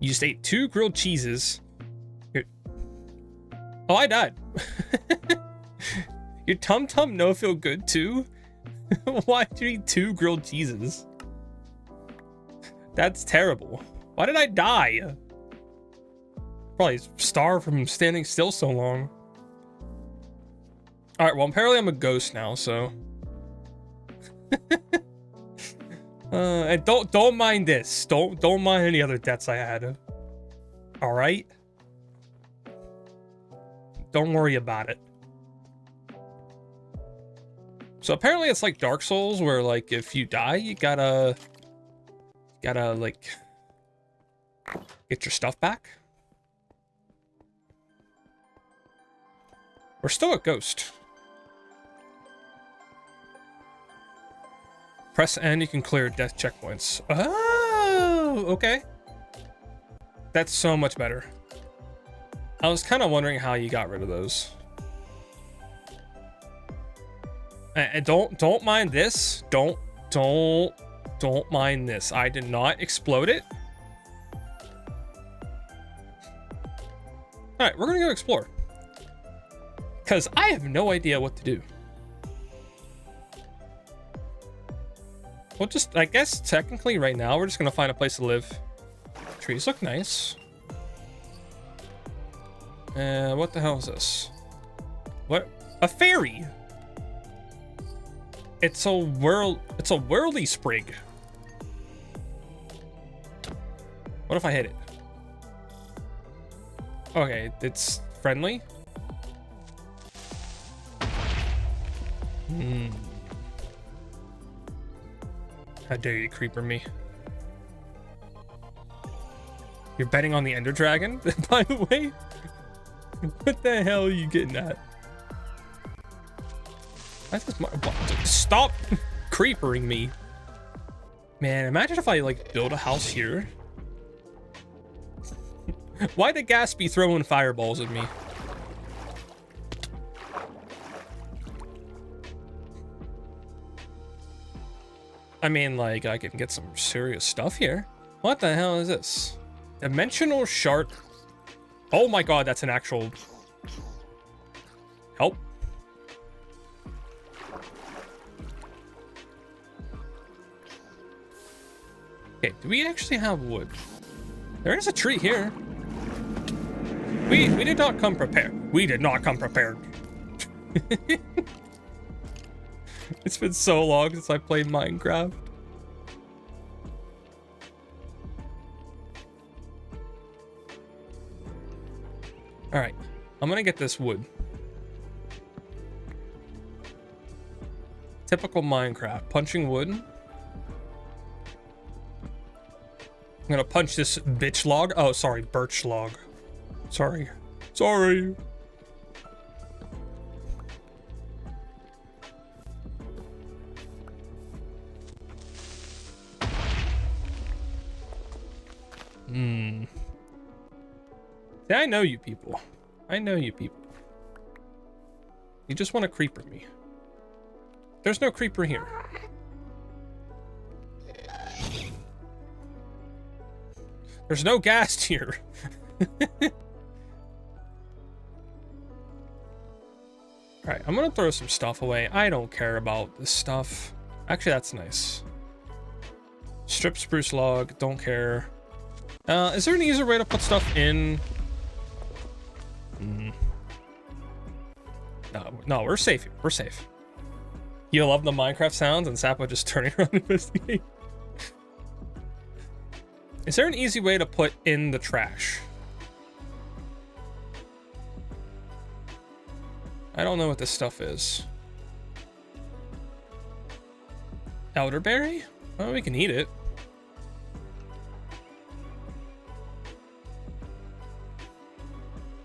You just ate 2 grilled cheeses. Oh, I died. Your tum tum no feel good too? Why did you eat 2 grilled cheeses? That's terrible. Why did I die? Probably starved from standing still so long. All right, well, apparently I'm a ghost now, so. And don't mind this. Don't mind any other deaths I had. All right. Don't worry about it. So apparently it's like Dark Souls, where like if you die, you gotta like get your stuff back. We're still a ghost. Press N, you can clear death checkpoints. Oh, okay. That's so much better. I was kind of wondering how you got rid of those. And don't mind this. Don't mind this. I did not explode it. All right, we're gonna go explore. Because I have no idea what to do. We'll just, I guess, technically right now, we're just gonna find a place to live. Trees look nice. What the hell is this? What? A fairy! It's a whirly sprig. What if I hit it? Okay, it's friendly. How dare you creeper me? You're betting on the Ender Dragon, by the way? What the hell are you getting at? Stop creepering me. Man, imagine if I like build a house here. Why did Gas be throwing fireballs at me? I mean, like, I can get some serious stuff here. What the hell is this? Dimensional shark. Oh my god, that's an actual... Help. Okay, do we actually have wood? There is a tree here. We did not come prepared. We did not come prepared. It's been so long since I played Minecraft. All right, I'm gonna get this wood. Typical Minecraft, punching wood. I'm gonna punch this bitch log. Oh, sorry, birch log. Sorry. Yeah, I know you people. You just want to creeper me. There's no creeper here. There's no ghast here. Alright, I'm gonna throw some stuff away. I don't care about this stuff. Actually, that's nice. Strip spruce log, don't care. Is there an easier way to put stuff in? No, we're safe here. We're safe. You love the Minecraft sounds and Sapo just turning around to investigate. Is there an easy way to put in the trash? I don't know what this stuff is. Elderberry? Well, we can eat it.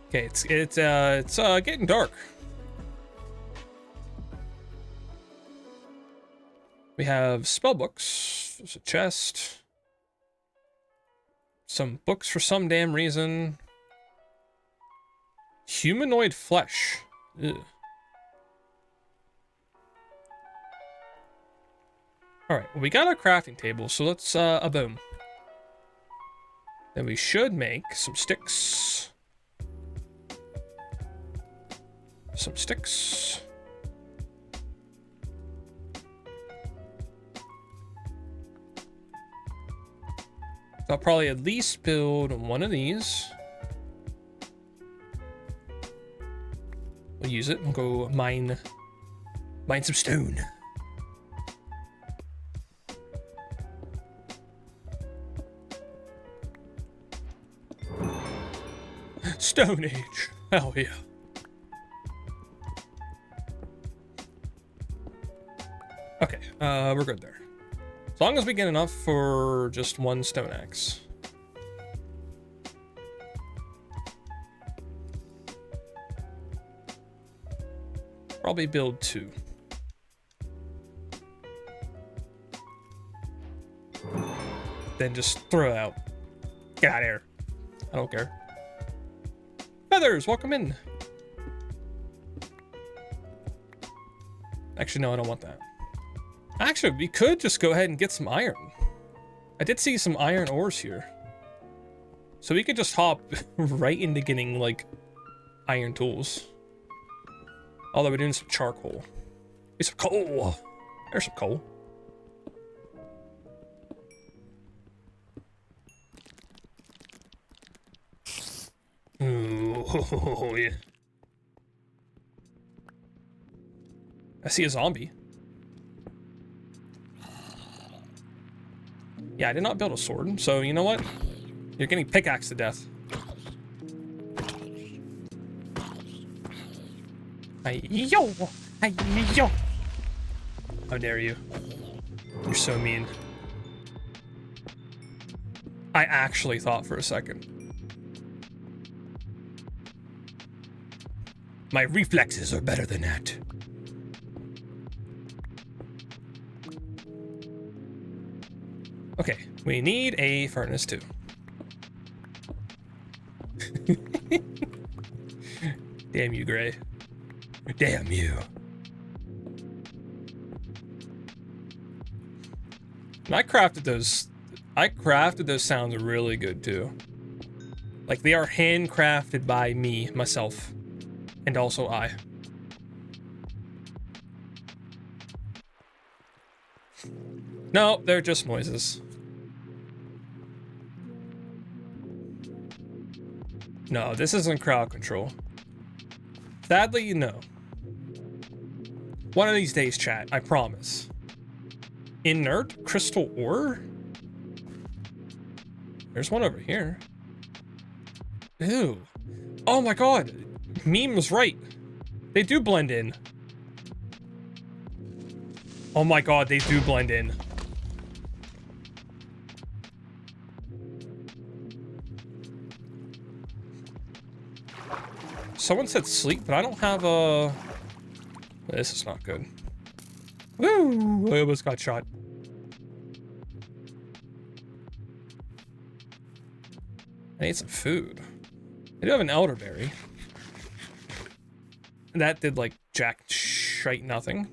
Okay, it's getting dark. We have spell books. There's a chest. Some books for some damn reason. Humanoid flesh. Ugh. All right, well, we got a crafting table, so let's boom. Then we should make some sticks. Some sticks. I'll probably at least build one of these. We'll use it. We'll go mine some stone. Stone Age. Hell yeah. Okay, we're good there. As long as we get enough for just one stone axe. Probably build 2. Then just throw it out. Get out of here. I don't care. Feathers, welcome in. Actually, no, I don't want that. Actually, we could just go ahead and get some iron. I did see some iron ores here. So we could just hop right into getting, like, iron tools. Although we're doing some charcoal. There's some coal. There's some coal. Ooh, yeah. I see a zombie. Yeah, I did not build a sword, so you know what? You're getting pickaxed to death. Yo! Yo! How dare you? You're so mean. I actually thought for a second. My reflexes are better than that. Okay, we need a furnace too. Damn you, Gray. Damn you. And I crafted those sounds really good too. Like they are handcrafted by me, myself, and also I. No, they're just noises. No, this isn't crowd control. Sadly, no. One of these days, chat, I promise. Inert crystal ore? There's one over here. Ew. Oh my god. Meme was right. They do blend in. Oh my god, they do blend in. Someone said sleep, but I don't have a... This is not good. Woo! I almost got shot. I need some food. I do have an elderberry. And that did like jack shite nothing.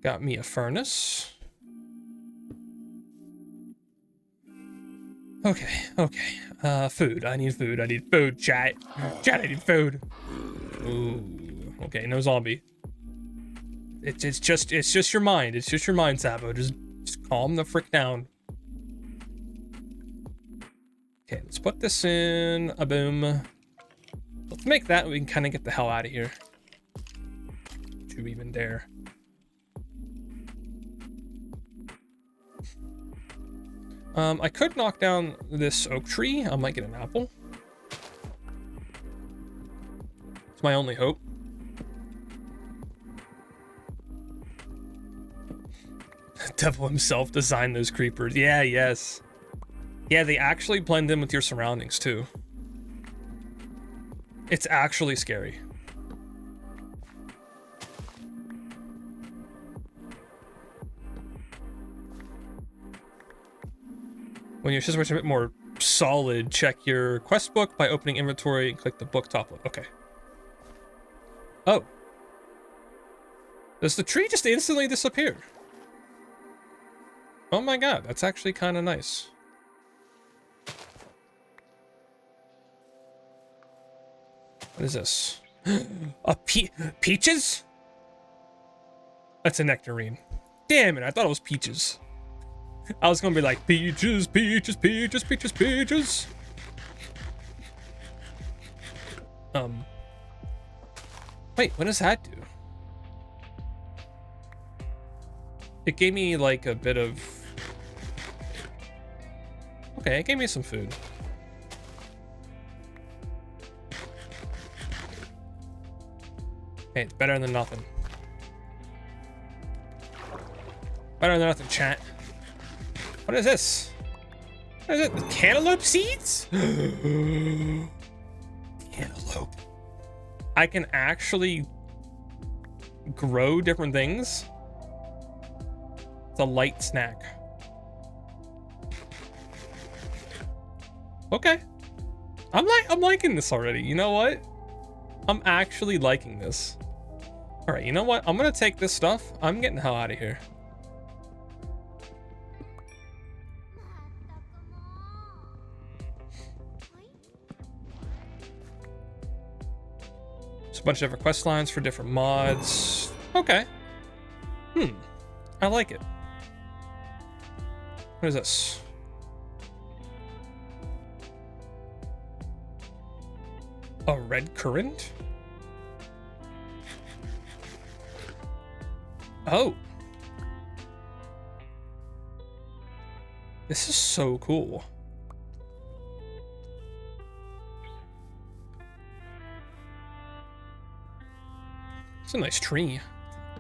Got me a furnace. Okay. Food. I need food. I need food, chat. Chat, I need food. Ooh. Okay, no zombie. It's just your mind. It's just your mind, Sapo. Just calm the frick down. Okay, let's put this in a boom. Let's make that. We can kind of get the hell out of here. Do you even dare? I could knock down this oak tree. I might get an apple. It's my only hope. Devil himself designed those creepers. Yeah, yes. Yeah, they actually blend in with your surroundings too. It's actually scary. When your situation is a bit more solid, check your quest book by opening inventory and click the book top. Okay. Oh. Does the tree just instantly disappear? Oh my god, that's actually kind of nice. What is this? Peaches? That's a nectarine. Damn it, I thought it was peaches. I was gonna be like, peaches, peaches, peaches, peaches, peaches. Wait, what does that do? It gave me like a bit of... Okay, it gave me some food. Hey, it's better than nothing. Better than nothing, chat. What is this? What is it? Cantaloupe seeds? Cantaloupe. I can actually grow different things. It's a light snack. Okay. I'm liking this already. You know what? I'm actually liking this. All right, you know what? I'm gonna take this stuff. I'm getting the hell out of here. There's a bunch of different quest lines for different mods. Okay. I like it. What is this? A red currant? Oh. This is so cool. It's a nice tree.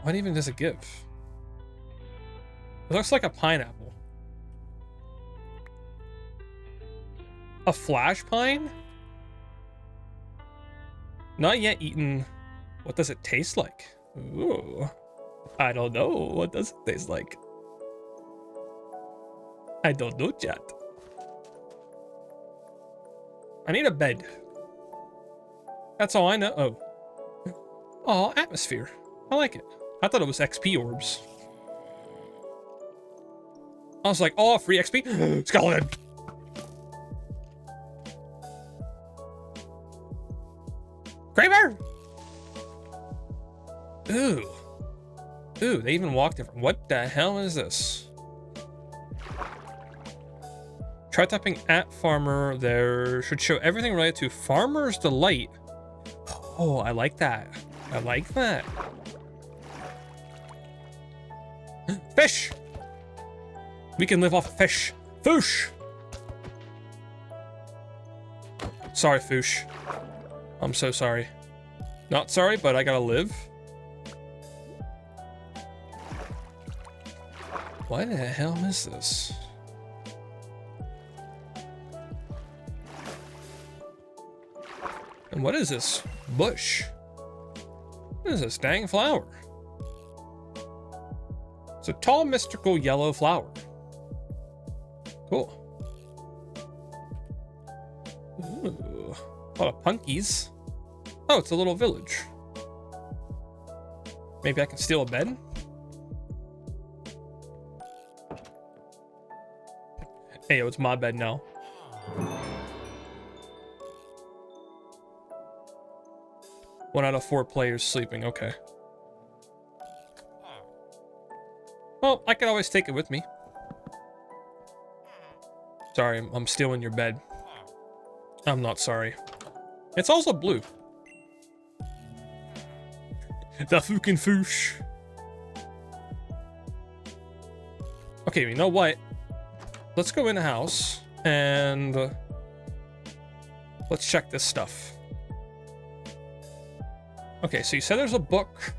What even does it give? It looks like a pineapple. A flash pine? Not yet eaten. What does it taste like? Ooh. I don't know. What does it taste like? I don't know, chat. I need a bed. That's all I know. Oh. Oh, atmosphere. I like it. I thought it was XP orbs. I was like, oh, free XP? Skeleton! Kramer! Ooh. Ooh, they even walk different. What the hell is this? Try typing at farmer. There should show everything related to Farmer's Delight. Oh, I like that. I like that. Fish! We can live off of fish. Foosh! Sorry, Foosh. I'm so sorry. Not sorry, but I gotta live. What the hell is this? And what is this bush? What is this dang flower? It's a tall, mystical yellow flower. Cool. Ooh, a lot of punkies. Oh, it's a little village. Maybe I can steal a bed? Hey, it's my bed now. One out of 4 players sleeping, okay. Well, I could always take it with me. Sorry, I'm stealing your bed. I'm not sorry. It's also blue. The fucking foosh. Okay, you know what? Let's go in the house and let's check this stuff. Okay, so you said there's a book.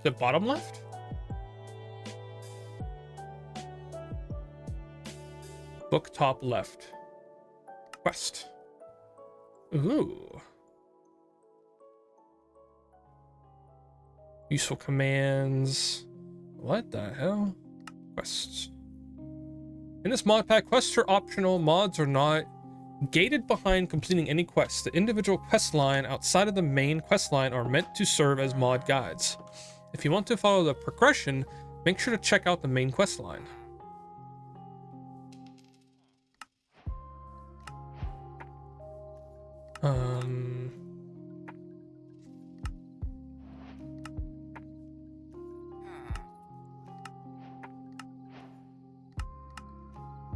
The bottom left? Book top left. Quest. Ooh. Useful commands. What the hell? Quests. In this mod pack, quests are optional. Mods are not gated behind completing any quests. The individual quest line outside of the main quest line are meant to serve as mod guides. If you want to follow the progression, make sure to check out the main quest line.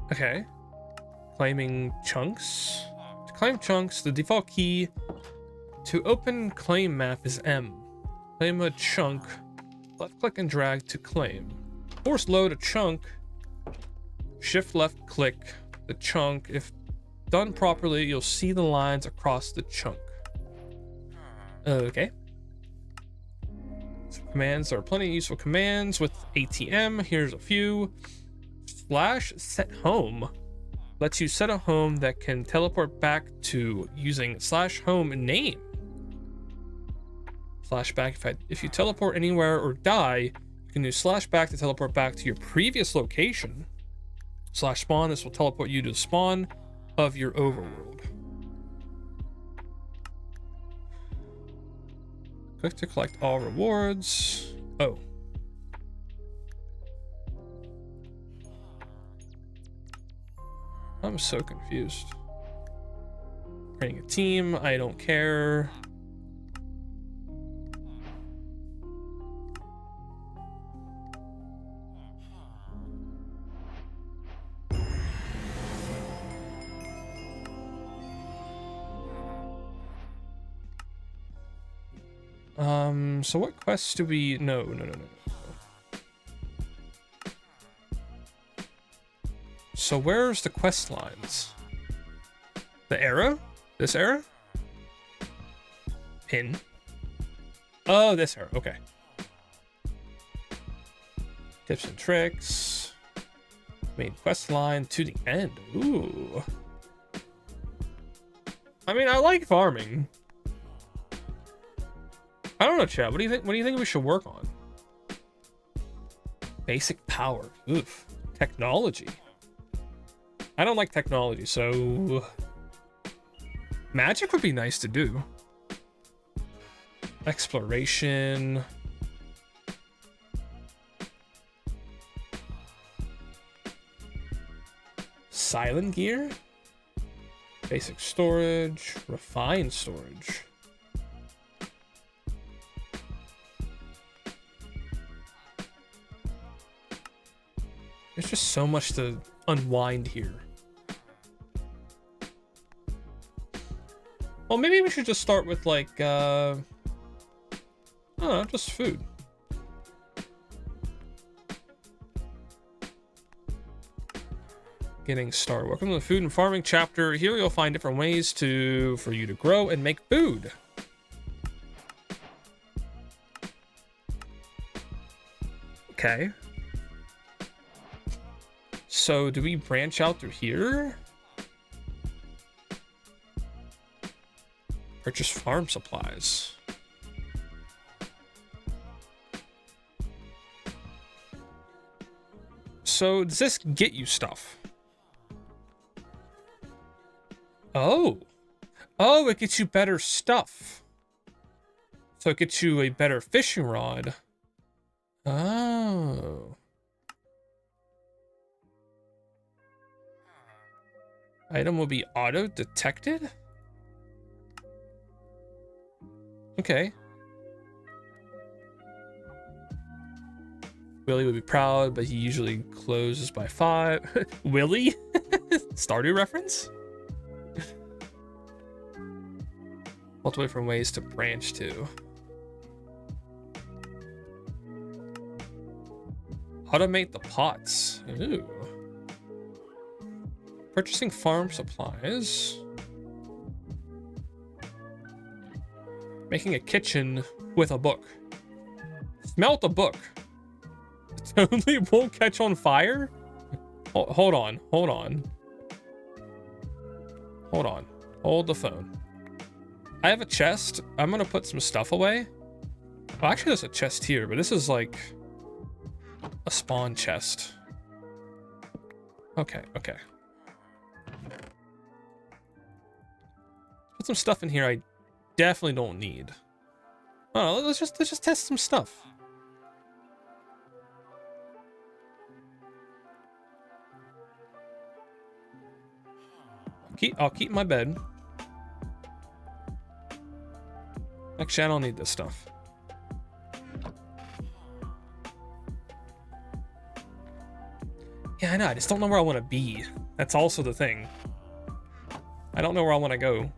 Okay. Claiming chunks. To claim chunks, the default key to open claim map is M. Claim a chunk. Left click and drag to claim. Force load a chunk. Shift left click the chunk. If done properly, you'll see the lines across the chunk. Okay. So commands, there are plenty of useful commands with ATM. Here's a few. Slash set home lets you set a home that can teleport back to using slash home name. Slash back, if you teleport anywhere or die, you can use slash back to teleport back to your previous location. Slash spawn, this will teleport you to the spawn of your overworld. Click to collect all rewards. Oh. I'm so confused. Creating a team, I don't care. So what quests do we... No. So where's the quest lines? The arrow? This arrow? Pin. Oh, this arrow. Okay. Tips and tricks. Main quest line to the end. Ooh. I mean, I like farming. I don't know, Chad. What do you think? What do you think we should work on? Basic power. Oof. Technology. I don't like technology, so magic would be nice to do. Exploration. Silent gear. Basic storage. Refined storage. There's just so much to unwind here. Well, maybe we should just start with like, I don't know, just food. Getting started. Welcome to the food and farming chapter. Here you'll find different ways for you to grow and make food. Okay. So do we branch out through here? Purchase farm supplies. So does this get you stuff? Oh. Oh, it gets you better stuff. So it gets you a better fishing rod. Oh. Item will be auto-detected? Okay. Willie would be proud, but he usually closes by 5. Willie? Stardew reference? Multiple different ways to branch to. Automate the pots. Ooh. Purchasing farm supplies. Making a kitchen with a book. Smelt a book. It totally won't catch on fire? Oh, hold on. Hold the phone. I have a chest. I'm gonna put some stuff away. Well, actually there's a chest here, but this is like a spawn chest. Okay. Put some stuff in here I definitely don't need. Oh, let's just test some stuff. I'll keep my bed. Actually, I don't need this stuff. Yeah, I know. I just don't know where I want to be. That's also the thing. I don't know where I want to go.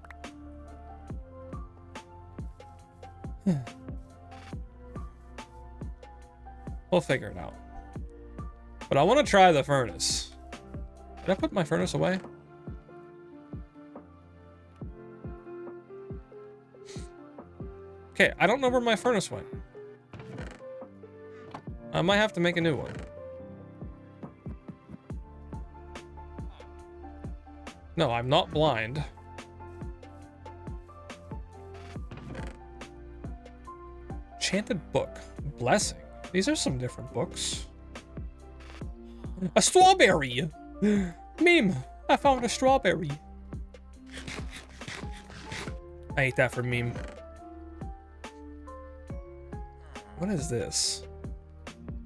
We'll figure it out. But I want to try the furnace. Did I put my furnace away? Okay, I don't know where my furnace went. I might have to make a new one. No, I'm not blind. Enchanted book. Blessing. These are some different books. A strawberry! Meme! I found a strawberry. I ate that for meme. What is this?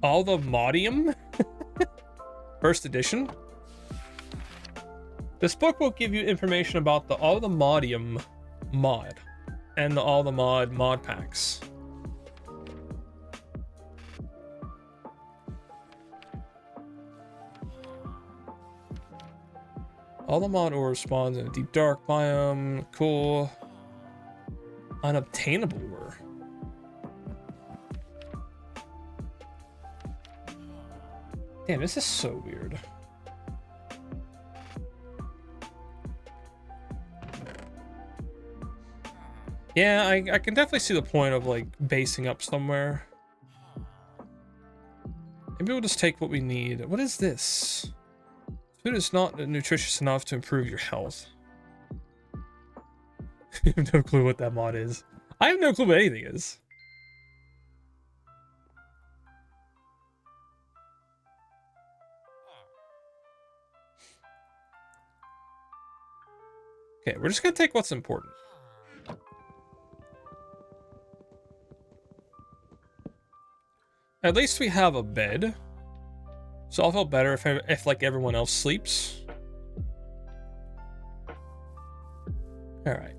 All the Modium? First edition? This book will give you information about the All the Modium mod and the All the mod packs. All the mod ore spawns in a deep dark biome. Cool. Unobtainable ore. Damn, this is so weird. Yeah, I can definitely see the point of like basing up somewhere. Maybe we'll just take what we need. What is this? Food is not nutritious enough to improve your health. I have no clue what that mod is. I have no clue what anything is. Okay, we're just gonna take what's important. At least we have a bed. So I'll feel better if like everyone else sleeps. All right.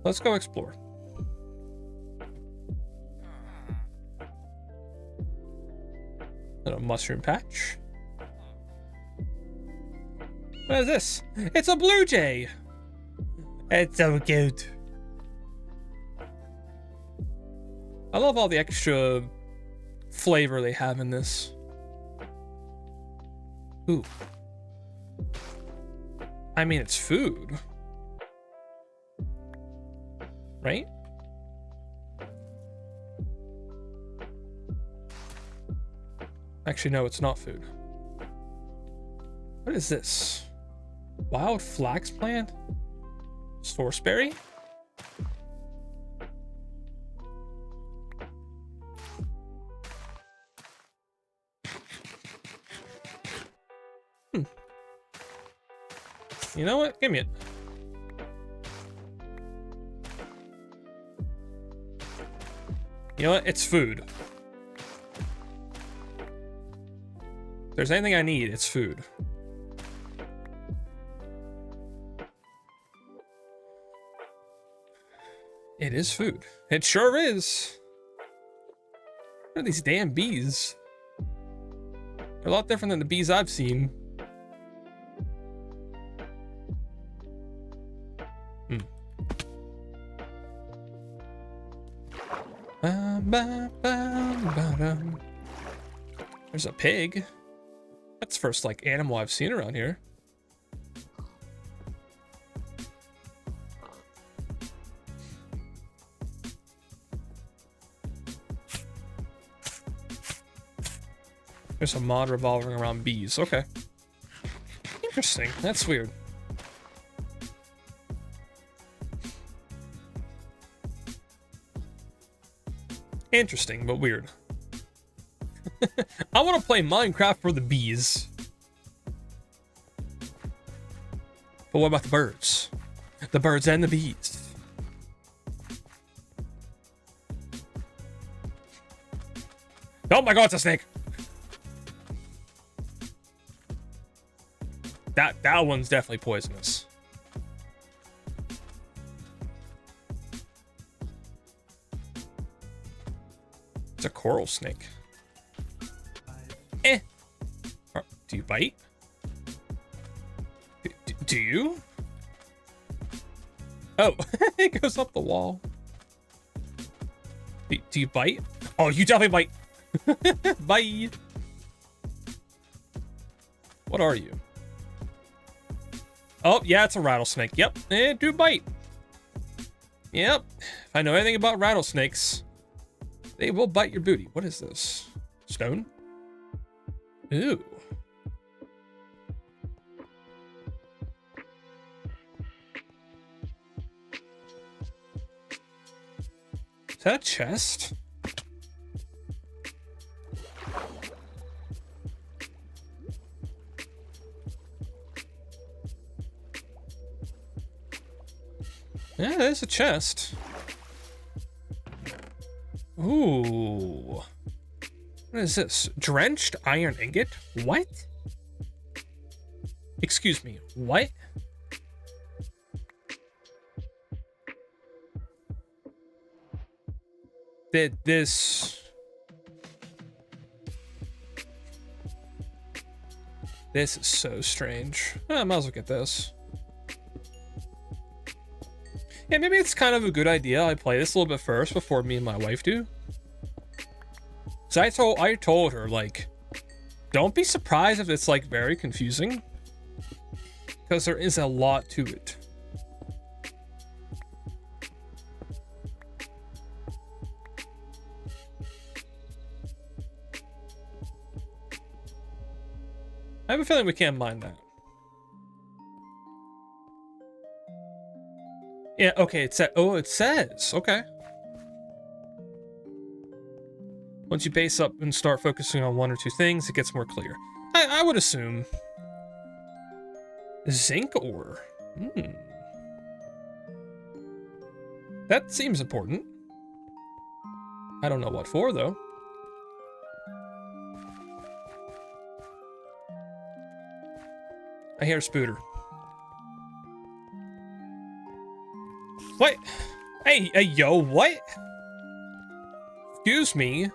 Let's go explore. Little mushroom patch. What is this? It's a blue jay. It's so cute. I love all the extra flavor they have in this. Ooh. I mean, it's food. Right? Actually, no, it's not food. What is this? Wild flax plant? Sourceberry? You know what? Give me it. You know what? It's food. If there's anything I need, it's food. It is food. It sure is. What are these damn bees? They're a lot different than the bees I've seen. There's a pig. That's the first like animal I've seen around here. There's a mod revolving around bees. Okay. Interesting. That's weird. Interesting, but weird. I want to play Minecraft for the bees. But what about the birds? The birds and the bees. Oh my god, it's a snake! That one's definitely poisonous. It's a coral snake. Eh. Do you bite? Do you? Oh, it goes up the wall. Do you bite? Oh, you definitely bite. Bye. What are you? Oh, yeah, it's a rattlesnake. Yep, they do bite. Yep. If I know anything about rattlesnakes, they will bite your booty. What is this? Stone? Ooh. Is that a chest? Yeah, there's a chest. Ooh. What is this? Drenched iron ingot? What? Excuse me, what? Did this... This is so strange. I might as well get this. Yeah, maybe it's kind of a good idea I play this a little bit first before me and my wife do. So I told her, like, don't be surprised if it's, like, very confusing. Because there is a lot to it. I have a feeling we can't mine that. Yeah, okay, it said, oh, it says, okay. Once you base up and start focusing on one or two things, it gets more clear. I would assume. Zinc ore. That seems important. I don't know what for, though. I hear a spooter. What? Hey, yo, what? Excuse me.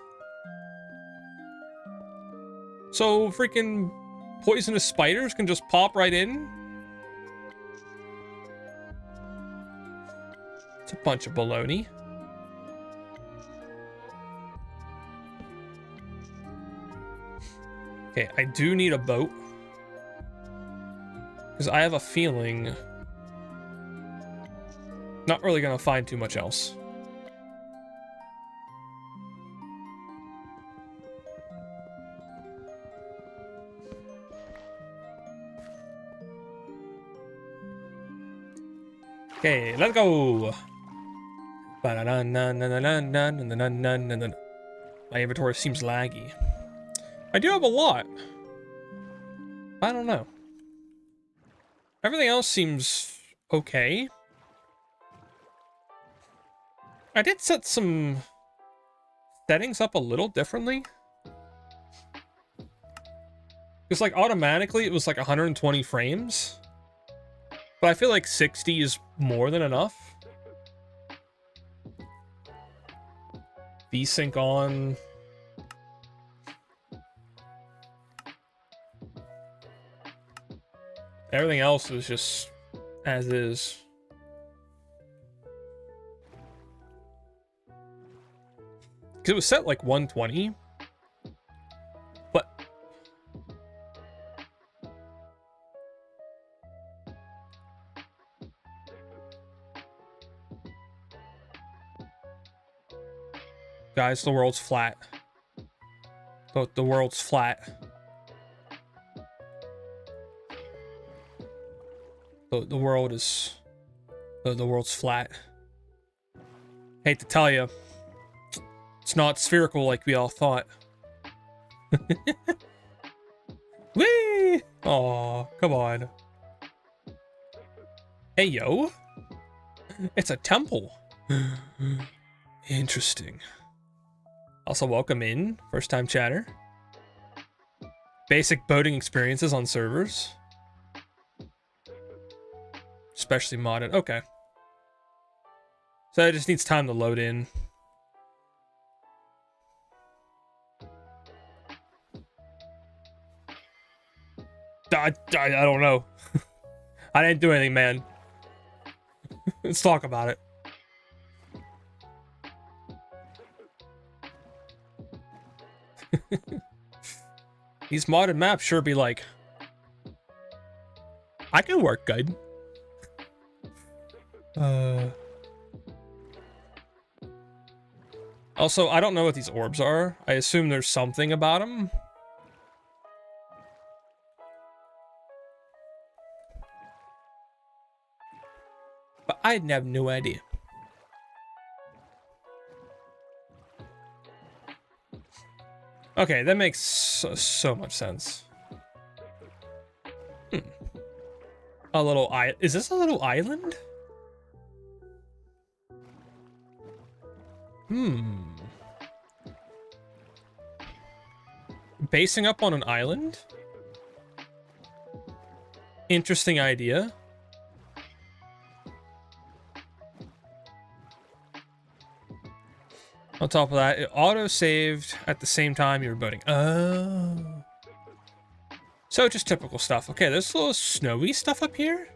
So freaking poisonous spiders can just pop right in? It's a bunch of baloney. Okay, I do need a boat. Because I have a feeling... not really gonna find too much else. Okay, let's go. My inventory seems laggy. I do have a lot. I don't know. Everything else seems okay. I did set some settings up a little differently. Because, like, automatically it was like 120 frames. But I feel like 60 is more than enough. VSync on. Everything else was just as is. Because it was set like 120. But guys, the world's flat. The world's flat. The world is... The world's flat. Hate to tell you. It's not spherical like we all thought. Whee! Aw, come on. Hey, yo. It's a temple. Interesting. Also, welcome in. First time chatter. Basic boating experiences on servers. Especially modded. Okay. So it just needs time to load in. I don't know. I didn't do anything, man. Let's talk about it. These modded maps sure be like, I can work good. Also, I don't know what these orbs are. I assume there's something about them. But I have no idea. Okay, that makes so much sense. A little is this a little island? Basing up on an island? Interesting idea. On top of that, it auto-saved at the same time you were boating. Oh. So just typical stuff. Okay, there's a little snowy stuff up here.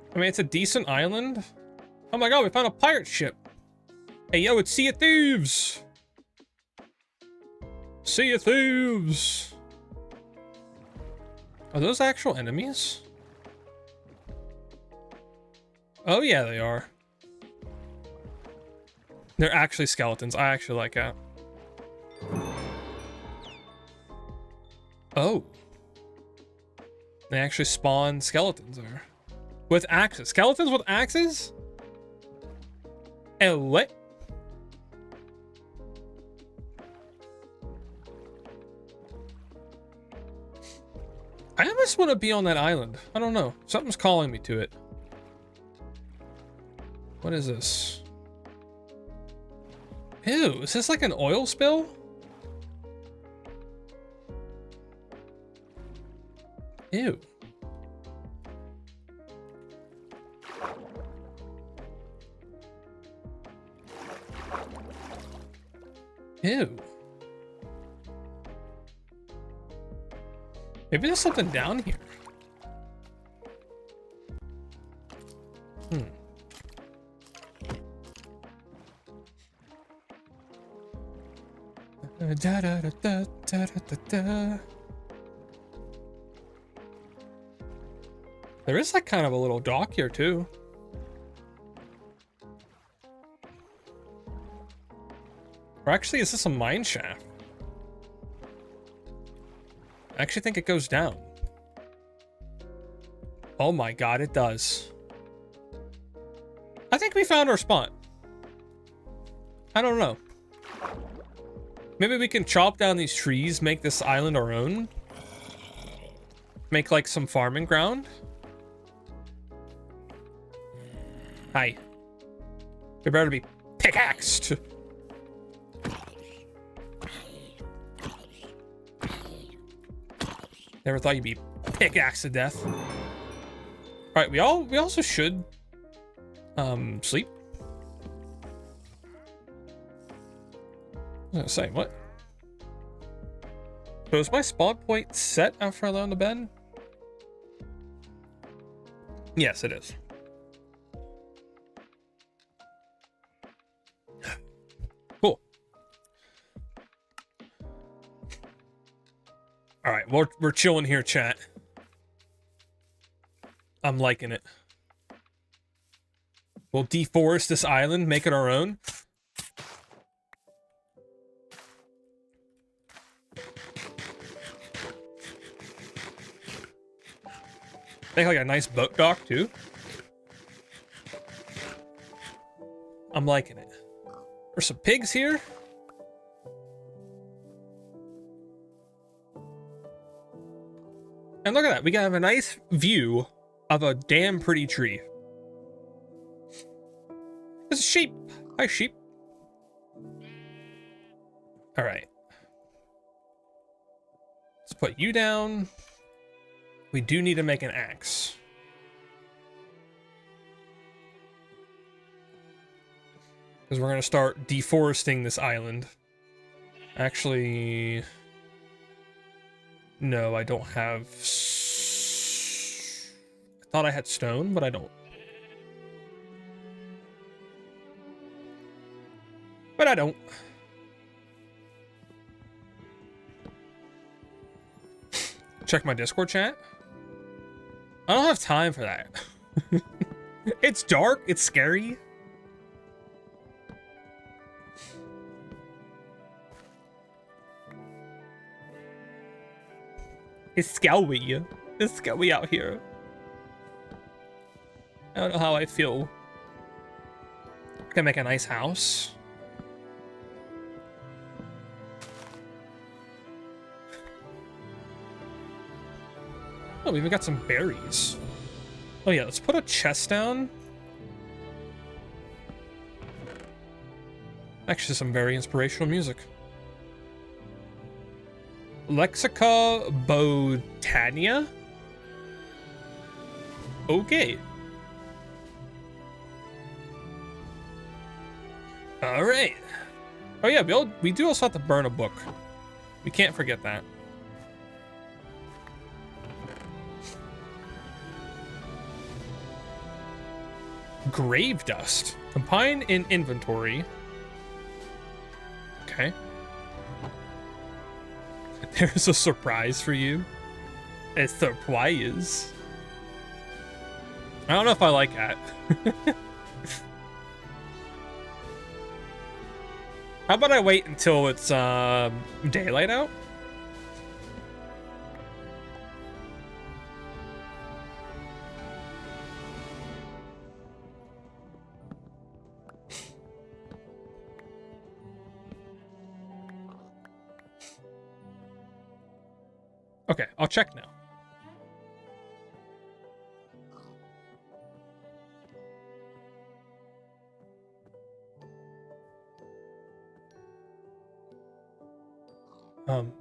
I mean, it's a decent island. Oh my god, we found a pirate ship. Hey, yo, it's Sea of Thieves. Sea of Thieves. Are those actual enemies? Oh yeah, they are. They're actually skeletons. I actually like that. Oh. They actually spawn skeletons there. With axes. Skeletons with axes? And what? I almost want to be on that island. I don't know. Something's calling me to it. What is this? Ew, is this like an oil spill? Ew. Ew. Maybe there's something down here. Da, da, da, da, da, da, da. There is like kind of a little dock here too. Or actually, is this a mine shaft? I actually think it goes down. Oh my god, it does. I think we found our spot. I don't know. Maybe we can chop down these trees, make this island our own. Make like some farming ground. Hi. You better be pickaxed. Never thought you'd be pickaxed to death. All right, we also should sleep. I was gonna say, what? So is my spawn point set after I lay on the bed? Yes, it is. Cool. All right, we're chilling here, chat. I'm liking it. We'll deforest this island, make it our own. Make like a nice boat dock too. I'm liking it. There's some pigs here. And look at that. We can have a nice view of a damn pretty tree. There's a sheep. Hi, sheep. All right. Let's put you down. We do need to make an axe. Because we're going to start deforesting this island. Actually, no, I don't have... I thought I had stone, but I don't. But I don't. Check my Discord chat. I don't have time for that. It's dark. It's scary. It's scary. It's scary out here. I don't know how I feel. Gonna make a nice house. Oh, we even got some berries. Oh yeah, let's put a chest down. Actually, some very inspirational music. Lexica Botania? Okay. Alright. Oh yeah, we do also have to burn a book. We can't forget that. Grave dust. Combine in inventory. Okay. There's a surprise for you. A surprise. I don't know if I like that. How about I wait until it's daylight out? Okay, I'll check now.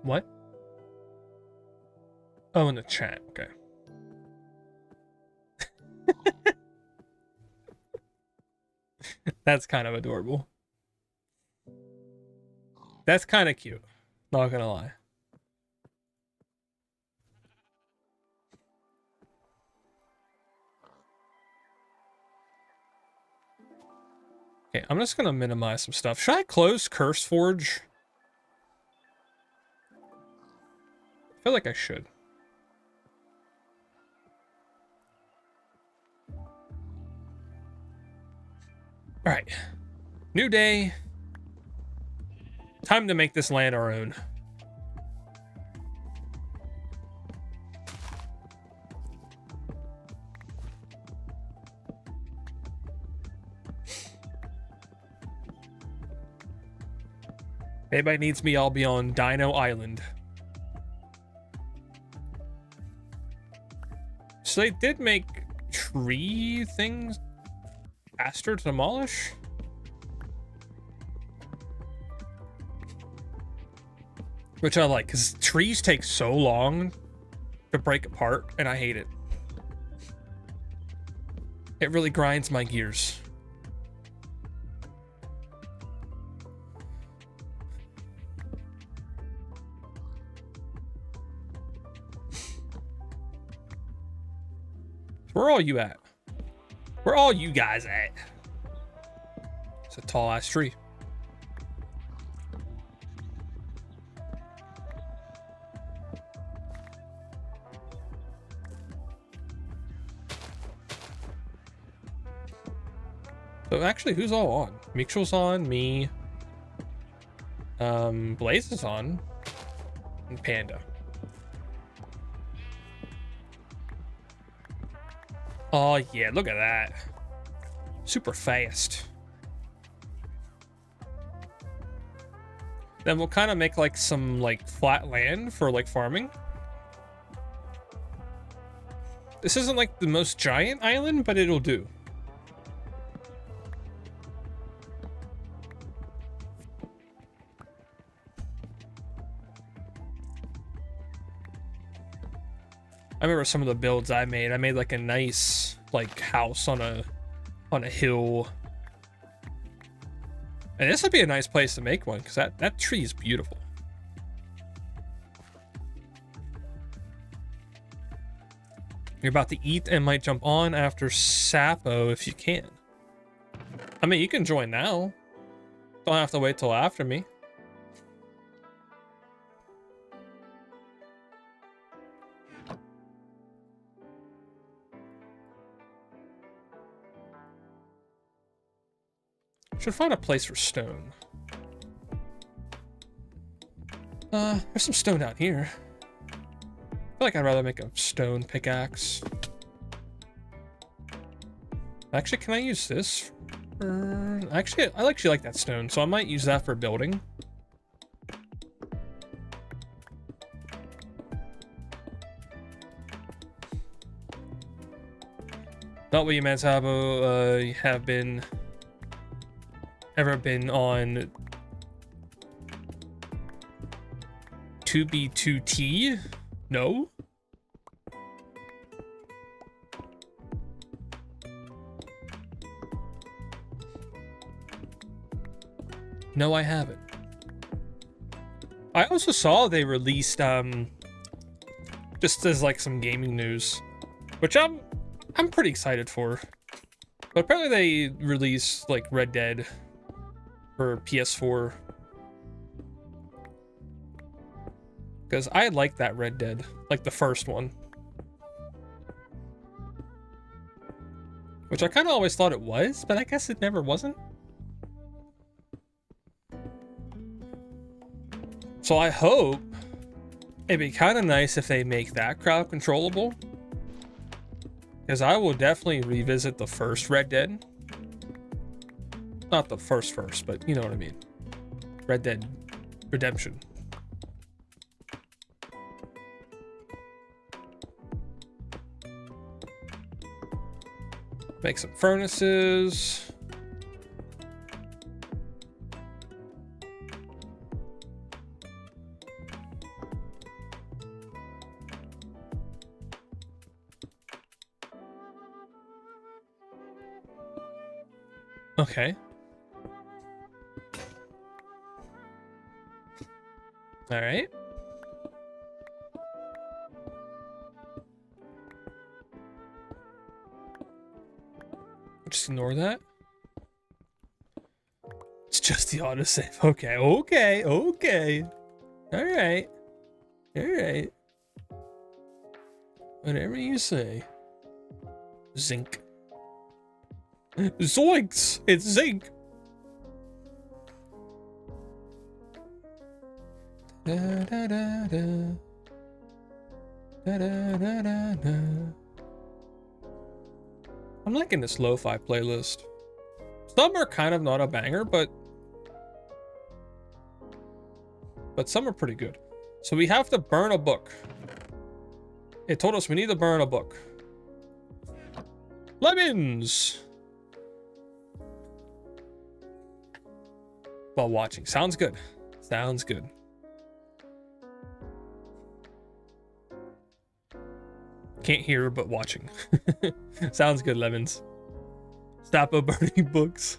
What? Oh, in the chat, okay. That's kind of adorable. That's kind of cute, not gonna lie. Okay, I'm just gonna minimize some stuff. Should I close Curse Forge? I feel like I should. All right, new day. Time to make this land our own. If anybody needs me, I'll be on Dino Island. So they did make tree things faster to demolish? Which I like, because trees take so long to break apart, and I hate it. It really grinds my gears. Where are all you at? Where are all you guys at? It's a tall ass tree. So actually, who's all on? Mitchell's on, me. Blaze is on. And Panda. Oh yeah, look at that. Super fast. Then we'll kind of make like some like flat land for like farming. This isn't like the most giant island, but it'll do. I remember some of the builds I made. I made like a nice like house on a hill. And this would be a nice place to make one because that tree is beautiful. You're about to eat and might jump on after Sapo if you can. I mean, you can join now. Don't have to wait till after me. Should find a place for stone. There's some stone out here. I feel like I'd rather make a stone pickaxe. Actually, can I use this? Actually, I actually like that stone, so I might use that for building. Not what you meant, Sapo. You have been... ever been on 2B2T? No? No, I haven't. I also saw they released just as like some gaming news, which I'm pretty excited for. But apparently they released like Red Dead for PS4. Because I like that Red Dead, like the first one. Which I kind of always thought it was, but I guess it never wasn't. So I hope it'd be kind of nice if they make that crowd controllable. Because I will definitely revisit the first Red Dead. Not the first, but you know what I mean. Red Dead Redemption. Make some furnaces. Okay. All right. Just ignore that. It's just the autosave. Okay, okay. All right. Whatever you say. Zinc. Zoinks! It's zinc! Da, da, da, da. Da, da, da, da, da. I'm liking this lo-fi playlist. Some are kind of not a banger, but some are pretty good. So we have to burn a book. It told us we need to burn a book. Lemons! While watching. Sounds good. Sounds good. Can't hear, but watching. Sounds good, Lemons. Sapo burning books.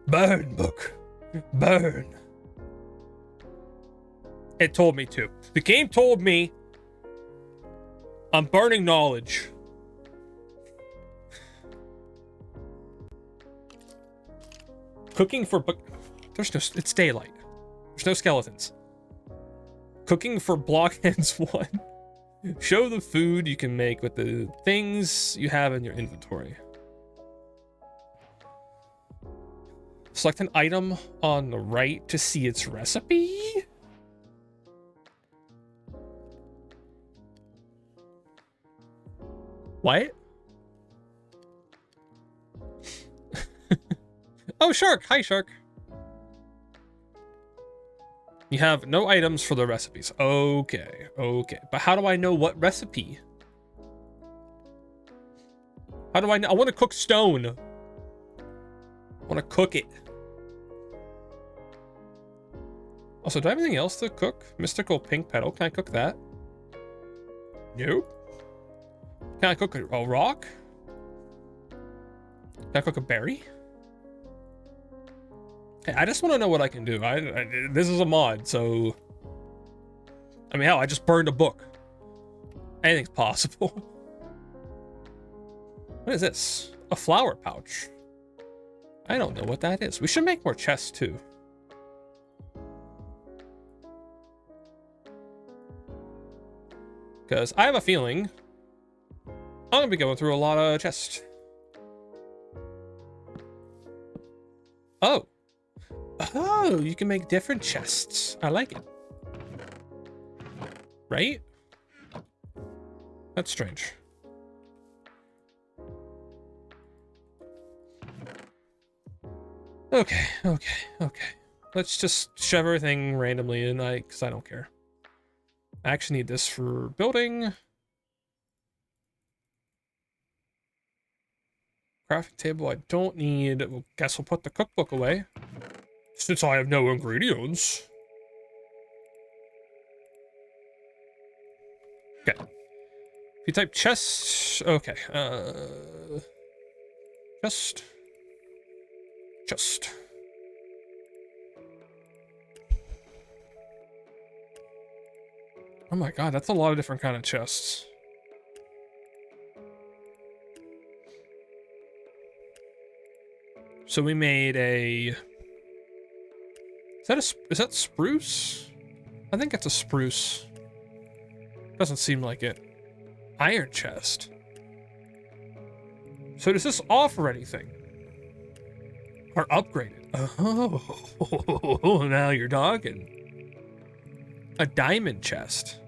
Burn, book. Burn. It told me to. The game told me I'm burning knowledge. Cooking for book. There's no. It's daylight. There's no skeletons. Cooking for blockheads 1. Show the food you can make with the things you have in your inventory. Select an item on the right to see its recipe. What? Oh, Shark. Hi, Shark. You have no items for the recipes. Okay. But how do I know what recipe? How do I know? I want to cook stone. I want to cook it. Also, do I have anything else to cook? Mystical pink petal. Can I cook that? Nope. Can I cook a rock? Can I cook a berry? Hey, I just want to know what I can do. This is a mod, so... I mean, hell, I just burned a book. Anything's possible. What is this? A flower pouch. I don't know what that is. We should make more chests, too. Because I have a feeling I'm going to be going through a lot of chests. Oh. Oh, you can make different chests. I like it. Right? That's strange. Okay. Let's just shove everything randomly in, because I don't care. I actually need this for building. Crafting table I don't need. Well, guess we'll put the cookbook away. Since I have no ingredients. Okay. If you type chest, okay. Chest. Oh my god, that's a lot of different kind of chests. So we made a... Is that spruce? I think it's a spruce. Doesn't seem like it. Iron chest. So does this offer anything? Or upgraded? Oh, now you're talking. A diamond chest.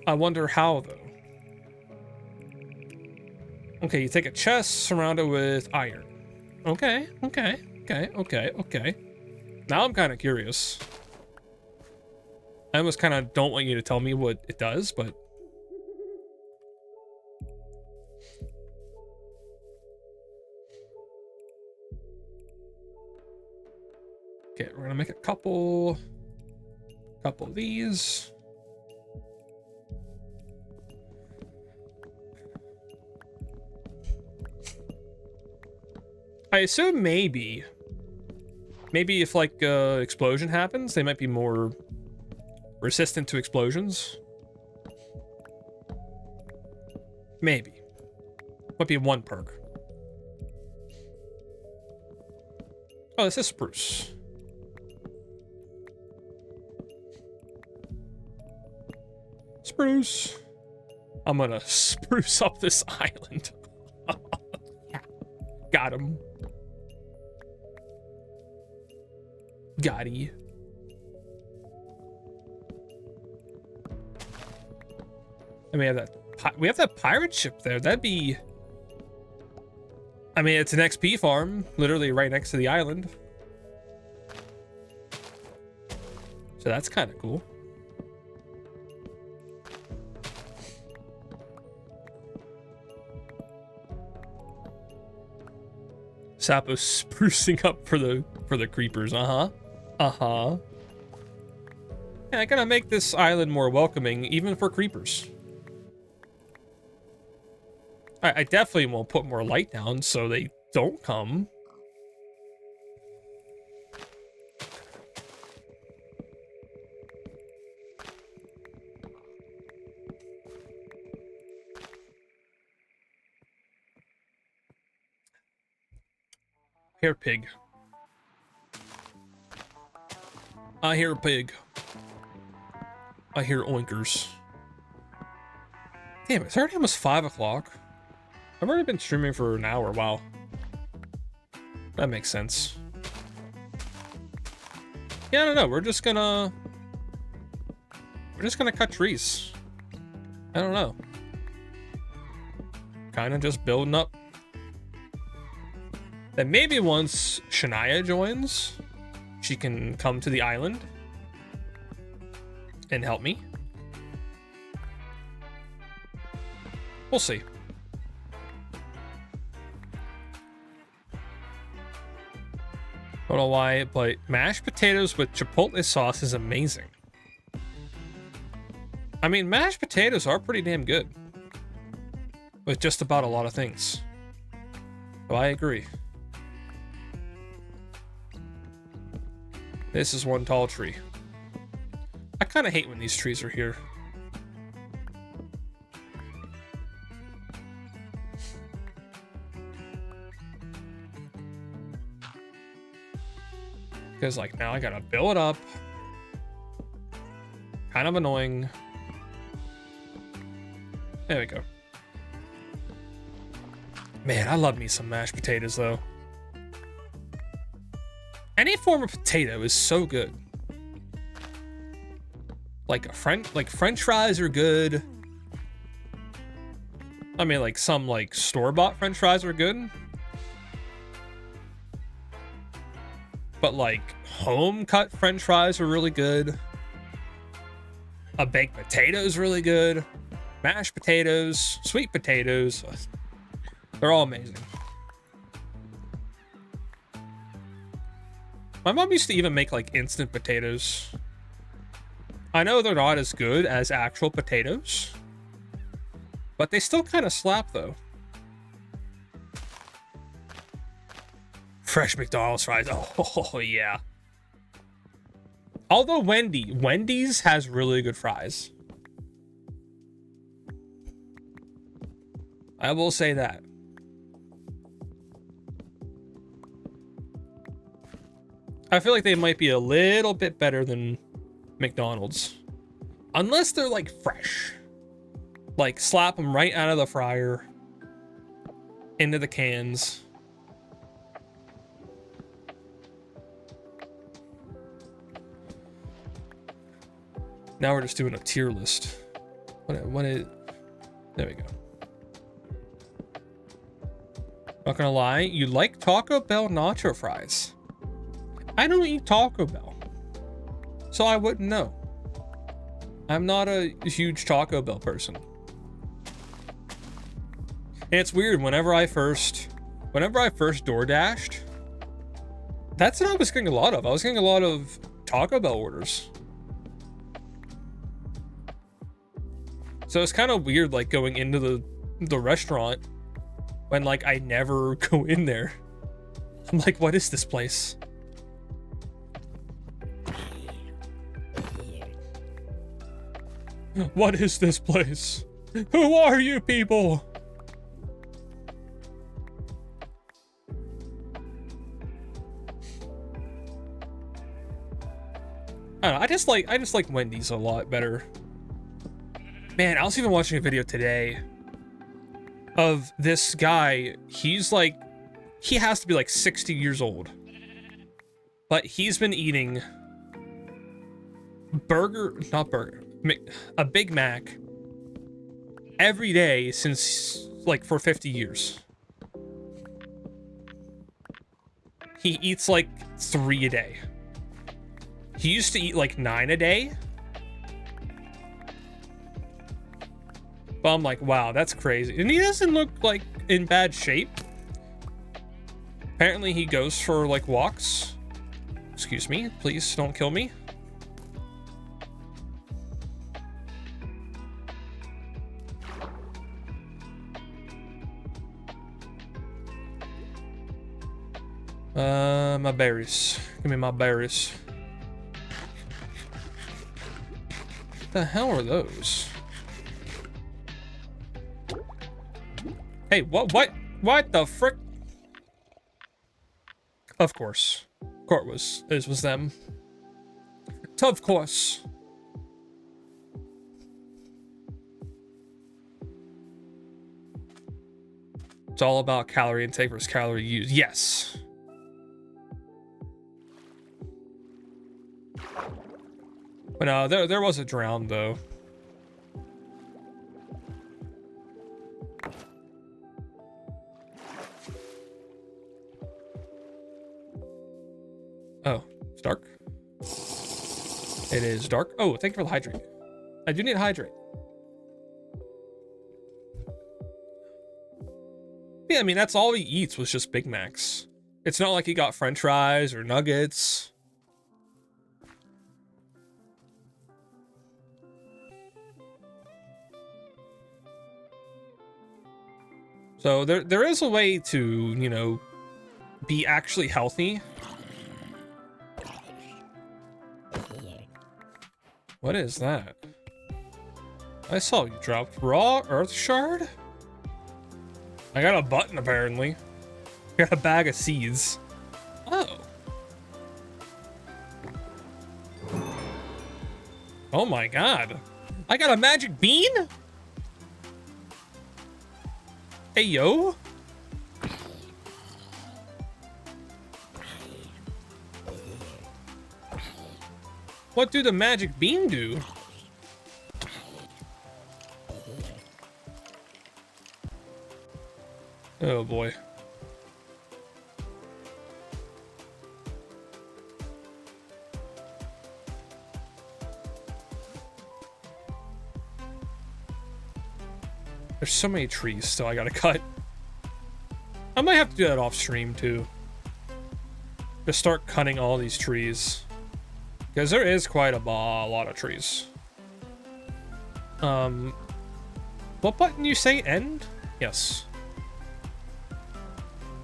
I wonder how, though. Okay, you take a chest, surround it with iron. Okay. Now I'm kind of curious. I almost kind of don't want you to tell me what it does, but... Okay, we're gonna make a couple of these. I assume maybe if like explosion happens, they might be more resistant to explosions. Maybe. Might be one perk. Oh, this is spruce. Spruce. I'm gonna spruce up this island. Got him. Got-y. And we have that pirate ship there. That'd be... I mean, it's an XP farm, literally right next to the island. So that's kind of cool. Sapo sprucing up for the creepers. Yeah, I gotta make this island more welcoming, even for creepers. I definitely won't put more light down so they don't come. Here, pig. I hear a pig. I hear oinkers. Damn, it's already almost 5 o'clock. I've already been streaming for an hour. Wow. That makes sense. Yeah, I don't know. We're just gonna cut trees. I don't know. Kind of just building up. Then maybe once Shania joins, she can come to the island and help me. We'll see. I don't know why, but mashed potatoes with chipotle sauce is amazing. I mean, mashed potatoes are pretty damn good with just about a lot of things. So I agree. This is one tall tree. I kind of hate when these trees are here. Because, like, now I gotta build it up. Kind of annoying. There we go. Man, I love me some mashed potatoes, though. Any form of potato is so good. Like French fries are good. I mean, like, some, like, store-bought French fries are good. But, like, home-cut French fries are really good. A baked potato is really good. Mashed potatoes, sweet potatoes. They're all amazing. My mom used to even make, like, instant potatoes. I know they're not as good as actual potatoes, but they still kind of slap, though. Fresh McDonald's fries. Oh, yeah. Although Wendy's has really good fries. I will say that. I feel like they might be a little bit better than McDonald's. Unless they're, like, fresh. Like, slap them right out of the fryer into the cans. Now we're just doing a tier list. There we go. Not gonna lie, you like Taco Bell nacho fries. I don't eat Taco Bell, so I wouldn't know. I'm not a huge Taco Bell person. And it's weird, whenever I first DoorDashed, that's what I was getting a lot of. I was getting a lot of Taco Bell orders. So it's kind of weird, like, going into the restaurant when, like, I never go in there. I'm like, what is this place? What is this place? Who are you people? I don't know, I just like Wendy's a lot better. Man, I was even watching a video today of this guy. He has to be like 60 years old, but he's been eating a Big Mac every day since, like, for 50 years. He eats like 3 a day. He used to eat like 9 a day. But I'm like, wow, that's crazy. And he doesn't look like in bad shape. Apparently he goes for, like, walks. Excuse me, please don't kill me. My berries. Give me my berries. What the hell are those? Hey, what the frick? Of course. It was them. Of course. It's all about calorie intake versus calorie use. Yes. But no, there was a drown, though. Oh, it's dark. It is dark. Oh, thank you for the hydrate. I do need to hydrate. Yeah, I mean, that's all he eats was just Big Macs. It's not like he got French fries or nuggets. So there is a way to, you know, be actually healthy. What is that? I saw you dropped raw earth shard? I got a button apparently. I got a bag of seeds. Oh. Oh my god. I got a magic bean? Hey yo. What do the magic bean do? Oh boy. There's so many trees still I gotta cut. I might have to do that off stream too. Just start cutting all these trees. Because there is quite a lot of trees. What button you say end? Yes.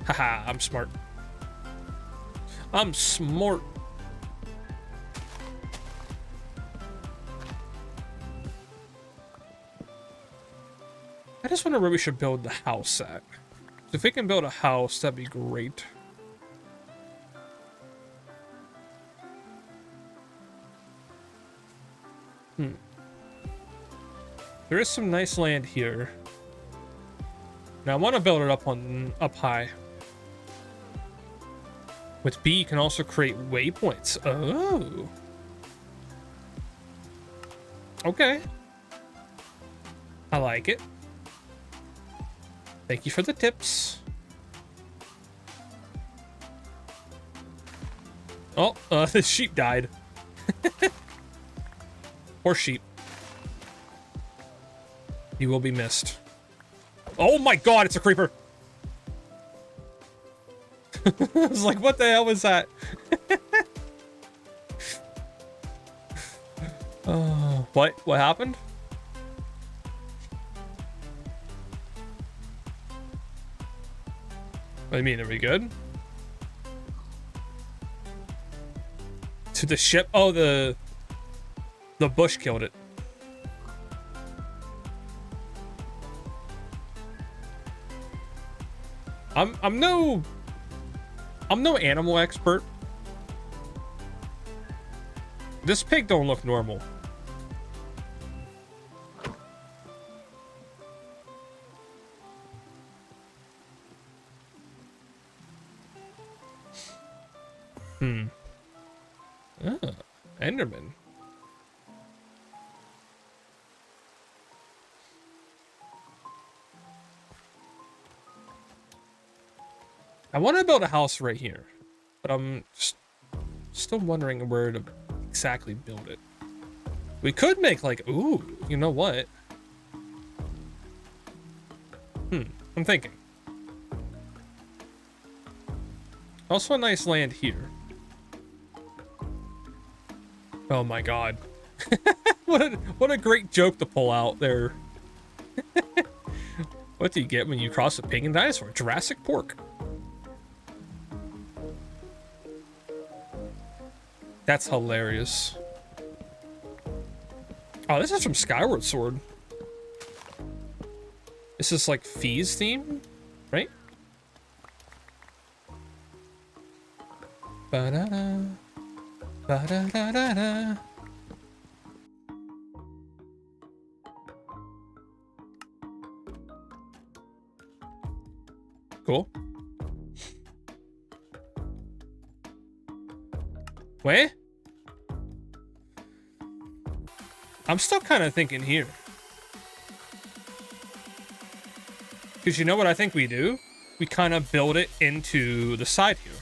Haha, I'm smart. I'm smart. I just wonder where we should build the house at. If we can build a house, that'd be great. There is some nice land here. Now I want to build it up high. With B, you can also create waypoints. Oh. Okay. I like it. Thank you for the tips. Oh, the sheep died. Poor sheep. You will be missed. Oh my god, it's a creeper! I was like, what the hell was that? Oh, what? What happened? What do you mean, are we good? To the ship? Oh, the bush killed it. I'm no animal expert. This pig don't look normal. Ah, Enderman. I want to build a house right here, but I'm still wondering where to exactly build it. We could make like, ooh, you know what? I'm thinking. Also a nice land here. Oh my god. what a great joke to pull out there. What do you get when you cross a pig and dinosaur? Jurassic pork. That's hilarious. Oh, this is from Skyward Sword. This is like Fee's theme, right? Ba-da-da. Ba-da-da-da-da. Cool. Where? I'm still kind of thinking here. Because you know what I think we do? We kind of build it into the side here.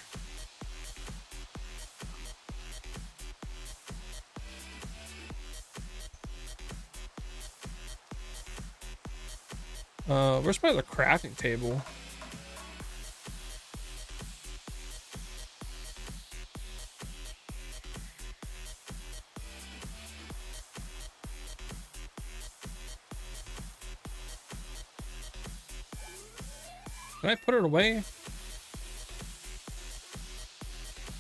Where's my other crafting table? Can I put it away?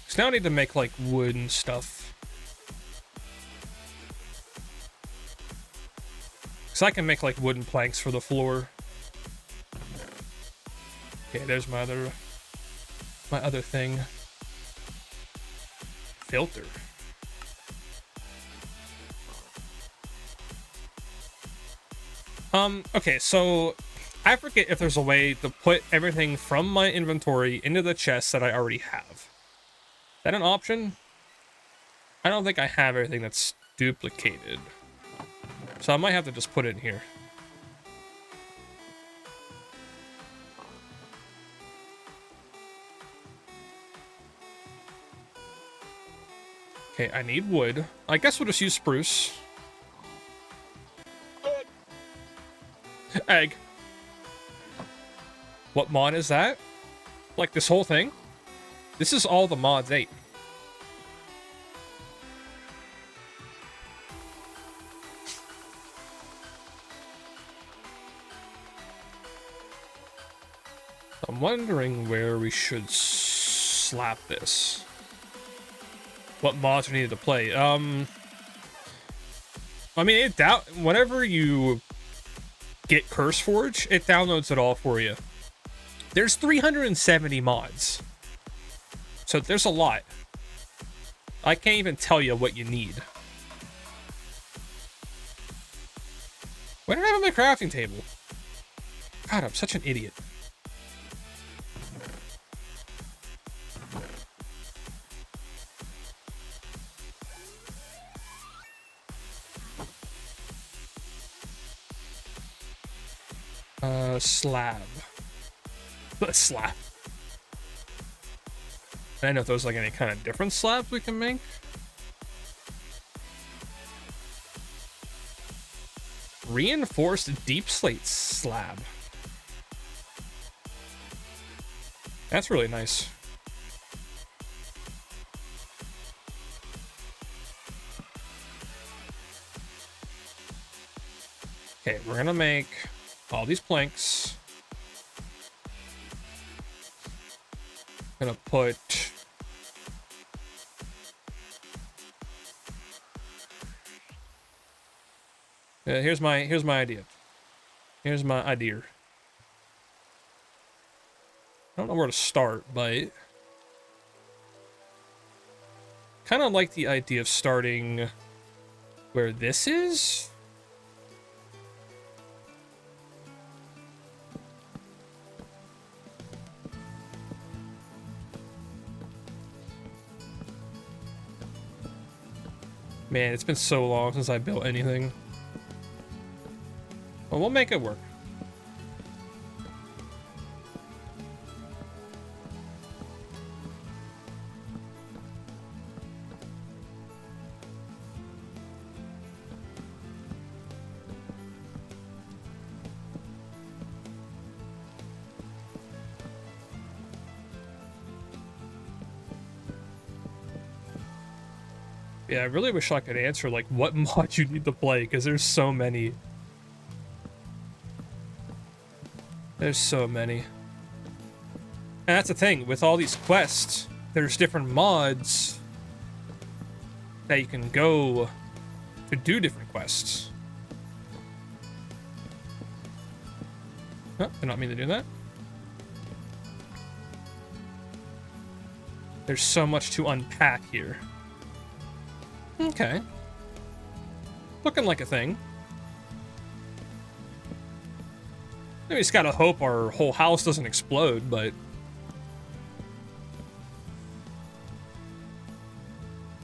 Because now I need to make, like, wood and stuff. Because I can make, like, wooden planks for the floor. Okay, there's my other thing. Filter. Okay, so I forget if there's a way to put everything from my inventory into the chest that I already have. Is that an option? I don't think I have everything that's duplicated. So I might have to just put it in here. Okay, I need wood. I guess we'll just use spruce. Egg. What mod is that? Like this whole thing? This is all the mods 8. I'm wondering where we should slap this. What mods we needed to play. I mean, whenever you get CurseForge, it downloads it all for you. There's 370 mods. So there's a lot. I can't even tell you what you need. Why don't I have my crafting table? God, I'm such an idiot. Slab. Slab. I don't know if there's like any kind of different slabs we can make. Reinforced deep slate slab. That's really nice. Okay, we're gonna make all these planks. I'm gonna put here's my idea. Here's my idea. I don't know where to start, but kind of like the idea of starting where this is. Man, it's been so long since I built anything. Well, we'll make it work. Yeah, I really wish I could answer, like, what mod you need to play, because there's so many. There's so many. And that's the thing, with all these quests, there's different mods that you can go to do different quests. Oh, did not mean to do that. There's so much to unpack here. Okay. Looking like a thing. We just gotta hope our whole house doesn't explode, but...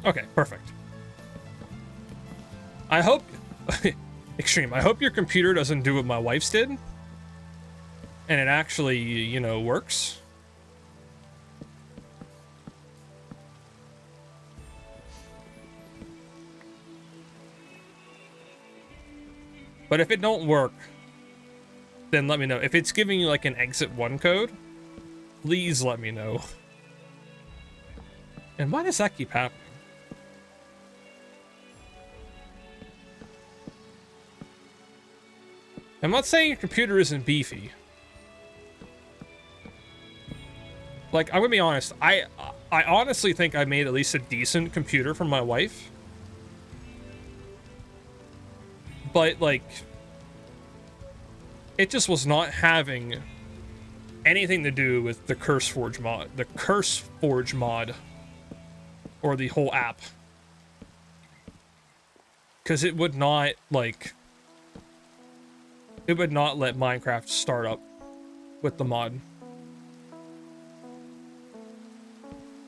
Okay, perfect. I hope... Extreme. I hope your computer doesn't do what my wife's did. And it actually, you know, works. But if it don't work, then let me know. If it's giving you like an exit 1 code, please let me know. And why does that keep happening? I'm not saying your computer isn't beefy. Like, I'm gonna be honest, I honestly think I made at least a decent computer for my wife. But, like, it just was not having anything to do with the CurseForge mod. The CurseForge mod. Or the whole app. Because it would not, like... It would not let Minecraft start up with the mod.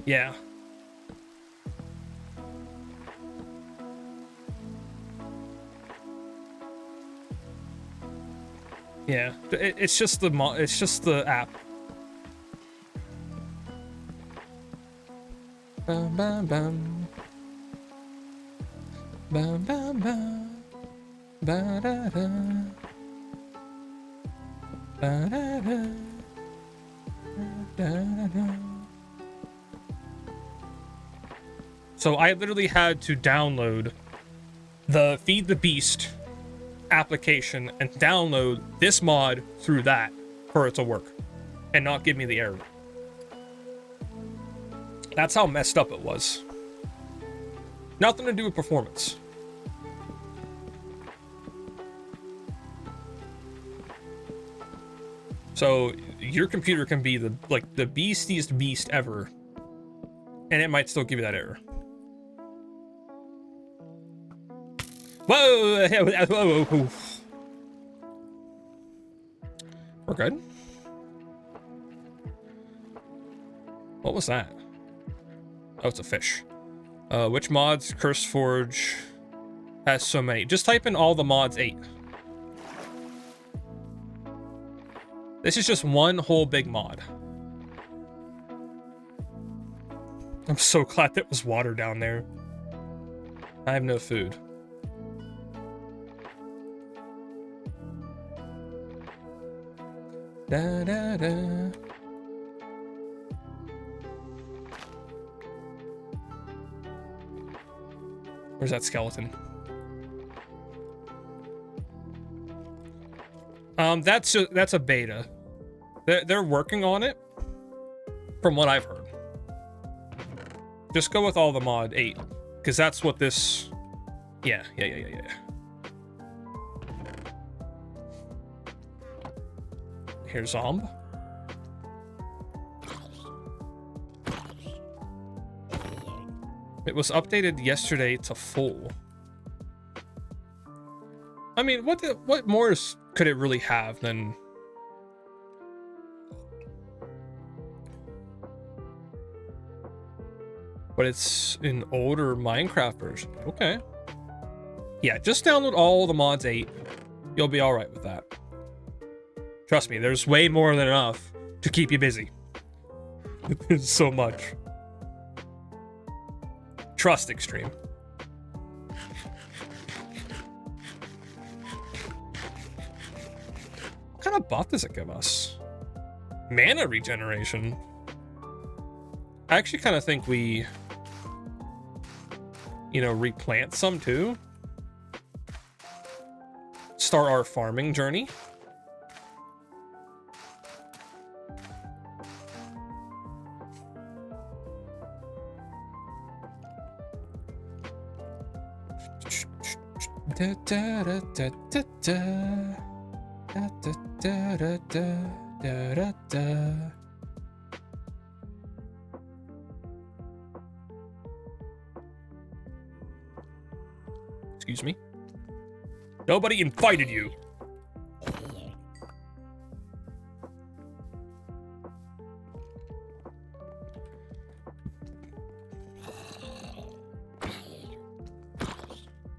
Yeah. Yeah, it's just the mod. It's just the app. Bum, bum, bum. Bum, bum, bum. Ba, da, da. Ba, da, da. Da, da, da. So I literally had to download the Feed the Beast application and download this mod through that for it to work and not give me the error. That's how messed up it was. Nothing to do with performance. So your computer can be the beastiest beast ever, and it might still give you that error. Whoa! Whoa, whoa. We're good? What was that? Oh, it's a fish. Which mods? CurseForge has so many. Just type in all the mods 8. This is just one whole big mod. I'm so glad there was water down there. I have no food. Da da da. Where's that skeleton? That's a beta. They're working on it, from what I've heard. Just go with all the mod 8, because that's what this. Yeah. Here's Zomb. It was updated yesterday to full. I mean, what more could it really have than... But it's an older Minecraft version. Okay. Yeah, just download all the mods 8. You'll be alright with that. Trust me, there's way more than enough to keep you busy. There's so much. Trust Extreme. What kind of buff does it give us? Mana regeneration. I actually kind of think we, replant some too. Start our farming journey. Da, da, da, da, da, da. Da, da, da, da, da, da, da. Excuse me. Nobody invited you.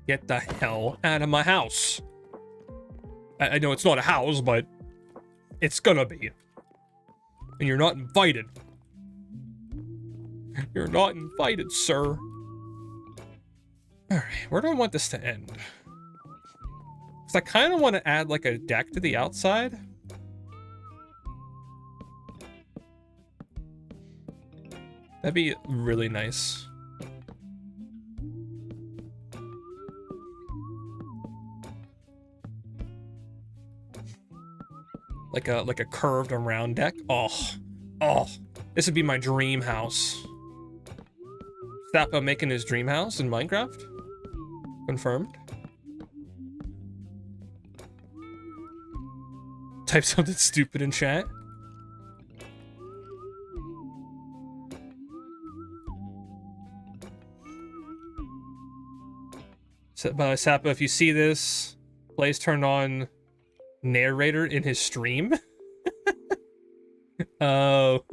Get the hell out of my house. I know it's not a house, but it's gonna be. And you're not invited. You're not invited, sir. Alright, where do I want this to end? Because I kind of want to add like a deck to the outside. That'd be really nice. Like a curved around deck. Oh. This would be my dream house. Sapo making his dream house in Minecraft? Confirmed. Type something stupid in chat. Sapo, if you see this, Blaze turned on narrator in his stream. Oh.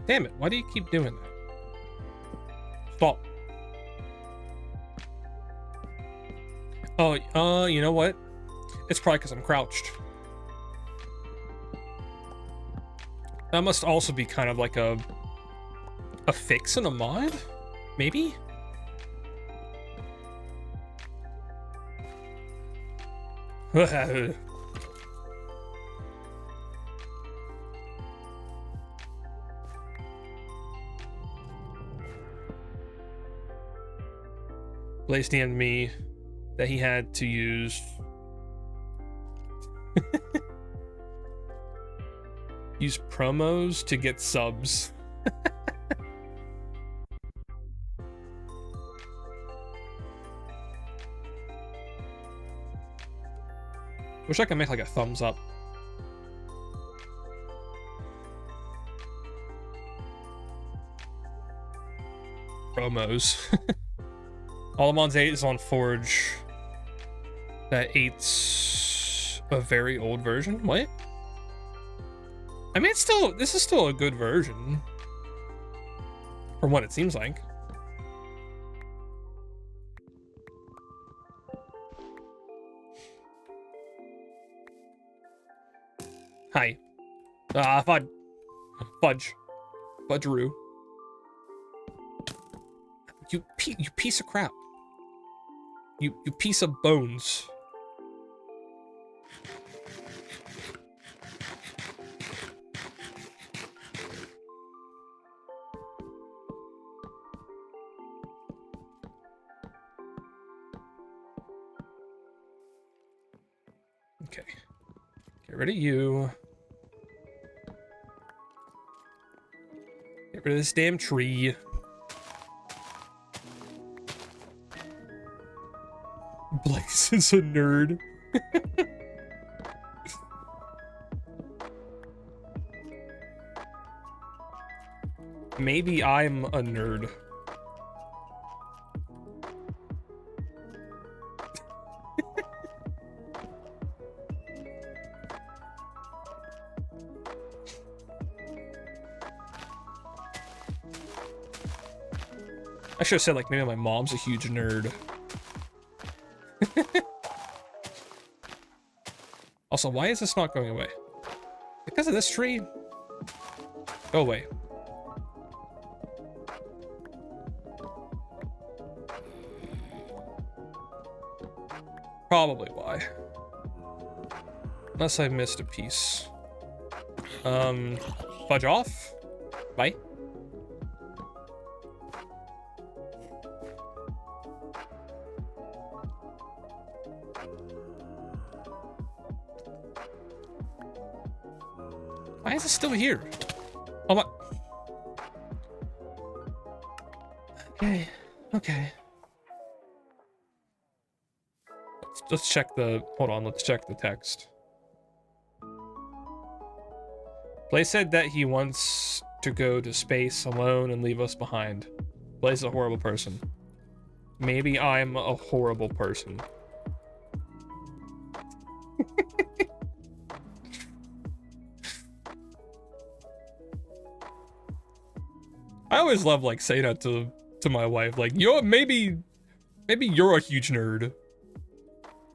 Damn it, why do you keep doing that? Stop. Oh, you know what? It's probably because I'm crouched. That must also be kind of like a fix in a mod? Maybe? Blaze DM'd me that he had to use use promos to get subs. Wish I could make like a thumbs up. Promos. Alamon's 8 is on Forge. That 8's a very old version. What? I mean, this is still a good version. From what it seems like. Hi. Fudge. Fudgeroo. You piece of crap. You piece of bones. Okay. Get rid of you. Get rid of this damn tree. Blaze is a nerd. Maybe I'm a nerd. I should have said, like, maybe my mom's a huge nerd. Also, why is this not going away? Because of this tree? Go away. Probably why. Unless I missed a piece. Fudge off. Bye. Why is it still here? Oh my. Okay. Okay. Let's check the. Hold on. Let's check the text. Blaze said that he wants to go to space alone and leave us behind. Blaze is a horrible person. Maybe I'm a horrible person. I always love like saying that to my wife, like, yo, maybe you're a huge nerd.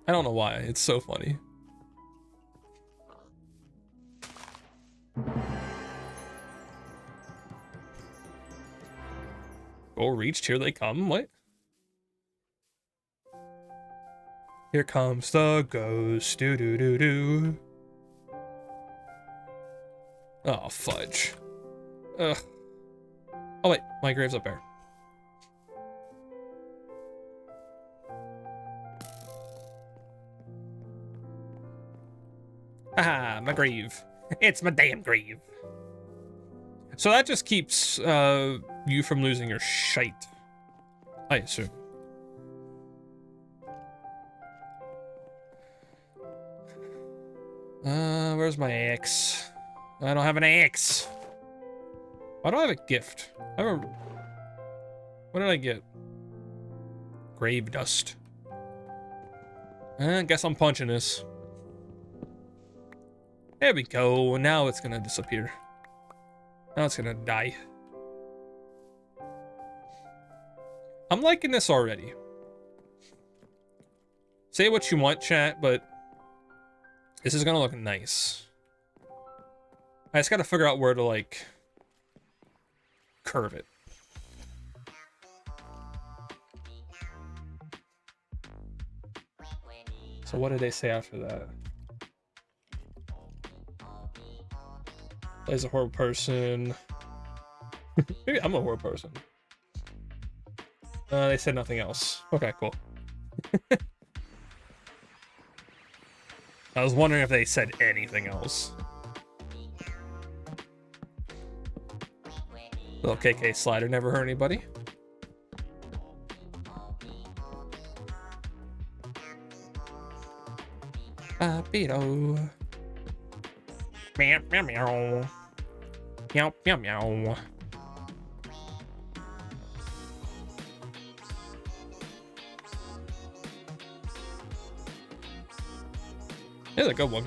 I don't know why. It's so funny. Goal reached. Here they come. What? Here comes the ghost. Do do do do. Oh, fudge. Ugh. Oh, wait. My grave's up there. Haha, my grave. It's my damn grave. So that just keeps you from losing your shite, I assume. Where's my axe? I don't have an axe. Why do I have a gift? I have a... What did I get? Grave dust. I guess I'm punching this. There we go. Now it's gonna disappear. Now it's gonna die. I'm liking this already. Say what you want, chat, but this is gonna look nice. I just gotta figure out where to, like, curve it. So what did they say after that? Plays a horrible person. Maybe I'm a horrible person. They said nothing else. Okay, cool. I was wondering if they said anything else. Little KK slider never hurt anybody. Papito. Meow meow meow. Meow meow meow. Here's a good one.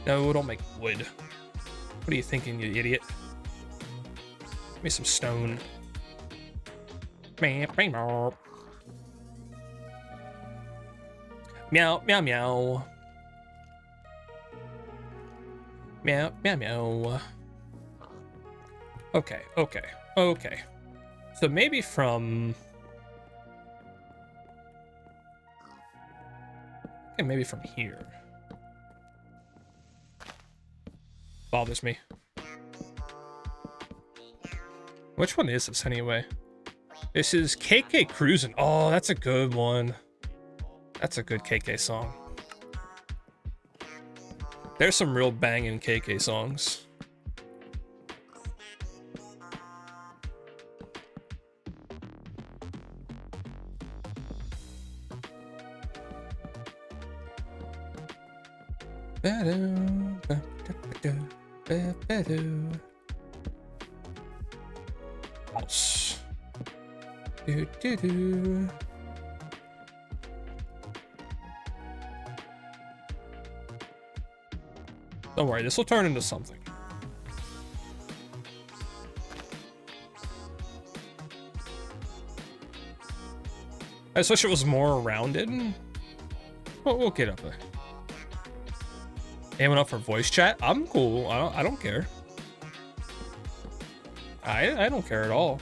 No, don't make wood. What are you thinking, you idiot? Give me some stone. Meow meow meow. Meow meow meow. Meow meow meow. Okay, okay, okay. So maybe from... Okay, maybe from here. Bothers me. Which one is this anyway? This is KK Cruisin'. Oh, that's a good one. That's a good KK song. There's some real banging KK songs. House. Do do do. Don't worry, this will turn into something. I just wish it was more rounded. We'll get up there. Aiming up for voice chat? I'm cool. I don't care. I don't care at all.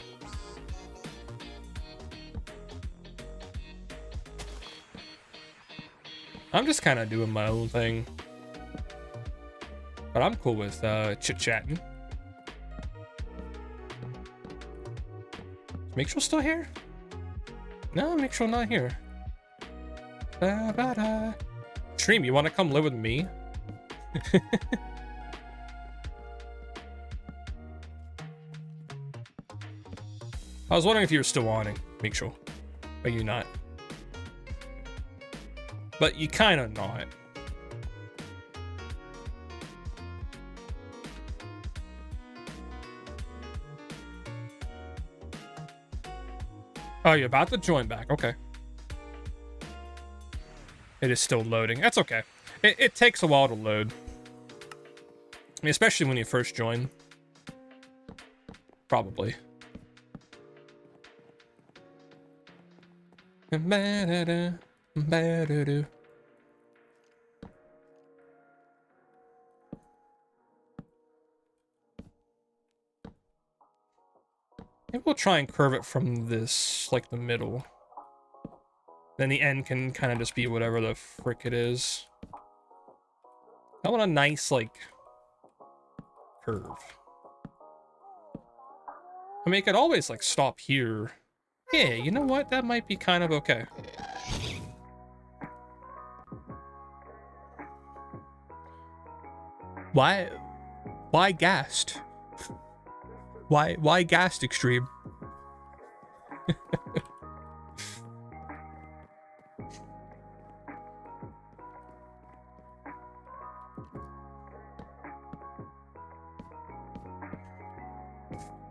I'm just kind of doing my own thing. But I'm cool with chit-chatting. Is Make sure still here? No, make sure not here. Ba-ba-da. Stream, you want to come live with me? I was wondering if you were still wanting. Make sure. Are you not? But you kind of not. Oh, you're about to join back. Okay. It is still loading. That's okay. It takes a while to load. I mean, especially when you first join. Probably. Maybe we'll try and curve it from this, like the middle. Then the end can kind of just be whatever the frick it is. I want a nice, like, curve. I mean, it could always, like, stop here. Yeah, you know what? That might be kind of okay. Why gassed? Why gassed extreme?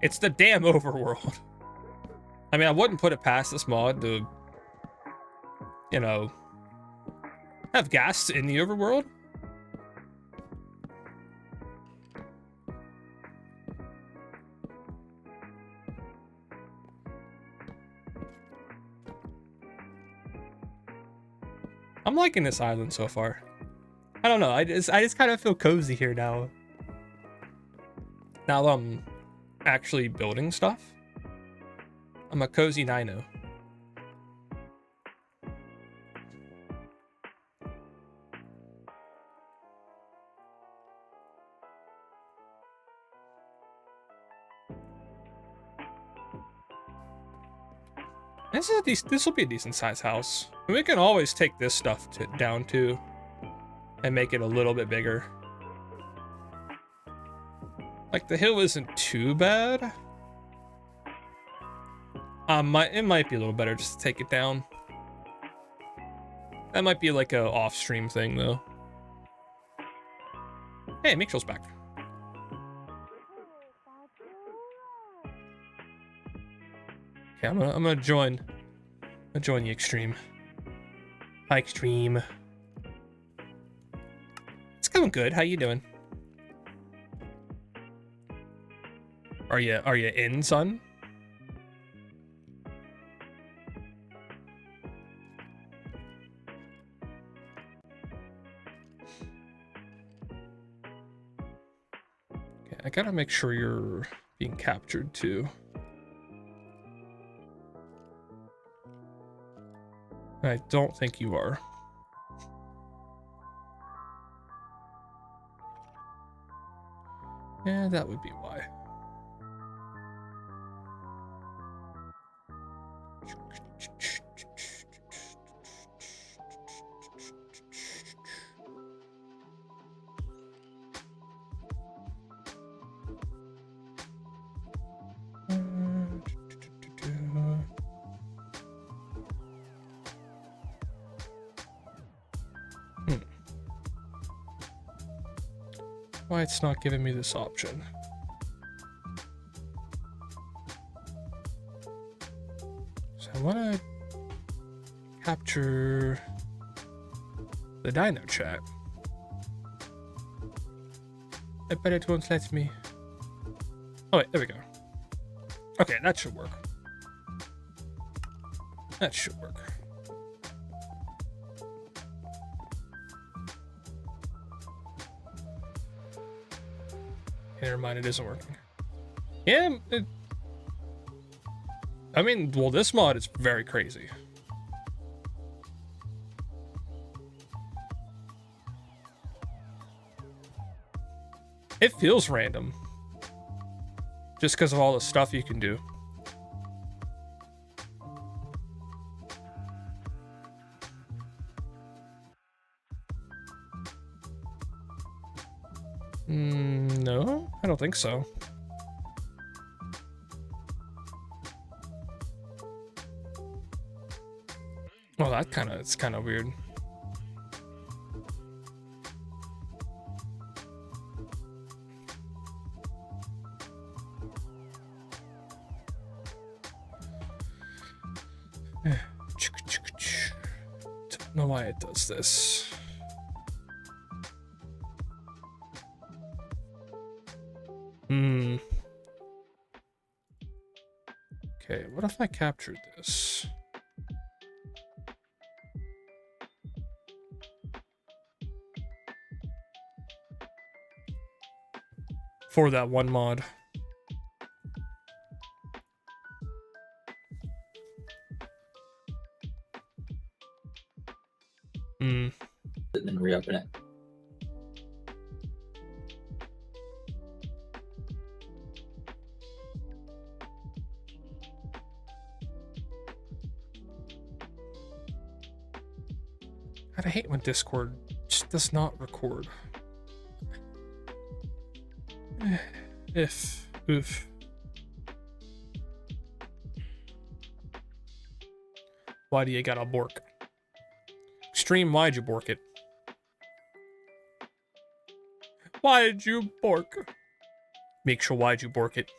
It's the damn overworld. I mean, I wouldn't put it past this mod to, you know, have gas in the overworld. I'm liking this island so far. I don't know. I just kind of feel cozy here now. Now that I'm actually building stuff, I'm a cozy Nino. This will be a decent sized house. And we can always take this stuff down too, and make it a little bit bigger. Like the hill isn't too bad. It might be a little better just to take it down. That might be like a off-stream thing though. Hey, Mitchell's back. Okay, I'm gonna join the extreme. Hi, extreme. It's going good. How you doing? Are you in, son? Okay, I gotta make sure you're being captured too. I don't think you are. Yeah, that would be why. Why it's not giving me this option? So I want to capture the dino chat. I bet it won't let me. Oh wait, there we go. Okay, that should work. That should work. Never mind, it isn't working. Yeah, I mean, well, this mod is very crazy. It feels random. Just because of all the stuff you can do. No, I don't think so. Well, it's kind of weird. Don't know why it does this. Okay, what if I captured this? For that one mod. reopen it. God, I hate when Discord just does not record. Oof. Why do you gotta bork? Extreme, why'd you bork it? Why'd you bork? Make sure why'd you bork it?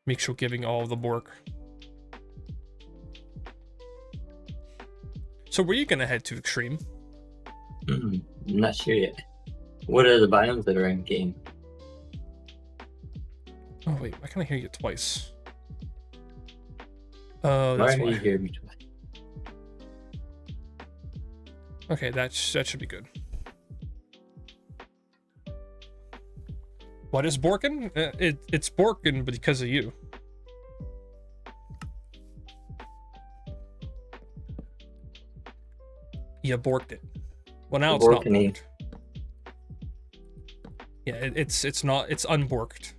Make sure giving all of the bork. So were you gonna head to Extreme? I'm not sure yet. What are the biomes that are in game? Oh wait, I kinda hear you twice. Oh, that's Why why. are you hear me twice? Okay, that should be good. What is Borkin? It's Borkin because of you. You borked it. Well, now it's not Borkany. borked. Yeah, it's not. It's unborked.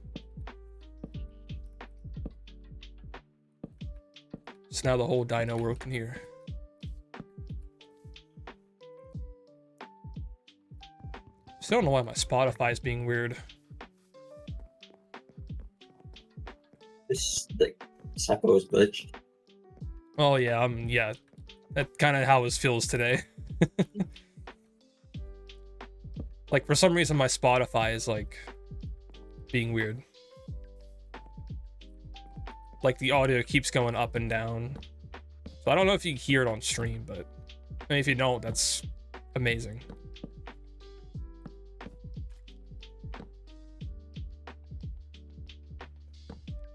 So now the whole dino world can hear. Still don't know why my Spotify is being weird. This like Sapo is glitched. Oh yeah, yeah. That's kind of how it feels today. Like for some reason my Spotify is like being weird. Like the audio keeps going up and down. So I don't know if you can hear it on stream, but I mean, if you don't, that's amazing.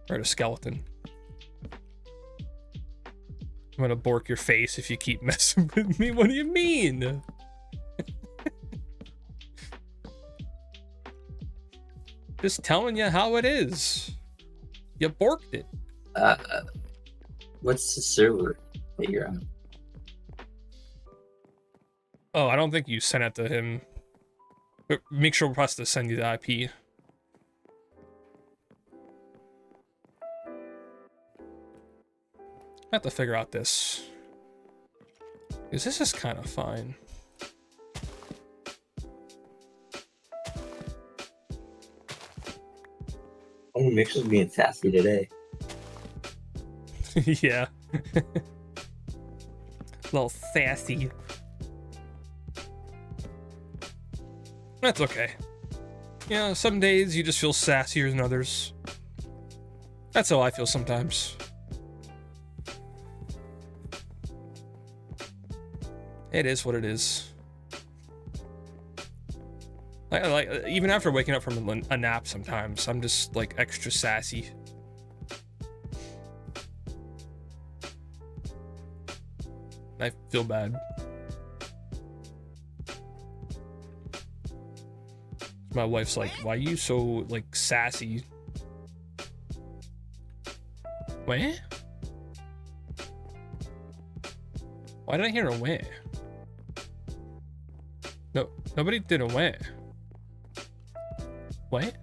Or a skeleton. I'm gonna bork your face if you keep messing with me. What do you mean? Just telling you how it is. You borked it. What's the server that you're on? Oh, I don't think you sent it to him. But make sure for us to send you the IP. I have to figure out this. Because this is kind of fine. Oh, Mix is being sassy today. Yeah. Little sassy. That's okay. Yeah, some days you just feel sassier than others. That's how I feel sometimes. It is what it is. Like even after waking up from a nap sometimes, I'm just like extra sassy. I feel bad. My wife's like, why are you so like sassy? What? Why did I hear a wah? No, nobody did a wah. What?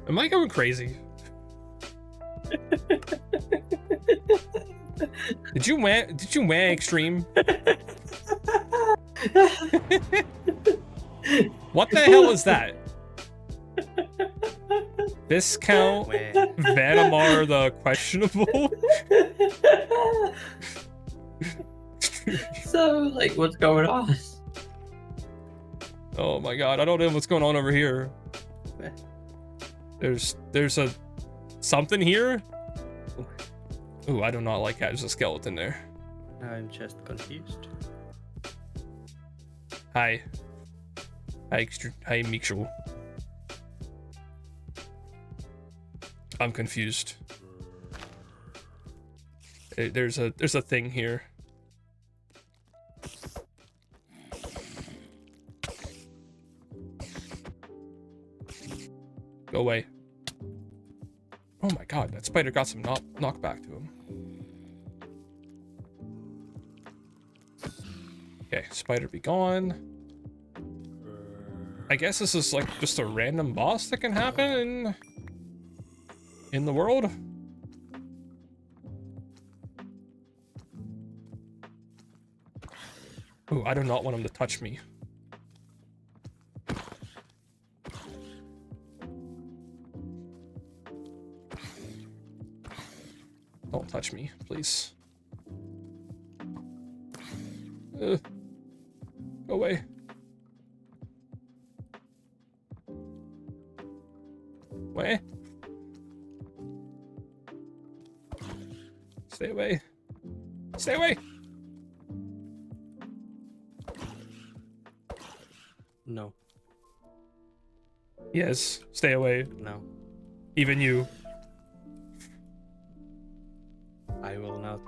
Am I going crazy? Did you wah extreme? What the hell is that? Viscount Vanamar the questionable? So, like, what's going on? Oh my god, I don't know what's going on over here. There's a something here? Ooh, I do not like that. There's a skeleton there. I'm just confused. Hi. Hi, Mikshul. I'm confused. There's a thing here. Go away. Oh my god, that spider got some knockback to him. Okay, spider be gone. I guess this is like just a random boss that can happen in the world. Ooh, I do not want him to touch me. Don't touch me, please. Go away. Way. Stay away. Stay away. No. Yes, stay away. No. Even you. I will not.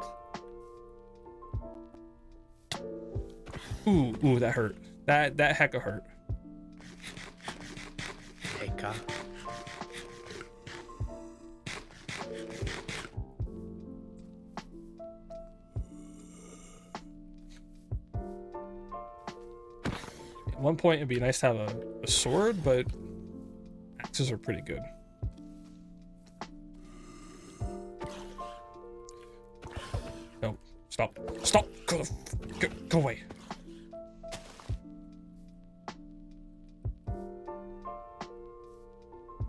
Ooh, that hurt. That hecka hurt. Heka. At one point, it'd be nice to have a sword, but axes are pretty good. No, stop. Stop! Go away.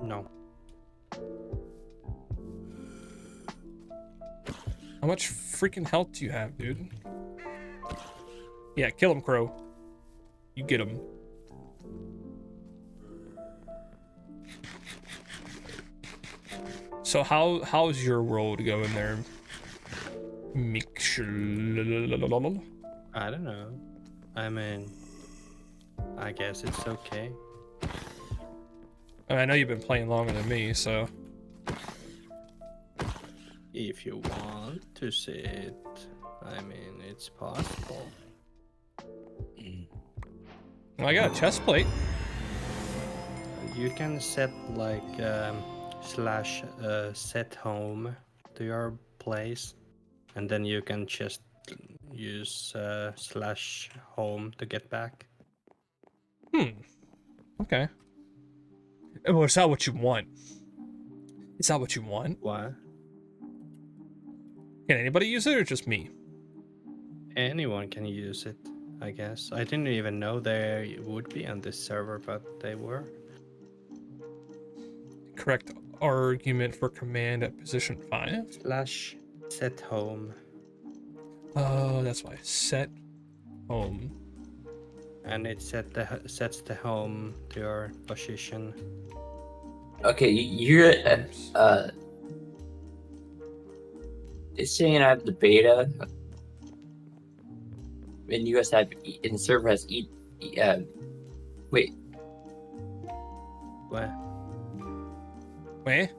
No. How much freaking health do you have, dude? Yeah, kill him, Crow. You get him. So how's your world going there? I don't know. I mean, I guess it's okay. I know you've been playing longer than me, so If you want to see it, I mean, it's possible. well, I got a chest plate. You can set like slash set home to your place, and then you can just use slash home to get back. Okay. Well, it's not what you want. It's not what you want. What? Can anybody use it or just me? Anyone can use it, I guess. I didn't even know they would be on this server, but they were. Correct argument for command at position 5. Slash set home. Oh, that's why. Set home. And it sets the home to your position. Okay, you're it's saying I have the beta, and you guys have, and the server has wait, What? Wait.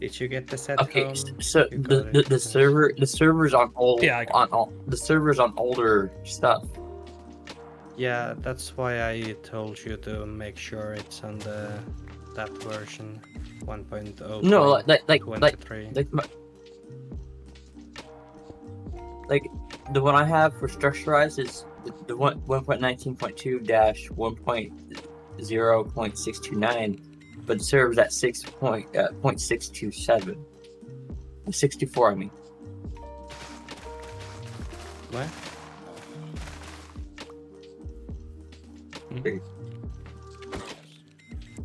Did you get the set okay, home? so You got it, the nice. server's on old, Yeah, I got the server's on older stuff. Yeah, that's why I told you to make sure it's on that version 1.0. No, like 23. like the one I have for structurized is the 1.19.2-1.0.629, but the server's at 6.627. 64, I mean. What?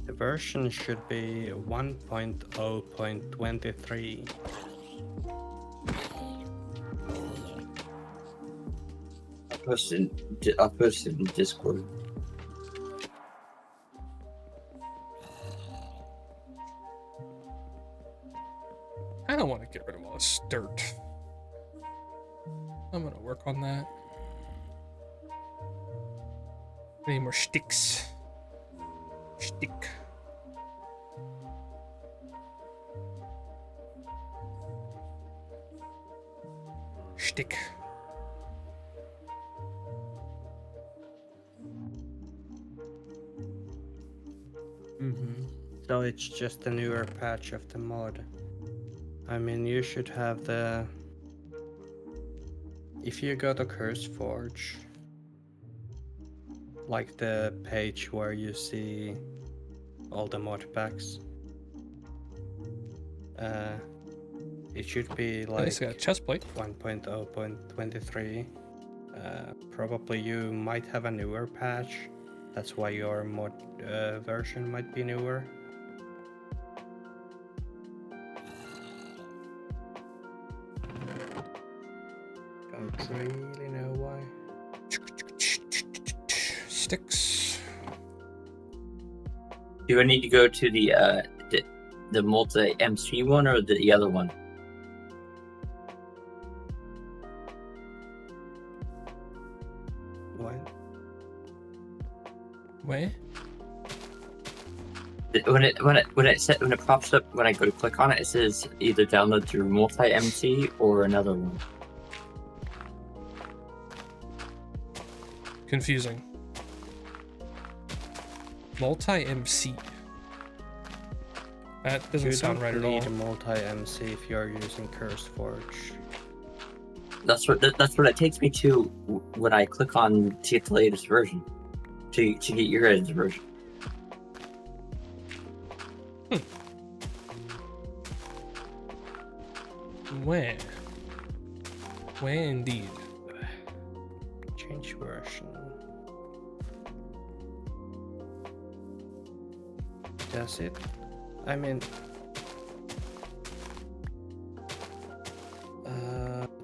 The version should be 1.0.23. I'll post it in Discord. I don't want to get rid of all this dirt. I'm gonna work on that. Any more sticks? Stick. Stick. So it's just a newer patch of the mod. I mean, you should have the... If you go to CurseForge, like the page where you see all the mod packs, it should be like Nice, got a chest plate. 1.0.23. Probably you might have a newer patch. That's why your mod version might be newer. Don't really know why. Sticks. Do I need to go to the multi MC one or the other one? What? Wait. When it pops up when I go to click on it, it says either download through multi MC or another one. Confusing. Multi-MC. That doesn't sound right at all. You don't need multi-MC if you're using CurseForge. That's what it takes me to when I click on to get the latest version, to get your guys' version. Where? Where indeed? Change version. Does it? I mean,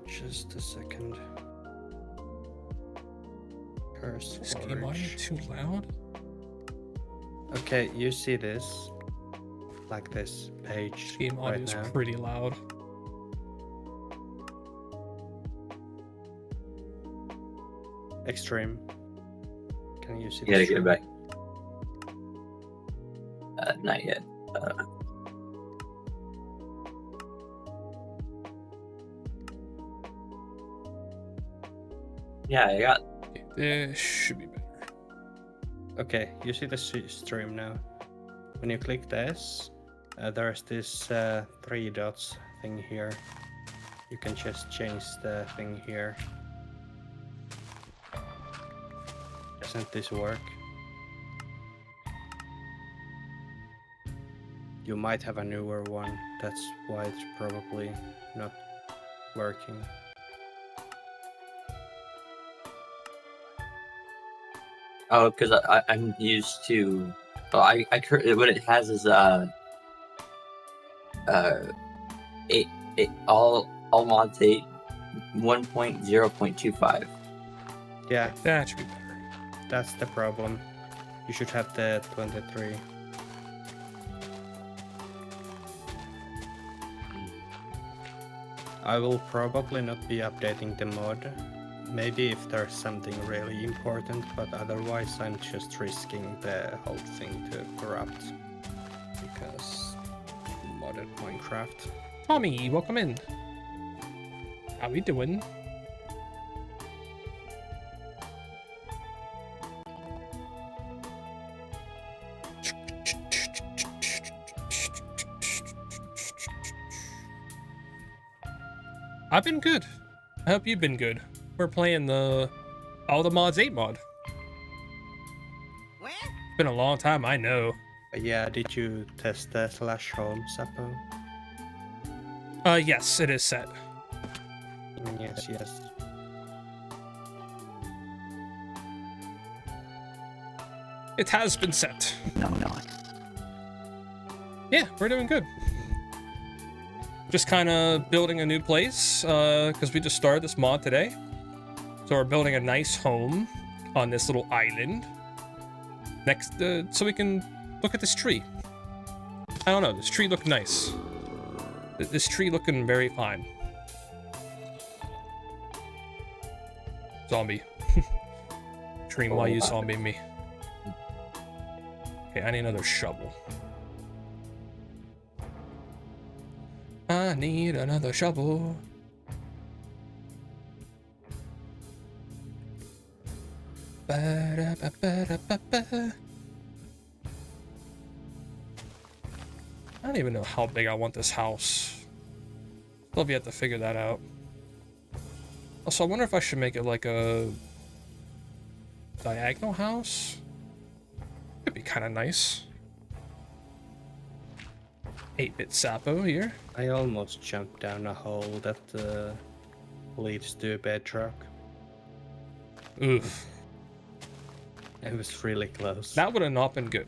just a second. Is game audio too loud? Okay, you see this, like this page Game audio right is now. pretty loud. Extreme. Can you see? You gotta the get it stream? back. Not yet. Yeah, I got. Okay, this should be better. Okay, you see the stream now. When you click this, there's this 3 dots thing here. You can just change the thing here. Doesn't this work? You might have a newer one. That's why it's probably not working. Oh, because I'm used to. Oh, what it has is all mods 8 1.0.25. Yeah, That should be better. that's the problem. You should have the 23. I will probably not be updating the mod. Maybe if there's something really important, but otherwise I'm just risking the whole thing to corrupt. Because modded Minecraft. Tommy, welcome in. How we doing? I've been good. I hope you've been good. We're playing the All the Mods 8 mod. What? It's been a long time, I know. But yeah, did you test the /home, Sapo? Yes, it is set. Yes, yes. It has been set. No, not. Yeah, we're doing good. Just kind of building a new place, because we just started this mod today. So we're building a nice home on this little island. Next, so we can look at this tree. I don't know, this tree looked nice. This tree looking very fine. Zombie. Dream, why you zombie me? Okay, I need another shovel. I need another shovel. Ba-da-ba-ba-da-ba-ba. I don't even know how big I want this house. Still have yet to figure that out. Also, I wonder if I should make it like a diagonal house. It'd be kind of nice. 8-bit Sapo here. I almost jumped down a hole that leads to a bedrock. Oof. It was really close. That would have not been good.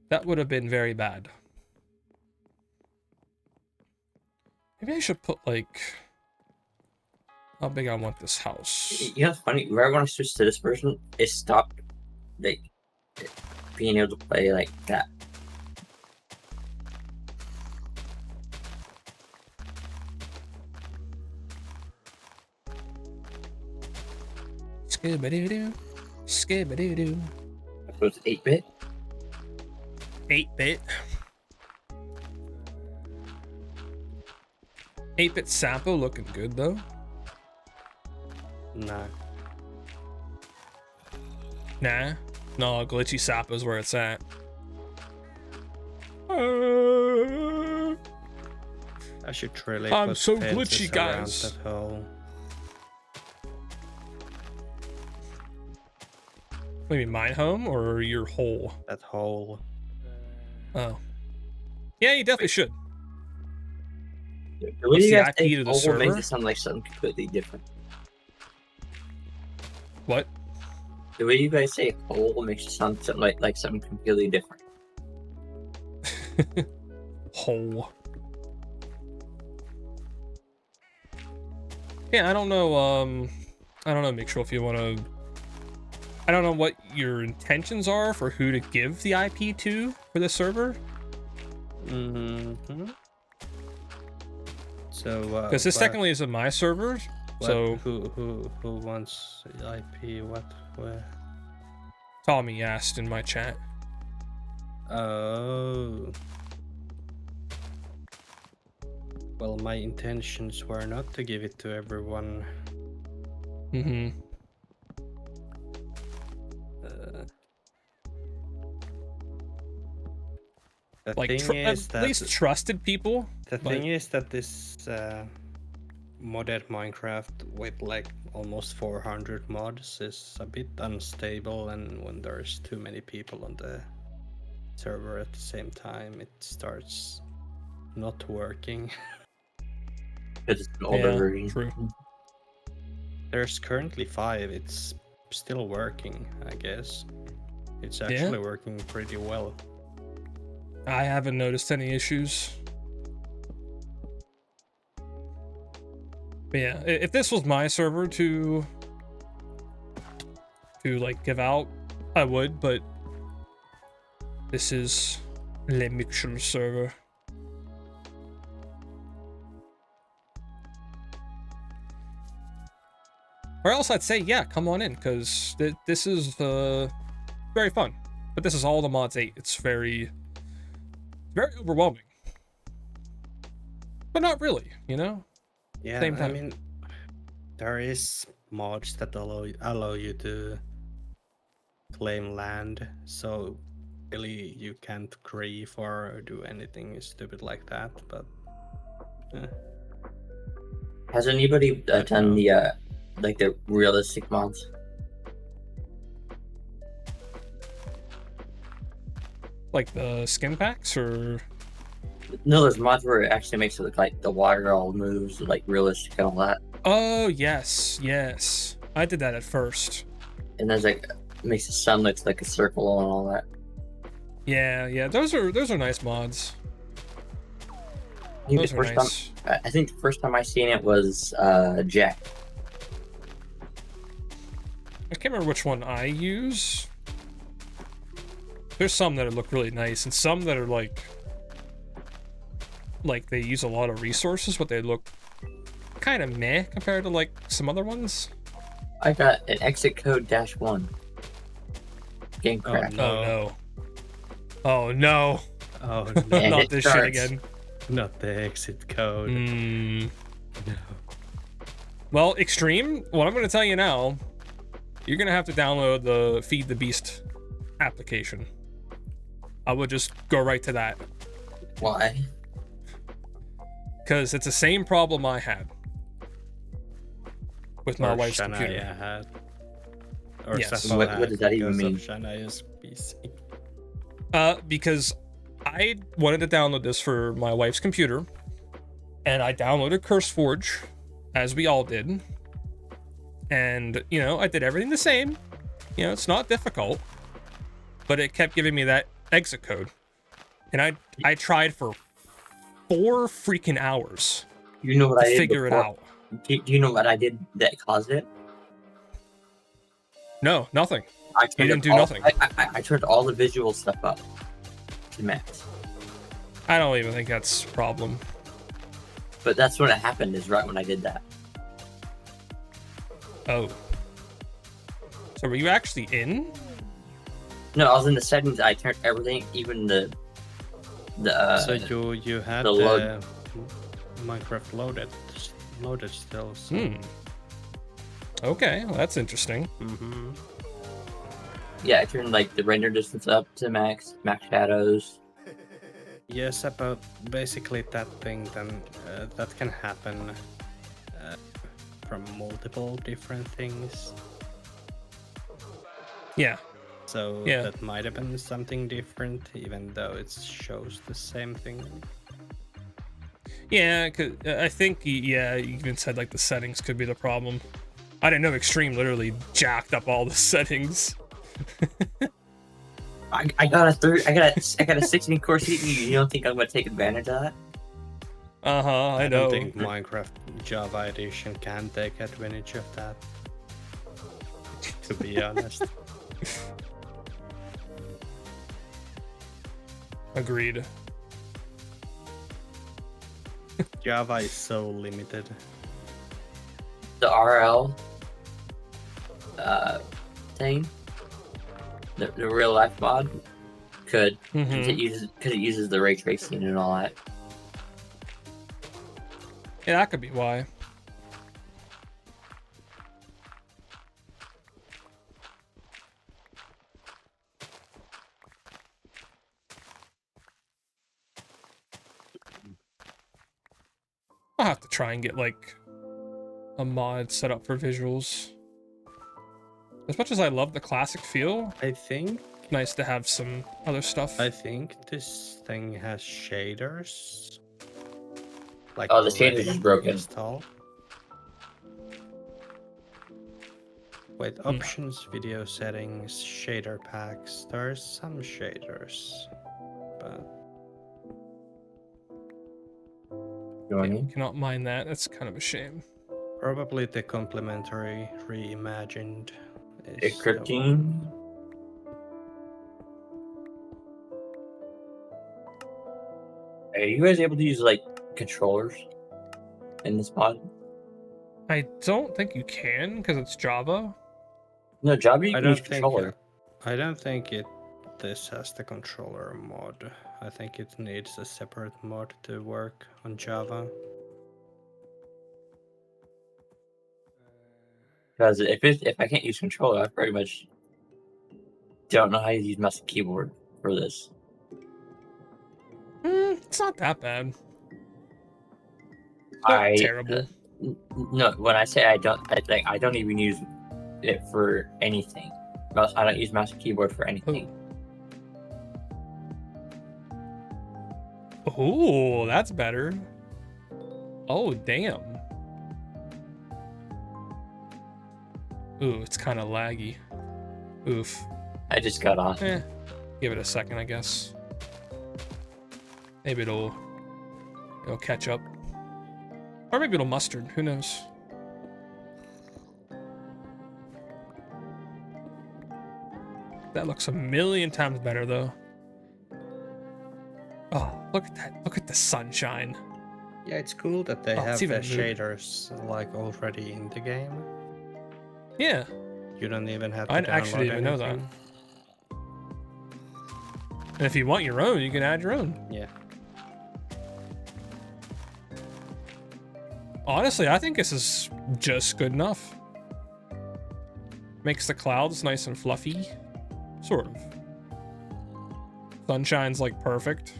That would have been very bad. Maybe I should put like how big I want this house. You know, it's funny. Right when I switched to this version, it stopped like being able to play like that. Skibadoo, skibadoo. So it's 8-bit. 8-bit. 8-bit Sapo looking good though. Nah. Nah. No, glitchy Sapo is where it's at. I should really I'm put so fences glitchy, around guys. that hole. Maybe my home or your hole? That hole. Oh. Yeah, you definitely should. The way What's you the guys IP say to the hole server? makes it sound like something completely different. What? The way you guys say hole makes it sound something like something completely different. Hole. Yeah, I don't know, make sure if you want to... I don't know what your intentions are for who to give the IP to for this server. Mm-hmm. So, Because this technically isn't my server, so... Who wants IP? What? Where? Tommy asked in my chat. Oh. Well, my intentions were not to give it to everyone. Mm-hmm. The Like, thing is at that least trusted people. the but- thing is that this modded Minecraft with like almost 400 mods is a bit unstable, and when there's too many people on the server at the same time, it starts not working. Because it's an older Yeah, version. true. There's currently 5. It's still working, I guess. It's actually working pretty well. I haven't noticed any issues. But yeah, if this was my server to like give out, I would, but this is Le Mixture server. Or else I'd say, yeah, come on in, because this is very fun. But this is all the mods 8. It's very overwhelming. But not really, you know? Yeah, Same I time. mean, there is mods that allow you to claim land, so really you can't grief or do anything stupid like that. But Has anybody done the like the realistic mods? Like the skin packs, or No, there's mods where it actually makes it look like the water all moves like realistic and all that. oh yes, I did that at first. And there's like makes the sun look like a circle and all that. Yeah, those are nice mods. I think, Those the are first nice. time, I think the first time I seen it was Jack. I can't remember which one I use. There's some that look really nice, and some that are like they use a lot of resources, but they look kind of meh compared to like some other ones. I got an exit code -1. Game Oh, crash. no. Oh no! oh And Not it this starts. shit again. not the exit code. Mm. No. Well, Extreme, what I'm going to tell you now, you're going to have to download the Feed the Beast application. I would just go right to that. Why? Because it's the same problem I had with my wife's computer. Shania had. Or Yes. Sapo What had does that even because of mean? Shania's PC. Because I wanted to download this for my wife's computer, and I downloaded CurseForge, as we all did. And, you know, I did everything the same. You know, it's not difficult, but it kept giving me that exit code. And I tried for 4 freaking hours You know what to I did figure it before? out. Do you know what I did that caused it? No, nothing. I You turned didn't do all, nothing. I turned all the visual stuff up to max. I don't even think that's a problem. But that's when it happened, is right when I did that. Oh. So were you actually in? No, I was in the settings. I turned everything, even the So you had the load. Minecraft loaded still. So. Hmm. Okay, well, that's interesting. Mm-hmm. Yeah, I turned like the render distance up to max shadows. Yes, about basically that thing. Then that can happen from multiple different things. Yeah. So Yeah. that might have been something different, even though it shows the same thing. Yeah, 'cause I think, yeah, you even said like the settings could be the problem. I didn't know Extreme literally jacked up all the settings. I got a 16 core CPU. You don't think I'm gonna take advantage of that? Uh-huh, I I know. don't think Minecraft Java Edition can take advantage of that. To be honest. Agreed. Java is so limited. The RL thing, the real life mod, could because Mhm. it uses the ray tracing and all that. Yeah, that could be why. I'll have to try and get like a mod set up for visuals. As much as I love the classic feel, I think nice to have some other stuff. this thing has shaders. Like Oh, the shaders already is broken. installed. Wait, options, video settings, shader packs. There are some shaders, but Yeah, cannot mind that. That's kind of a shame. probably the complementary reimagined is the Encrypting. one. Are you guys able to use like controllers in this mod? I don't think you can because it's Java. No, Java you I can use don't think controller. I don't think this has the controller mod. I think it needs a separate mod to work on Java. Because if I can't use controller, I pretty much don't know how to use mouse and keyboard for this. It's not that bad. It's not terrible. No, when I say I don't even use it for anything. I don't use mouse and keyboard for anything. Oh, that's better. Oh, damn. Ooh, it's kind of laggy. Oof. I just got off. Give it a second, I guess. Maybe it'll catch up. Or maybe it'll mustard. Who knows? That looks a million times better, though. Oh, look at that. Look at the sunshine. Yeah, it's cool that they Oh, have it's the even shaders like already in the game. Yeah. You don't even have to I download actually didn't even know that. anything. And if you want your own, you can add your own. Yeah. Honestly, I think this is just good enough. Makes the clouds nice and fluffy. Sort of. Sunshine's like perfect.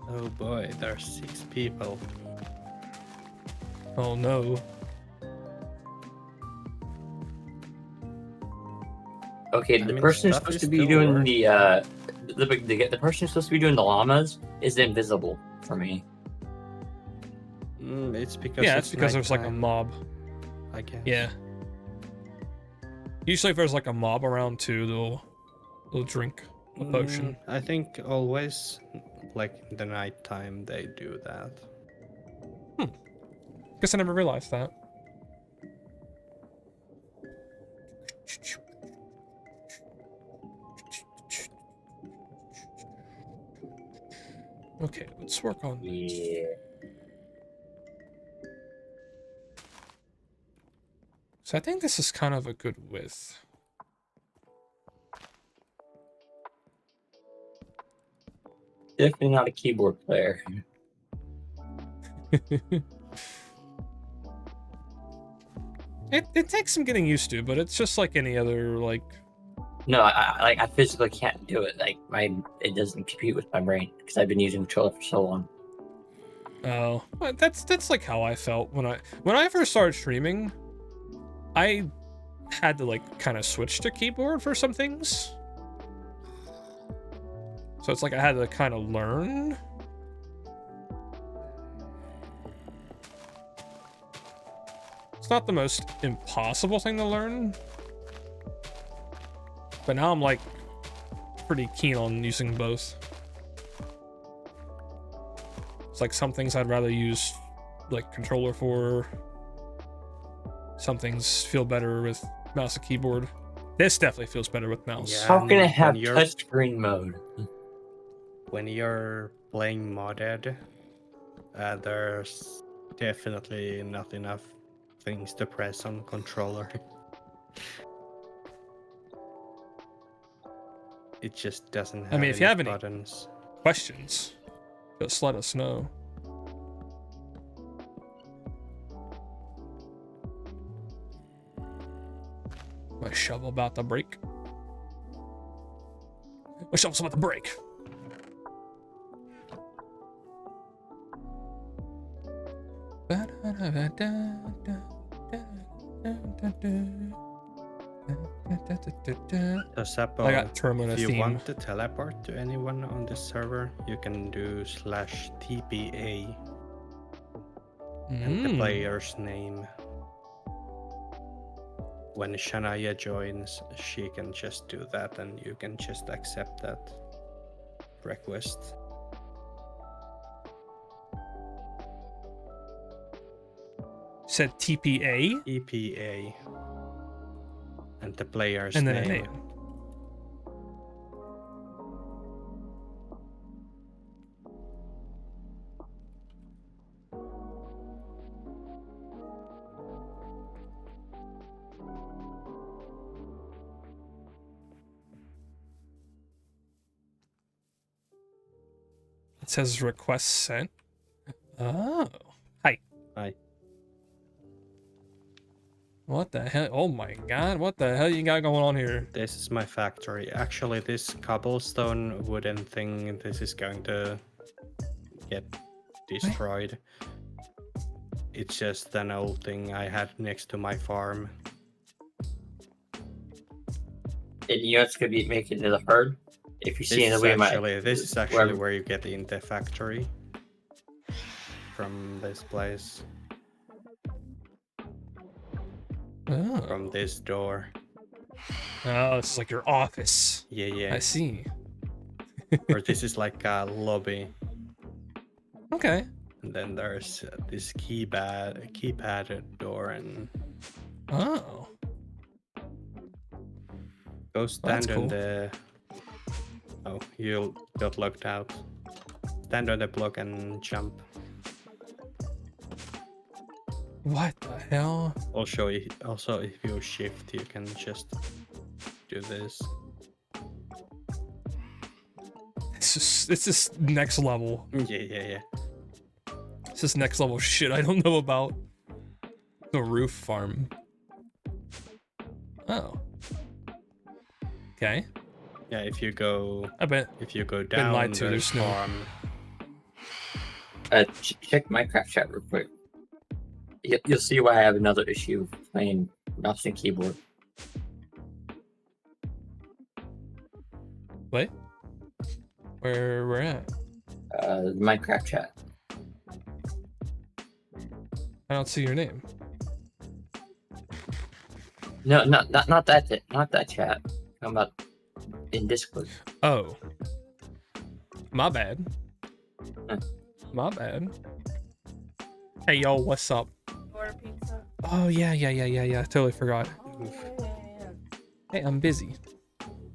Oh boy, there's 6 people. Oh no. Okay, I the mean, person who's stuff supposed is to be still doing work. the person who's supposed to be doing the llamas is invisible for me. It's because Yeah, it's it's because there's like a nighttime, mob. I guess. Yeah. Usually if there's like a mob around too, they'll drink a potion. I think always, like in the nighttime, they do that. Guess I never realized that. Okay, let's work on Yeah. So I think this is kind of a good width. Definitely not a keyboard player. It takes some getting used to, but it's just like any other like. No, I physically can't do it. Like it doesn't compute with my brain because I've been using controller for so long. Oh, well, that's like how I felt when I first started streaming. I had to like kind of switch to keyboard for some things. So it's like I had to kind of learn. It's not the most impossible thing to learn. But now I'm like pretty keen on using both. It's like some things I'd rather use like controller for. Some things feel better with mouse and keyboard. This definitely feels better with mouse. Yeah. How can it And have when you're- touchscreen mode? When you're playing modded, there's definitely not enough things to press on controller. It just doesn't have I mean, if you have any buttons. questions, just let us know. My shovel about to break. My shovel's about to break. So Sapo, I got Termina if you theme. want to teleport to anyone on this server, you can do /TPA and the player's name. When Shania joins, she can just do that and you can just accept that request. Said TPA EPA and the player's and then name. a name. It says request sent. Oh. Hi. Hi. What the hell? Oh my god, what the hell you got going on here? This is my factory. Actually, this cobblestone wooden thing, this is going to get destroyed. It's just an old thing I had next to my farm. And you know it's gonna be making it to the herd. If you see in the way This is actually where you get in the factory from this place. Oh. From this door. Oh, this is like your office. Yeah. I see. Or this is like a lobby. Okay. And then there's this keypad door and Oh. go That's stand on cool. the... Oh, you got locked out. Stand on the block and jump. What the hell? Also, if you shift, you can just do this. This is next level. Yeah. This is next level shit I don't know about. The roof farm. Oh. Okay. Yeah, if you go Been down, lied to. there's There's no. farm. Check Minecraft chat real quick. You'll see why I have another issue playing mouse and keyboard. Wait. Where we're at? Minecraft chat. I don't see your name. No, not that chat. I'm about in Discord. Oh. My bad. Huh. My bad. Hey, yo, what's up? Order pizza. Oh, yeah. Totally forgot. Oh, yeah. Hey, I'm busy.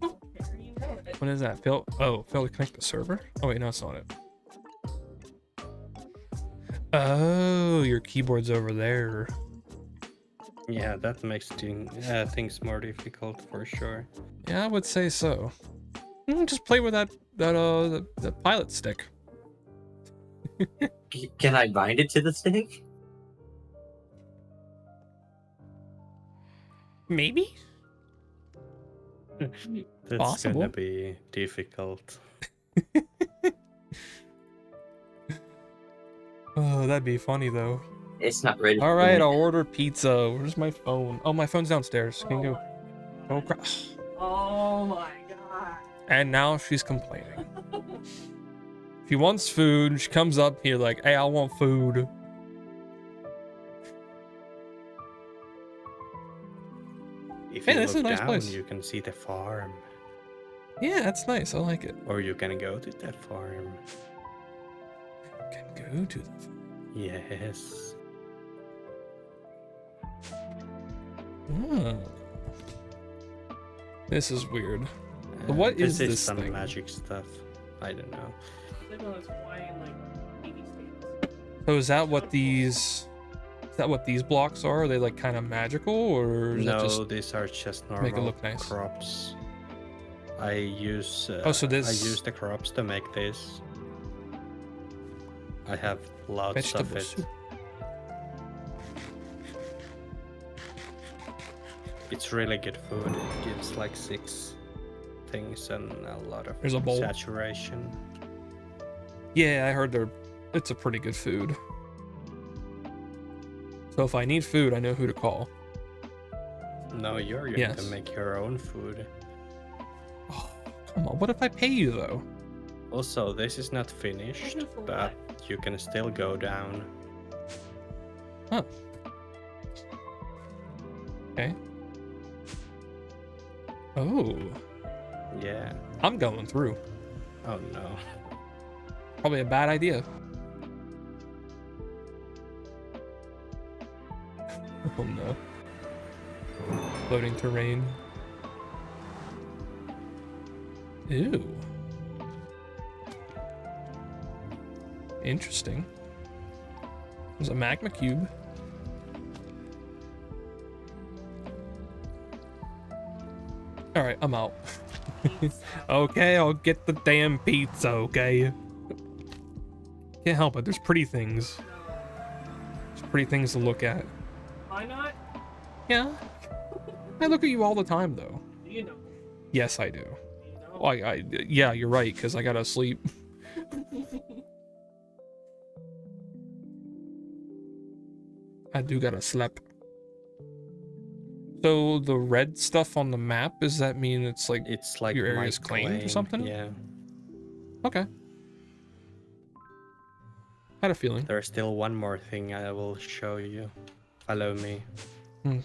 Here you go. What is that? Phil to connect the server? Oh, wait, no, it's not it. Oh, your keyboard's over there. Yeah, that makes things more difficult for sure. Yeah, I would say so. Just play with that pilot stick. Can I bind it to the stick? Maybe? That's Possible. gonna be difficult. Oh, that'd be funny though. It's not ready. All right, I'll order pizza. Where's my phone? Oh, my phone's downstairs. Can you go? Oh, Oh my god. and now she's complaining. She wants food. She comes up here like, "Hey, I want food." If Hey, you this is a look nice down, place. you can see the farm, Yeah, that's nice. I like it. or you can go to that farm. Can go to the. Yes. Oh. This is weird. What is this this some thing? magic stuff? I don't know. Look at those Hawaiian like baby states. So is that what these? Is that what these blocks are? Are they like kind of magical, or is that No, just these are just normal make it look nice? crops. I use Oh, so I this- use the crops to make this. I have lots vegetable of it. soup? It's really good food. It gives like 6 things and a lot of There's a bowl. saturation. Yeah, I heard it's a pretty good food. So if I need food, I know who to call. No, you're going Yes. to make your own food. Oh, come on. What if I pay you though? Also, this is not finished, For but you can still go down. Huh. Okay. Oh, Yeah. I'm going through. Oh no. Probably a bad idea. Oh no. Floating terrain. Ew. Interesting. There's a magma cube. Alright, I'm out. Okay, I'll get the damn pizza, okay? Can't help it, there's pretty things. There's pretty things to look at. Why not? Yeah. I look at you all the time, though. Do you know? Yes, I do. Do you know? Well, yeah, you're right, because I gotta sleep. I do gotta sleep. So the red stuff on the map, does that mean it's like It's like your my area's claimed or something? Yeah. okay? Had a feeling. There's still one more thing I will show you. Follow me. Hmm.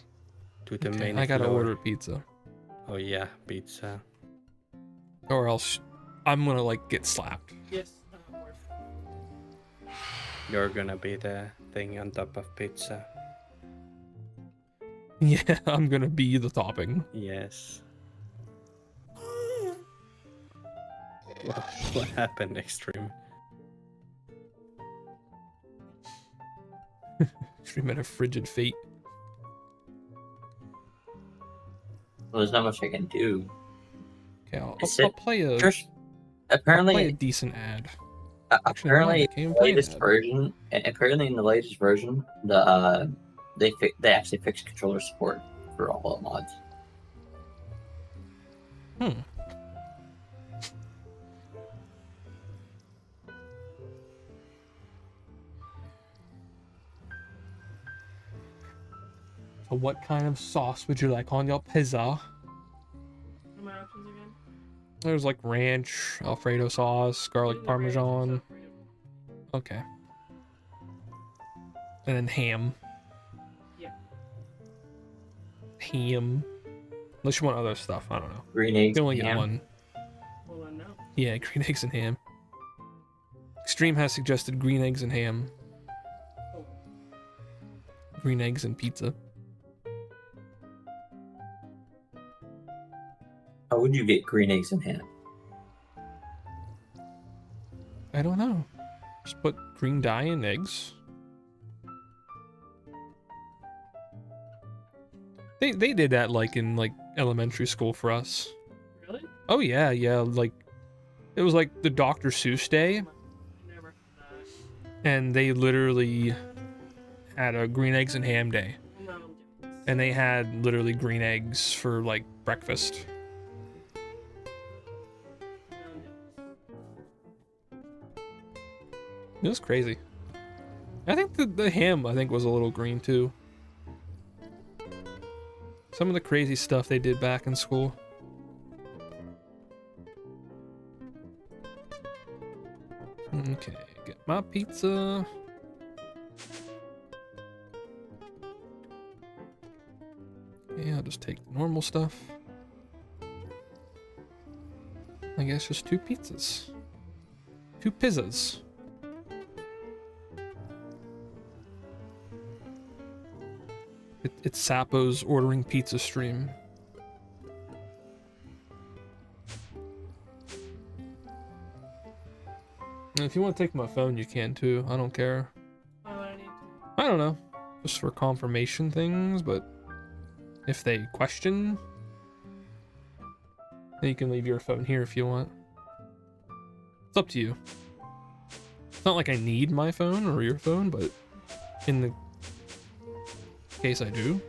To the Okay, main I gotta floor. order pizza, Oh yeah, pizza. or else I'm gonna like get slapped. Yes. You're gonna be the thing on top of pizza. Yeah, I'm gonna be the topping. Yes. What happened, Extreme? Extreme had a frigid fate. Well, there's not much I can do. Okay, I'll It play a Trish, I'll apparently, play a decent ad. apparently, I can't the play latest that. version. Apparently, in the latest version, the they actually fixed controller support for all the mods. Hmm. So what kind of sauce would you like on your pizza? What are my options again? There's like ranch, Alfredo sauce, garlic Using the ranch and parmesan. stuff for you. Okay. And then ham. Yeah. Ham. Unless you want other stuff, I don't know. Green You eggs, can only and get ham. one. Hold on now. Yeah, green eggs and ham. Extreme has suggested green eggs and ham. Oh. Green eggs and pizza. How would you get green eggs and ham? I don't know. Just put green dye in eggs. They did that like in like elementary school for us. Really? Oh yeah, yeah, like it was like the Dr. Seuss day, I never had that. and they literally had a green eggs and ham day. No, I'm doing this. And they had literally green eggs for like breakfast. No, I'm doing this. It was crazy. I think the ham I think was a little green too. Some of the crazy stuff they did back in school. Okay, get my pizza. Yeah, I'll just take the normal stuff. I guess just 2 pizzas. 2 pizzas. It's Sapo's ordering pizza stream. And if you want to take my phone, you can too. I don't care. Why would I need to? I don't know. Just for confirmation things, but if they question, then you can leave your phone here if you want. It's up to you. It's not like I need my phone or your phone, but in the case I do.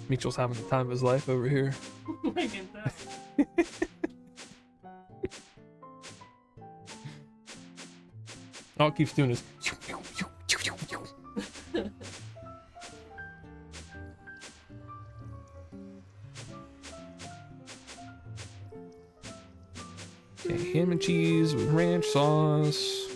Mitchell's having the time of his life over here. I get that. All it keeps doing is. Okay, ham and cheese with ranch sauce.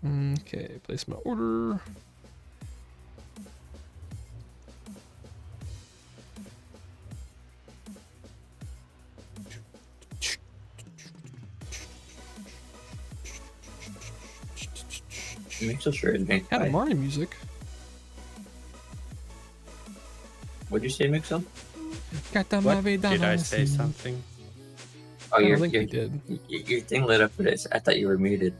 Okay, place my order. Make sure it's made Had by. Mario music. What'd you say, Mixo? What? Did I say something? Oh, I your don't think your, you did. your thing lit up for this. I thought you were muted.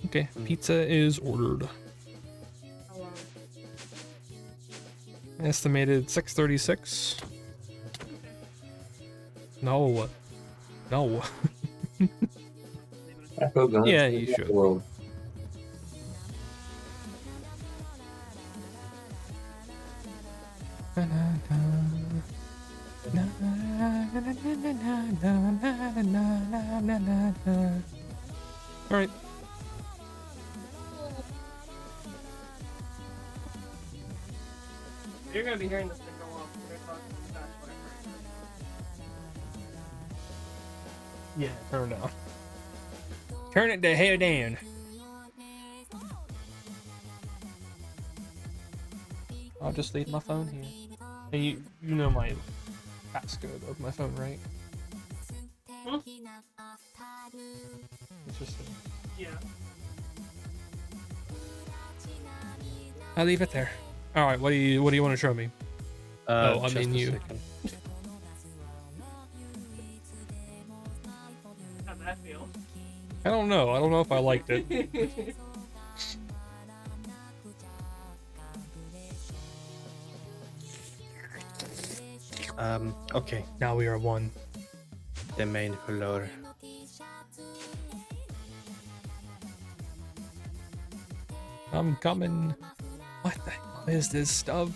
Okay, pizza is ordered. How long? Estimated 636. No. No. Sapo going Yeah, to you the should. World. Alright. You're gonna be hearing this thing go off. We're gonna talk to the Scotch Yeah, turn it down. Turn it the hell down. I'll just leave my phone here. And you know my passcode of my phone, right? Hmm? It's just Yeah. I'll leave it there. All right, what do you want to show me? Oh, I Just mean a you. second. that feel? I don't know. I don't know if I liked it. Okay, Now we are one. the main floor. I'm coming. What the hell is this stuff?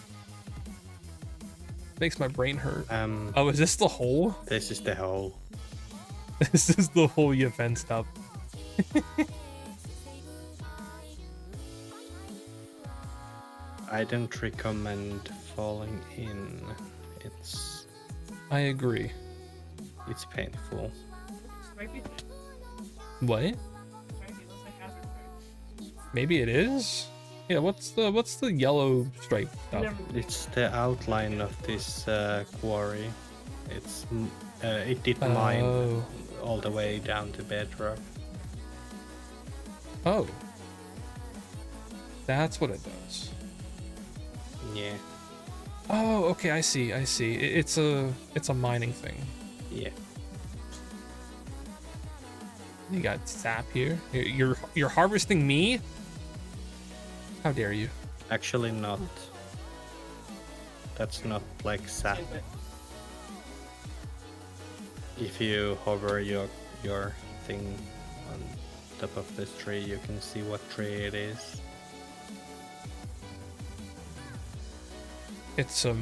Makes my brain hurt. Oh, is this the hole? This is the hole. This is the hole you fenced up. I don't recommend falling in. I agree. It's painful. Might be What? might be looks like hazard stripes. Maybe it is? Yeah, what's the yellow stripe stuff? Never mind. It's the outline of this quarry. It did mine Oh. all the way down to bedrock. Oh. That's what it does. Yeah, Oh, okay, I see. It's a mining thing. yeah. You got sap here. You're harvesting me? How dare you? Actually, not. That's not like sap. Same thing. If you hover your thing on top of this tree, you can see what tree it is. It's a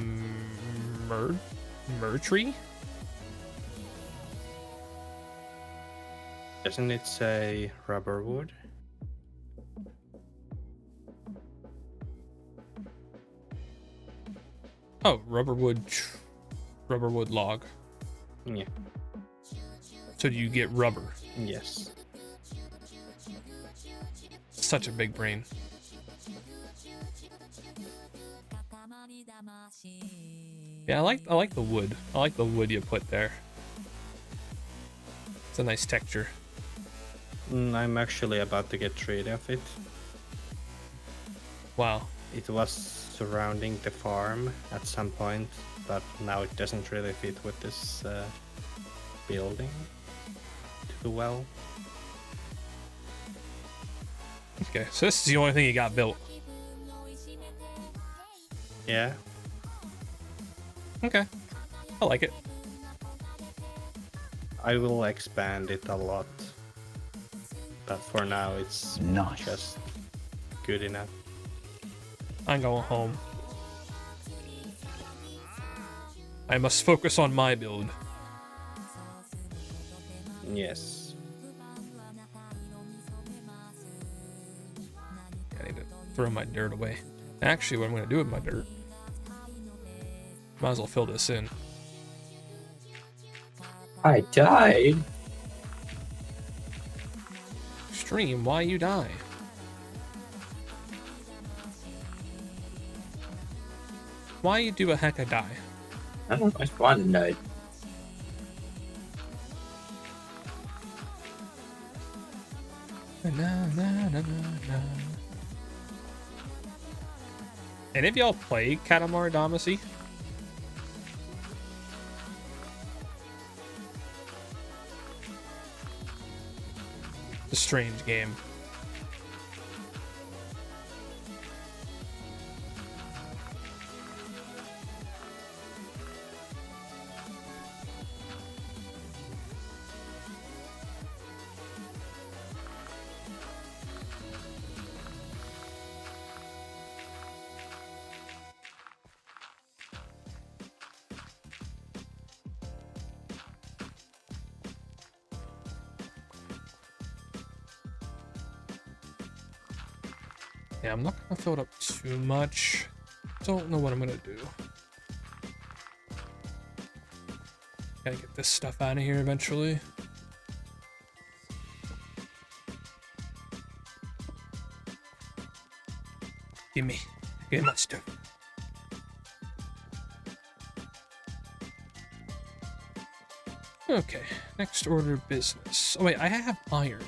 myrrh tree? Doesn't it say rubber wood? Oh, rubber wood log. Yeah. So do you get rubber? Yes. Such a big brain. Yeah, I like the wood. I like the wood you put there. It's a nice texture. I'm actually about to get rid of it. Wow. It was surrounding the farm at some point, but now it doesn't really fit with this building too well. Okay, so this is the only thing you got built. Yeah, Okay. I like it. I will expand it a lot, but for now it's just good enough. I'm going home. I must focus on my build. Yes. I need to throw my dirt away. Actually, what I'm going to do with my dirt, might as well fill this in. I died. Stream, why you die? Why you do a heck of die? I don't know. I spawned and died. Na, na, na, na, na. Any of y'all play Katamari Damacy? It's a strange game. Yeah, I'm not gonna fill it up too much. Don't know what I'm gonna do. Gotta get this stuff out of here eventually. Give me my stuff. Okay, next order of business. Oh wait, I have iron.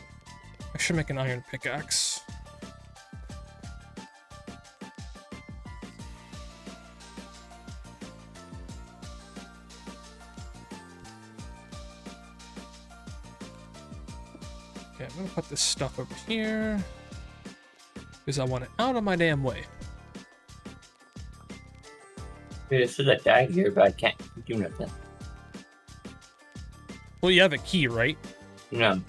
I should make an iron pickaxe. Okay, I'm gonna put this stuff over here because I want it out of my damn way. Dude, this is a die here, but I can't do nothing. Well, you have a key, right? No,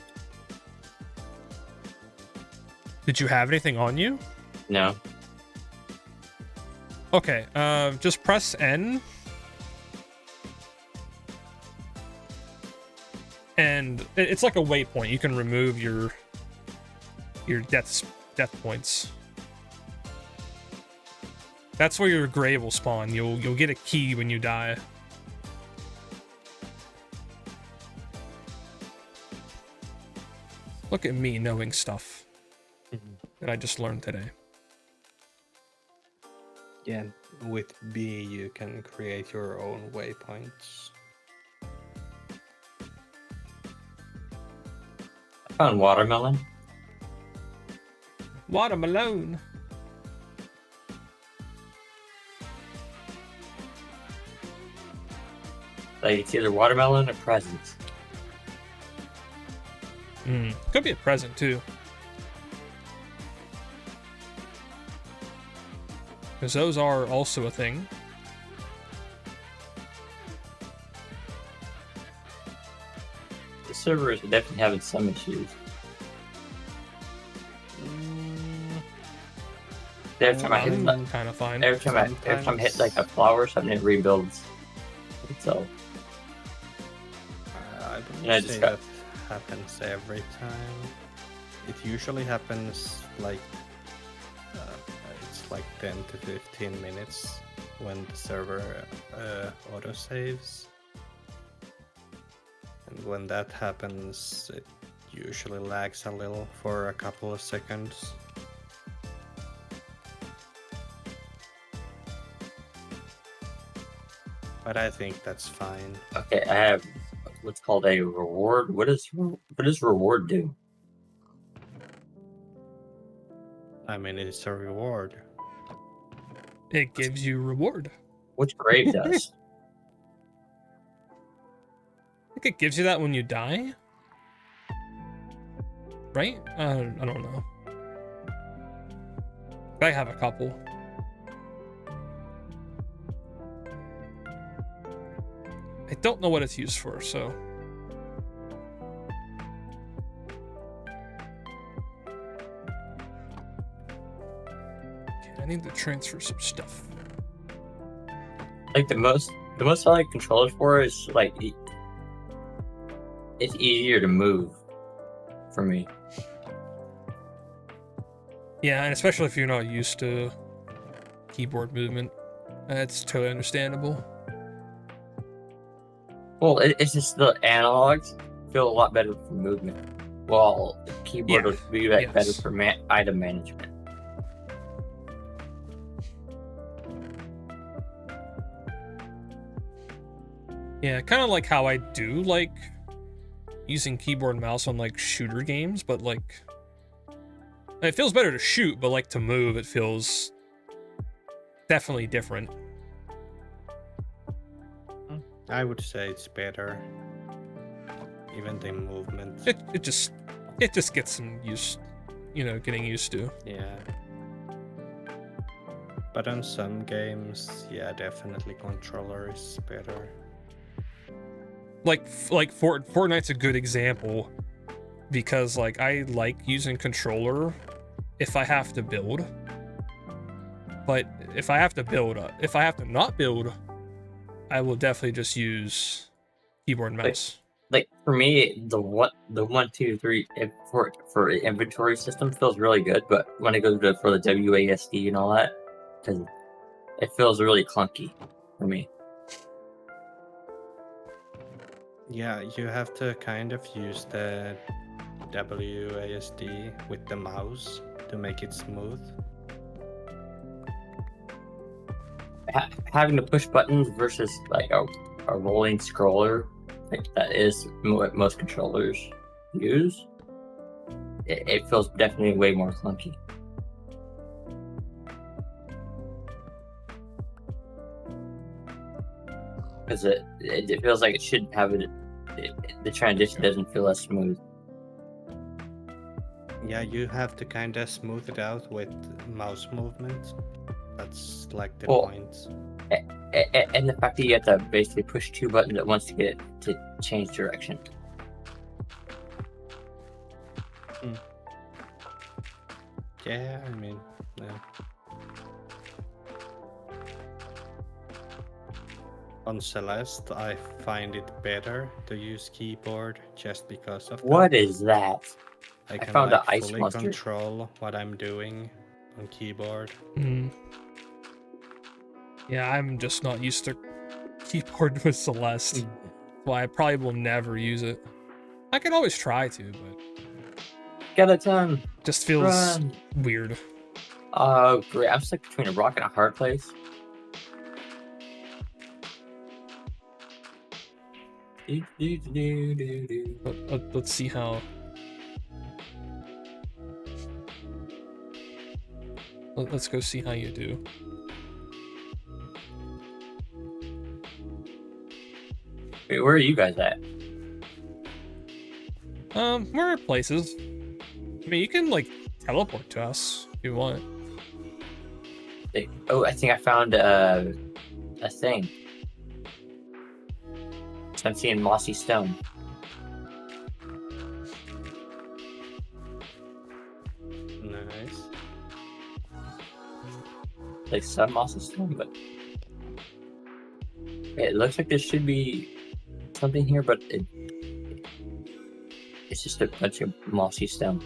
Did you have anything on you? no. Okay, just press N. And it's like a waypoint. You can remove your death points. That's where your grave will spawn. You'll get a key when you die. Look at me knowing stuff that I just learned today. Yeah, with B you can create your own waypoints. I found watermelon. Watermelon. Like, it's either watermelon or presents. Could be a present too. Because those are also a thing. The server is definitely having some issues. Every time I hit, I'm kind of fine. every time I hit like a flower or something, it rebuilds itself. I And I wouldn't just say got- that happens every time. It usually happens like it's like 10 to 15 minutes when the server autosaves. And when that happens, it usually lags a little for a couple of seconds. But I think that's fine. Okay, I have what's called a reward. What does reward do? I mean, it's a reward. It gives you reward. Which grave does? I think it gives you that when you die. Right? I don't know. I have a couple. I don't know what it's used for, so. Okay, I need to transfer some stuff. Like the most I like controllers for is like it's easier to move for me. Yeah, and especially if you're not used to keyboard movement. That's totally understandable. Well, it's just the analogs feel a lot better for movement, while the keyboard Yeah, would be like better yes. for item management. Yeah, kind of like how I do like using keyboard and mouse on like shooter games, but like it feels better to shoot, but like to move, it feels definitely different. I would say it's better. Even the movement. It just gets some use, getting used to. Yeah. But on some games, yeah, definitely controller is better. Like Fortnite's a good example because like I like using controller if I have to build, but if I have to not build, I will definitely just use keyboard and mouse. Like for me, the 1, 2, 3 for inventory system feels really good, but when I go for the WASD and all that, because it feels really clunky for me. Yeah, you have to kind of use the WASD with the mouse to make it smooth. Having to push buttons versus like a rolling scroller, like that is what most controllers use. It feels definitely way more clunky. Because it feels like it shouldn't have it. The transition doesn't feel as smooth. Yeah, you have to kind of smooth it out with mouse movement. That's like the Well, point. And the fact that you have to basically push 2 buttons at once to get it to change direction. Yeah, I mean, yeah. On Celeste, I find it better to use keyboard just because of What that. is that? I can found like a ice fully monster. control what I'm doing on keyboard. Hmm. Yeah, I'm just not used to keyboard with Celeste. Why I probably will never use it. I could always try to, but Skeleton! just feels Run! weird. Oh, great. I'm stuck between a rock and a hard place. Let's see how. Let's go see how you do. Wait, where are you guys at? We're at places. I mean, you can like teleport to us if you want. Oh, I think I found a thing. So I'm seeing mossy stone. Nice. Like some mossy stone, but it looks like there should be something here, but it's just a bunch of mossy stone.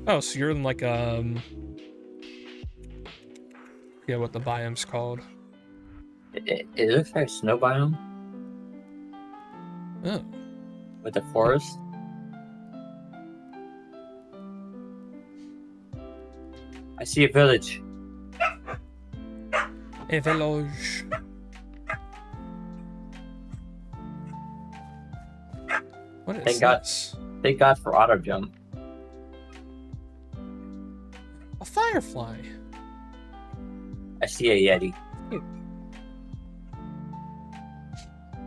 Oh, so you're in like yeah, what the biome's called. It looks like a snow biome Oh, with a forest. I see a village. a village. What is Thank God. this? Thank God for auto jump. A firefly. I see a yeti.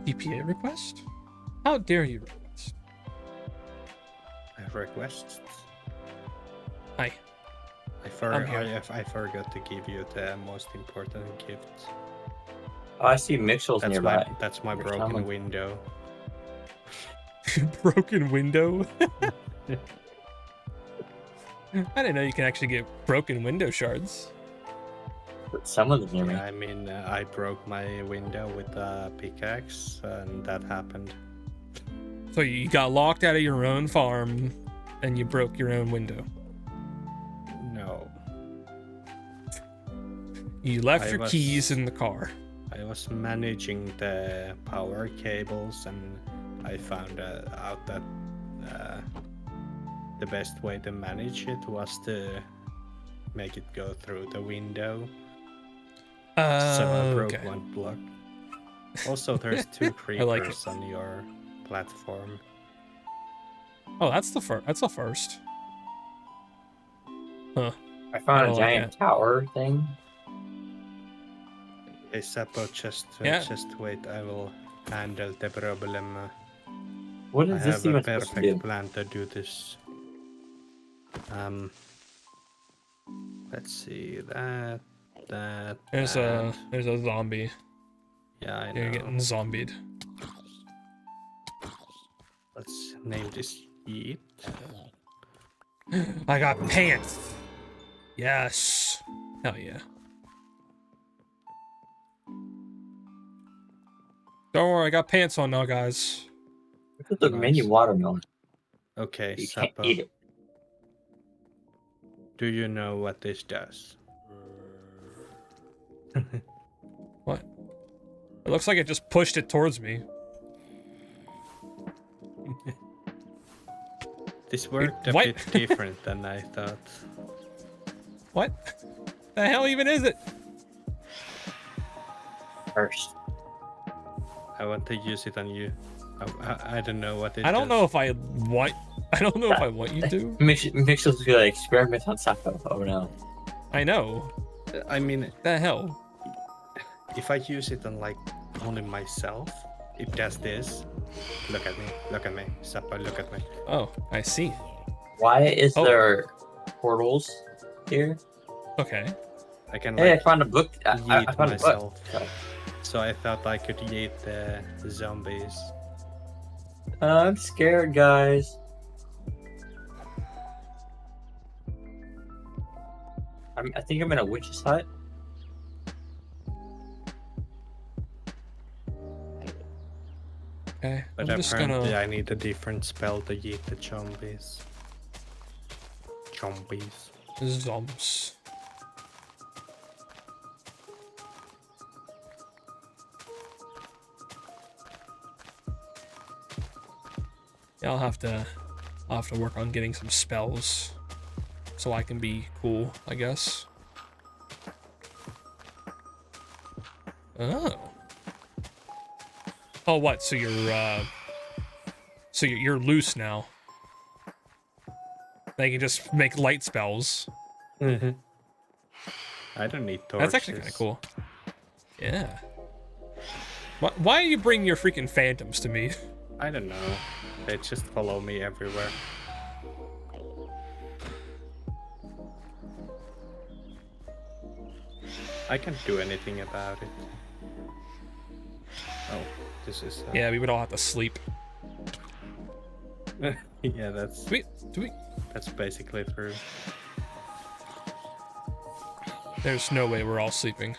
EPA request? How dare you request? I request. Hi. I here. forgot to give you the most important gift. Oh, I see Mixels nearby. That's my There's broken someone. window. Broken window? I didn't know you can actually get broken window shards. But someone's near me. Yeah, I mean, I broke my window with a pickaxe, and that happened. So you got locked out of your own farm and you broke your own window. No, You left I your was- keys in the car. I was managing the power cables, and I found out that the best way to manage it was to make it go through the window. So I broke Okay. one block. Also, there's 2 I like creepers on your platform. Oh, that's the first. That's the first. Huh. I found don't a like giant that. tower thing. Hey Sapo, just Yeah. wait. I will handle the problem. What I is this have a even supposed to perfect do? plan to do this. Let's see that. There's that. a zombie. Yeah, I You're know. getting zombied. Let's name this Yeet. I got pants. Yes. Hell yeah. Don't worry, I got pants on now, guys. Look at the mini Nice. watermelon. Okay, You can't Sapo, eat it. do you know what this does? What? It looks like it just pushed it towards me. This worked a what? bit different than I thought. What? The hell even is it? First. I want to use it on you. I don't know what it I don't does. know if I want. I don't know if I want you to. Mixel's gonna experiment on Sapo. Oh no. I know. I mean, The hell. if I use it on like only myself, It does this. Look at me. Look at me. Sapo, look at me. Oh, I see. Why is Oh. there portals here? Okay. I can Hey, I like found a book. I yeet found a book. myself. So I thought I could yeet the zombies. I'm scared, guys. I think I'm in a witch's hut. Okay. But I'm just apparently gonna. I need a different spell to yeet the zombies. Zombies. Zombs. Yeah, I'll have to work on getting some spells so I can be cool, I guess. Oh. Oh, what? So you're loose now. They can just make light spells. I don't need torches. That's actually kind of cool. Yeah. Why do you bring your freaking phantoms to me? I don't know. They just follow me everywhere. I can't do anything about it. Oh, this is... Yeah, we would all have to sleep. yeah, that's Do we? that's basically true. There's no way we're all sleeping.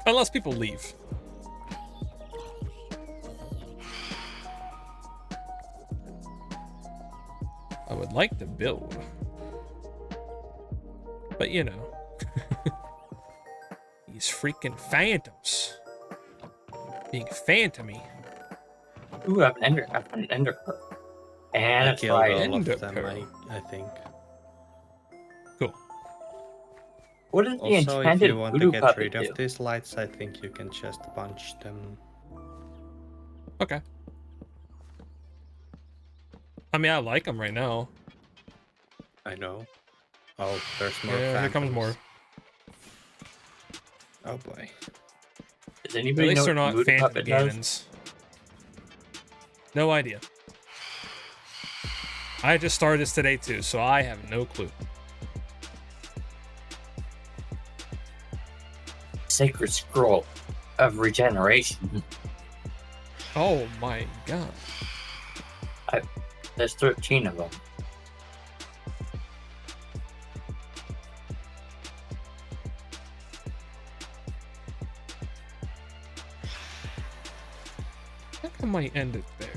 Unless people leave. I would like to build. But you know. These freaking phantoms. Being phantomy. Ooh, I have an ender pearl. And I it's killed right. all Ender of them, pearl. I think. Cool. What is the Also, if enchanted you want to voodoo get puppet rid do? of these lights, I think you can just punch them. Okay. I mean, I like them right now. I know. Oh, there's more Yeah, here comes phantoms. more. Oh boy. Does At anybody least know they're what not voodoo phantom puppet does? cannons. No idea. I just started this today too, so I have no clue. Sacred scroll of regeneration. Oh my god. There's 13 of them. I think I might end it there.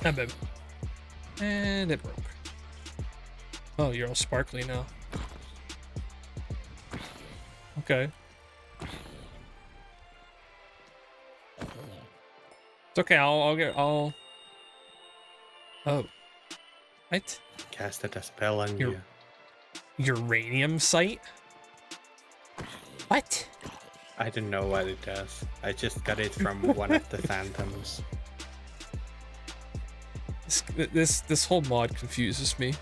And baby. And it broke. Oh, you're all sparkly now. Okay. It's okay, I'll... Oh. What? Casted a spell on You're- you. Uranium site? What? I don't know what it does. I just got it from one of the phantoms. This whole mod confuses me.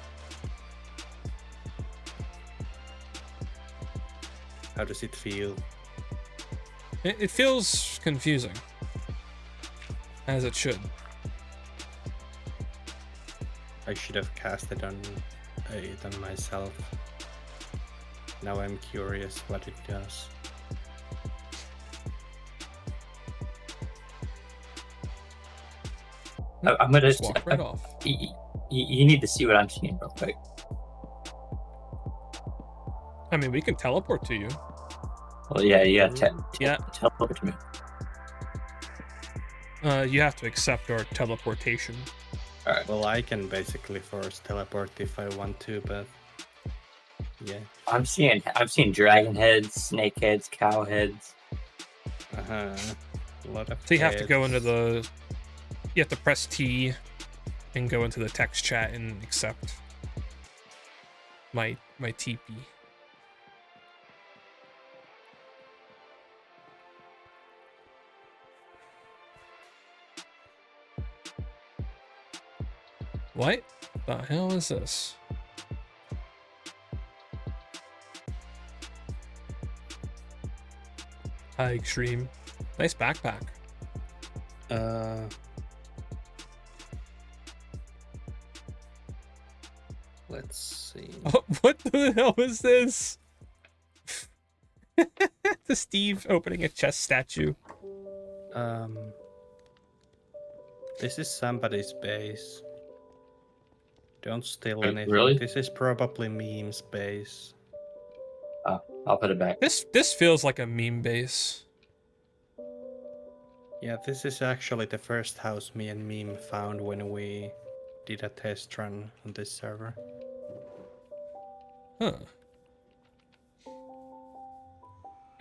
How does it feel? It feels confusing. As it should. I should have cast it on myself. Now I'm curious what it does. I'm gonna Just walk right off. You need to see what I'm seeing real quick. I mean, we can teleport to you. Well, yeah, you gotta Yeah. teleport to me. You have to accept our teleportation. All right. Well, I can basically force teleport if I want to, but yeah. I'm seeing dragon heads, snake heads, cow heads. A lot of. So you have to go into heads. the... You have to press T and go into the text chat and accept my TP. What the hell is this? High extreme. Nice backpack. Let's see. Oh, what the hell is this? The Steve opening a chest statue. This is somebody's base. Don't steal Wait, anything. really? This is probably meme's base. I'll put it back. This feels like a meme base. Yeah, this is actually the first house me and meme found when we did a test run on this server. Huh.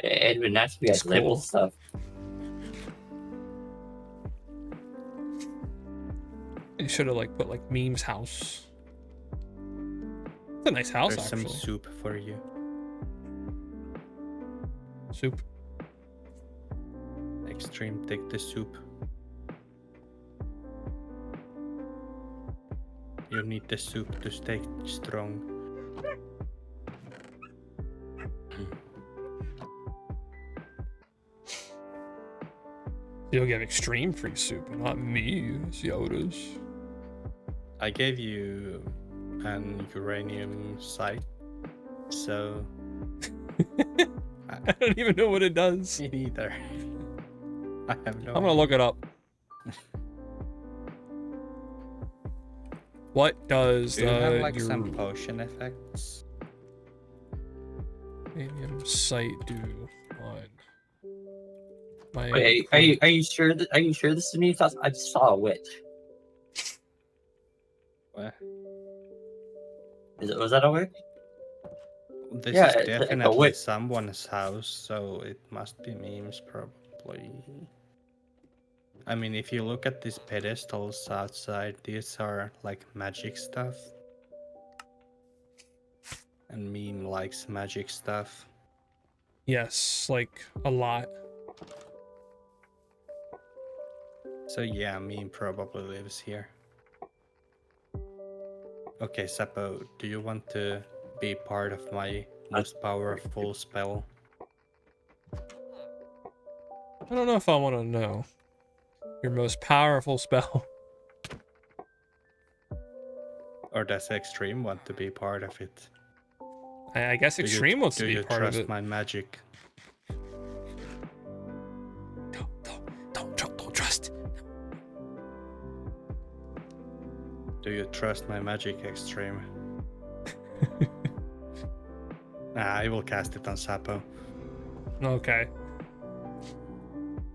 Edwin actually has It's labeled cool. stuff. You should have like put like meme's house. It's a nice house There's actually. some soup for you. Soup. Extreme, take the soup. You need the soup to stay strong. You'll get extreme free soup, not me. See how it is. I gave you an uranium site, so I don't even know what it does. me neither. I have no. I'm gonna look it up. What does Do you have like your some potion effects? uranium site do on my? Wait, are you sure? Are you sure this is me? I just saw a witch. What? Was that a witch? This Yeah, is it's like a definitely witch. someone's house, so it must be memes probably. I mean, if you look at these pedestals outside, these are like magic stuff. And meme likes magic stuff. Yes, like a lot. So yeah, meme probably lives here. Okay, Sapo, do you want to be part of my most powerful spell? I don't know if I want to know your most powerful spell. Or does Extreme want to be part of it? I guess Do you- extreme wants to do be you part of trust it. my magic? Don't trust. Do you trust my magic, Extreme? I will cast it on Sapo. Okay.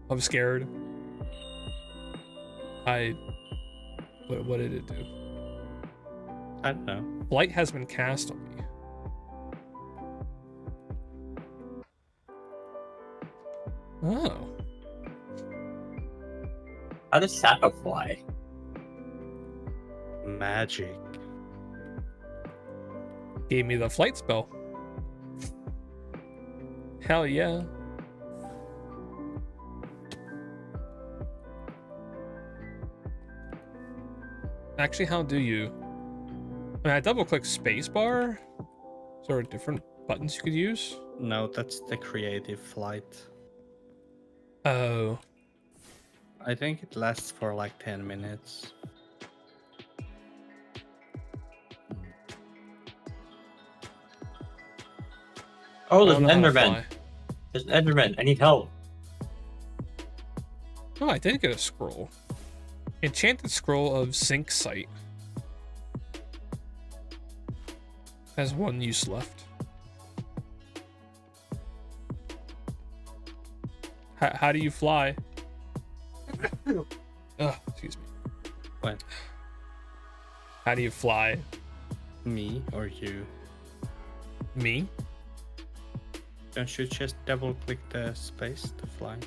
I'm scared. What did it do? I don't know. Light has been cast on me. Oh. How does Sapo fly? Magic. Gave me the flight spell. Hell yeah. Actually, how do you? I mean, I double click spacebar. Is there different buttons you could use? No, that's the creative flight. Oh. I think it lasts for like 10 minutes. Oh, I there's don't an know how to Enderman. fly. There's an Enderman. I need help. Oh, I did get a scroll. Enchanted scroll of zinc site. Has one use left. How do you fly? Oh, excuse me. What? How do you fly? Me or you? Me? Don't you just double click the space to fly?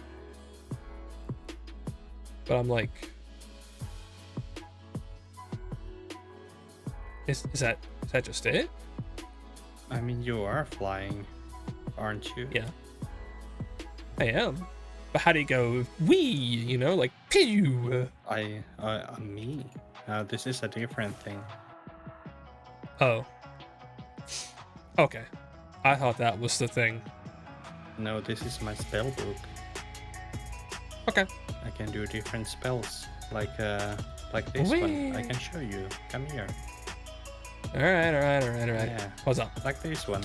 But I'm like... Is that just it? I mean, you are flying, aren't you? Yeah. I am. But how do you go wee, you know, like pew? Me? Now this is a different thing. Oh. Okay. I thought that was the thing. No, this is my spell book. Okay. I can do different spells, like this Whee! one. I can show you. Come here. Alright. Yeah, What's up? like this one.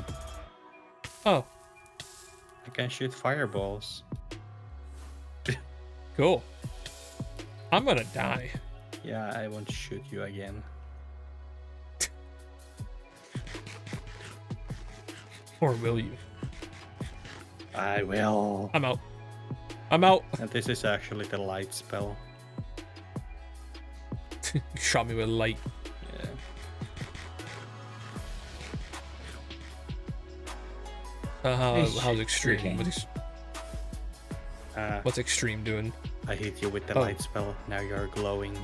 Oh, I can shoot fireballs. cool. I'm gonna die. Yeah, I won't shoot you again. Or will you? I will. I'm out. I'm out. And this is actually the light spell. You shot me with light. Yeah. How's extreme? Freaking. What's extreme doing? I hit you with the Oh. light spell. Now you're glowing.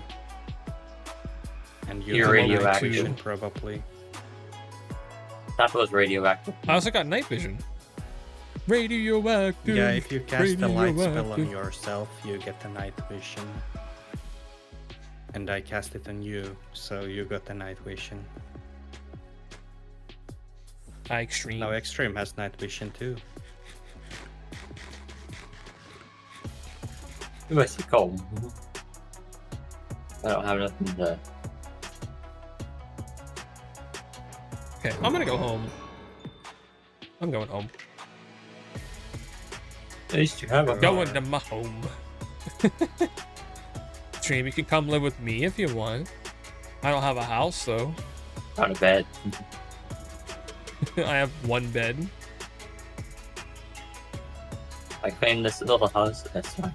And You're have radioactive. vision, probably. Sapo's radioactive. I also got night vision. Radioactive. Yeah, if you cast the light spell on radioactive. yourself, you get the night vision. And I cast it on you, so you got the night vision. Extreme. Now Extreme has night vision too. It must be cold. I don't have nothing to. Okay, I'm gonna go home. I'm going home. At least you have a. Going to my home. Extreme, you can come live with me if you want. I don't have a house though. Out of bed. I have one bed. I claim this little house. That's fine.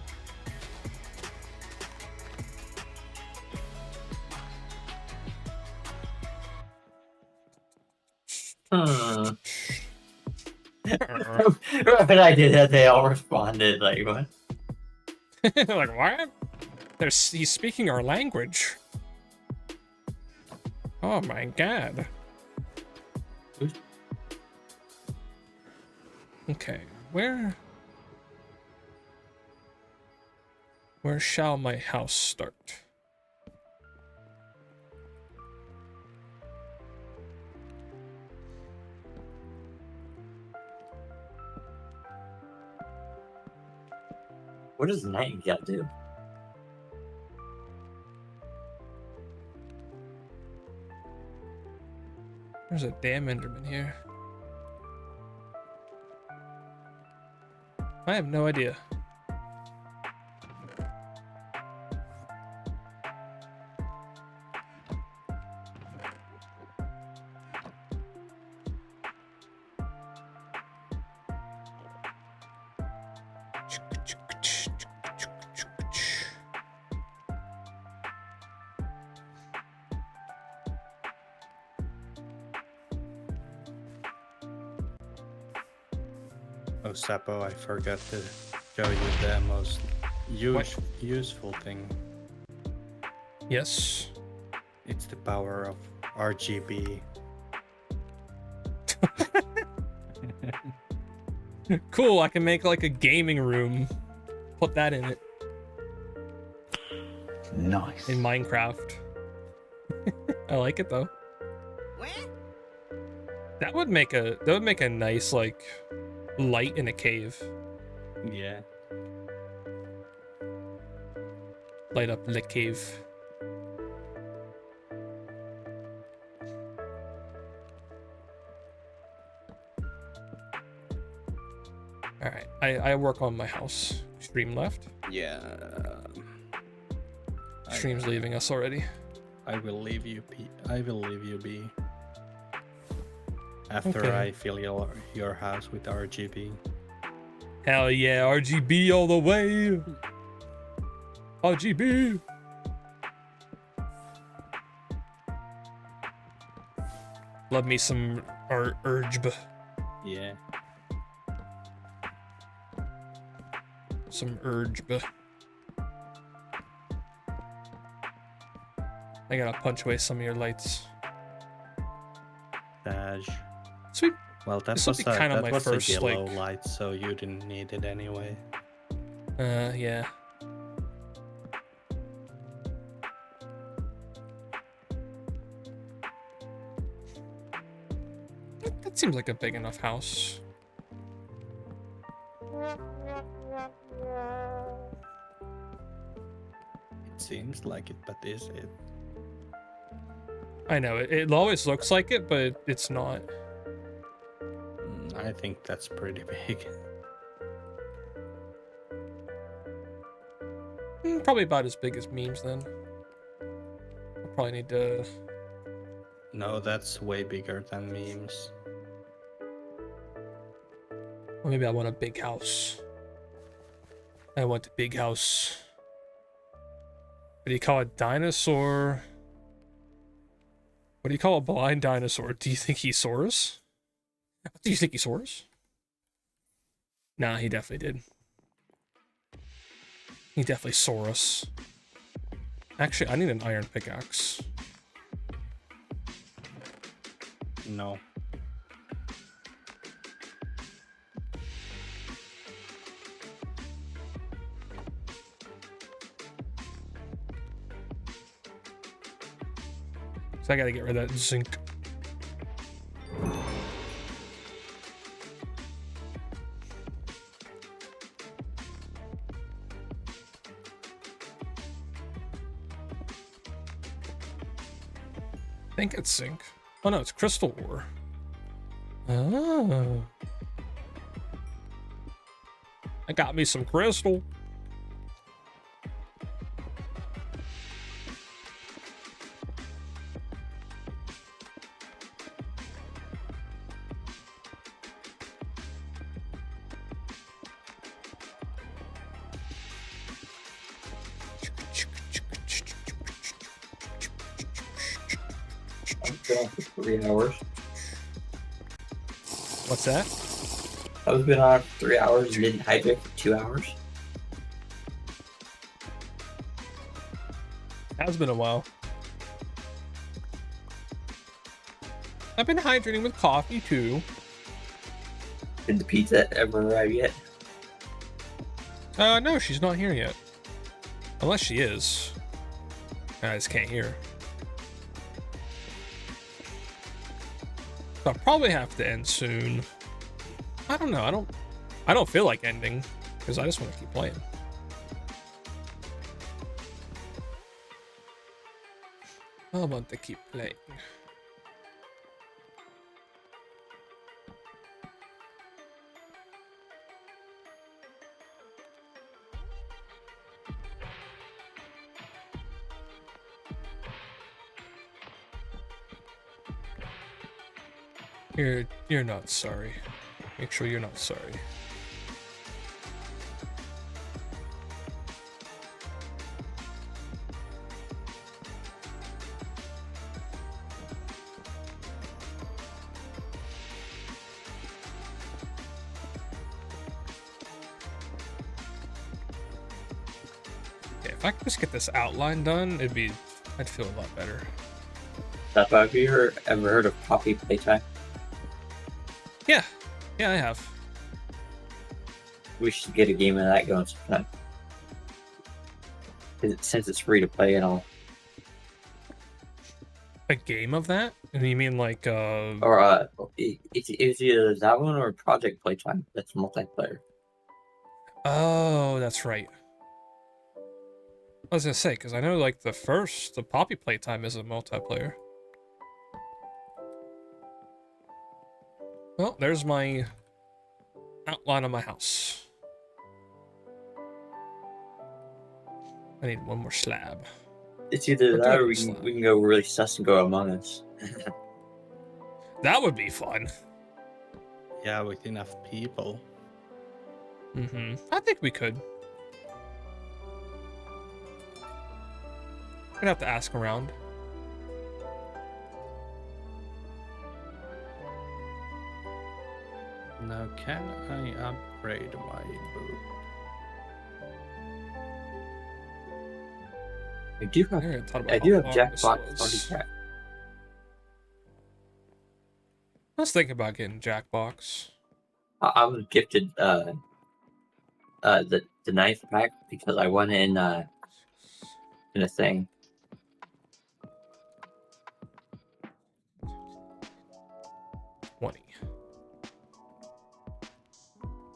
When I did that, they all responded like, "What?" Like, what? He's speaking our language. Oh my god. Okay, where shall my house start? What does Nightingale do? There's a damn Enderman here. I have no idea. Oh, Sapo, I forgot to show you the most useful thing. Yes. It's the power of RGB. Cool, I can make like a gaming room. Put that in it. Nice. In Minecraft. I like it though. That would make a nice like light in a cave. Yeah. Light up the cave. Alright, I work on my house. Stream left. Yeah. Stream's leaving us already. I will leave you be. After Okay. I fill your house with RGB. Hell yeah, RGB all the way. RGB. Love me some urgb. Yeah. Some urgb. I gotta punch away some of your lights. Dash. Sweet. Well, that This will was be kind of that my was first, a yellow like- light, so you didn't need it anyway. Yeah. Seems like a big enough house. It seems like it, but is it? I know, it always looks like it, but it's not. I think that's pretty big. Probably about as big as memes then. I'll probably need to... No, that's way bigger than memes. Or maybe I want a big house. I want a big house. What do you call a dinosaur? What do you call a blind dinosaur? Do you think he soars? Do you think he soars? Nah, he definitely did. He definitely saw us. Actually, I need an iron pickaxe. No. So I gotta get rid of that zinc. I think it's zinc. Oh no, it's crystal ore. Oh. I got me some crystal. I've been on for 3 hours. What's that? I've been on for 3 hours and didn't hydrate for 2 hours. Has been a while. I've been hydrating with coffee too. Did the pizza ever arrive yet? No, she's not here yet. Unless she is. I just can't hear. So I'll probably have to end soon. I don't know. I don't feel like ending because I just want to keep playing. I want to keep playing. You're not sorry. Make sure you're not sorry. Okay, if I could just get this outline done, I'd feel a lot better. Sapo, have you ever heard of Poppy Playtime? Yeah, I have. We should get a game of that going sometime. Since it's free to play and all. A game of that? And you mean like Or it's either that one or Project Playtime. That's multiplayer. Oh, that's right. I was gonna say, because I know like the Poppy Playtime is a multiplayer. Well, there's my outline of my house. I need one more slab. It's either Or that do or it we slab. can go really sus and go Among Us. That would be fun. Yeah, with enough people. I think we could. We'd have to ask around. Now, can I upgrade my boot? I do have, I never thought about I do how have long Jackbox this was. Party Cat. I was thinking about getting Jackbox. I was gifted the 9th pack because I won in a thing. 20.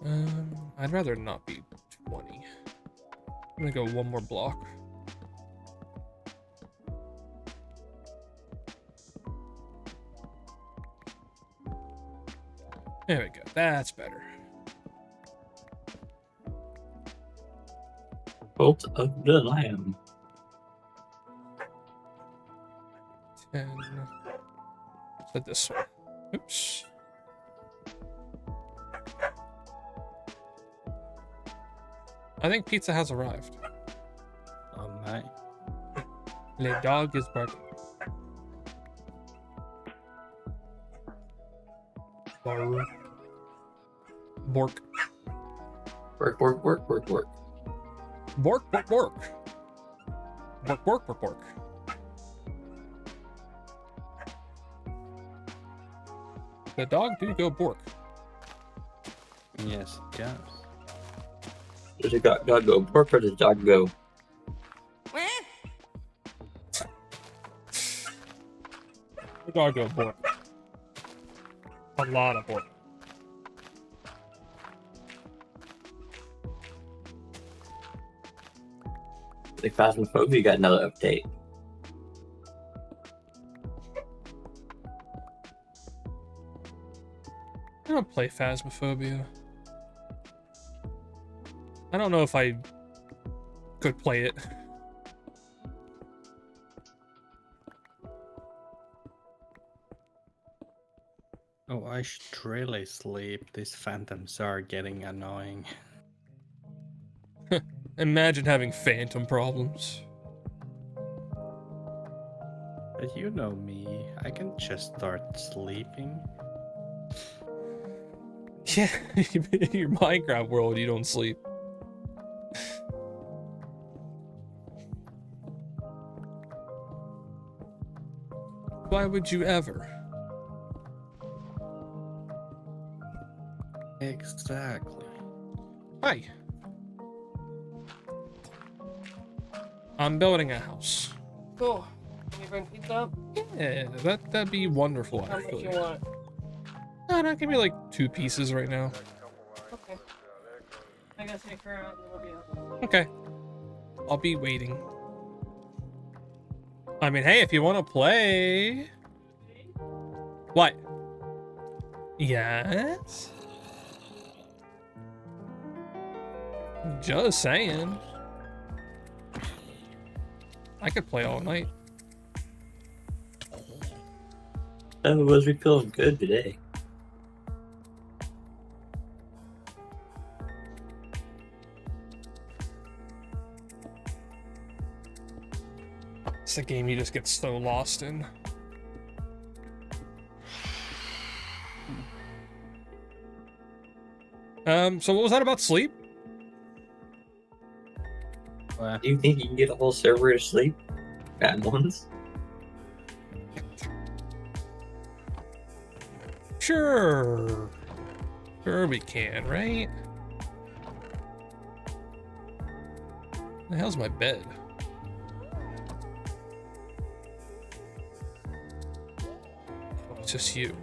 I'd rather not be 20. I'm gonna go one more block. There we go. That's better. Bolt of the Lamb. 10. So this one. Oops. I think pizza has arrived. Oh my. Le dog is barking. Bark. Bork. Work, work, work, work, work. Bork, bork, bork. Bork, bork, bork, bork. The dog do go bork. Yes, it does. Does the dog go pork or does the dog go? The dog go bork. A lot of bork. The Phasmophobia got another update. I don't play Phasmophobia. I don't know if I could play it. Oh, I should really sleep. These phantoms are getting annoying. Imagine having phantom problems. But you know me, I can just start sleeping. Yeah, in your Minecraft world, you don't sleep. Why would you ever? Exactly. Hi. I'm building a house. Cool. Can you bring pizza up? Yeah, that'd be wonderful, How much actually. you want? No, give me like 2 pieces right now. Okay. I gotta take her out and it'll be up. Okay. I'll be waiting. I mean, hey, if you want to play... What? Yes? Just saying. I could play all night. Oh, was we feeling good today? It's a game you just get so lost in. So what was that about sleep? Well, Do you think you can get a whole server to sleep at once? Sure. Sure we can, right? The hell's my bed? Oh, it's just you.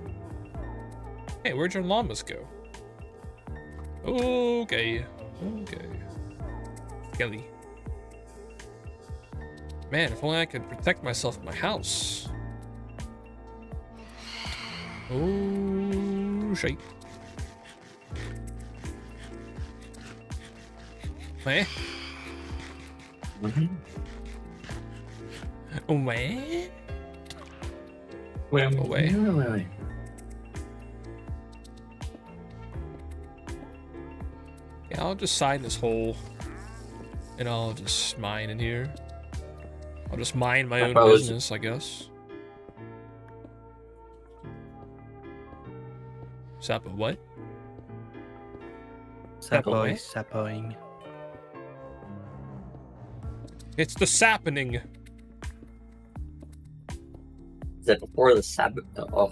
Hey, where'd your llamas go? Okay. Okay. Kelly. Man, if only I could protect myself in my house. Oh, shit. Eh? Mm-hmm. Away? Wait, Away. Yeah, I'll just sign this hole. And I'll just mine in here. I'll just mind my own Suppose- business, I guess. Sapo, what? Sapo away? is sapoing. It's the sappening. Is that before the Sabbath? Oh,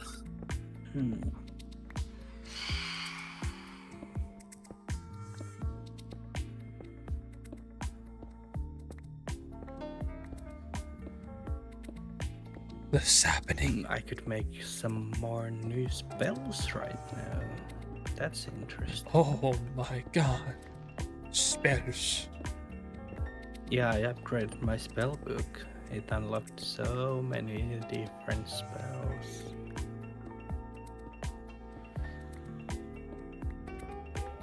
The sappening. I could make some more new spells right now. That's interesting. Oh my god. Spells. Yeah, I upgraded my spell book. It unlocked so many different spells.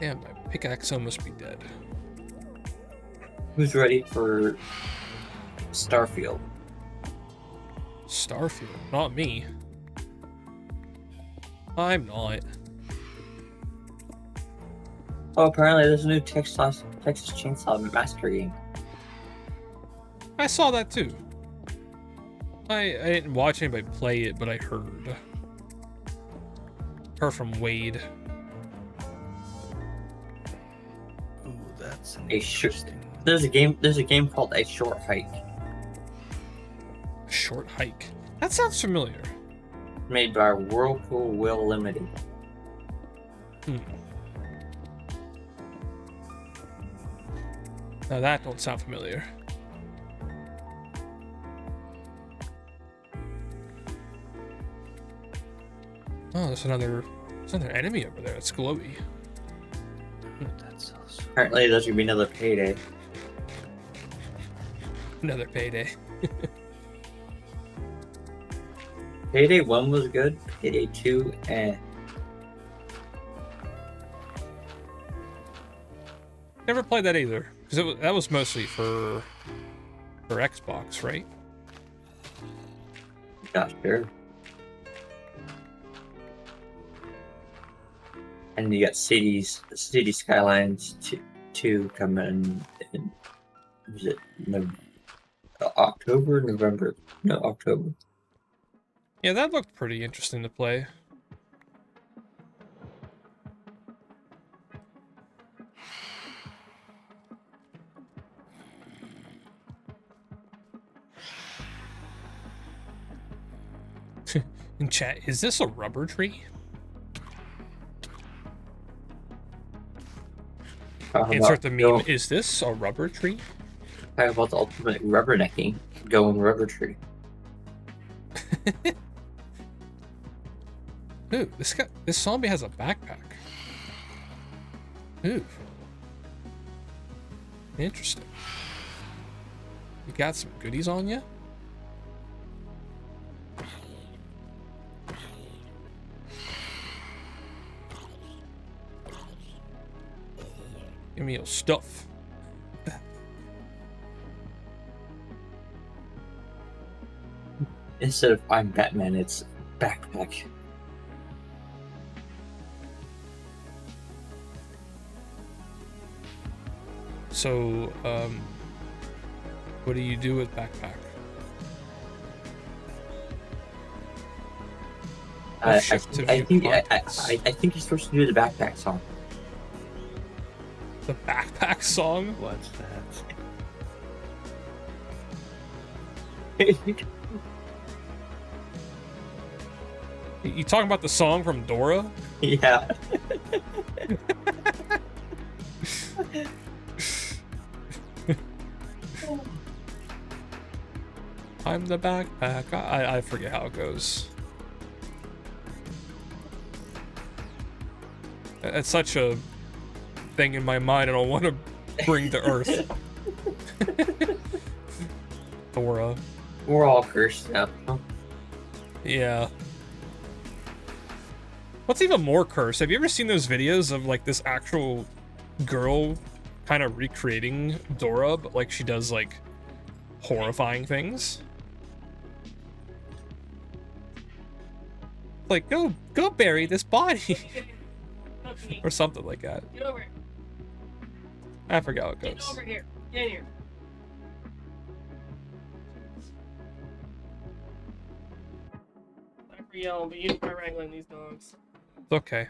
Damn, my pickaxe must be dead. Who's ready for Starfield? Starfield, not me. I'm not. Oh, apparently there's a new Texas Chainsaw Massacre game. I saw that too. I didn't watch anybody play it, but I heard. Heard from Wade. Ooh, that's an A short. interesting one. There's a game called A Short Hike, A short hike. That sounds familiar. made by Whirlpool Will Limited. Now that don't sound familiar. Oh, there's another enemy over there. It's glowy. That's also. Apparently there's gonna be another Payday. Another payday. Payday 1 was good. Payday 2, Never played that either, because that was mostly for Xbox, right? Not sure. And you got City Skylines 2 coming in, was it October, November? No, October. Yeah, that looked pretty interesting to play. In chat, is this a rubber tree? Insert the meme. Is this a rubber tree? Talk about the ultimate rubbernecking. Going rubber tree. Ooh, this zombie has a backpack. Ooh. Interesting. You got some goodies on you? Give me your stuff. Instead of I'm Batman, it's backpack. So, what do you do with backpack? I Shift to think view contents. I think you're supposed to do the backpack song. The backpack song? What's that? You talking about the song from Dora? Yeah. I'm the backpack. I forget how it goes. It's such a thing in my mind I don't want to bring to Earth. Dora. We're all cursed now. Yeah. What's even more cursed? Have you ever seen those videos of like this actual girl kind of recreating Dora, but like she does like horrifying things? Like go bury this body or something like that. Get over here. I forgot how it Get goes. over here. Get in here. Sorry for yelling, but you need to start wrangling these dogs. It's okay.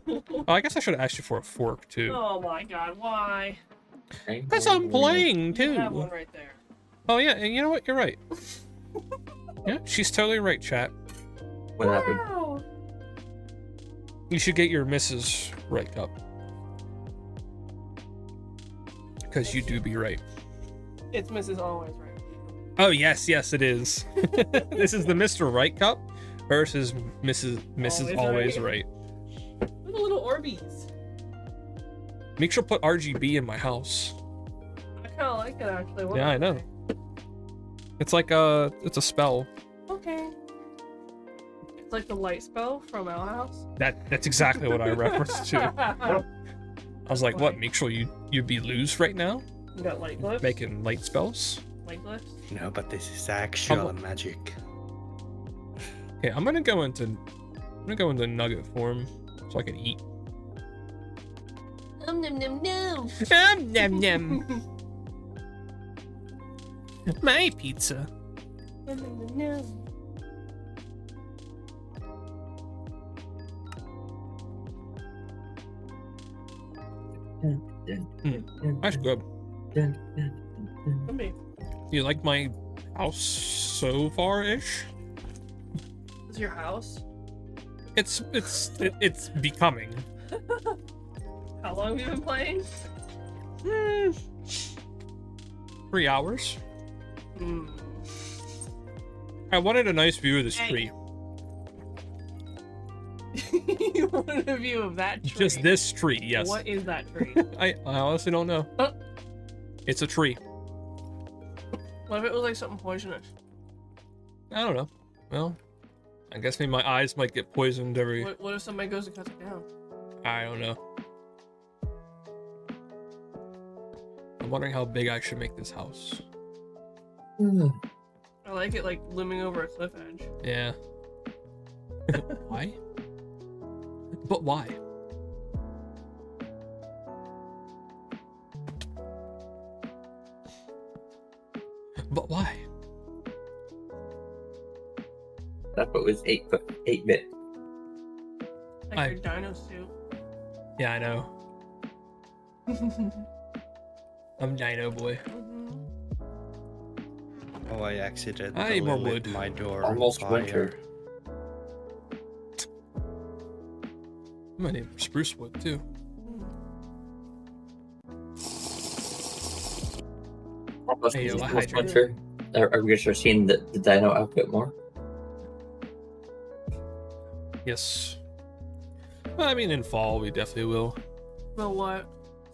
Oh, I guess I should have asked you for a fork too. Oh my god, why? Because I'm playing You have one too. right there. Oh yeah, and you know what? You're right. Yeah, she's totally right, chat. What happened? Wow. You should get your Mrs. right up. Because you do be right. It's Mrs. Always right. Oh yes, it is. This is the Mr. Right cup versus Mrs. Always Always right. right. Look at the little Orbeez. Make sure put RGB in my house. I kind of like it actually. What Yeah, I know. It's like it's a spell. Okay. It's like the light spell from Owl House. That's exactly what I referenced to. I was like, what? Make sure you be loose right now, You got light glyphs. making light spells. Light glyphs. No, but this is actual magic. Okay, I'm gonna go into nugget form so I can eat. Nom nom nom nom. Nom nom. My pizza. Nom nom nom nom. That's good. Yummy. You like my house so far-ish? Is your house? It's becoming. How long have you been playing? 3 hours. Hmm. I wanted a nice view of this Hey. tree. You wanted a view of that tree. Just this tree, yes. What is that tree? I honestly don't know. It's a tree. What if it was like something poisonous? I don't know. Well, I guess maybe my eyes might get poisoned every... What if somebody goes to cut it down? I don't know. I'm wondering how big I should make this house. I like it like looming over a cliff edge. Yeah. Why? But why? But why? That was 8-bit. Like your dino suit. Yeah, I know. I'm Dino Boy. Oh, I accidentally I need more lit wood. my door Almost on fire. winter. I'm gonna name spruce wood too. Almost, Hey, yo, almost hydrate. winter. Are we gonna start seeing the dino outfit more? Yes. Well, I mean, in fall we definitely will Well, what?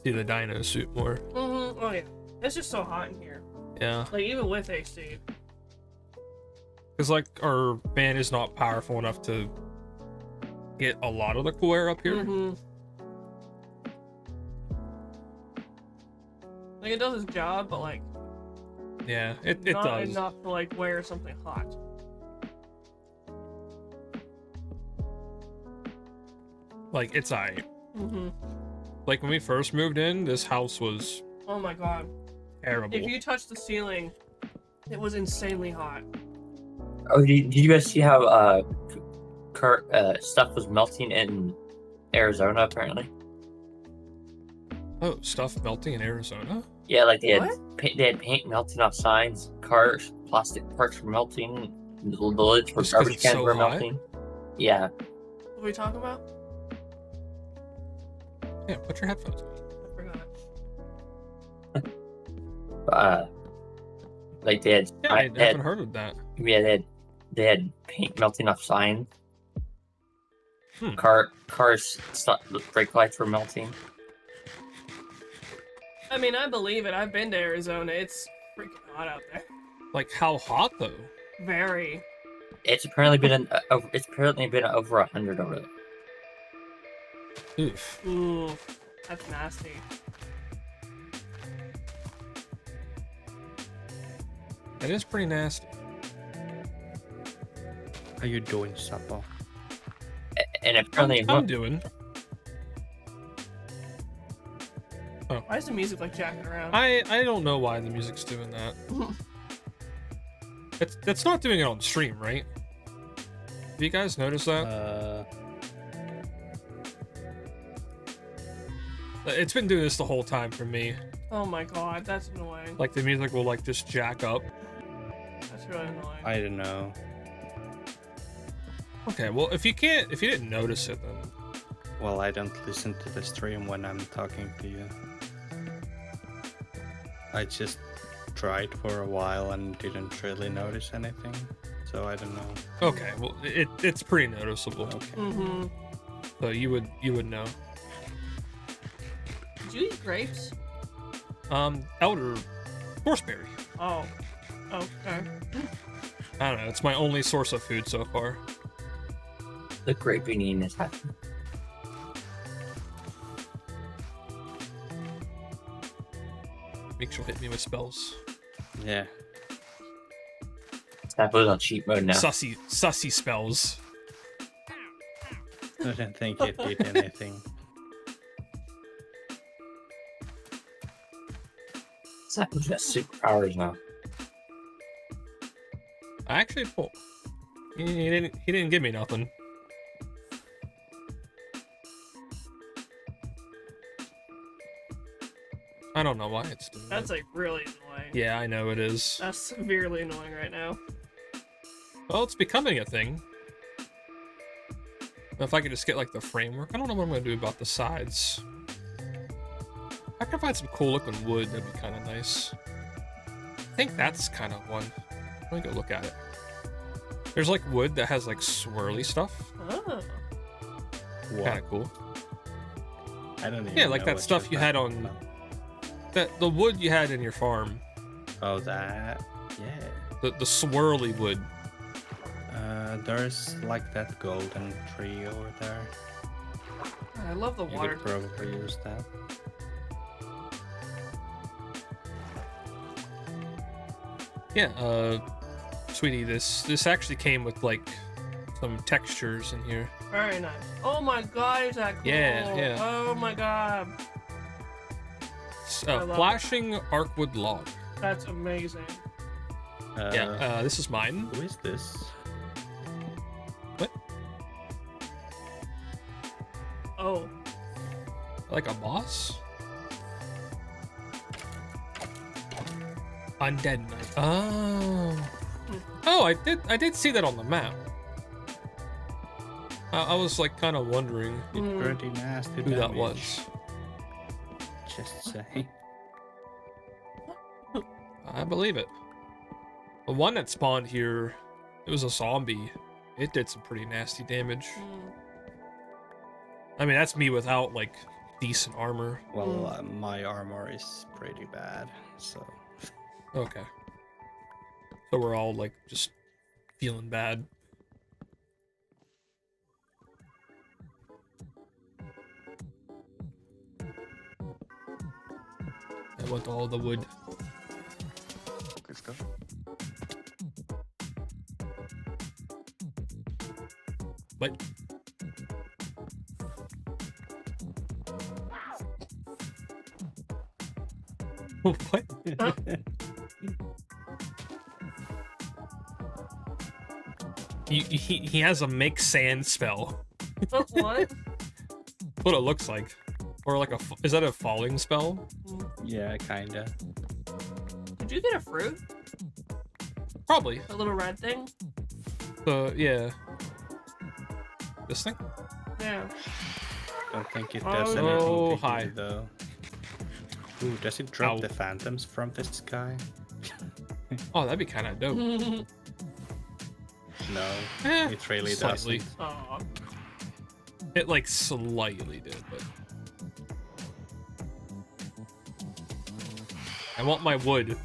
see the dino suit more. Oh yeah. It's just so hot in here. Yeah, Like even with AC. because like our fan is not powerful enough to get a lot of the cool air up here. Like it does its job, but like Yeah, it not does. enough to like wear something hot. Like it's alright. Like when we first moved in, this house was Oh my god. terrible. If you touch the ceiling, it was insanely hot. Oh, did you guys see how stuff was melting in Arizona? Apparently, Oh, stuff melting in Arizona? yeah, like they had What? they had paint melting off signs, cars, plastic parts were melting, the lids for Just 'cause garbage it's cans so were hot? melting. Yeah, What are we talking about? Yeah, put your headphones on. I forgot. like they had, Yeah, I they had haven't heard of that. yeah, they had paint melting off signs. Hmm. Cars, brake lights were melting. I mean, I believe it. I've been to Arizona. It's freaking hot out there. Like how hot though? Very. It's apparently been over 100 over there. Oof. Ooh, that's nasty. That is pretty nasty. How you doing, Sapo? And apparently, I'm doing. Why is the music like jacking around? I don't know why the music's doing that. It's not doing it on stream, right? Have you guys noticed that? It's been doing this the whole time for me. Oh my god, that's annoying. Like the music will like just jack up. That's really annoying. I don't know. Okay, well if you didn't notice it then. Well, I don't listen to the stream when I'm talking to you. I just tried for a while and didn't really notice anything, so I don't know. Okay, well it's pretty noticeable. Okay. Mm-hmm. So you would know. Did you eat grapes? Elder horseberry. Oh. Okay. I don't know. It's my only source of food so far. The graping is happening. Make sure hit me with spells. Yeah. Sapo's on cheat mode now. Sussy spells. I didn't think it did anything. Sapo's got superpowers now. I actually pulled. He didn't give me nothing. I don't know why it's doing That's that. like really annoying. Yeah, I know it is. That's severely annoying right now. Well, it's becoming a thing. If I could just get like the framework, I don't know what I'm gonna do about the sides. I could find some cool looking wood, that'd be kind of nice. I think that's kind of one. Let me go look at it. There's like wood that has like swirly stuff. Oh. What? Kind of cool. I don't even Yeah, like know that what stuff you're you had talking on- about. The wood you had in your farm. Oh, that. Yeah. The swirly wood. There's like that golden tree over there. I love the You water. could probably use that. Yeah, sweetie, this actually came with like some textures in here. Very nice. Oh my god, is that cool? Yeah, yeah. Oh my god. It's I a love flashing arcwood log. That's amazing. Yeah, this is mine. Who is this? Oh. Like a boss? Undead Knight. Oh. Oh, I did see that on the map. I was like kind of wondering Mm. Pretty nasty who that damage, was. Just saying. I believe it. The one that spawned here, it was a zombie. It did some pretty nasty damage. Mm. I mean, that's me without like decent armor. Well, my armor is pretty bad, so. Okay. So we're all like just feeling bad. I want all the wood. Good stuff. What? What? He has a make sand spell. Oh, what? What it looks like, or like is that a falling spell? Yeah, kinda. Did you get a fruit? Probably. A little red thing? Yeah. This thing? Yeah. Don't think it does Oh, anything to hi. you, though. Ooh, does it drop Ow. the phantoms from the sky? Oh, that'd be kind of dope. No, Eh, it really slightly. doesn't. Aw. It like slightly did, but I want my wood.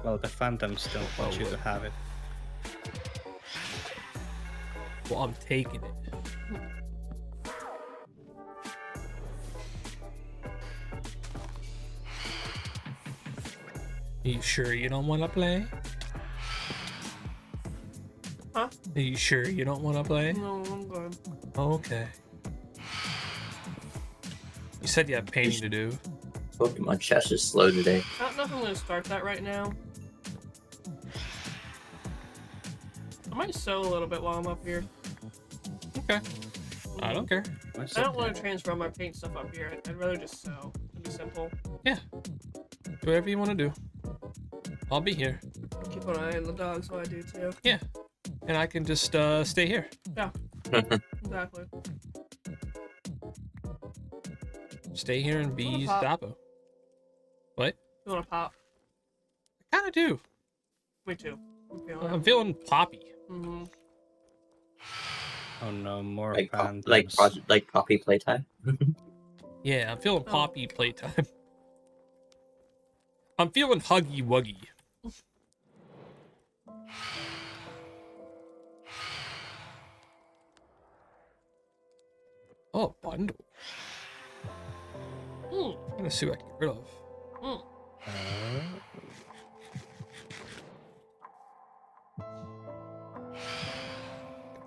Well, the phantoms don't want you to have it. Well, I'm taking it. Are you sure you don't want to play? Huh? Are you sure you don't want to play? No, I'm good. Okay. You said you have painting to do. Pokemon chest is slow today. I don't know if I'm gonna start that right now. I might sew a little bit while I'm up here. Okay. I don't care. What's I don't up want there? to transfer all my paint stuff up here. I'd rather just sew. It'd be simple. Do whatever you want to do. I'll be here. Keep an eye on the dogs while I do too. And I can just stay here. Exactly. Stay here and be Pop. Sapo. What? You want to pop? I kind of do. Me too. I'm feeling I'm feeling poppy. Mm-hmm. Oh no, more Like phantoms. like Poppy playtime. Yeah, I'm feeling Oh. poppy playtime. I'm feeling huggy wuggy. Oh, bundle. Mm, I'm gonna see what I can get rid of. mm.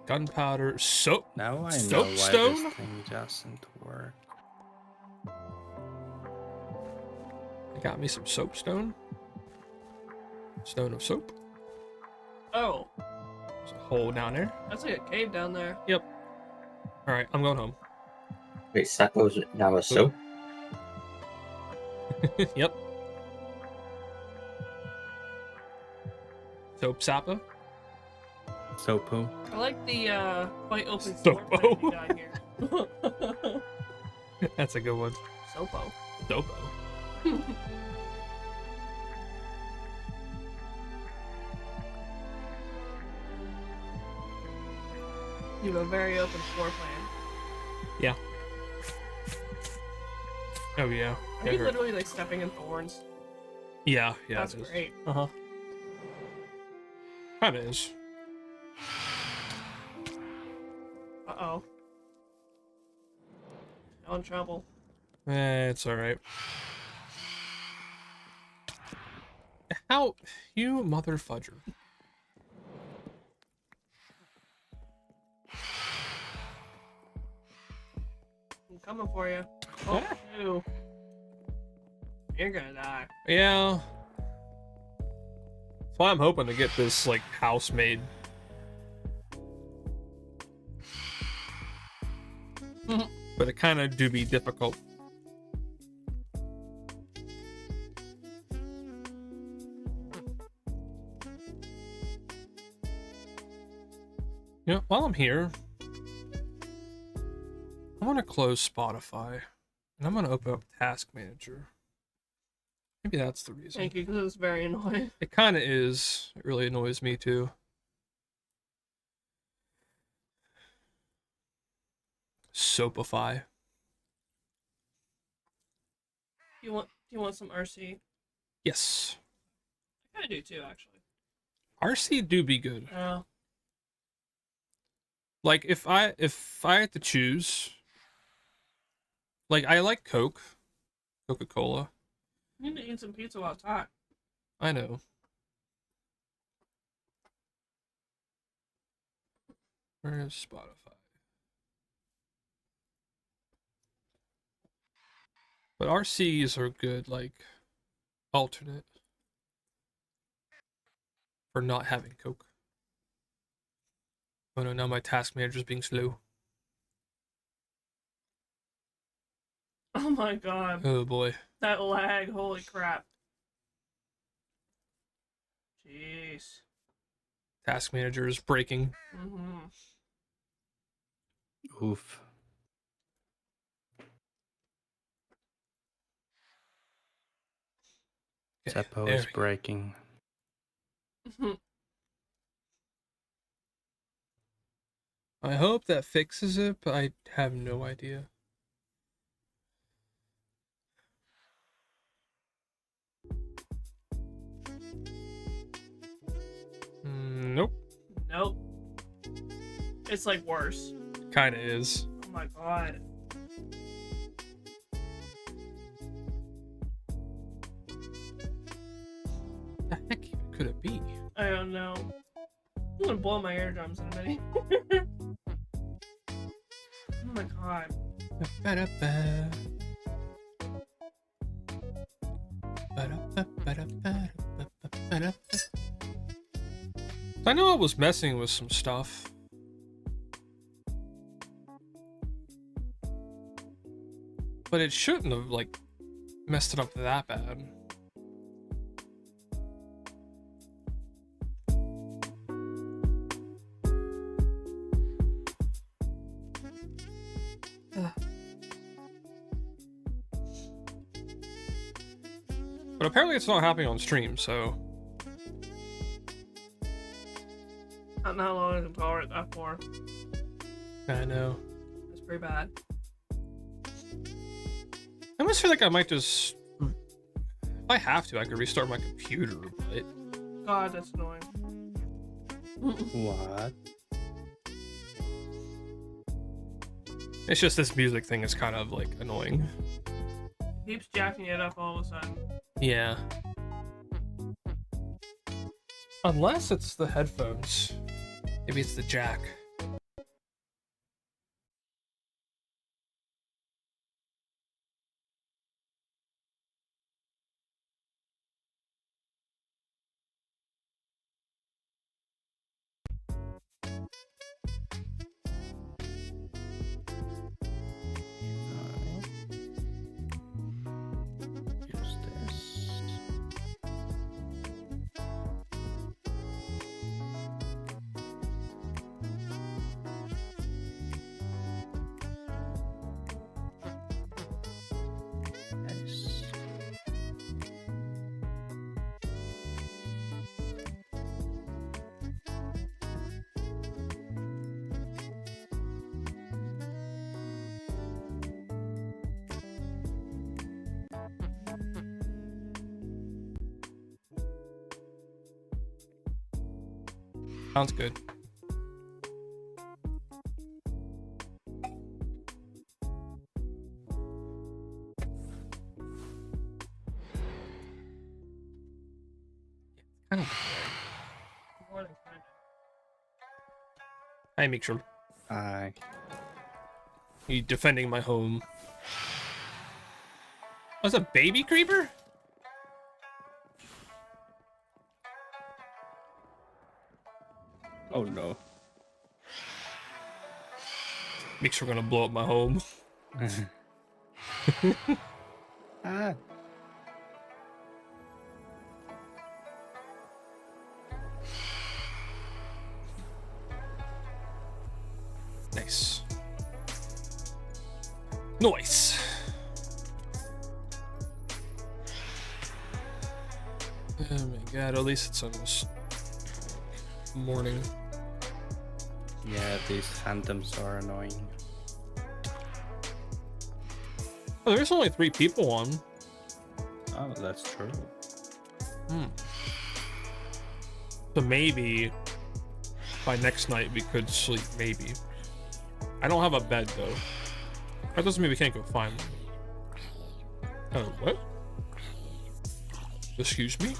Gunpowder, soap. Now I know Soapstone? why this thing doesn't work. I got me some soapstone. Stone of soap. Oh, There's a hole down there. that's like a cave down there. Yep. All right, I'm going home. Wait, Sapo's now a soap? Yep. Soap Sapo. Sapo. I like the quite open floor plan Sopo. you got here. That's a good one. Sopo. Sopo. You have a very open floor plan. Yeah. Oh yeah. Are you literally like stepping in thorns? Yeah, yeah. That's great. Uh huh. Kinda is. Uh-oh. You're in trouble. It's alright. How? You mother fudger. I'm coming for you. Oh, no. You're gonna die. Yeah. That's why I'm hoping to get this, like, house made. But it kind of do be difficult. You know, while I'm here, I want to close Spotify, and I'm going to open up Task Manager. Maybe that's the reason. Thank you, because it's very annoying. It kind of is. It really annoys me too. Soapify. Do you want some RC? Yes. I kinda do too, actually. RC do be good. Oh. Like if I had to choose, like I like Coke, Coca-Cola. You need to eat some pizza while it's hot. I know. Where is Spotify? But RCs are good, like alternate for not having Coke. Oh no, now my task manager's being slow. Oh my god. Oh boy. That lag, holy crap. Jeez. Task manager is breaking. Mm-hmm. Oof. Okay, Sapo there is we go. breaking. I hope that fixes it, but I have no idea. Nope. Nope. It's like worse. Kinda is. Oh my god. The heck even could it be? I don't know. I'm gonna blow my eardrums in a minute. Oh my god. Ba-da-ba. I know I was messing with some stuff. But it shouldn't have, like, messed it up that bad. But apparently it's not happening on stream, so... I don't know how long I can tolerate that for. I know. It's pretty bad. almost feel like I might just... If I have to, I could restart my computer, but... God, that's annoying. What? It's just this music thing is kind of, like, annoying. Keeps jacking it up all of a sudden. Yeah. Unless it's the headphones. Maybe it's the jack. Use this. Nice. Sounds good. Kind of. More than kind Hi, Mitchell. I You defending my home. Was a baby creeper? Oh no. Make sure we're gonna blow up my home. Ah. Nice. Nice. Oh my god, at least it's almost morning. Yeah, these phantoms are annoying. Oh, there's only 3 people on. Oh, that's true. So maybe by next night we could sleep, maybe. I don't have a bed though. That doesn't mean we can't go find one. Oh, what? Excuse me?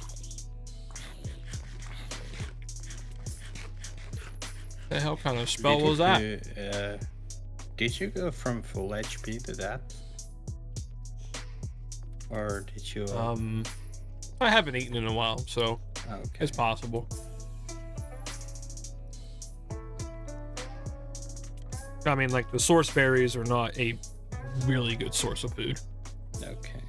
The hell kind of spell was that? Did you go from full HP to that? Or did you... I haven't eaten in a while, so okay. it's possible. I mean, like, the source berries are not a really good source of food. Okay.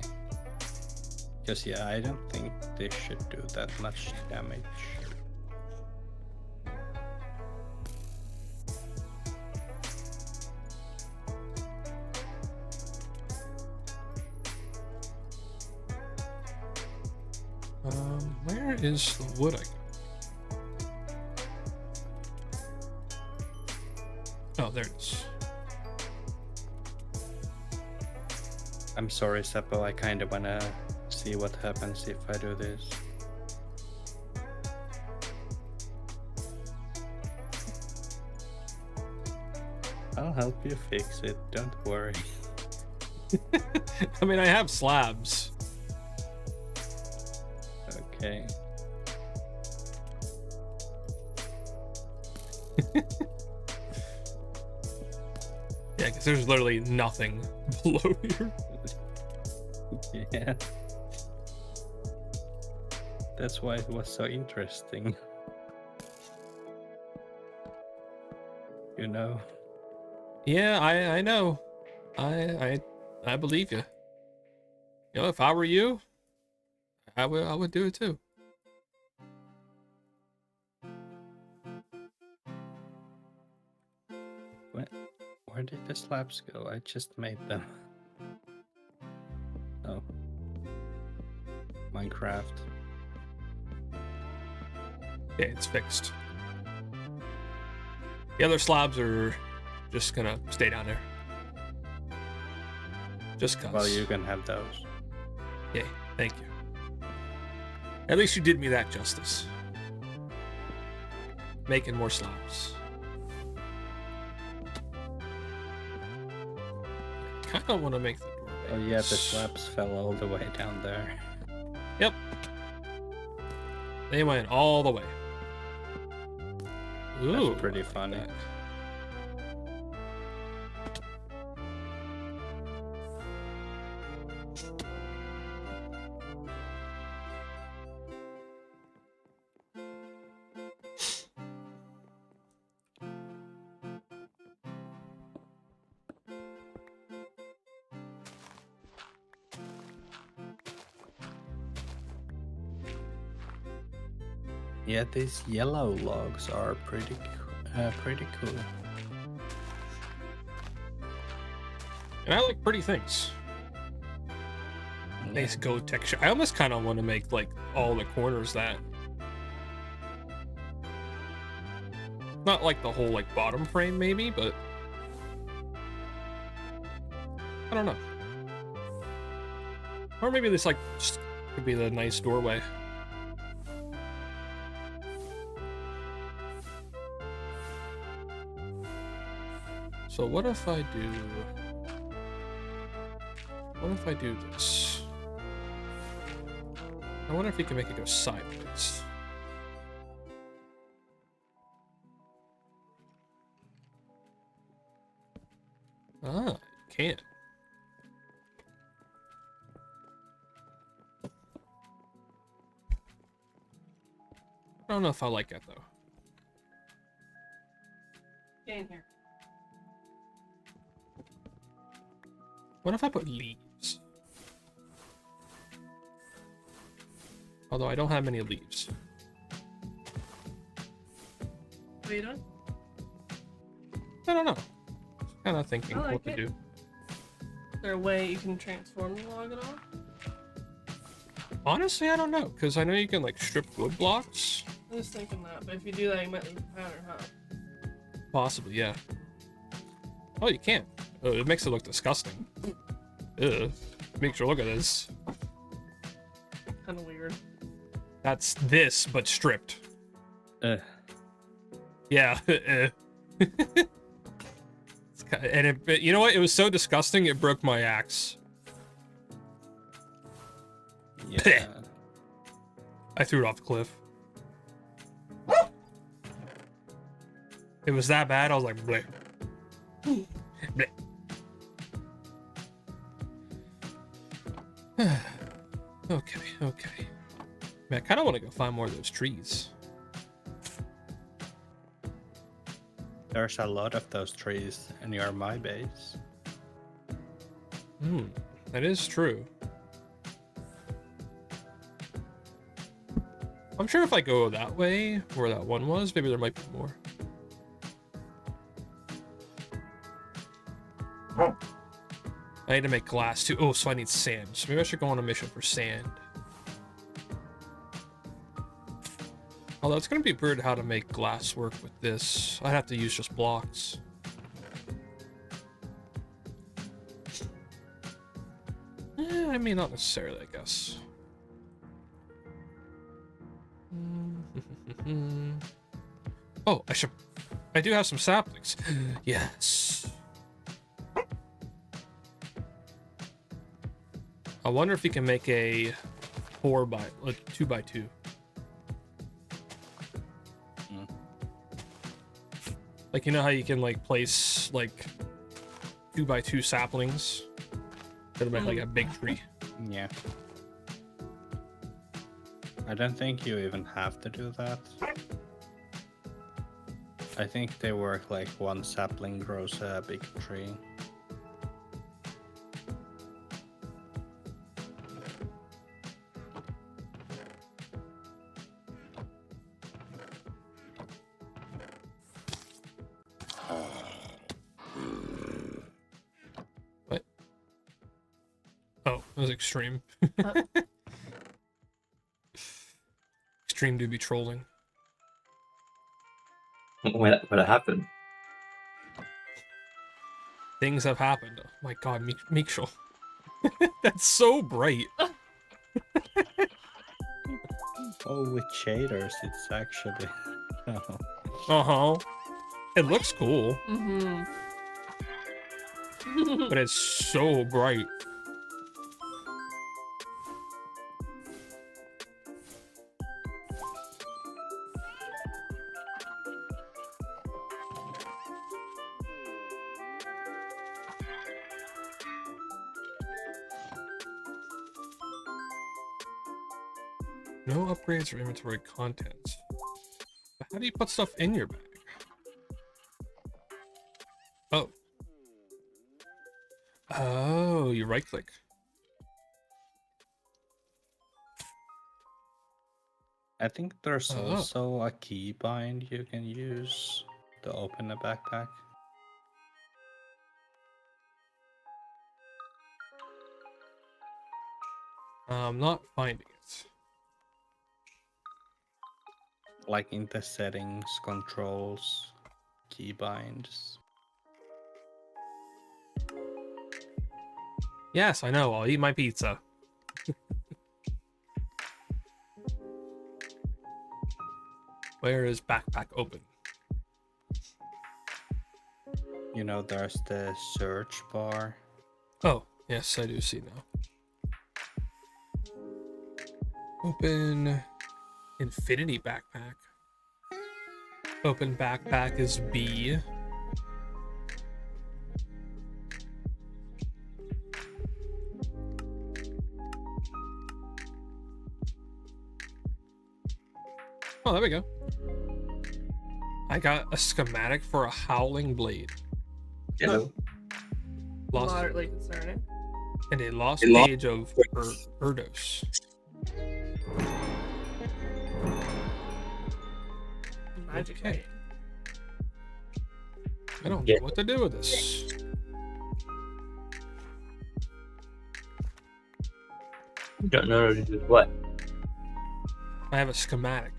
Because, yeah, I don't think they should do that much damage. Where is the wood I got? Oh, there it is. I'm sorry, Sapo, I kinda wanna see what happens if I do this. I'll help you fix it, don't worry. I mean, I have slabs. Okay. Yeah, because there's literally nothing below here. Yeah. That's why it was so interesting. You know? Yeah, I know. I believe you. You know, if I were you, I would do it too. Where did the slabs go? I just made them. Oh. Minecraft. Yeah, it's fixed. The other slabs are just gonna stay down there. Just cause. Well, you can have those. Yay, thank you. At least you did me that justice. Making more slabs. Kinda want to make the doorway. Oh yeah, the slabs fell all the way down there. Yep. They went all the way. Ooh, That's pretty I like funny. that. Yeah, these yellow logs are pretty cool. And I like pretty things. Nice gold texture. I almost kind of want to make like all the corners that. Not like the whole like bottom frame maybe, but I don't know. Or maybe this like just could be the nice doorway. So what if I do this? I wonder if you can make it go sideways. Ah, you can't. I don't know if I like it though. Get in here. What if I put leaves? Although I don't have many leaves. What are you doing? I don't know. Kind of thinking I like what to it. do. Is there a way you can transform the log at all? Honestly, I don't know, because I know you can like strip wood blocks. I was thinking that, but if you do that, you might lose the pattern, huh? Possibly, yeah. Oh, you can't. Oh, it makes it look disgusting. Ugh. Make sure look at this. Kind of weird. That's this, but stripped. Yeah. It's and it, you know what? It was so disgusting, it broke my axe. Yeah. I threw it off the cliff. It was that bad, I was like, bleh. Bleh. Okay. Man, I kind of want to go find more of those trees. There's a lot of those trees near my base. That is true. I'm sure if I go that way, where that one was, maybe there might be more. I need to make glass too. Oh, so I need sand. So maybe I should go on a mission for sand. Although it's going to be weird how to make glass work with this. I'd have to use just blocks. I mean, not necessarily, I guess. Oh, I do have some saplings. Yes. I wonder if you can make a 2x2. Like, you know how you can like place like 2x2 saplings that make like a big tree. Yeah. I don't think you even have to do that. I think they work like one sapling grows a big tree. What? Oh, it was extreme. Extreme do be trolling. What happened? Things have happened. Oh my god, Meekshel. That's so bright. Oh, with shaders, it's actually. Oh. Uh-huh. It looks cool, Mm-hmm. but it's so bright. No upgrades or inventory contents. But how do you put stuff in your bag? Oh. Oh, you right click. I think there's Oh. also a keybind you can use to open a backpack. I'm not finding it. Like in the settings, controls, keybinds. Yes, I know. I'll eat my pizza. Where is backpack open? You know, there's the search bar. Oh, yes, I do see now. Open infinity backpack. Open backpack is B. Oh, there we go. I got a schematic for a howling blade. Hello. Lost Moderately concerning. and a lost page of Erdos. Magic. Okay. I don't Yeah. know what to do with this. You don't know to do what? I have a schematic.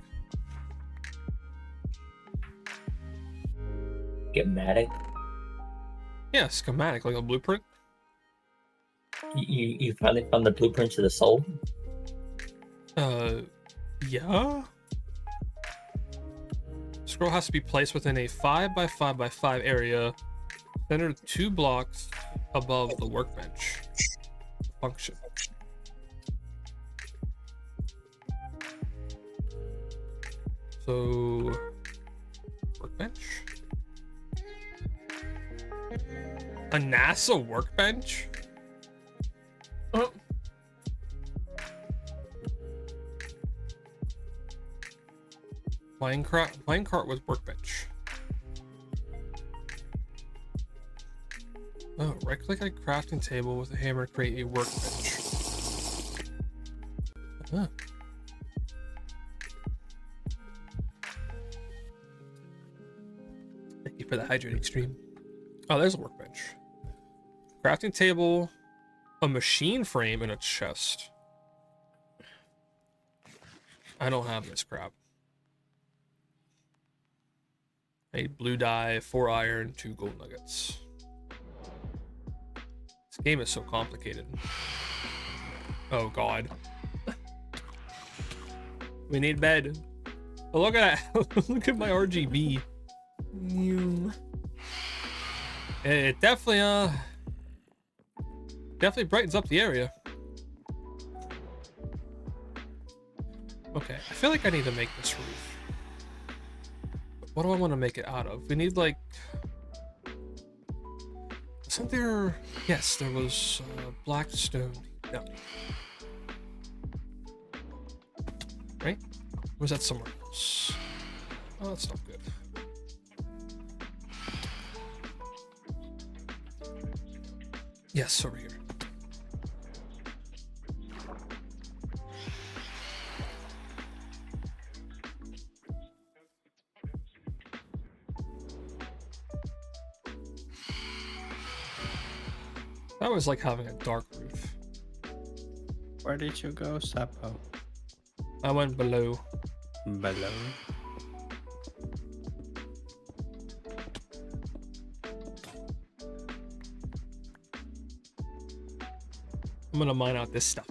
Get mad at Yeah, schematic, like a blueprint. you finally found the blueprint to the soul? Yeah. Scroll has to be placed within a 5 by 5 by 5 area, centered 2 blocks above the workbench. Function. So, workbench? A NASA workbench? Oh, Minecart with workbench. Oh, right click on crafting table with a hammer, create a workbench. Huh. Thank you for the hydrating stream. Oh, there's a workbench. Crafting table, a machine frame, and a chest. I don't have this crap. A blue dye, 4 iron, 2 gold nuggets. This game is so complicated. Oh god. We need bed. Oh, look at that. Look at my RGB. It definitely brightens up the area. Okay, I feel like I need to make this roof. What do I want to make it out of? We need like... Isn't there... Yes, there was black stone. No. Right? Or was that somewhere else? Oh, that's not good. Yes, over here. I always like having a dark roof. Where did you go, Sapo? I went below. Below. gonna mine out this stuff.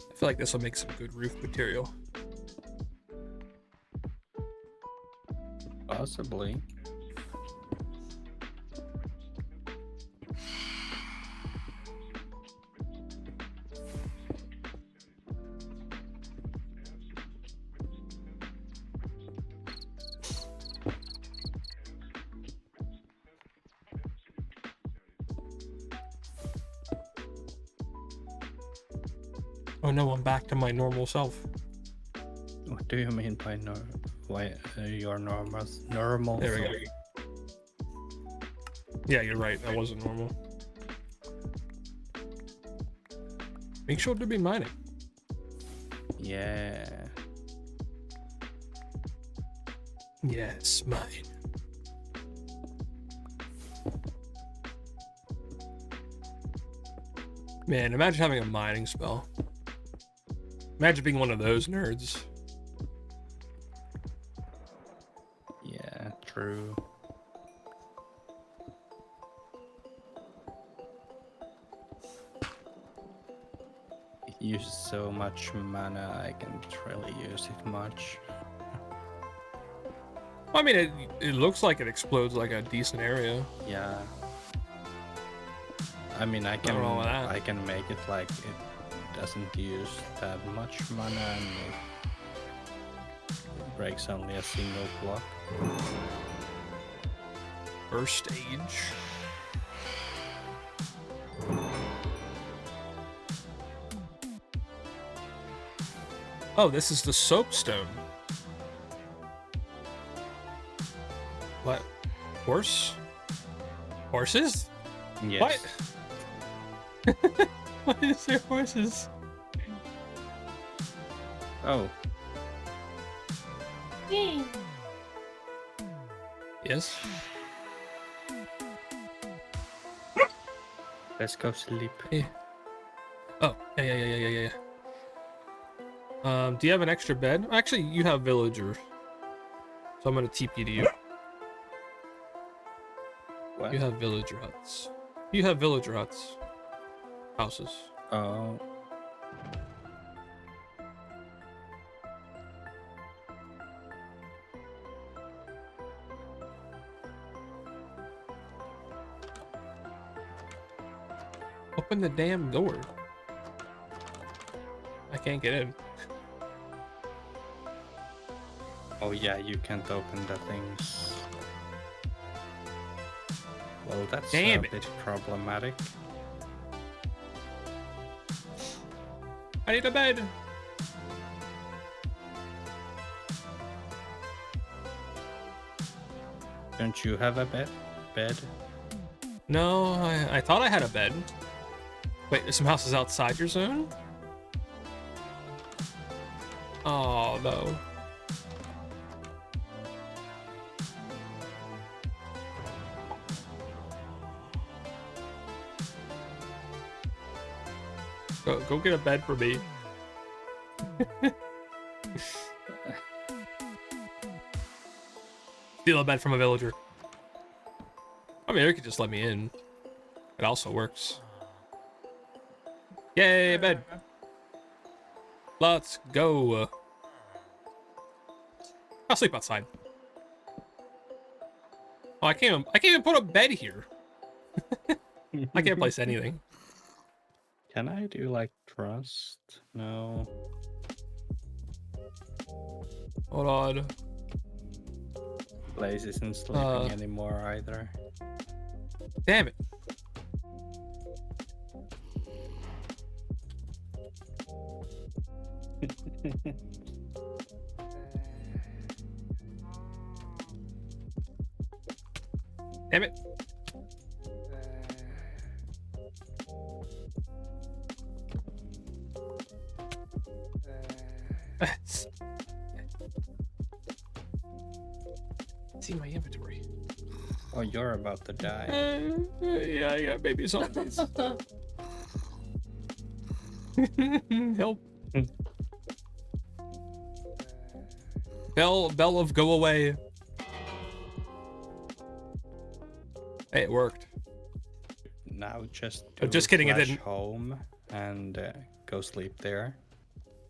I feel like this will make some good roof material. Possibly. Oh no, I'm back to my normal self. What do you mean by your normal? There we self? go. Yeah, you're right. That wasn't normal. Make sure to be mining. Yeah. Yes, mine. Man, imagine having a mining spell. Imagine being one of those nerds. Yeah, true. It uses so much mana, I can't really use it much. I mean, it looks like it explodes like a decent area. Yeah. I mean, I can wrong with that. I can make it like it doesn't use that much mana and it breaks only a single block. First stage. Oh, this is the soapstone. What? Horse? Horses? Yes. What? Why is there horses? Oh, Yes. let's go sleep. Yeah. Oh, yeah. Do you have an extra bed? Actually, you have villager. So I'm gonna TP to you. What? You have villager huts. You have villager huts. Houses. Oh. Open the damn door. I can't get in. Oh yeah, you can't open the things. Well, that's Damn a it. bit problematic. I need a bed. Don't you have a bed? No, I thought I had a bed. Wait, there's some houses outside your zone? Oh, no. Go get a bed for me. Steal a bed from a villager. I mean, they could just let me in. It also works. Yay, bed. Let's go. I'll sleep outside. Oh, I can't even put a bed here. I can't place anything. Can I do like trust? No. Hold on. Blaze isn't sleeping anymore either. Damn it. Damn it. See my inventory. Oh, you're about to die. Yeah, I got baby zombies. Help. Bell of go away. Hey, it worked. Now just Oh, just kidding, it slash didn't. home and go sleep there.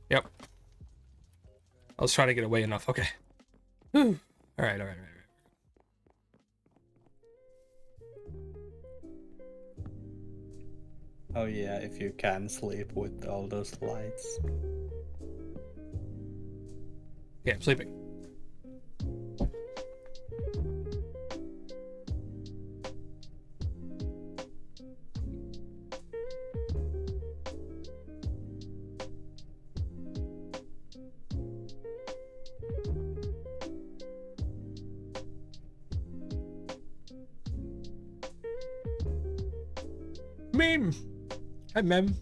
Yep. I was trying to get away enough. Okay. Whew. All right. Oh yeah, if you can sleep with all those lights. Yeah, I'm sleeping. Meme. Hi, Mem.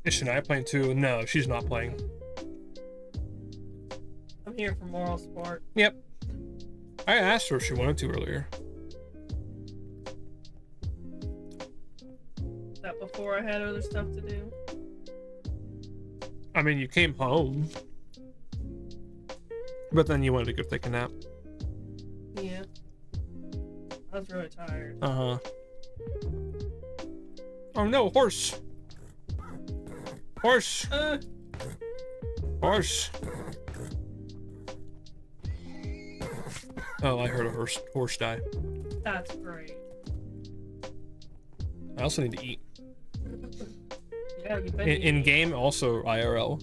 Is Shania playing too? No, she's not playing. I'm here for moral support. Yep. I asked her if she wanted to earlier. That before I had other stuff to do. I mean, you came home. But then you wanted to go take a nap. Yeah. I was really tired. Uh-huh. Oh no, horse! Horse! Horse! Oh, I heard a horse die. That's great. I also need to eat. Yeah, you bet. In game, also IRL.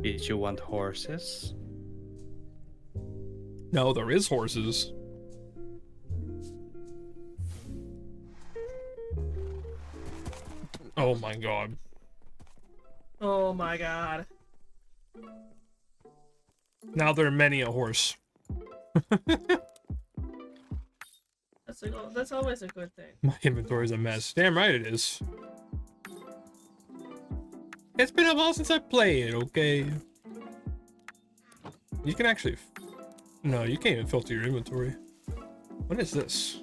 Did you want horses? No, there is horses. Oh my god. Oh my god. Now there are many a horse. That's always a good thing. My inventory is a mess. Damn right it is. It's been a while since I played, okay? You can actually... No, you can't even filter your inventory. What is this?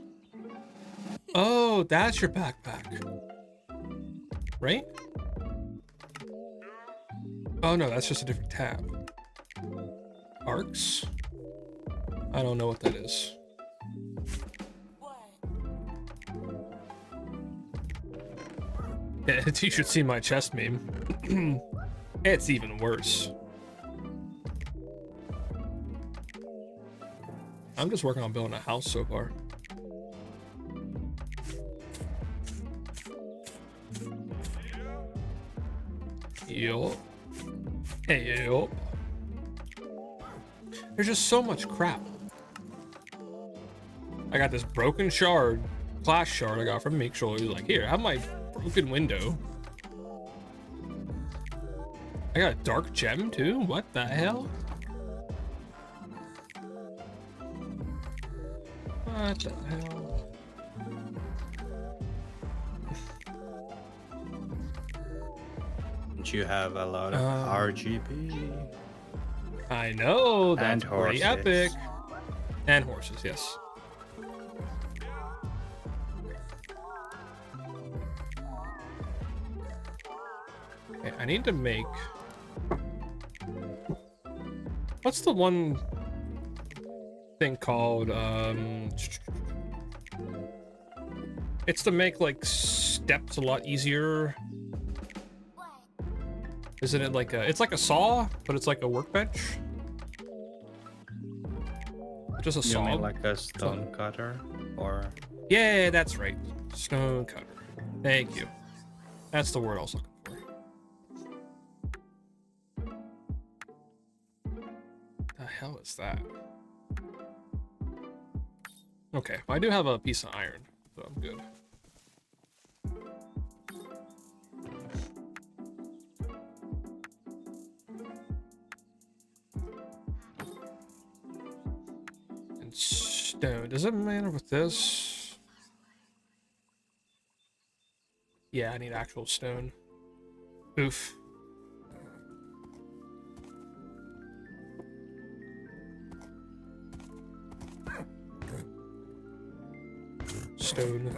Oh, that's your backpack. Right? Oh no, that's just a different tab. Arcs? I don't know what that is. Yeah, you should see my chest meme. It's even worse. I'm just working on building a house so far. Yup. Hey, yup. There's just so much crap. I got this broken shard, class shard I got from Make Sure. He's like, here, have my broken window. I got a dark gem too? What the hell? What the hell? Don't you have a lot of RGB? I know, that's And pretty horses. epic. And horses, yes. Okay, I need to make... What's the one thing called? It's to make like steps a lot easier. Isn't it like a? It's like a saw, but it's like a workbench. Just a You saw. mean like a stone cutter? Or Yeah, that's right. Stone cutter. Thank you. That's the word I was looking for. The hell is that? Okay, well, I do have a piece of iron, so I'm good. And stone. Does it matter with this? Yeah, I need actual stone. Oof. Stone.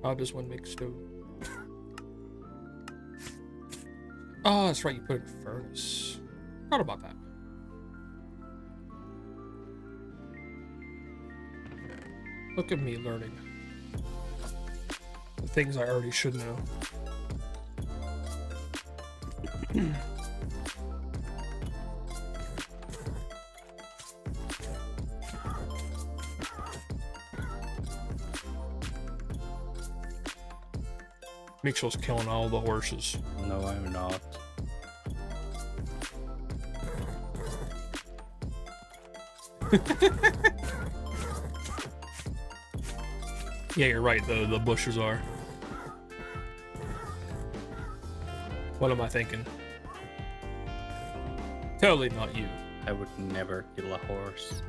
How does one make stone? Oh, that's right. You put it in a furnace. Thought about that. Look at me learning the things I already should know. Mitchell's killing all the horses. No, I'm not. Yeah, you're right, though. The bushes are. What am I thinking? Totally not you. I would never kill a horse.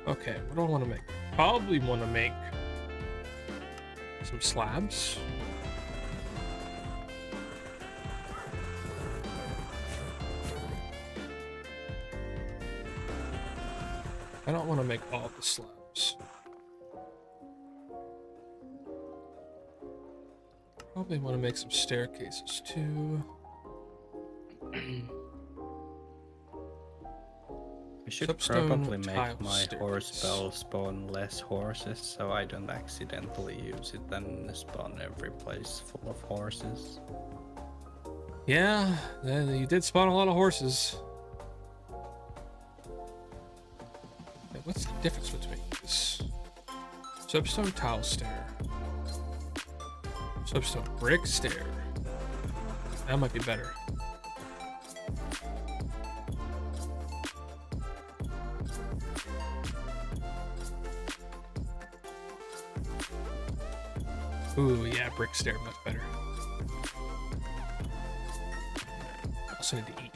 Okay, what do I want to make? Probably want to make some slabs. I don't want to make all the slabs. Probably want to make some staircases too. I should Soapstone probably make tile my staircase. horse spell spawn less horses so I don't accidentally use it and spawn every place full of horses. Yeah, you did spawn a lot of horses. Wait, what's the difference between this? Soapstone tile stair. Soapstone brick stair. That might be better. Ooh, yeah, brick stair, much better. Also need to eat.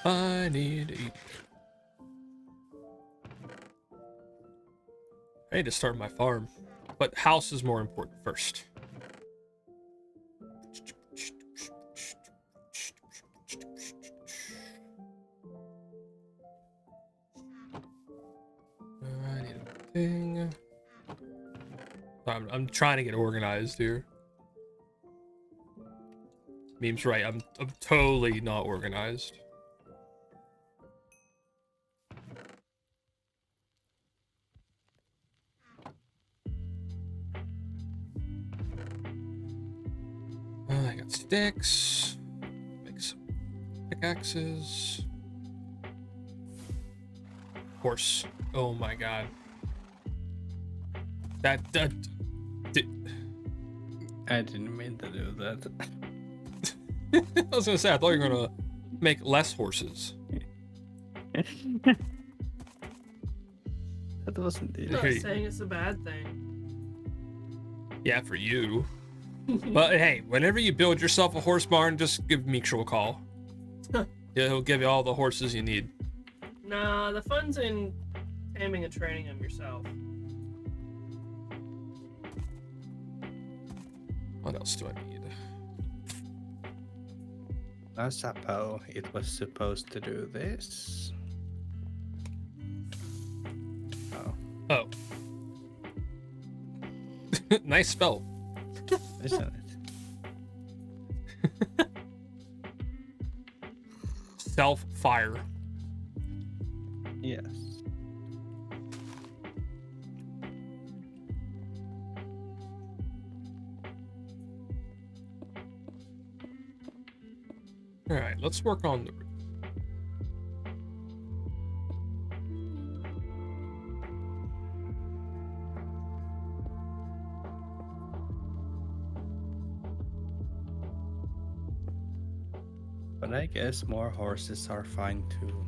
I need to eat. I need to start my farm, but house is more important first. I need a thing. I'm trying to get organized here. Meme's right. I'm totally not organized. I got sticks. Make some pickaxes. Horse. Oh my god. That I didn't mean to do that. I was gonna say, I thought you were gonna make less horses. That wasn't I'm it. not Hey. saying it's a bad thing. Yeah, for you. But hey, whenever you build yourself a horse barn, just give Meekshaw a call. Yeah, he'll give you all the horses you need. Nah, the fun's in taming and training them yourself. What else do I need? Now, Sapo, it was supposed to do this. Oh, Oh. Nice spell. isn't it? Self-fire. Yes. Alright, let's work on the... But I guess more horses are fine too.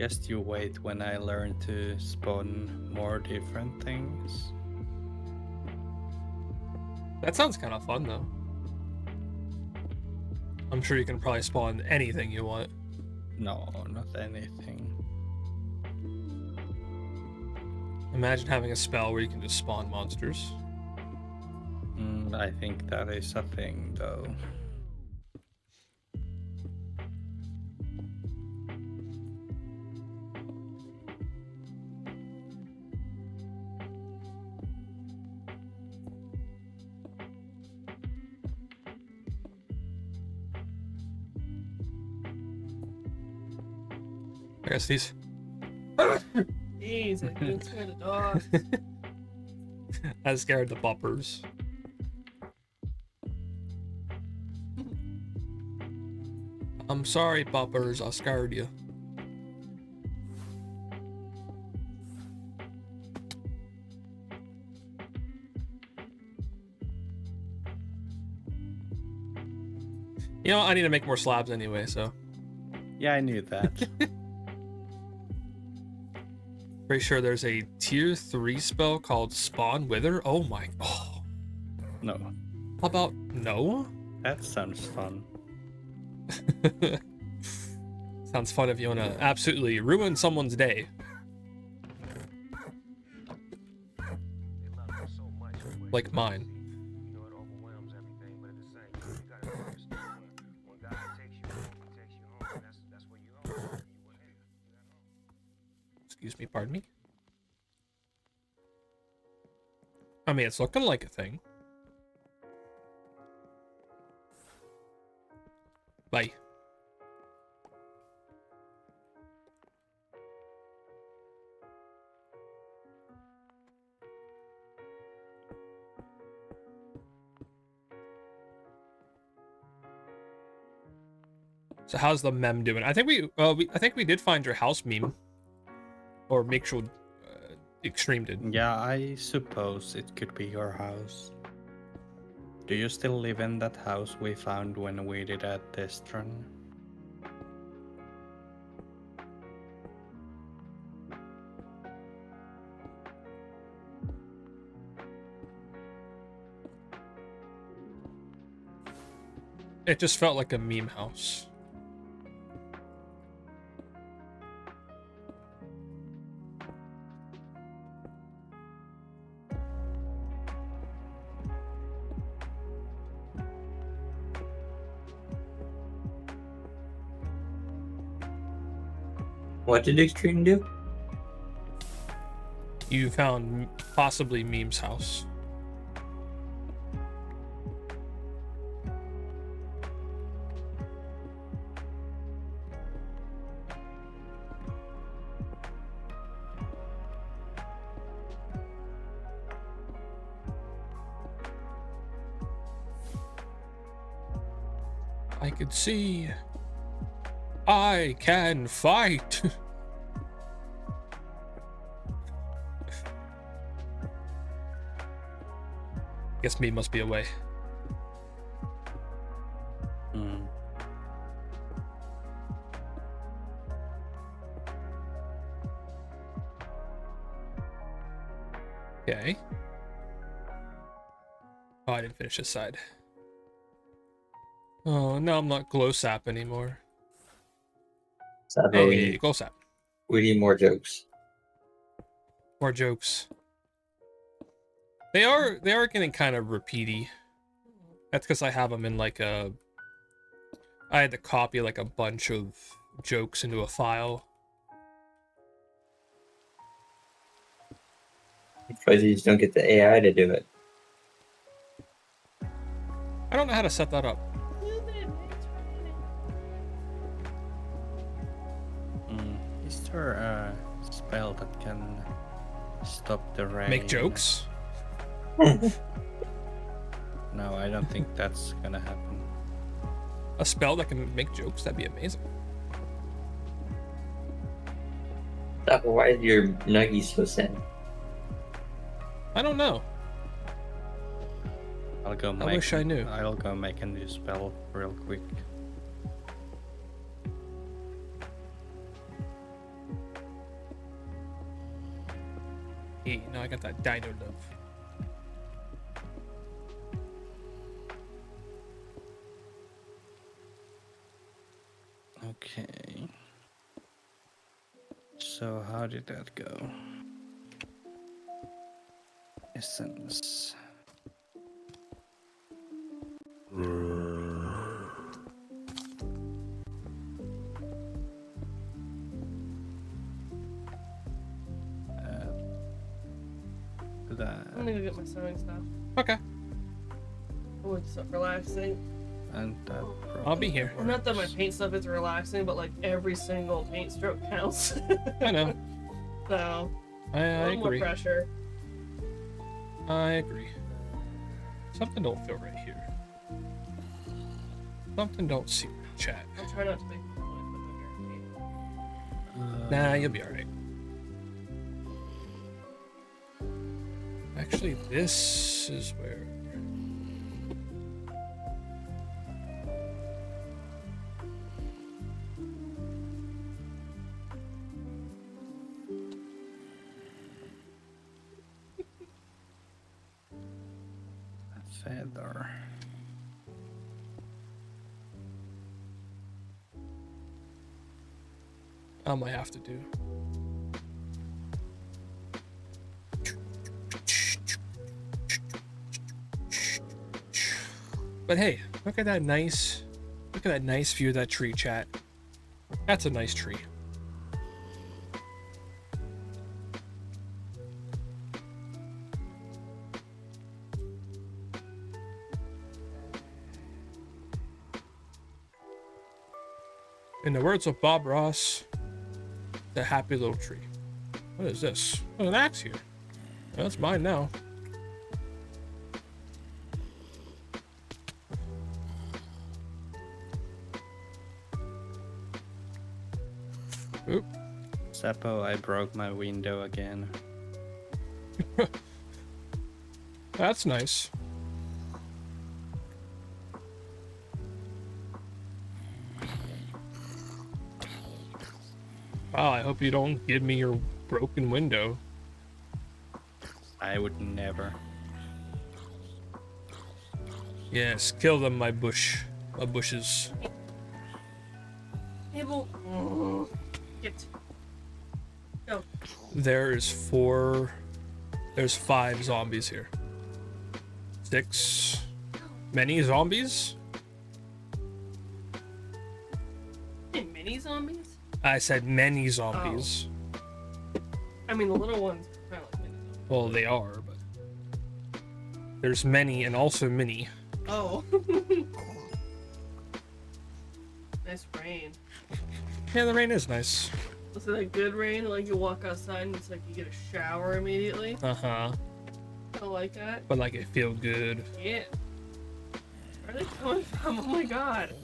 Just you wait when I learn to spawn more different things. That sounds kind of fun, though. I'm sure you can probably spawn anything you want. No, not anything. Imagine having a spell where you can just spawn monsters. I think that is a thing, though. I guess these. Jeez, I can't scare the dog. I scared the boppers. I'm sorry, boppers. I scared you. You know, I need to make more slabs anyway, so. Yeah, I knew that. Pretty sure there's a tier 3 spell called Spawn Wither. Oh my. Oh. No, How about no? that sounds fun. Sounds fun if you want to absolutely ruin someone's day. Like mine. Excuse me, pardon me? I mean, it's looking like a thing. Bye. So how's the mem doing? I think we did find your house meme, or make sure Extreme did. Yeah, I suppose it could be your house. Do you still live in that house we found when we did a test run? It just felt like a meme house. What did Extreme do? You found possibly meme's house. I could see. I can fight. Guess me must be away. Hmm. Okay. Oh, I didn't finish this side. Oh, now I'm not glow sap anymore. Sapo, Hey, glow sap. we need more jokes. More jokes. They are getting kind of repeaty. That's because I have them in like a. I had to copy like a bunch of jokes into a file. Because you just don't get the AI to do it. I don't know how to set that up. Is there a spell that can stop the rain? Make jokes? No, I don't think that's gonna happen. A spell that can make jokes? That'd be amazing. Sapo, why is your nuggie so sad? I don't know. I'll go. I wish I knew. I'll go make a new spell real quick. Hey, no, I got that dino love. Okay. So how did that go? Essence. That I'm gonna go get my sewing stuff. Okay. I want stuff relaxing. and that. I'll be here. And not that my paint stuff is relaxing, but like every single paint stroke counts. I know. So, I a little more agree. pressure. I agree. Something don't feel right here. Something don't seem right, chat. I'll try not to make noise with my hair. Nah, you'll be alright. Actually, this is where... Feather. I might have to do. But hey, look at that nice view of that tree, chat. That's a nice tree. In the words of Bob Ross, the happy little tree. What is this? Oh, an axe here. That's mine now. Oop. Sapo, I broke my window again. That's nice. Wow, I hope you don't give me your broken window. I would never. Yes, kill them, my bushes. Table. Get. Go. There's 5 zombies here. 6. Many zombies? Hey, mini zombies? I said many zombies. I mean, the little ones are kind of like mini zombies. Well, they are, but there's many and also mini. Oh. Nice rain. Yeah, the rain is nice. Was it that good rain? Like you walk outside and it's like you get a shower immediately? Uh-huh. I like that. But like it feels good. Yeah. Where are they coming from? Oh my god.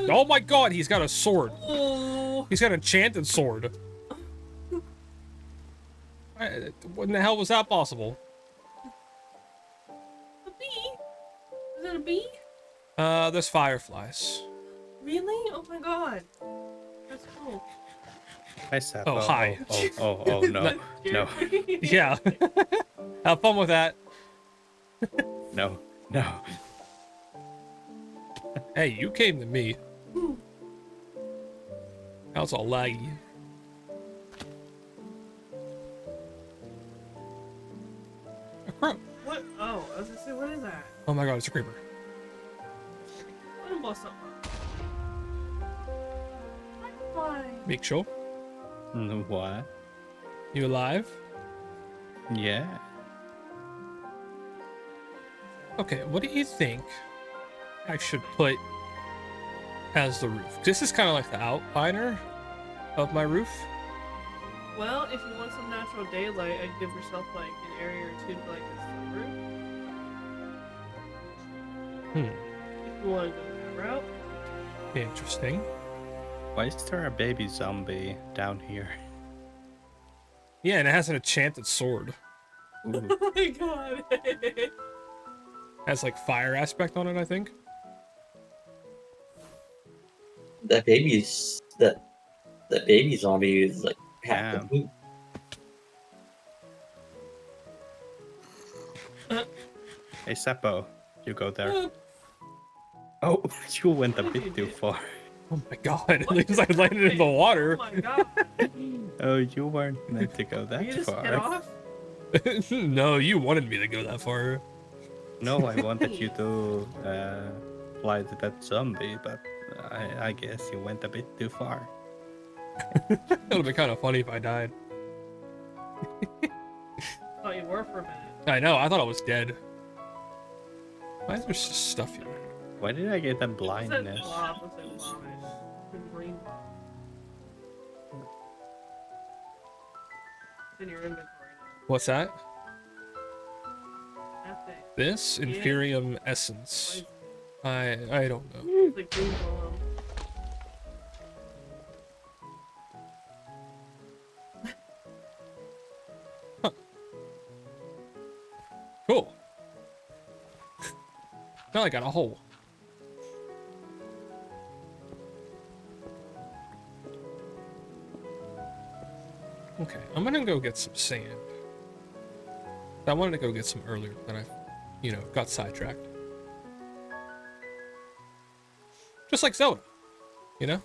Oh my god, he's got a sword. Oh. He's got an enchanted sword. When the hell was that possible? A bee? Is that a bee? There's fireflies. Really? Oh my god. That's cool. Hi, Sapo. Oh, hi. Oh, no. No. Yeah. Have fun with that. No. Hey, you came to me. Now it's all laggy. A crow. What? Oh, I was gonna say, what is that? Oh my god, it's a creeper. Let him blow something up. Why? Make sure. What? You alive? Yeah. Okay, what do you think I should put as the roof? This is kind of like the outliner of my roof. Well, if you want some natural daylight, I'd give yourself like an area or two to like a sunroof. If you want to go that route. Interesting. Why is there a baby zombie down here? Yeah, and it has an enchanted sword. Ooh. Oh my god. Has like fire aspect on it, I think. That baby zombie is like half the Damn. boot. Hey, Sapo, you go there. Oh, you went a bit too far. Oh my god, at least I landed in the water. Oh my god. Oh, you weren't meant to go You that just far. get off? No, you wanted me to go that far. No, I wanted you to fly to that zombie, but I guess you went a bit too far. It would be kind of funny if I died. Thought you were for a minute. I know, I thought I was dead. Why is there stuff here? Why did I get a It said blindness? blob, it said vomit. The green blob. It's in your inventory now. What's that? That thing. This? Yeah. Inferium Essence. Poison. I don't know. It's the green blob. Cool. Now I got a hole. Okay, I'm gonna go get some sand. I wanted to go get some earlier, but I, got sidetracked. Just like Zelda, you know?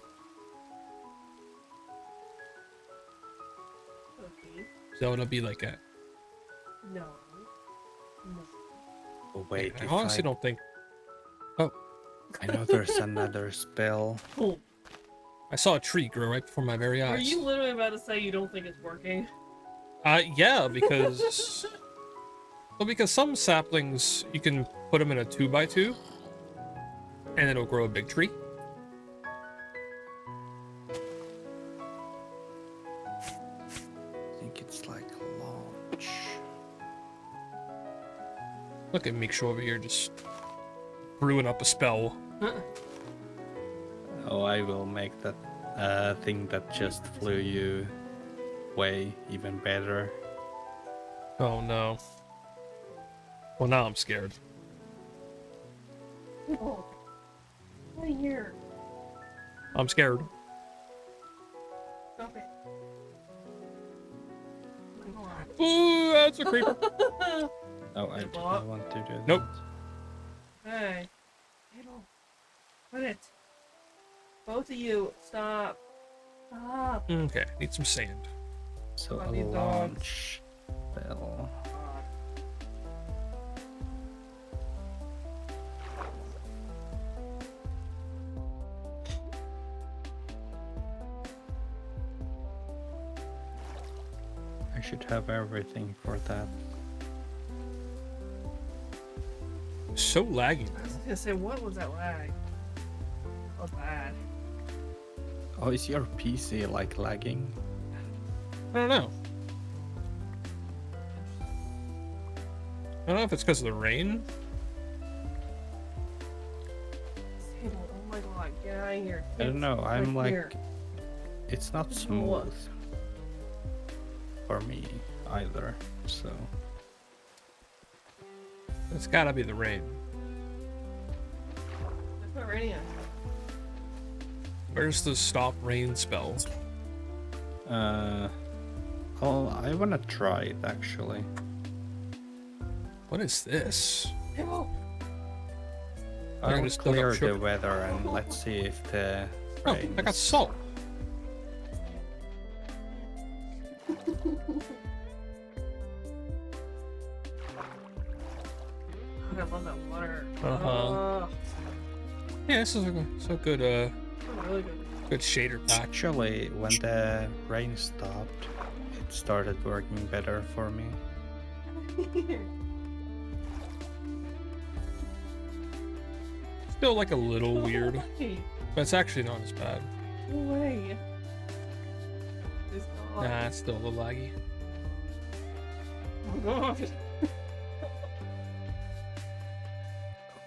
Okay. Zelda be like that. No. No. Oh, wait, I if honestly don't think. Oh, I know there's another spell. Oh, I saw a tree grow right before my very are eyes. you literally about to say you don't think it's working? Yeah, because well, because some saplings you can put them in a 2x2, and it'll grow a big tree. I think it's like launch. Look at Meek over here just brewing up a spell. Oh, I will make that thing that just flew you way even better. Oh no. Well, now I'm scared. Oh. Right here. I'm scared. Stop it. Oh my God. Ooh, that's a creeper. Oh, I Did it did blow not up? want to do that. Nope. Hey. It'll. Quit it. Both of you. Stop. Stop. Okay, need some sand. So I a need dogs. launch spell. God. I should have everything for that. So laggy I was now. gonna say, what was that lag? That was bad. Oh, is your PC like lagging? I don't know. I don't know if it's because of the rain. Sable, oh my god, get out of here. I don't know. I'm Right like, here. it's not What? smooth for me either. So It's gotta be the rain. It's not raining outside. Where's the stop rain spell? oh, I wanna try it actually. What is this? Sable! I I'll just dug up clear sugar. the weather and let's see if the Oh, rain I got is- salt. I love that water. Uh-huh. Oh, Yeah, this is a good, really good. good shader pack. Actually, when the rain stopped, it started working better for me. Still like a little No weird, way. but it's actually not as bad. No way. It's not. Nah, it's still a little laggy. Oh my god.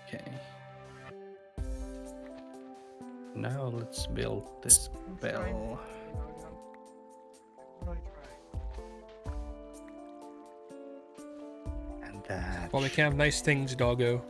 Okay. Now let's build this I'm trying. bell. I'm really trying. And that. Well, we can have nice things, doggo.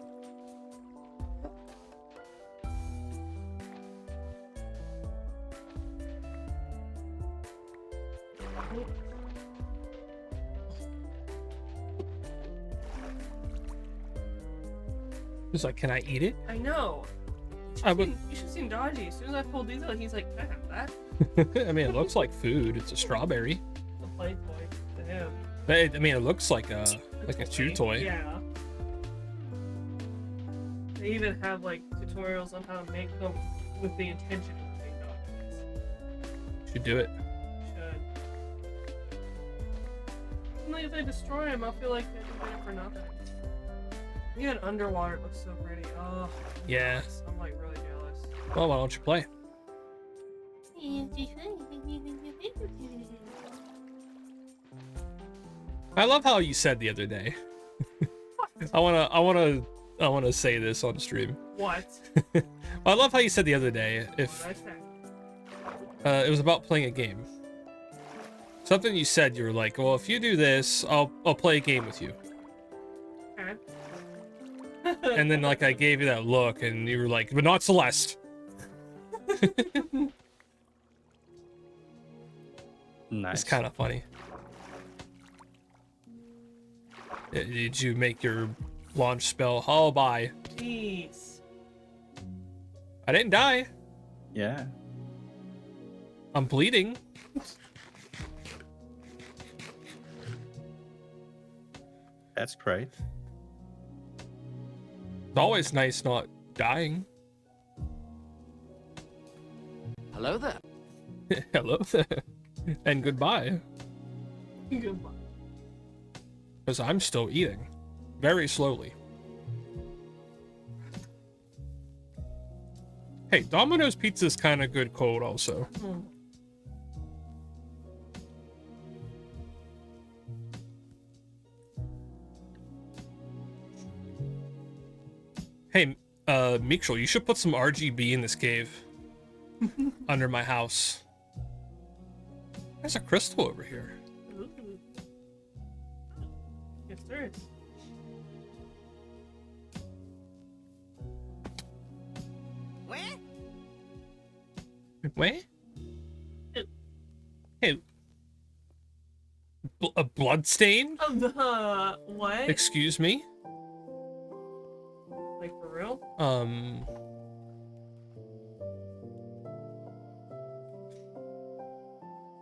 He's like, can I eat it? I know. I would. You should have seen Dodgy. As soon as I pulled these out, he's like, can I have that? I mean, it looks like food. It's a strawberry. The play toy to him. I mean, it looks like a chew toy. Yeah. They even have like tutorials on how to make them with the intention of being dog toys. Should do it. Should. And like, if they destroy them, I'll feel like they did it for nothing. Even underwater, it looks so pretty. Oh. Yeah. I'm like really jealous. Well, why don't you play? I love how you said the other day. I wanna say this on stream. What? I love how you said the other day if What did I say? it was about playing a game. Something you said, you were like, well, if you do this, I'll play a game with you. Okay. And then like I gave you that look, and you were like, but not Celeste. Nice. It's kind of funny. Did you make your launch spell? Oh, bye. Jeez. I didn't die. Yeah. I'm bleeding. That's great. It's always nice not dying. Hello there. Hello there. And goodbye. Goodbye. Because I'm still eating. Very slowly. Hey, Domino's pizza is kind of good cold also. Hey, Mikshel, you should put some RGB in this cave. Under my house. There's a crystal over here. Ooh. Yes, there is. Wait? Ew. Hey. A blood stain? What? Excuse me? Like for real?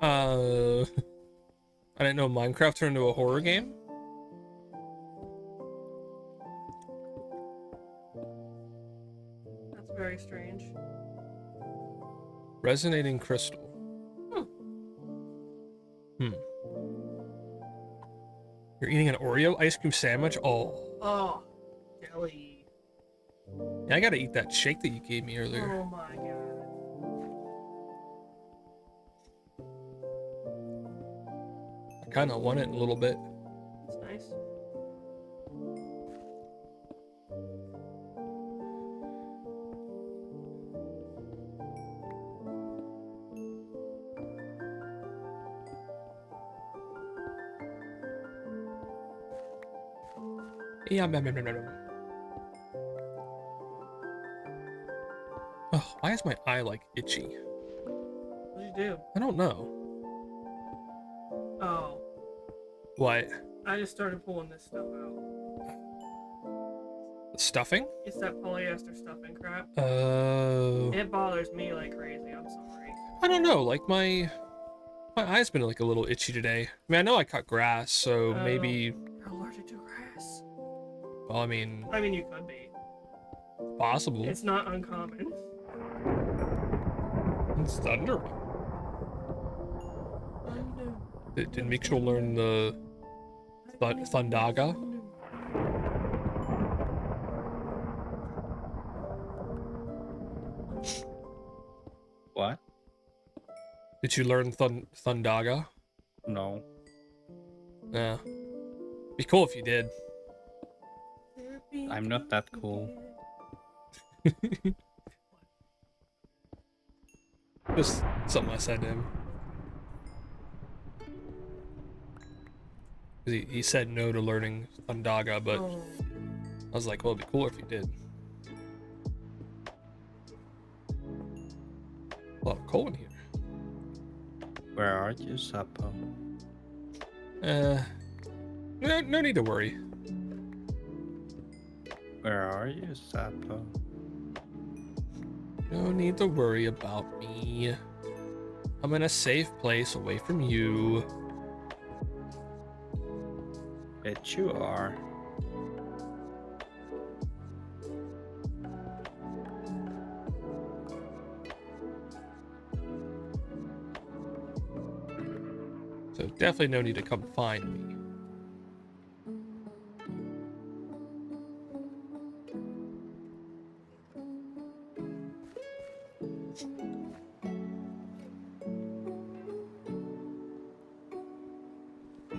I didn't know Minecraft turned into a horror game. That's very strange. Resonating crystal. You're eating an Oreo ice cream sandwich? Oh. Oh, jelly. Yeah, I gotta eat that shake that you gave me earlier. Oh my god. I kinda want it in a little bit. That's nice. Yeah, oh, why is my eye like itchy? What'd you do? I don't know. Oh, What? I just started pulling this stuff out. The stuffing? It's that polyester stuffing crap. Oh. It bothers me like crazy. I'm sorry. I don't know, like my eye's been like a little itchy today. I mean, I know I cut grass, so Oh. maybe, You're allergic to grass. well, I mean, I mean, you could be. possible. It's not uncommon. It's thunder. Did Mikshel learn the Thundaga? What? Did you learn Thundaga? No. Yeah. Be cool if you did. I'm not that cool. Just something I said to him. 'Cause he said no to learning Thundaga, but Oh. I was like, well, it'd be cooler if you did. A lot of coal in here. Where are you, Sapo? No need to worry. Where are you, Sapo? No need to worry about me. I'm in a safe place away from you. Bet you are. So definitely no need to come find me.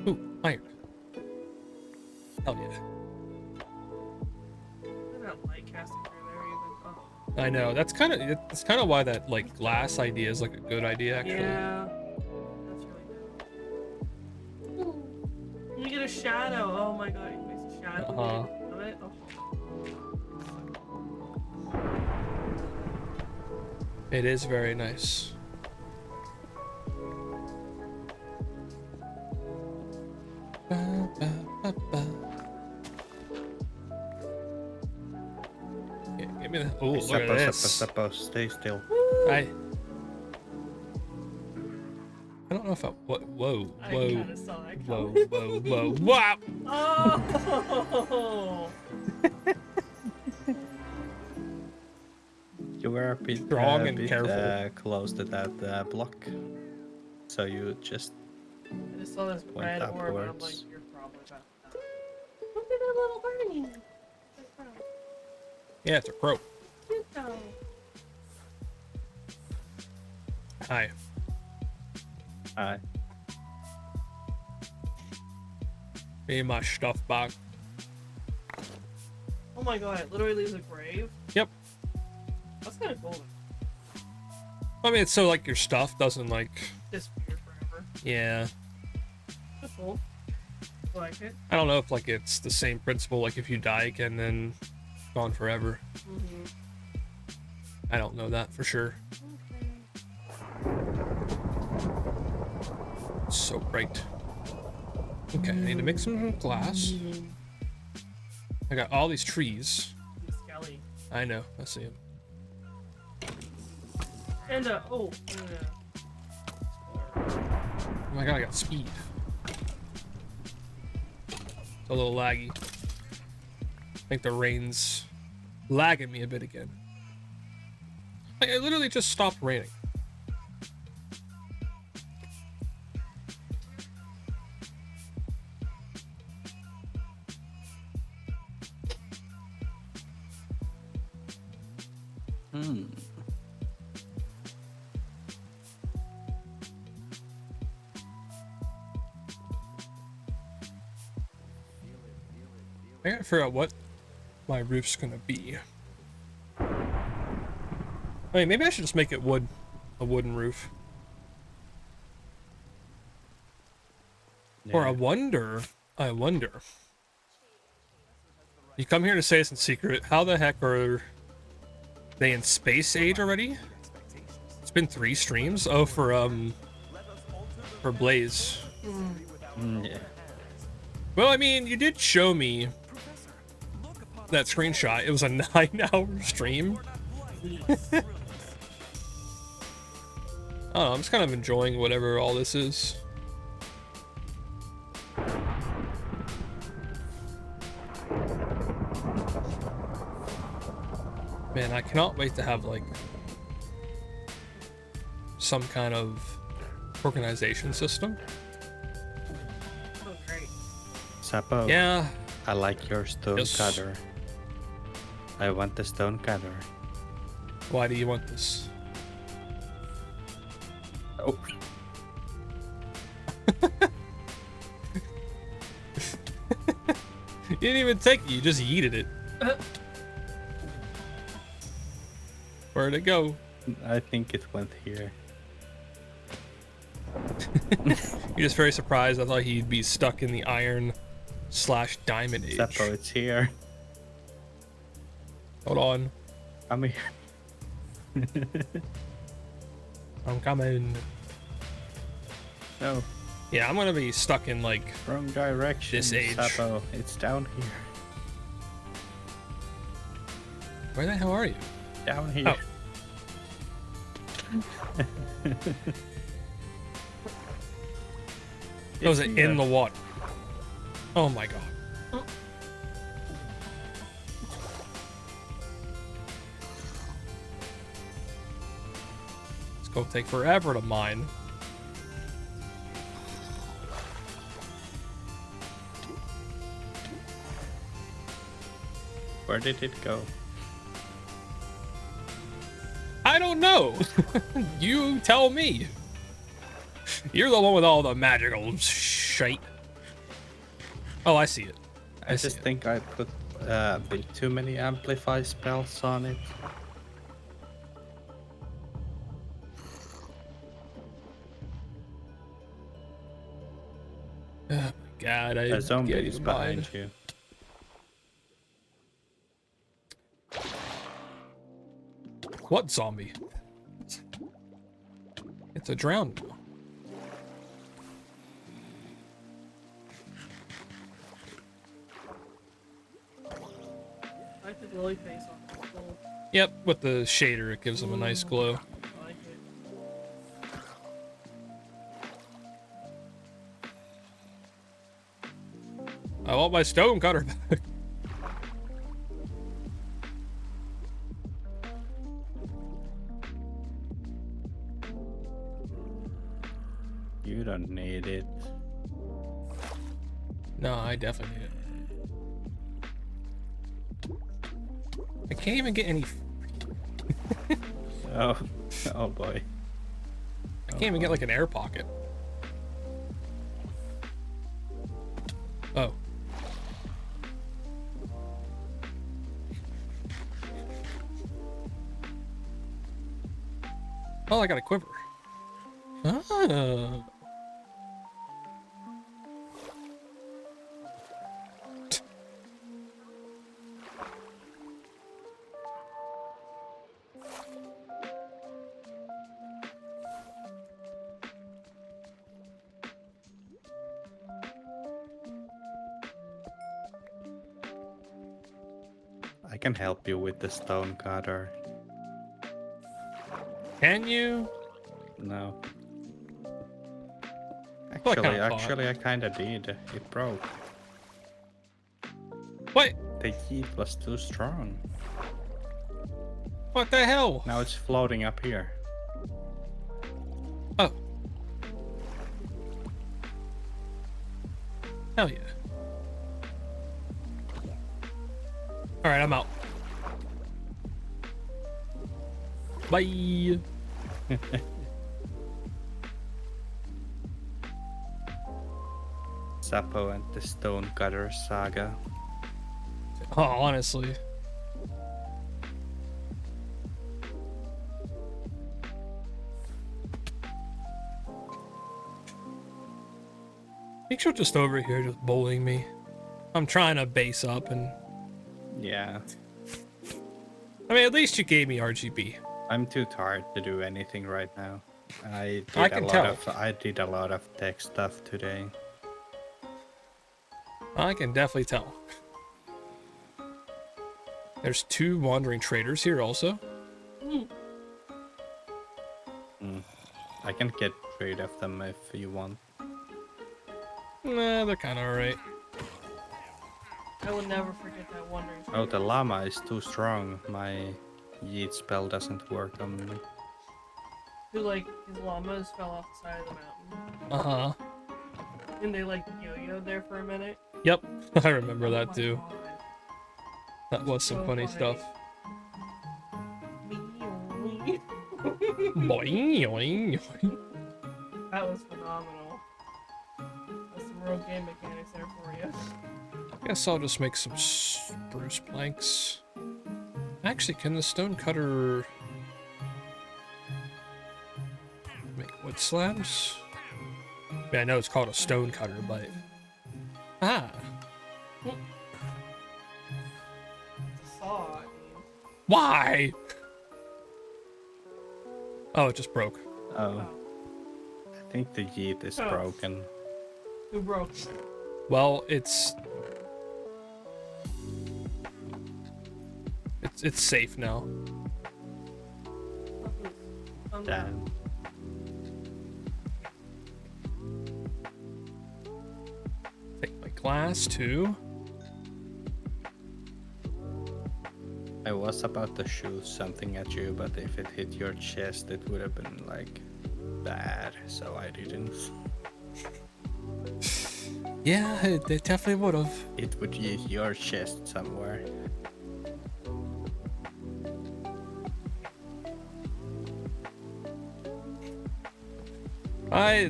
Ooh, iron. Hell yeah. I don't like casting through there even. Oh. I know. That's kind of why that like glass idea is like a good idea actually. Yeah. That's really good. Ooh. You get a shadow. Oh my god, it makes a shadow. Uh-huh. Of it. Oh. It is very nice. Ba, ba, ba, ba. Yeah, give me the. Oh, look at this. Sapo, stay still. I don't know if I. Whoa, I whoa, kinda saw that whoa, coming. whoa, wow! Oh! You were a bit, Strong and careful. close to that block, so you just I just saw this went red orb and I'm like, upwards. you're probably about to die. Look at that little birdie! Yeah, it's a crow. Cute though. Hi. Need my stuff back. Oh my god, it literally leaves a grave? Yep. That's kinda cool. I mean, it's so like your stuff doesn't like. Disappear forever. Yeah. That's cool. I like it. I don't know if like it's the same principle. Like if you die again, then gone forever. Mm-hmm. I don't know that for sure. It's so bright. Okay, I need to make some glass. I got all these trees. The skelly. I know. I see them. And oh yeah. Oh my god, I got speed. It's a little laggy. I think the rain's lagging me a bit again. Like, it literally just stopped raining. I gotta figure out what my roof's gonna be. I mean, maybe I should just make it wood, a wooden roof. Or I wonder. You come here to say it's in secret. How the heck are they in space age already? It's been 3 streams. Oh, for Blaze. Yeah. Well, I mean, you did show me that screenshot. It was a 9-hour stream. I don't know, I'm just kind of enjoying whatever all this is. Man, I cannot wait to have like some kind of organization system. Oh great. Sapo, Yeah. I like your stone Yes. cutter. I want the stone cutter. Why do you want this? Oh. You didn't even take it, you just yeeted it. Where'd it go? I think it went here. You're just very surprised. I thought he'd be stuck in the iron/diamond age. Sapo, it's here. Hold on. Come here. I'm coming. No, Yeah, I'm gonna be stuck in like wrong direction. This age. Sapo, it's down here. where the hell are you? Down here. Oh. Oh, is It's it here. in the water? Oh my god. It's gonna take forever to mine. Where did it go? I don't know. You tell me. You're the one with all the magical shite. Oh, I see it. I see just it. think I put a bit too many amplify spells on it. Oh my god, I A zombie can't is even behind mine. you. What zombie? It's a drowned one. I like the lily face on it. It's cool. Yep, with the shader, it gives them a nice glow. I like it. I want my stone cutter back. You don't need it. No, I definitely need it. I can't even get any. Oh, oh boy. I can't even get like an air pocket. Oh. Oh, I got a quiver. Ah. I can help you with the stone cutter. Can you? No. Well, I kinda Actually, I kinda did. It broke. What? The heat was too strong. What the hell? Now it's floating up here. Oh. Hell yeah. Alright, I'm out. Bye. Sapo and the Stone Cutter Saga. Oh, honestly. Think you're just over here just bullying me. I'm trying to base up and Yeah. I mean at least you gave me RGB. I'm too tired to do anything right now. I I did can a lot tell. of I did a lot of tech stuff today. I can definitely tell. There's 2 wandering traders here also. I can get rid of them if you want. Nah, they're kind of alright. I would never forget that wandering. Oh, the llama is too strong. My yeet spell doesn't work on me. Who, like, his llamas fell off the side of the mountain. Uh-huh. And they, like, yo-yoed there for a minute. Yep, I remember Oh that my too. God. That was some So funny funny. stuff. That was phenomenal. That's some real game mechanics there for you. Guess I'll just make some spruce planks. Actually, can the stone cutter make wood slabs? Yeah, I know it's called a stone cutter, but ah, It's a saw, I mean. why? Oh, it just broke. Oh, Oh, I think the yeet is Oh. broken. who broke it? Well, it's safe now. Calm down. Damn. glass too. I was about to shoot something at you, but if it hit your chest, it would have been like bad, so I didn't. Yeah, it definitely would have. It would hit your chest somewhere.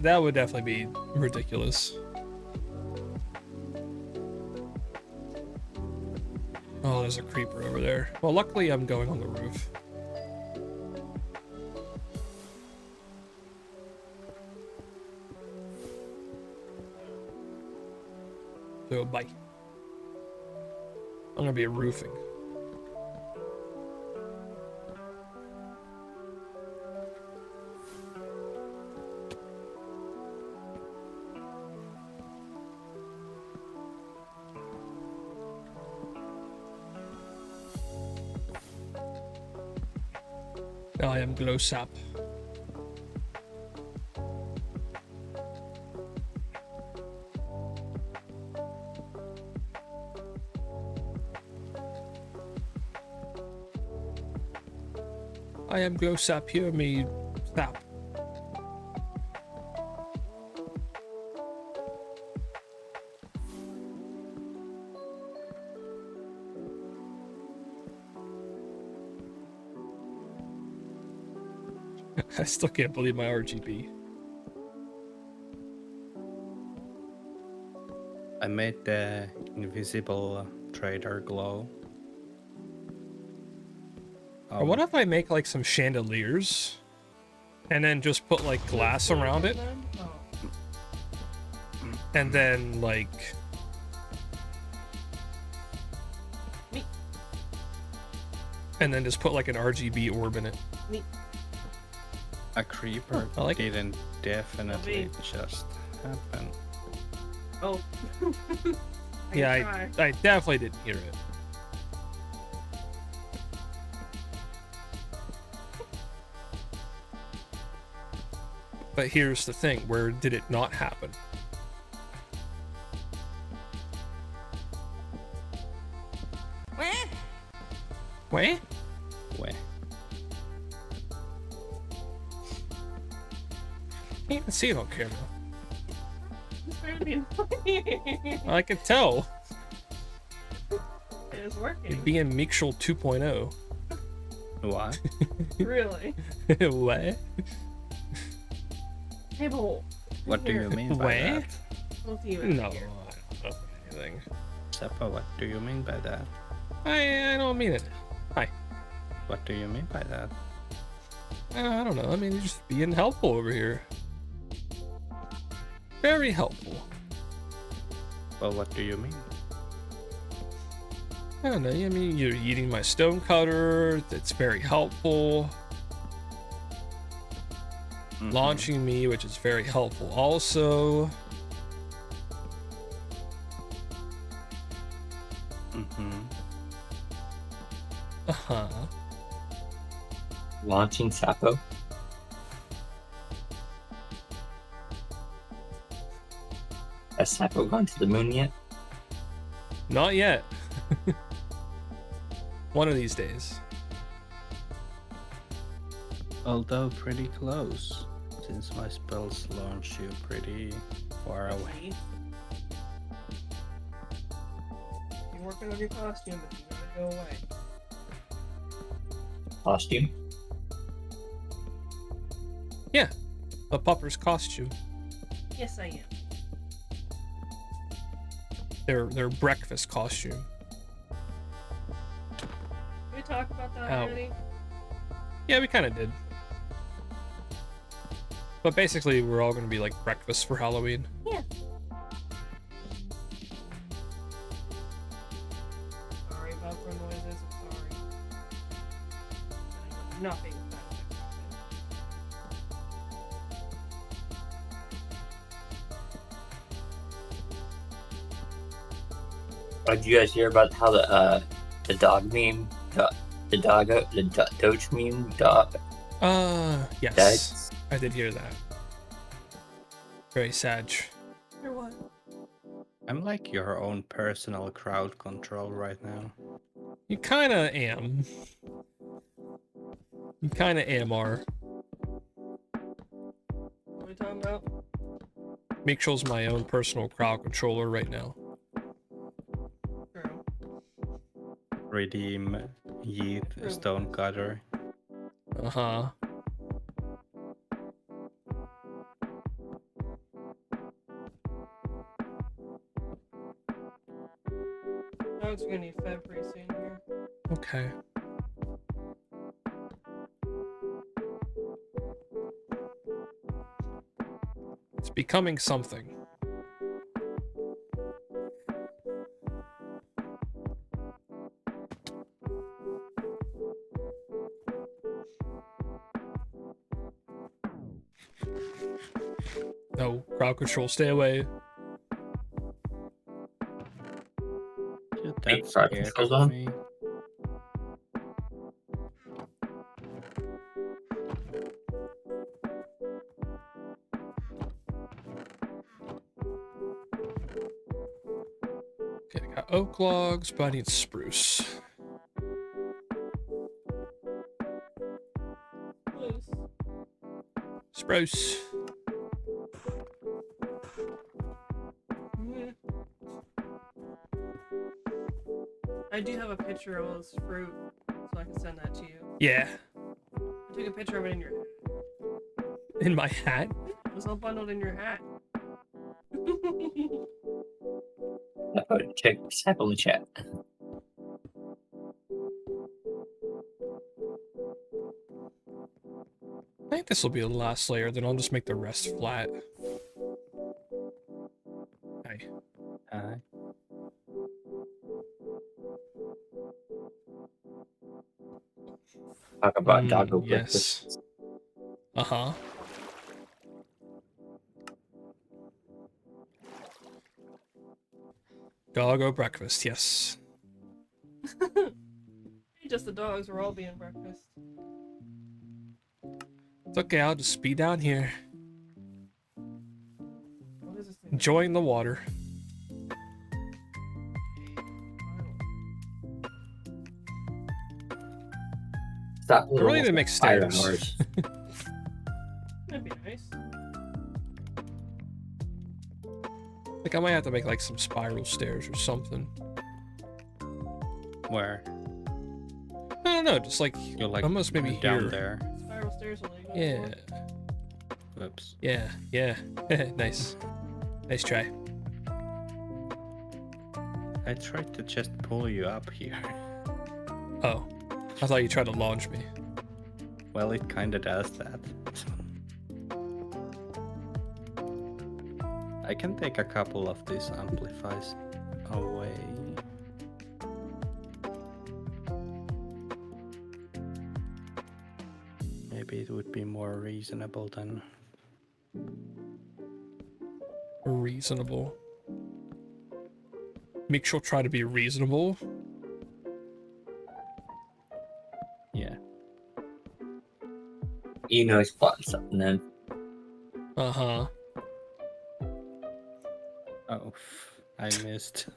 That would definitely be ridiculous. Oh, there's a creeper over there. Well, luckily I'm going on the roof. So, bye. I'm gonna be roofing. I am glow sap. I am glow sap, hear me sap. I still can't believe my RGB. I made the invisible trader glow. Or what if I make like some chandeliers and then just put like glass around it Oh. and then like Me. and then just put like an RGB orb in it. Me. A creeper I like it. didn't definitely Me. just happen. Oh. Yeah, I definitely didn't hear it. But here's the thing, where did it not happen? Wait? Where? Can't even see it on camera. It's very annoying. I can tell. It is working. It'd be in Mixel 2.0. What? Really. What? Hey, but What do you mean by Where? that? Both of you No, I here. don't know anything. Sapo, what do you mean by that? I don't mean it. What do you mean by that? I don't know. I mean, you're just being helpful over here. Very helpful. Well, what do you mean? I don't know. I mean, you're eating my stone cutter. That's very helpful. Mhm. Launching me, which is very helpful also. Mhm. Uh-huh. Launching Sapo. Has Sapo gone to the moon yet? Not yet. One of these days. Although pretty close, since my spells launch you pretty far away. You're working on your costume, but you gotta go away. Costume? The pupper's costume. Yes, I am. Their breakfast costume. Did we talk about that Ow. already? Yeah, we kind of did. But basically, we're all going to be like breakfast for Halloween. Yeah. Sorry about the noises. I'm sorry. Nothing. Did you guys hear about how the dog meme, the Doge meme Yes. died? I did hear that. Very sad. Or what? I'm like your own personal crowd control right now. You kinda am. You kinda am, R. What are we talking about? Mitchell's my own personal crowd controller right now. True. Redeem Yeet Stonecutter. Uh-huh. Dogs are gonna need fed pretty soon here. Okay. It's becoming something. No, crowd control, stay away. You're Wait, that crowd scared control's of on? me. Okay, I got oak logs, but I need spruce. Close. Spruce. Meh. I do have a picture of this fruit, so I can send that to you. Yeah, I took a picture of it in your hat. in my hat. It was all bundled in your hat. Check Sapo in the chat. I think this will be the last layer, then I'll just make the rest flat. Hey. Hi. Talk about doggo breakfast. Yes. Uh-huh. Doggo breakfast, yes. Just the dogs were all being breakfast. It's okay, I'll just be down here, What is this thing? enjoying the water. Stop. I really need to make stairs. Hours. That'd be nice. Like, I might have to make, like, some spiral stairs or something. Where? I don't know, just, like, You're like almost maybe down here. there. Spiral stairs are legal. Yeah, Whoops. yeah, yeah. Nice. Nice try. I tried to just pull you up here. Oh, I thought you tried to launch me. Well, it kinda does that. I can take a couple of these amplifiers away. Maybe it would be more reasonable than... Reasonable. Make sure try to be reasonable. Yeah. You know he's plotting something then. Uh-huh. Oh, I missed.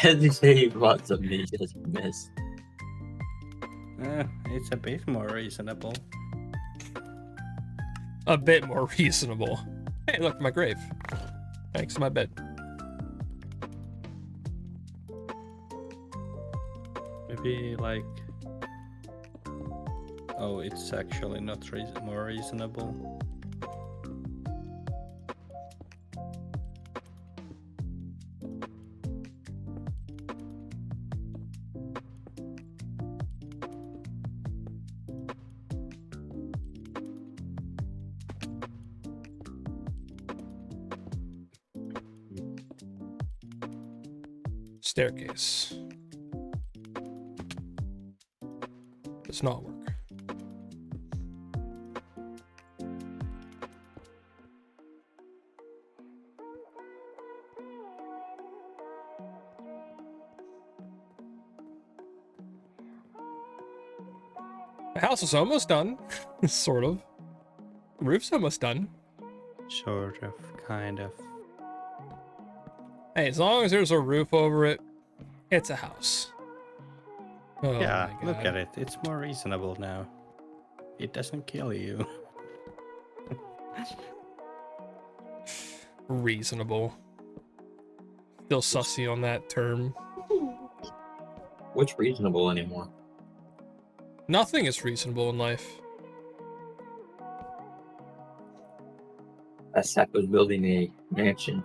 As you say he plotted something, he just missed. It's a bit more reasonable. A bit more reasonable. Hey, look, my grave. Thanks to my bed. Maybe like... Oh, it's actually not more reasonable. Staircase. Does not work. The house is almost done. Sort of. The roof's almost done. Sort of, kind of. Hey, as long as there's a roof over it, it's a house. Oh Yeah, my look God. at it. It's more reasonable now. It doesn't kill you. Reasonable. Still sussy on that term. What's reasonable anymore? Nothing is reasonable in life. That Sapo's building a mansion.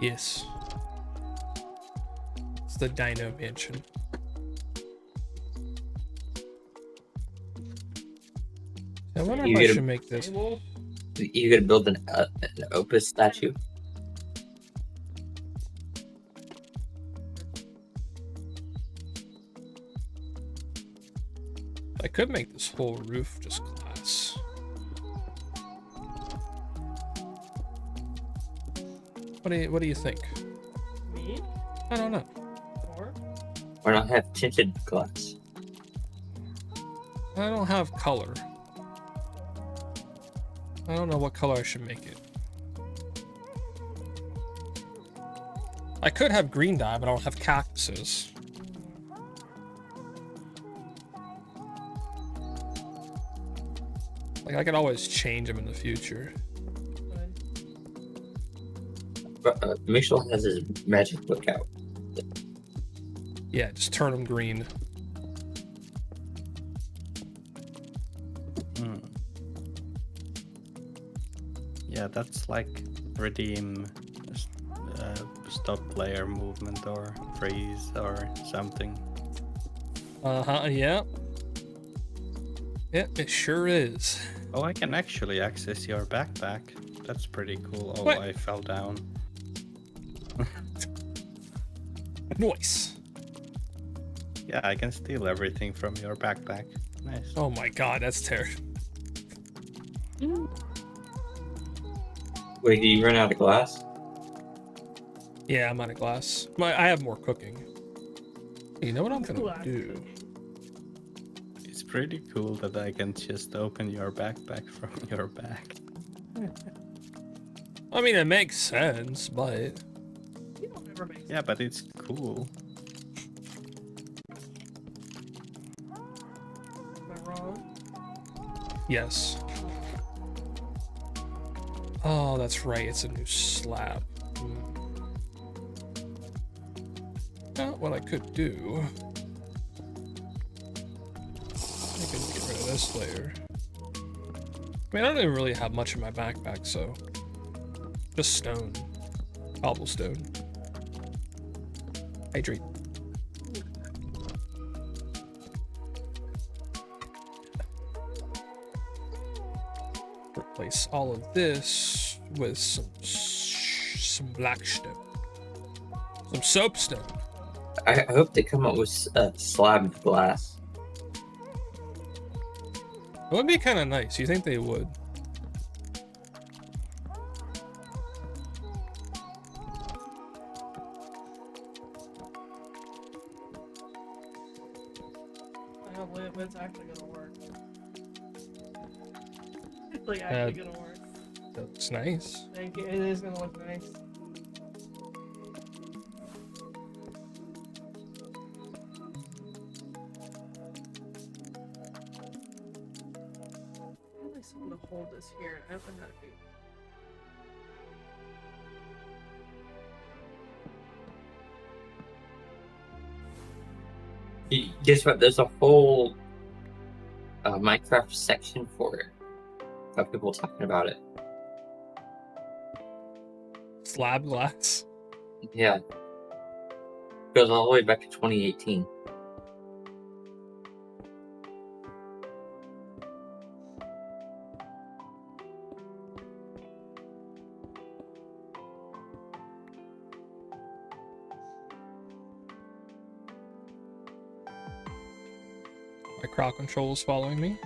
Yes. It's the Dino Mansion. I wonder You if I get a- should make this. Table. You could build an Opus statue. I could make this whole roof just glass. What do you think? Me? I don't know. Or? Why not have tinted glass? I don't have color. I don't know what color I should make it. I could have green dye, but I don't have cactuses. Like, I could always change them in the future. Good. Mitchell has his magic book out. Yeah, just turn them green. Hmm. Yeah, that's like redeem, stop player movement or freeze or something. Uh-huh, yeah. Yeah, it sure is. Oh, I can actually access your backpack. That's pretty cool. Oh, What? I fell down. Nice. Yeah, I can steal everything from your backpack. Nice. Oh my god, that's terrible. Wait, did you run out of glass? Yeah, I'm out of glass. I have more cooking. You know what I'm gonna Glass do? cooking. It's pretty cool that I can just open your backpack from your back. I mean, it makes sense, but You don't ever make Yeah, but it's cool. Am I wrong? yes. Oh, that's right. It's a new slab. What I could do. I can get rid of this layer. I mean, I don't even really have much in my backpack, so just stone, cobblestone, hydrate. Replace all of this with some blackstone, some soapstone. I hope they come up with slab glass. It would be kind of nice. You think they would? I don't believe it's actually gonna work. It's like actually gonna work. That looks nice. Thank you. It is gonna look nice. Probably something to hold this here. I don't know how to do. Guess what? There's a whole Minecraft section for it. Of people talking about it. Slab glass. Yeah. Goes all the way back to 2018. My crowd control is following me.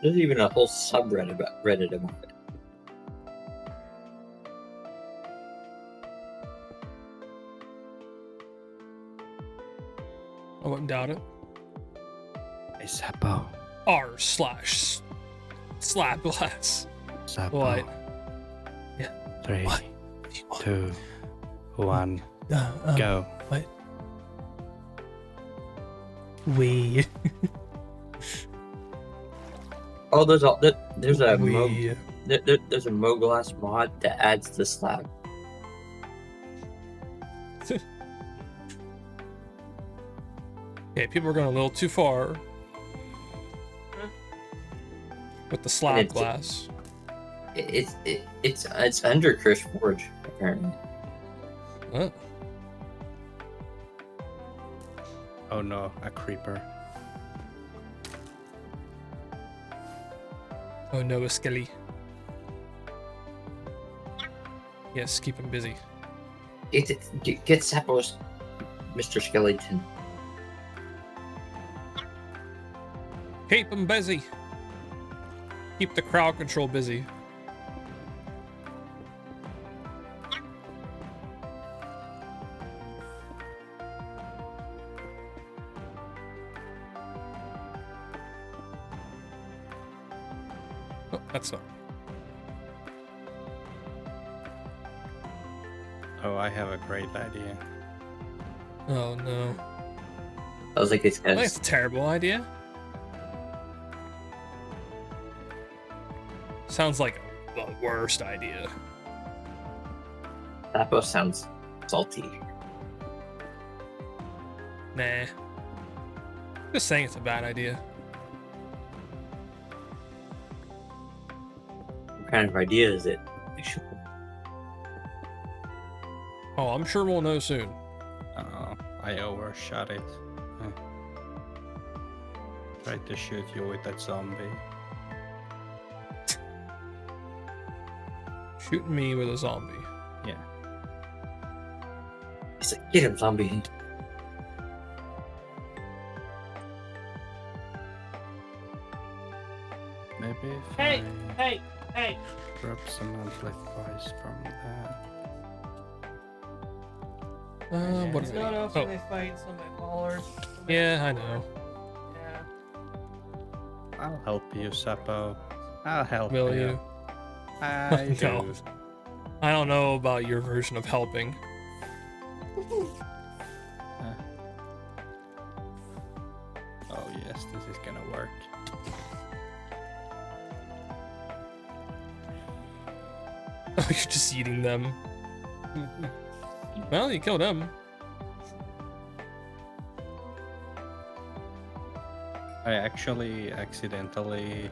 There's even a whole subreddit about it. I wouldn't doubt it. Hey, Sapo. R/. Slap glass. Sapo. What? Yeah. 3, What? 2, 1, go. What? We. Oh, there's a We. there's a Moglass mod that adds the slab. Okay, people are going a little too far with the slab it's- glass. It's under Chris Forge apparently. What? Oh no, a creeper. Oh no, a skelly. Yes, keep him busy. Get Sapo's Mr. Skeleton. Keep him busy. Keep the crowd control busy. Oh, that's not. Oh, I have a great idea. Oh no. I was like, it's I think it's a terrible idea. Sounds like the worst idea. Sapo sounds salty. Nah. Just saying it's a bad idea. What kind of idea is it? Oh, I'm sure we'll know soon. Oh, I overshot it. Tried to shoot you with that zombie. Shooting me with a zombie. Yeah. It's like, get him, zombie. Maybe if Hey, I hey, hey. grab some amplifiers from that. What is You it? know what else Oh, when they fight? Some ballers. yeah, I know. Yeah. I'll help you, Sapo. I'll help Will you? I do. No. I don't know about your version of helping. Oh yes, this is gonna work. Oh, you're just eating them. Well, you killed him. I actually accidentally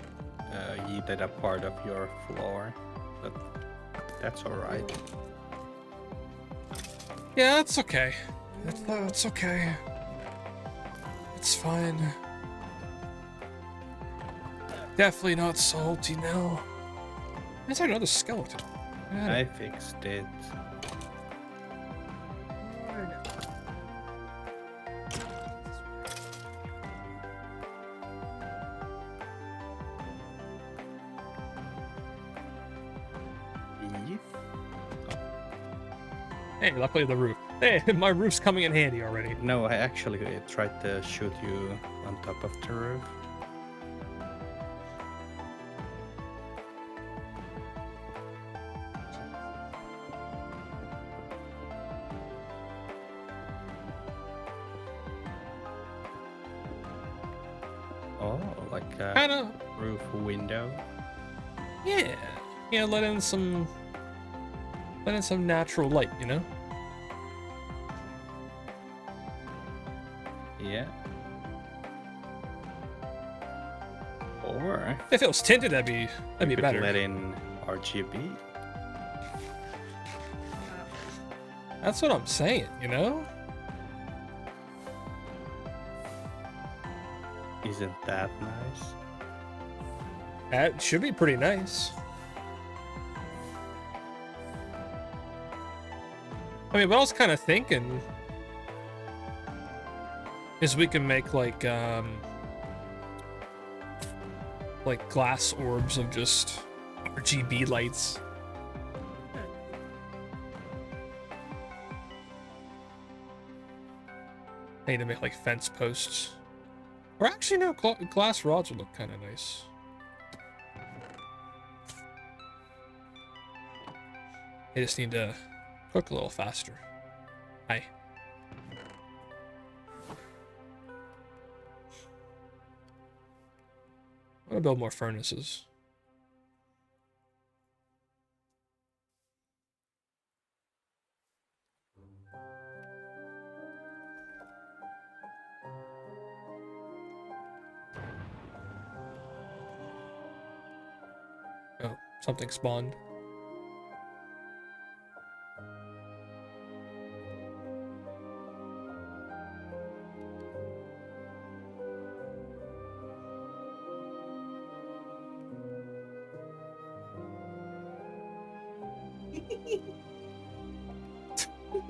yeeted a part of your floor, but that's alright. Yeah, that's okay. That's okay. It's fine. Definitely not salty now. Is there another skeleton? I fixed it. Yeet. Hey, luckily the roof. Hey, my roof's coming in handy already. No, I actually tried to shoot you on top of the roof. Oh, like a Kinda. roof window. Yeah. Yeah, let in some natural light, you know? Yeah. Or If it was tinted, that'd be you could better. let in RGB. That's what I'm saying, you know? Isn't that nice? That should be pretty nice. I mean, what I was kind of thinking is we can make like glass orbs of just RGB lights. I need to make like fence posts. Or actually, no, glass rods would look kind of nice. I just need to cook a little faster. Hi. I'm gonna build more furnaces. Oh, something spawned.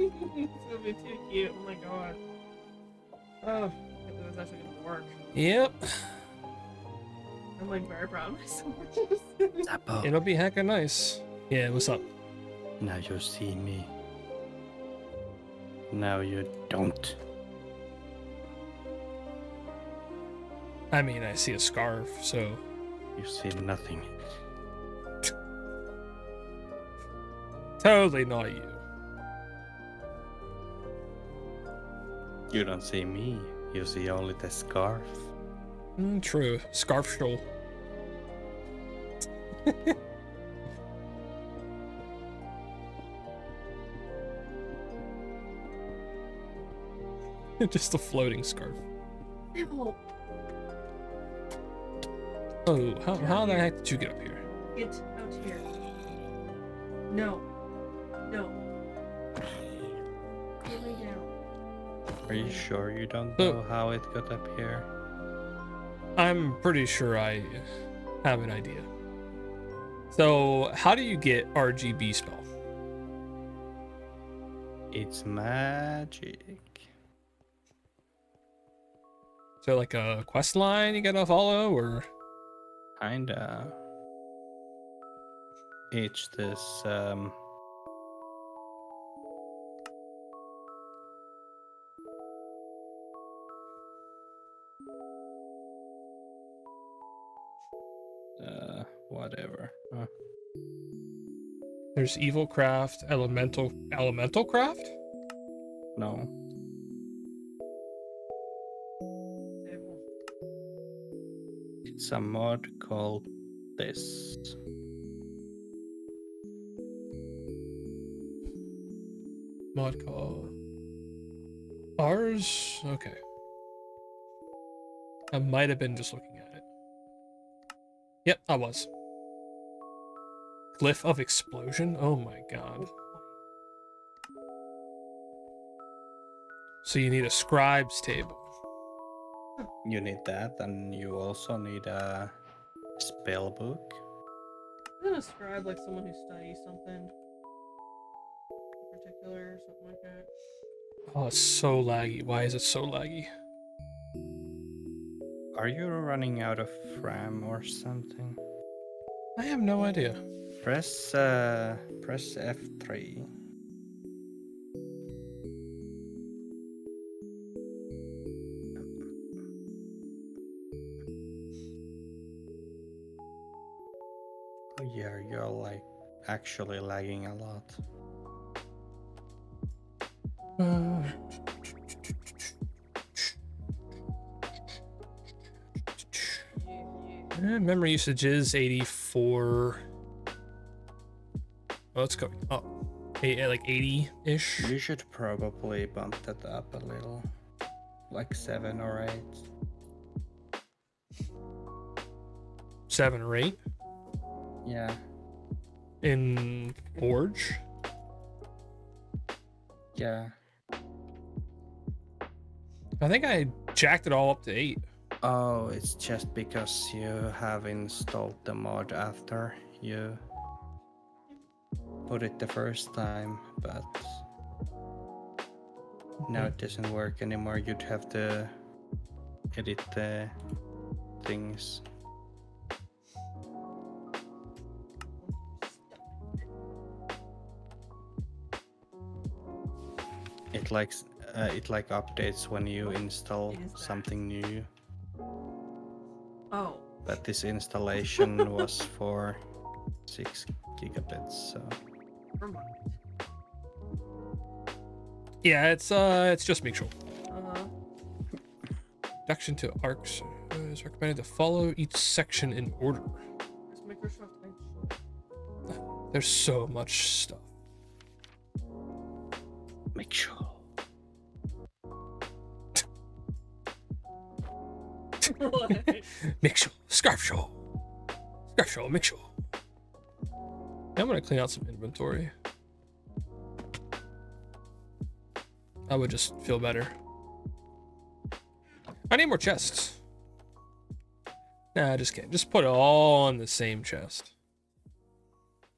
It's gonna be too cute. Oh my god. Oh, I think that's actually gonna work. Yep. I'm like very proud of myself. Sapo, It'll be hecka nice. Yeah, what's up? now you see me. Now you don't. I mean, I see a scarf, so You see nothing. totally not you. You don't see me. You see only the scarf. True. Scarf stroll. Just a floating scarf. No. Oh, how the heck did you get up here? Get out here. No. No. Get me down. Are you sure you don't So- know how it got up here? I'm pretty sure I have an idea. So, how do you get RGB spell? It's magic. So, like a quest line you gotta follow, or Kinda. It's this whatever. there's evil craft, elemental craft? No. Table. It's a mod called this. Mod call. Ours? Okay. I might have been just looking at it. Yep, I was. Glyph of explosion? Oh my god. So you need a scribe's table. You need that, and you also need a spell book. I'm gonna describe like someone who studies something in particular or something like that. Oh, it's so laggy. Why is it so laggy? Are you running out of RAM or something? I have no idea. Press F3. Oh yeah, you're like actually lagging a lot. Memory usage is 84. Oh, it's going up. Like 80-ish. You should probably bump that up a little. Like 7 or 8. 7 or 8 Yeah. in Forge. Yeah. I think I jacked it all up to 8. Oh, it's just because you have installed the mod after you put it the first time, but now it doesn't work anymore. You'd have to edit the things. It like updates when you install What is that? something new. Oh. But this installation was for 6 gigabits, so Never mind. Yeah, it's just mutual. Reduction to arcs is recommended to follow each section in order. Just Microsoft makes sure. There's so much stuff. Make sure. What? Make sure. Scarf show. Scarf show. Make sure. I'm gonna clean out some inventory. I would just feel better. I need more chests. Nah, I just can't. Just put it all on the same chest.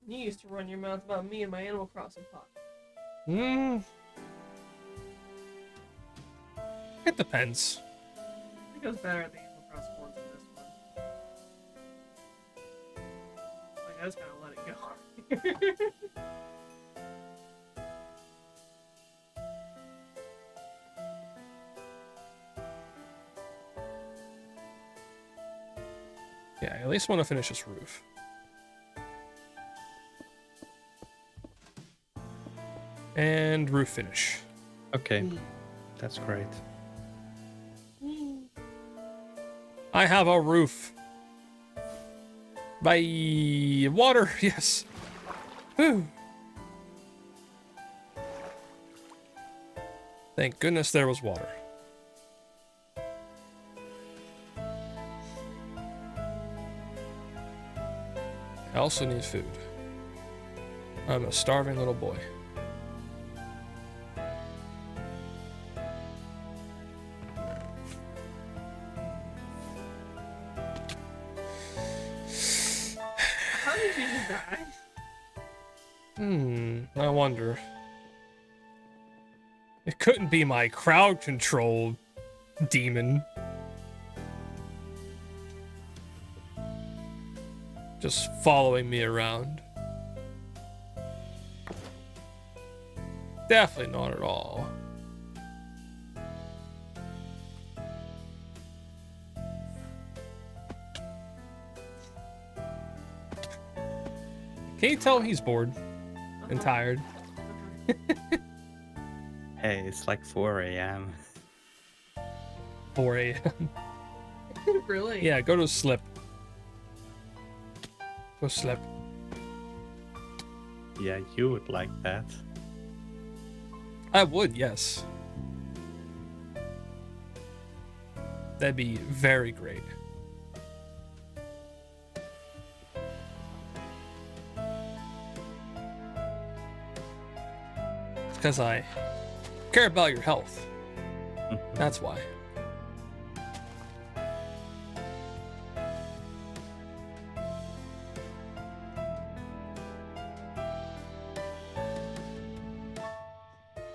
You used to run your mouth about me and my Animal Crossing pot. It depends. I think I was better at the Animal Crossing ones than this one. Like, I just gotta let it go. Yeah, I at least want to finish this roof. And roof finish. Okay, that's great. I have a roof. By water, yes. Whew. Thank goodness there was water. I also need food. I'm a starving little boy. How did you just die? I wonder. It couldn't be my crowd control demon. Just following me around. Definitely not at all. Can you tell he's bored and tired? Hey, it's like 4 a.m. 4 a.m. Really? Yeah, go to sleep. Go sleep. Yeah, you would like that. I would, yes. That'd be very great. It's because I care about your health. That's why.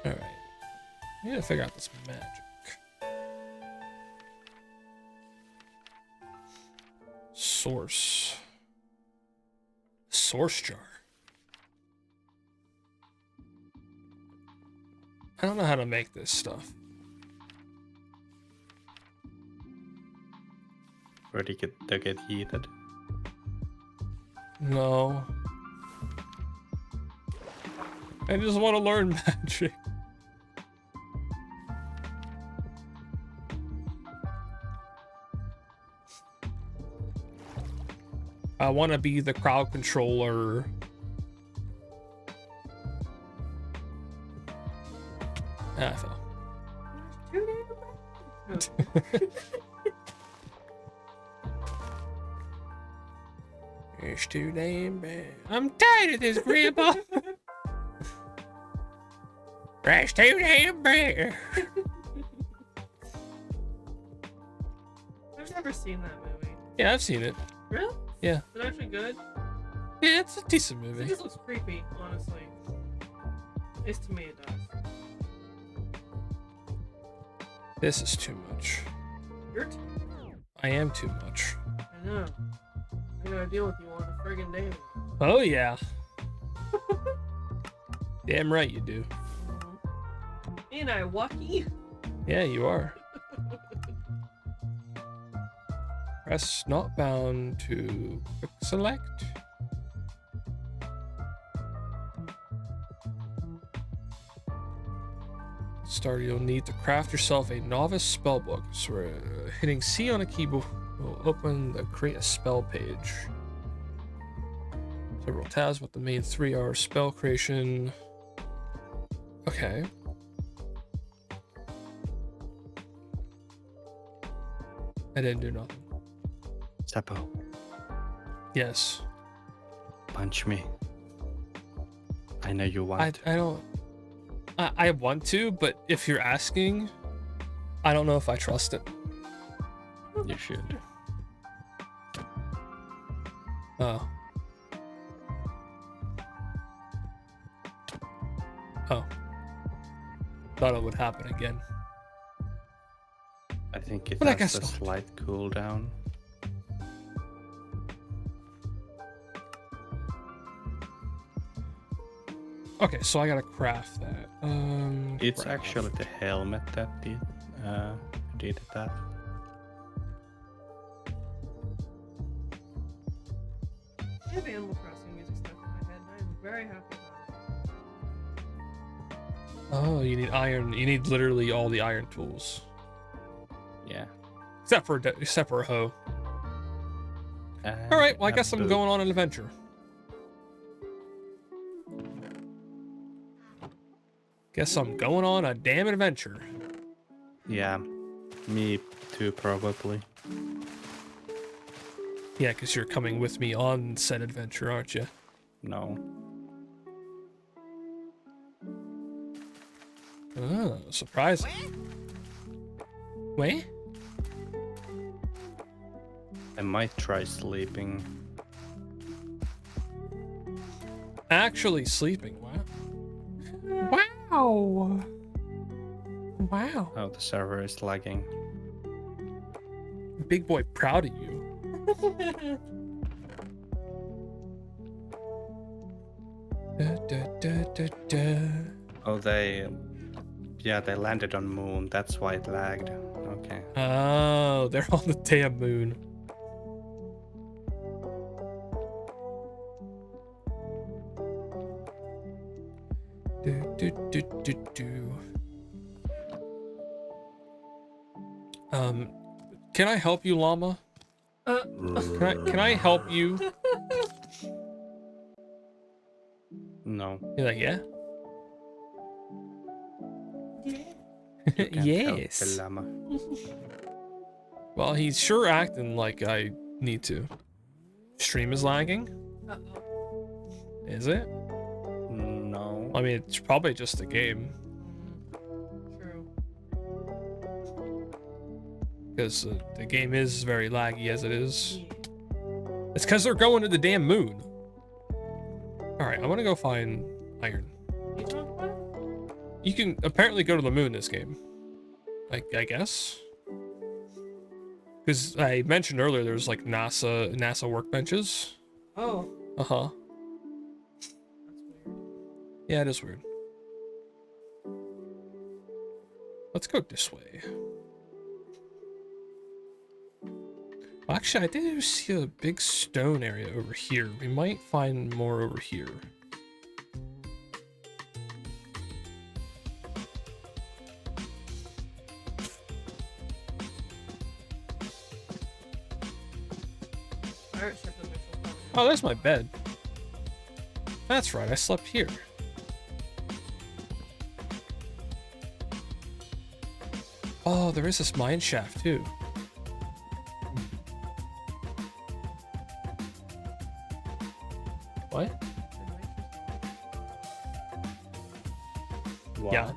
Alright. I need to figure out this magic. Source. Source jar. I don't know how to make this stuff. Where they get heated. No. I just want to learn magic. I want to be the crowd controller. Ah, I fell. It's too damn bad. I'm tired of this, Grandpa. That's too damn bad. I've never seen that movie. Yeah, I've seen it. Really? Yeah. Is it actually good? Yeah, it's a decent It movie. just looks creepy, honestly. At least to me it does. This is too much. You're too. I am too much. I know. I gotta deal with you on a friggin' day. Oh, yeah. Damn right you do. Ain't I wacky? Yeah, you are. Press not bound to quick select. start, you'll need to craft yourself a novice spellbook. So hitting C on a keyboard will open the create a spell page. Several tabs, but the main 3 are spell creation. Okay. I didn't do nothing. Sapo, Yes. punch me. I know you want. I don't. I want to, but if you're asking, I don't know if I trust it. You should. Oh. Oh. Thought it would happen again. I think it But I has guess a not. slight cooldown. Okay, so I gotta craft that. It's craft. actually the helmet that did that. I have Animal Crossing music stuck in my head, and I'm very happy about it. Oh, you need iron. You need literally all the iron tools, Yeah. except for a hoe. All right. Well, I guess I'm going on an adventure. Guess I'm going on a damn adventure. Yeah, me too, probably. Yeah, because you're coming with me on said adventure, aren't you? No. Oh, surprising. Wait? I might try sleeping. Actually sleeping. Wow. Wow. Wow. Oh, the server is lagging. Big boy, proud of you. Da, da, da, da, da. Oh, they landed on moon. That's why it lagged. Okay. Oh, they're on the damn moon. Do, do, do, do, do. Can I help you, llama? Can I help you? No. You're like, yeah? You can't help Yes. the llama. Well, he's sure acting like I need to. Stream is lagging? Uh-oh. Is it? No. I mean, it's probably just a game. True. Because the game is very laggy as it is. It's because they're going to the damn moon. Alright, I'm gonna go find iron. You talk about it? You can apparently go to the moon this game. I guess. Because I mentioned earlier there's like NASA workbenches. Oh, Uh-huh. that's weird. Yeah, it is weird. Let's go this way. Well, actually, I did see a big stone area over here. We might find more over here. Pirate ship is so fun. Oh, there's my bed. That's right, I slept here. Oh, there is this mine shaft too. What? What? Yeah.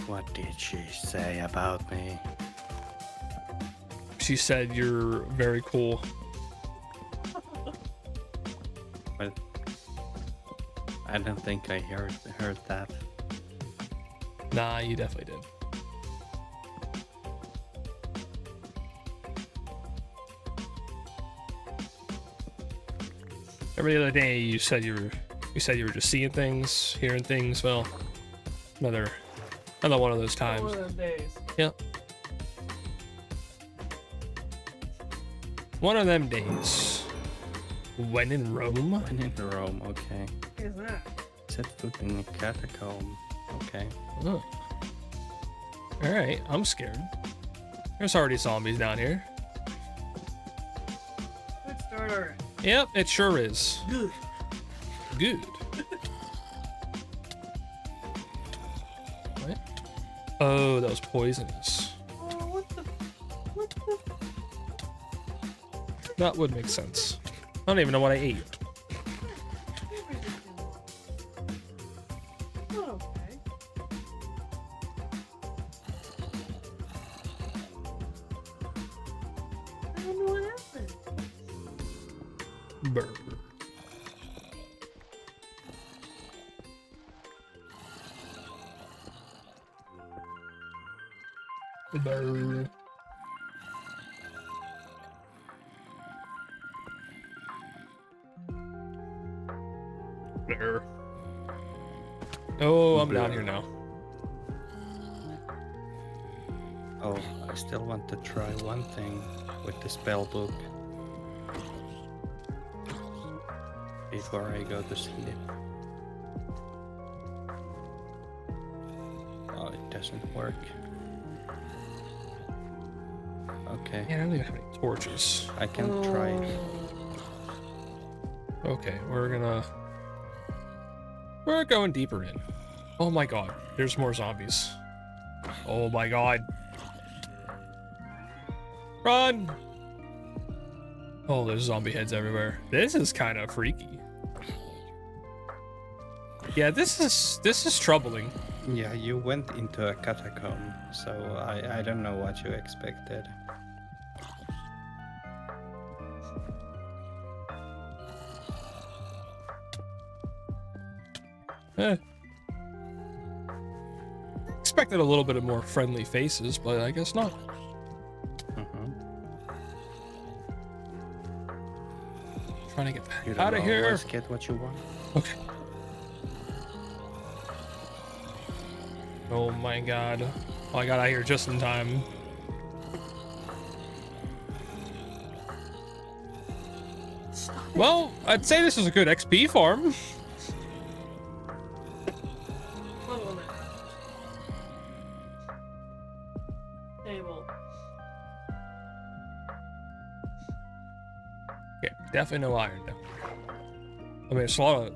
What did she say about me? She said you're very cool. Well, I don't think I heard that. Nah, you definitely did. Every other day you said you were just seeing things, hearing things. Well, another one of those One times. of those days. Yep. One of them days. When in Rome. When in Rome, okay. What is that? Set foot in a catacomb. Okay. Oh. Alright, I'm scared. There's already zombies down here. Good start already. Yep, it sure is. Good. Good. What? Oh, that was poisonous. Oh, what the? What the? That would make sense. I don't even know what I ate. Not okay. I don't know what happened. Brr. Brr. Brr. Oh, I'm down here now. Oh, I still want to try one thing with the spell book before I go to sleep. Oh, it doesn't work. Okay, Man, I don't even have any torches. I can try. Okay, we're going deeper in. Oh my god, there's more zombies. Oh my god. Run! Oh, there's zombie heads everywhere. This is kind of freaky. Yeah, this is troubling. Yeah, you went into a catacomb, so I don't know what you expected. Expected a little bit of more friendly faces, but I guess not. Trying to get the You heck don't out of here. always get what you want. Okay. Oh my god. Oh, I got out here just in time. Well, I'd say this is a good XP farm. One moment. Table. Okay, definitely no iron down there. I mean,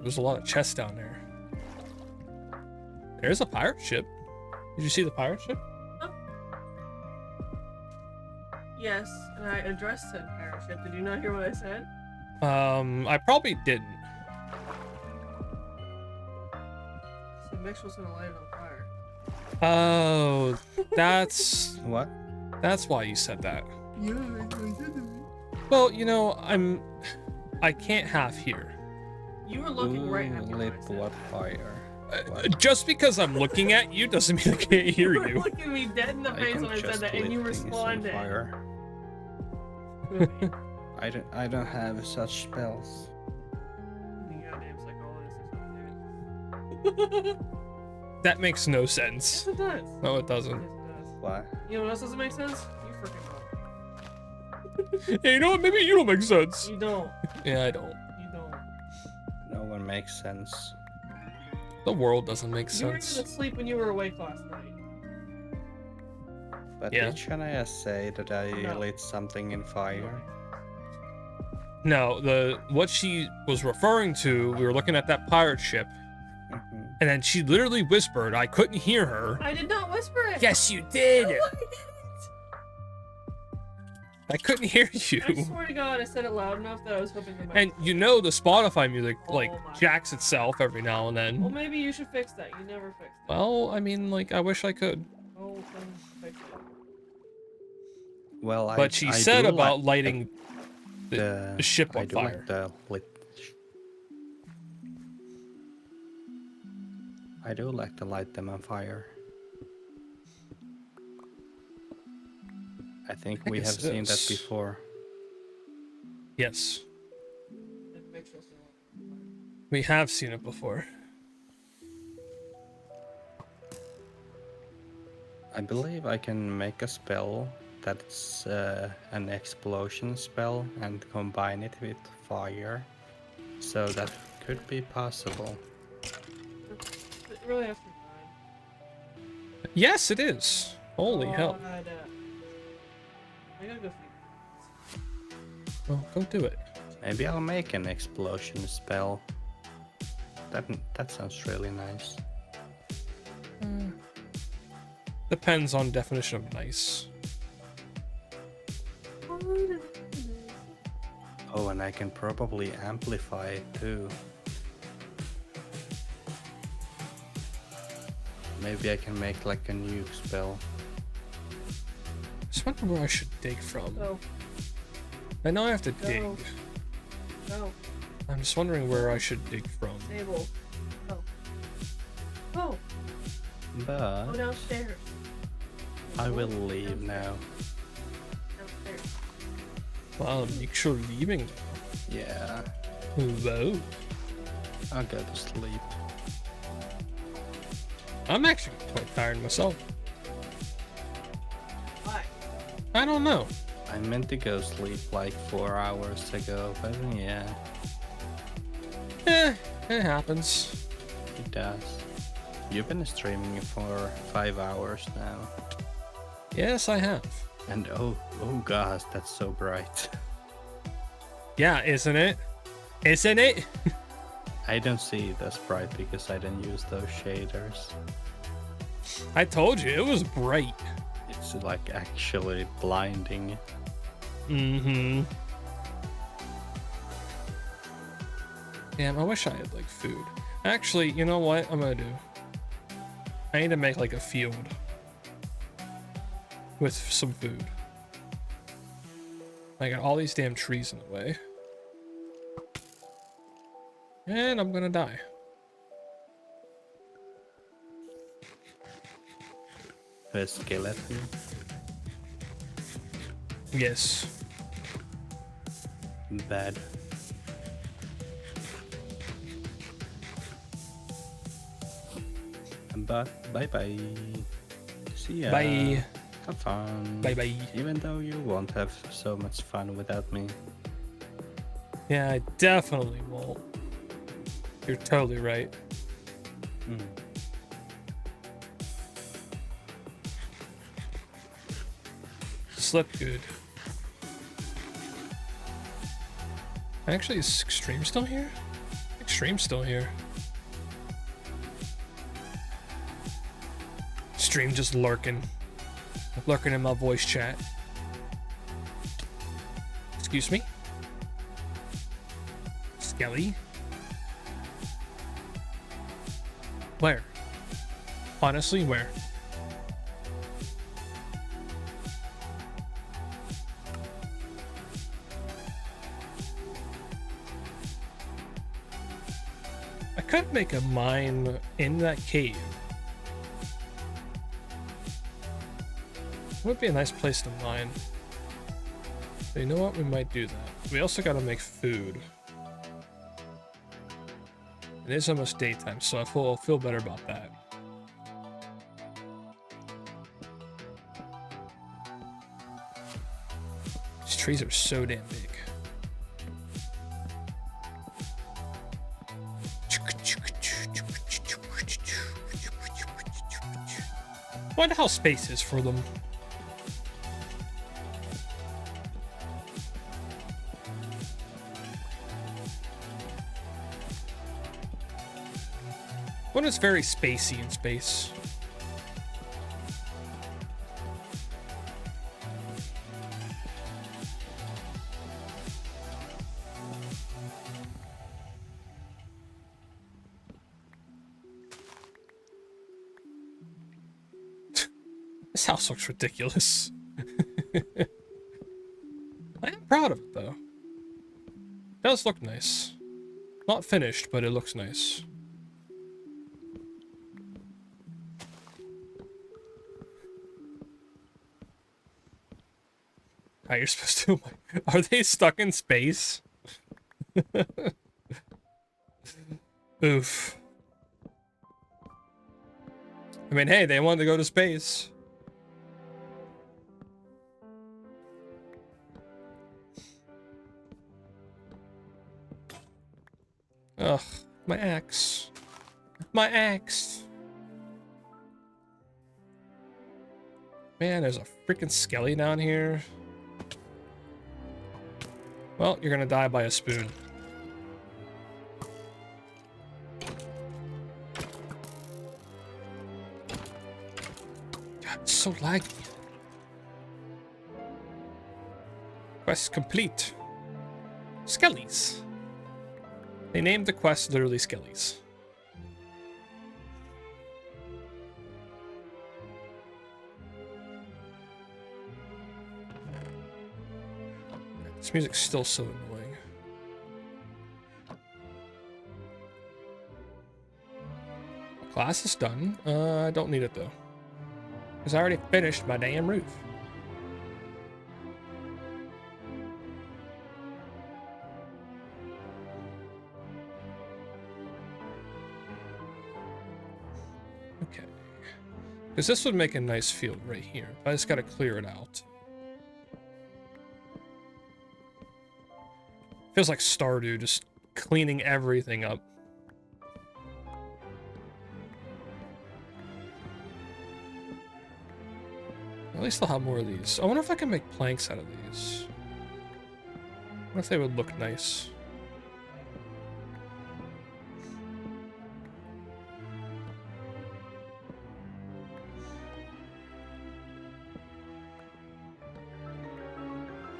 there's a lot of chests down there. There's a pirate ship. Did you see the pirate ship? Yes, and I addressed said pirate ship. Did you not hear what I said? I probably didn't. So Mix was gonna light it on fire. Oh, that's What? that's why you said that. Yeah, I did it. Well, you know, I can't have here. You were looking right at me when Lit I said what that. fire? Just because I'm looking at you doesn't mean I can't hear You were you. looking me dead in the I face can when I said just that, and you lit things on responded. fire. Really? I don't have such spells. You goddamn psychologist or something. That makes no Yes, sense. it does. No, it doesn't. Yes, it does. Why? You know what else doesn't make sense? You freaking don't. Hey, you know what? Maybe you don't make sense. You don't. Yeah, I don't. You don't. No one makes sense. The world doesn't make You were even sense. asleep when you were awake last night. But Yeah. did Shania say that I No. lit something in fire? No, what she was referring to, we were looking at that pirate ship, Mhm. and then she literally whispered. I couldn't hear her. I did not whisper it. Yes, you did. No, I didn't. I couldn't hear I you. swear to God, I said it loud enough that I was hoping the And you know the Spotify music like Oh my jacks itself every now and Well, then. maybe you should fix that. You never fixed it. Well, I mean, like I wish I could. Oh, then fix it. Well, But she I said do about like lighting the ship I on do fire. like the lit. I do like to light them on fire. I think we have It's seen that this. before. Yes, It fixed it. we have seen it before. I believe I can make a spell that's an explosion spell and combine it with fire. So that could be possible. really after 9. Yes, it is. Holy hell. God. I gotta go sleep. Well, go do it. Maybe I'll make an explosion spell. That sounds really nice. Depends on definition of nice. Oh, and I can probably amplify it too. Maybe I can make like a nuke spell. I just wonder where I should dig from. Go. I know I have to dig. Go. I'm just wondering where I should dig from. Table. Go. Go. But Go downstairs. I will leave now. Downstairs. Wow, you're leaving now. Yeah, Whoa. I'll go to sleep. I'm actually quite tired myself. Why? I don't know. I meant to go sleep like 4 hours ago, but yeah, It happens. it does. You've been streaming for 5 hours now. Yes, I have. And oh gosh, that's so bright. Yeah, isn't it? Isn't it? I don't see it as bright because I didn't use those shaders. I told you, it was bright. It's like actually blinding. Mm-hmm. Damn, I wish I had like food. Actually, you know what I'm gonna do? I need to make like a field with some food. I got all these damn trees in the way. And I'm gonna die. A skeleton. Yes. Bad. But bye bye. See ya. Bye. Have fun. Bye bye. Even though you won't have so much fun without me. Yeah, I definitely won't. You're totally right. Mm. Slept good. Actually, is Extreme still here? Extreme's still here. Stream just lurking. Lurking in my voice chat. Excuse me? Skelly? Where? Honestly, where? I could make a mine in that cave. Would be a nice place to mine. So you know what? We might do that. We also gotta make food. It is almost daytime, so I'll feel better about that. These trees are so damn big. Wonder how space is for them. One is very spacey in space. This house looks ridiculous. I am proud of it though. It does look nice. Not finished, but it looks nice. How you're supposed to? Are they stuck in space? Oof. I mean, hey, they wanted to go to space. Ugh, my axe. My axe. Man, there's a freaking skelly down here. Well, you're gonna die by a spoon. God, it's so laggy. Quest complete. Skellies. They named the quest literally Skellies. This music's still so annoying. Class is done. I don't need it though. Because I already finished my damn roof. Okay. Because this would make a nice field right here. But I just gotta clear it out. Feels like Stardew just cleaning everything up. At least I'll have more of these. I wonder if I can make planks out of these. I wonder if they would look nice.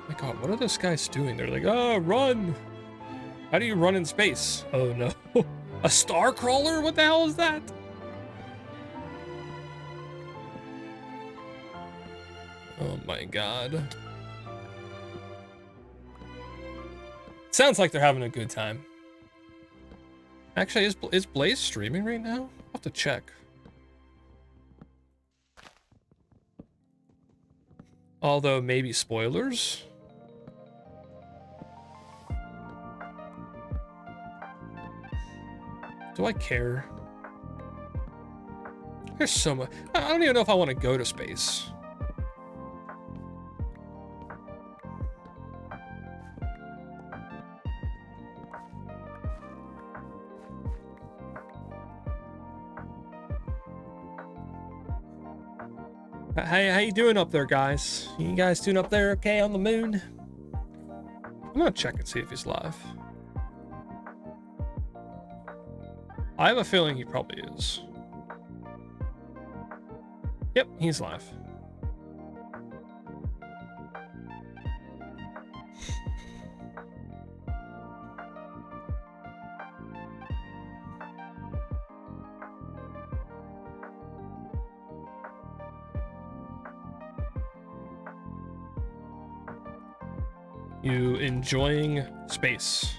My God, what are those guys doing? They're like, oh, run! How do you run in space? Oh no. A star crawler? What the hell is that? Oh my God. Sounds like they're having a good time. Actually, is Blaze streaming right now? I'll have to check. Although, maybe spoilers? Do I care? There's so much. I don't even know if I want to go to space. Hey, how you doing up there, guys? You guys doing up there okay on the moon? I'm gonna check and see if he's live. I have a feeling he probably is. Yep, he's live. You enjoying space?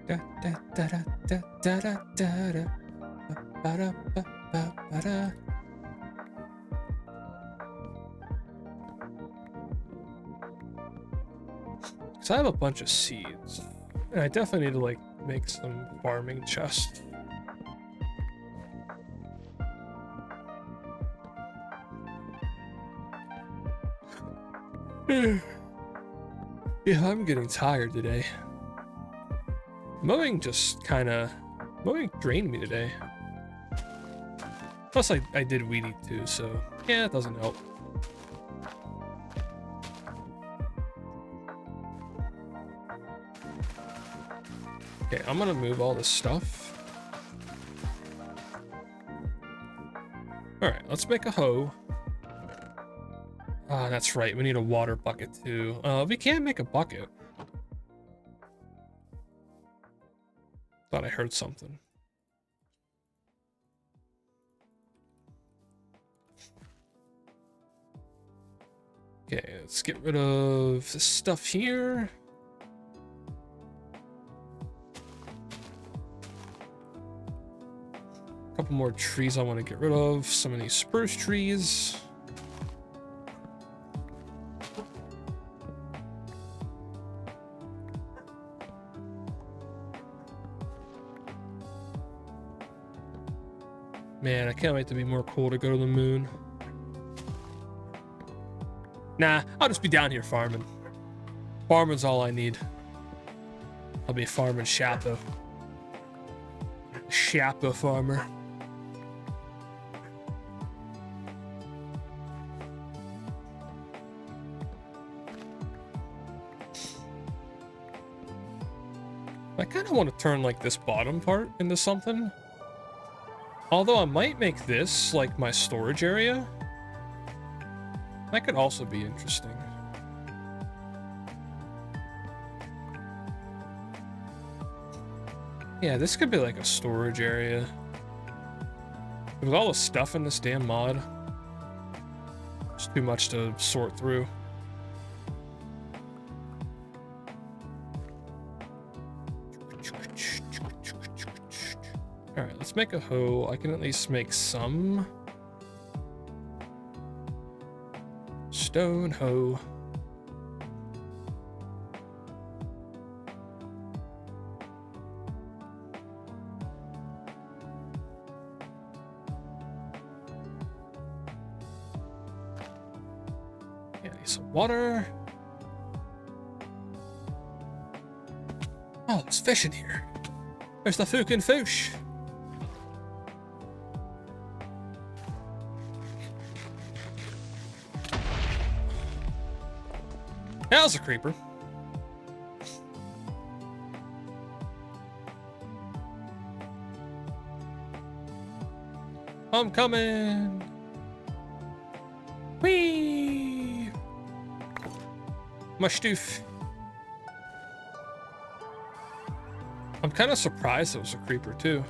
Da, da, da, da, da, da, da, da, ba, da, ba, ba, ba, da. So I have a bunch of seeds, and I definitely need to like make some farming chests. Yeah, I'm getting tired today. Mowing drained me today. Plus I did weed eat too, so yeah, it doesn't help. Okay, I'm gonna move all this stuff. Alright, let's make a hoe. Ah, that's right, we need a water bucket too. We can make a bucket. Thought I heard something. Okay, let's get rid of this stuff here. A couple more trees I want to get rid of. Some of these spruce trees. Man, I can't wait to be more cool to go to the moon. Nah, I'll just be down here farming. Farming's all I need. I'll be farming Sapo. Sapo farmer. I kind of want to turn like this bottom part into something. Although I might make this like my storage area. That could also be interesting. Yeah, this could be like a storage area. With all the stuff in this damn mod, it's too much to sort through. Alright, let's make a hoe. I can at least make some. Stone hoe. Yeah, need some water. Oh, there's fish in here. There's the fucking fish. That was a creeper. I'm coming. Whee! My stoof. I'm kind of surprised it was a creeper too.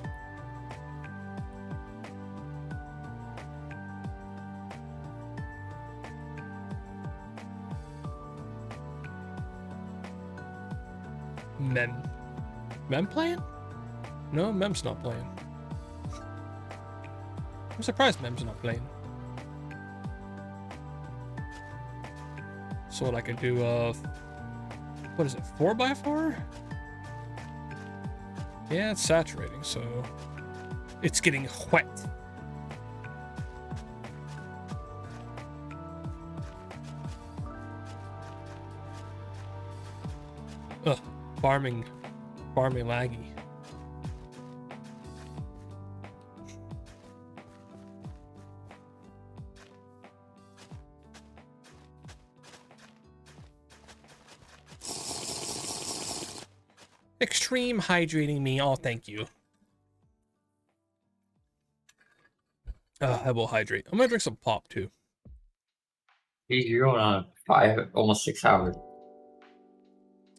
Mem playing? No, Mem's not playing. I'm surprised Mem's not playing. So what I could do, what is it, 4x4? Yeah, it's saturating, so it's getting wet. Ugh, farming laggy. Extreme hydrating me. Oh, thank you. I will hydrate. I'm gonna drink some pop too. You're going on almost 6 hours.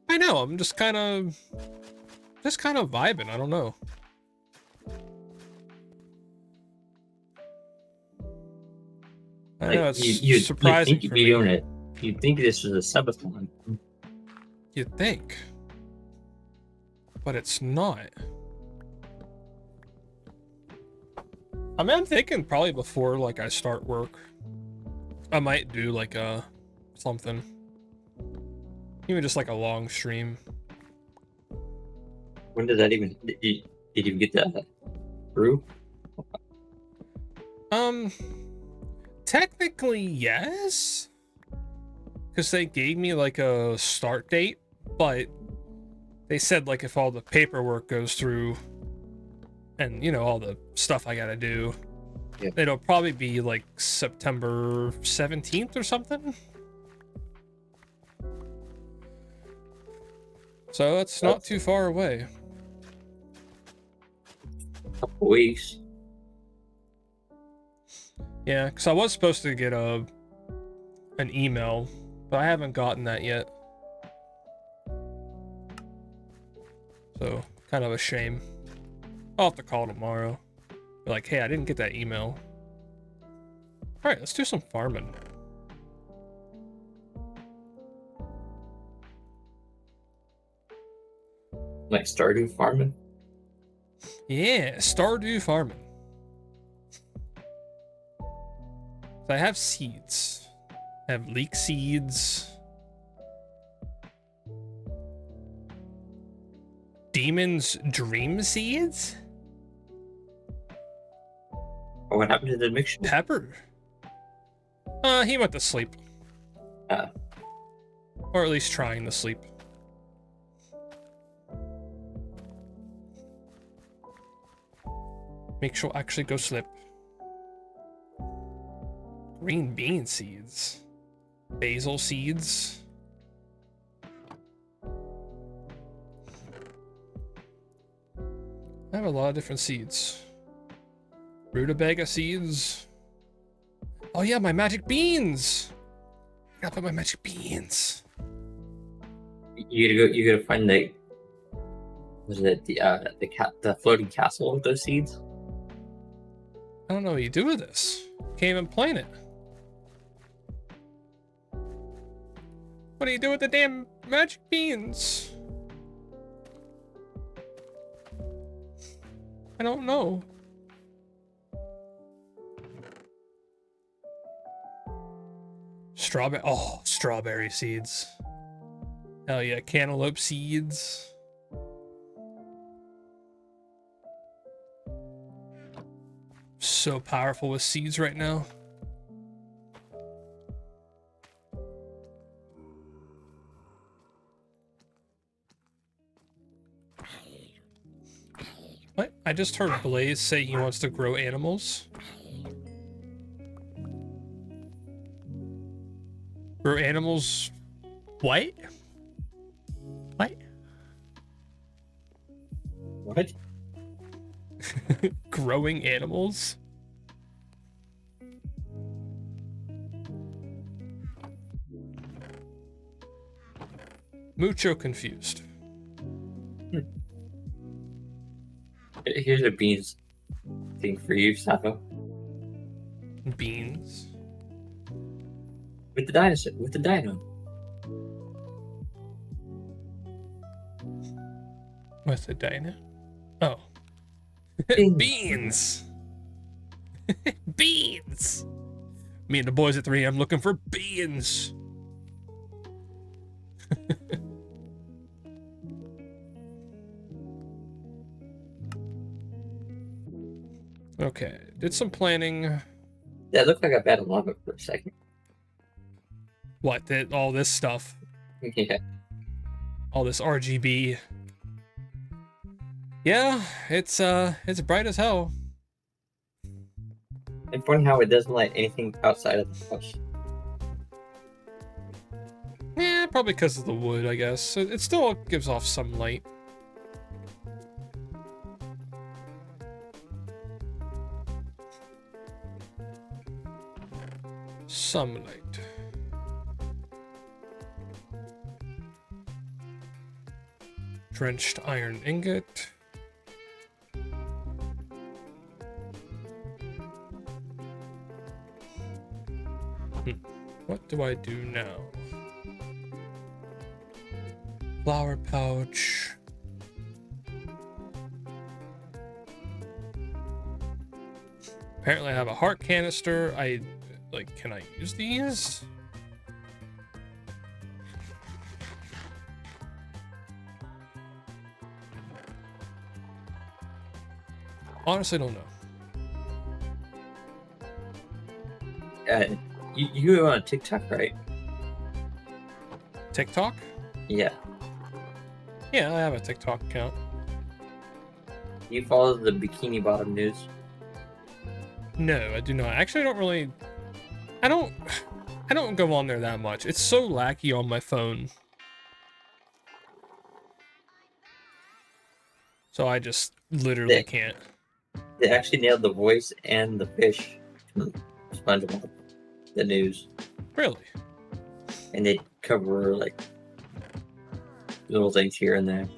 I know. I'm just kind of vibing. I don't know. I know it's surprising you'd for be me. doing it. You'd think this was a subathon. You'd think, but it's not. I mean, I'm thinking probably before like I start work, I might do like a something, even just like a long stream. When did that even? Did you get that through? Technically yes, because they gave me like a start date, but they said like if all the paperwork goes through and you know all the stuff I gotta do, yeah, it'll probably be like September 17th or something. So it's not too far away. Couple weeks. Yeah, because I was supposed to get an email, but I haven't gotten that yet. So kind of a shame. I'll have to call tomorrow. Be like, hey, I didn't get that email. All right, let's do some farming. Like Stardew farming. Yeah, Stardew farming. So I have seeds. I have leek seeds. Demon's dream seeds? Oh, what happened to the mixture? Pepper. He went to sleep. Or at least trying to sleep. Make sure actually go sleep. Green bean seeds. Basil seeds. I have a lot of different seeds. Rutabaga seeds. Oh yeah, my magic beans. I gotta put my magic beans. You gotta find the. Was it the floating castle with those seeds? I don't know what you do with this. Can't even plant it. What do you do with the damn magic beans? I don't know. Strawberry. Oh, strawberry seeds. Hell yeah, cantaloupe seeds. So powerful with seeds right now. What? I just heard Blaze say he wants to grow animals. Grow animals? What? What? What? Growing animals? Mucho confused. Here's a beans thing for you, Sapo. Beans. With the dinosaur, with the dino. What's a dino? Oh. Beans. Beans! Beans! Me and the boys at 3 I'm looking for beans! Okay, did some planning. Yeah, it looked like I bet a lava for a second. What, did all this stuff? Yeah. All this RGB. Yeah, it's bright as hell. It's funny how it doesn't light anything outside of the house. Yeah, probably because of the wood, I guess. It still gives off some light. Some light. Drenched iron ingot. What do I do now? Flower pouch. Apparently I have a heart canister. Can I use these? Honestly, don't know. You go on TikTok, right? TikTok? Yeah. Yeah, I have a TikTok account. You follow the Bikini Bottom news? No, I do not. Actually, I don't go on there that much. It's so laggy on my phone. So I just literally can't. They actually nailed the voice and the fish from SpongeBob, the news. Really? And they cover like little things here and there.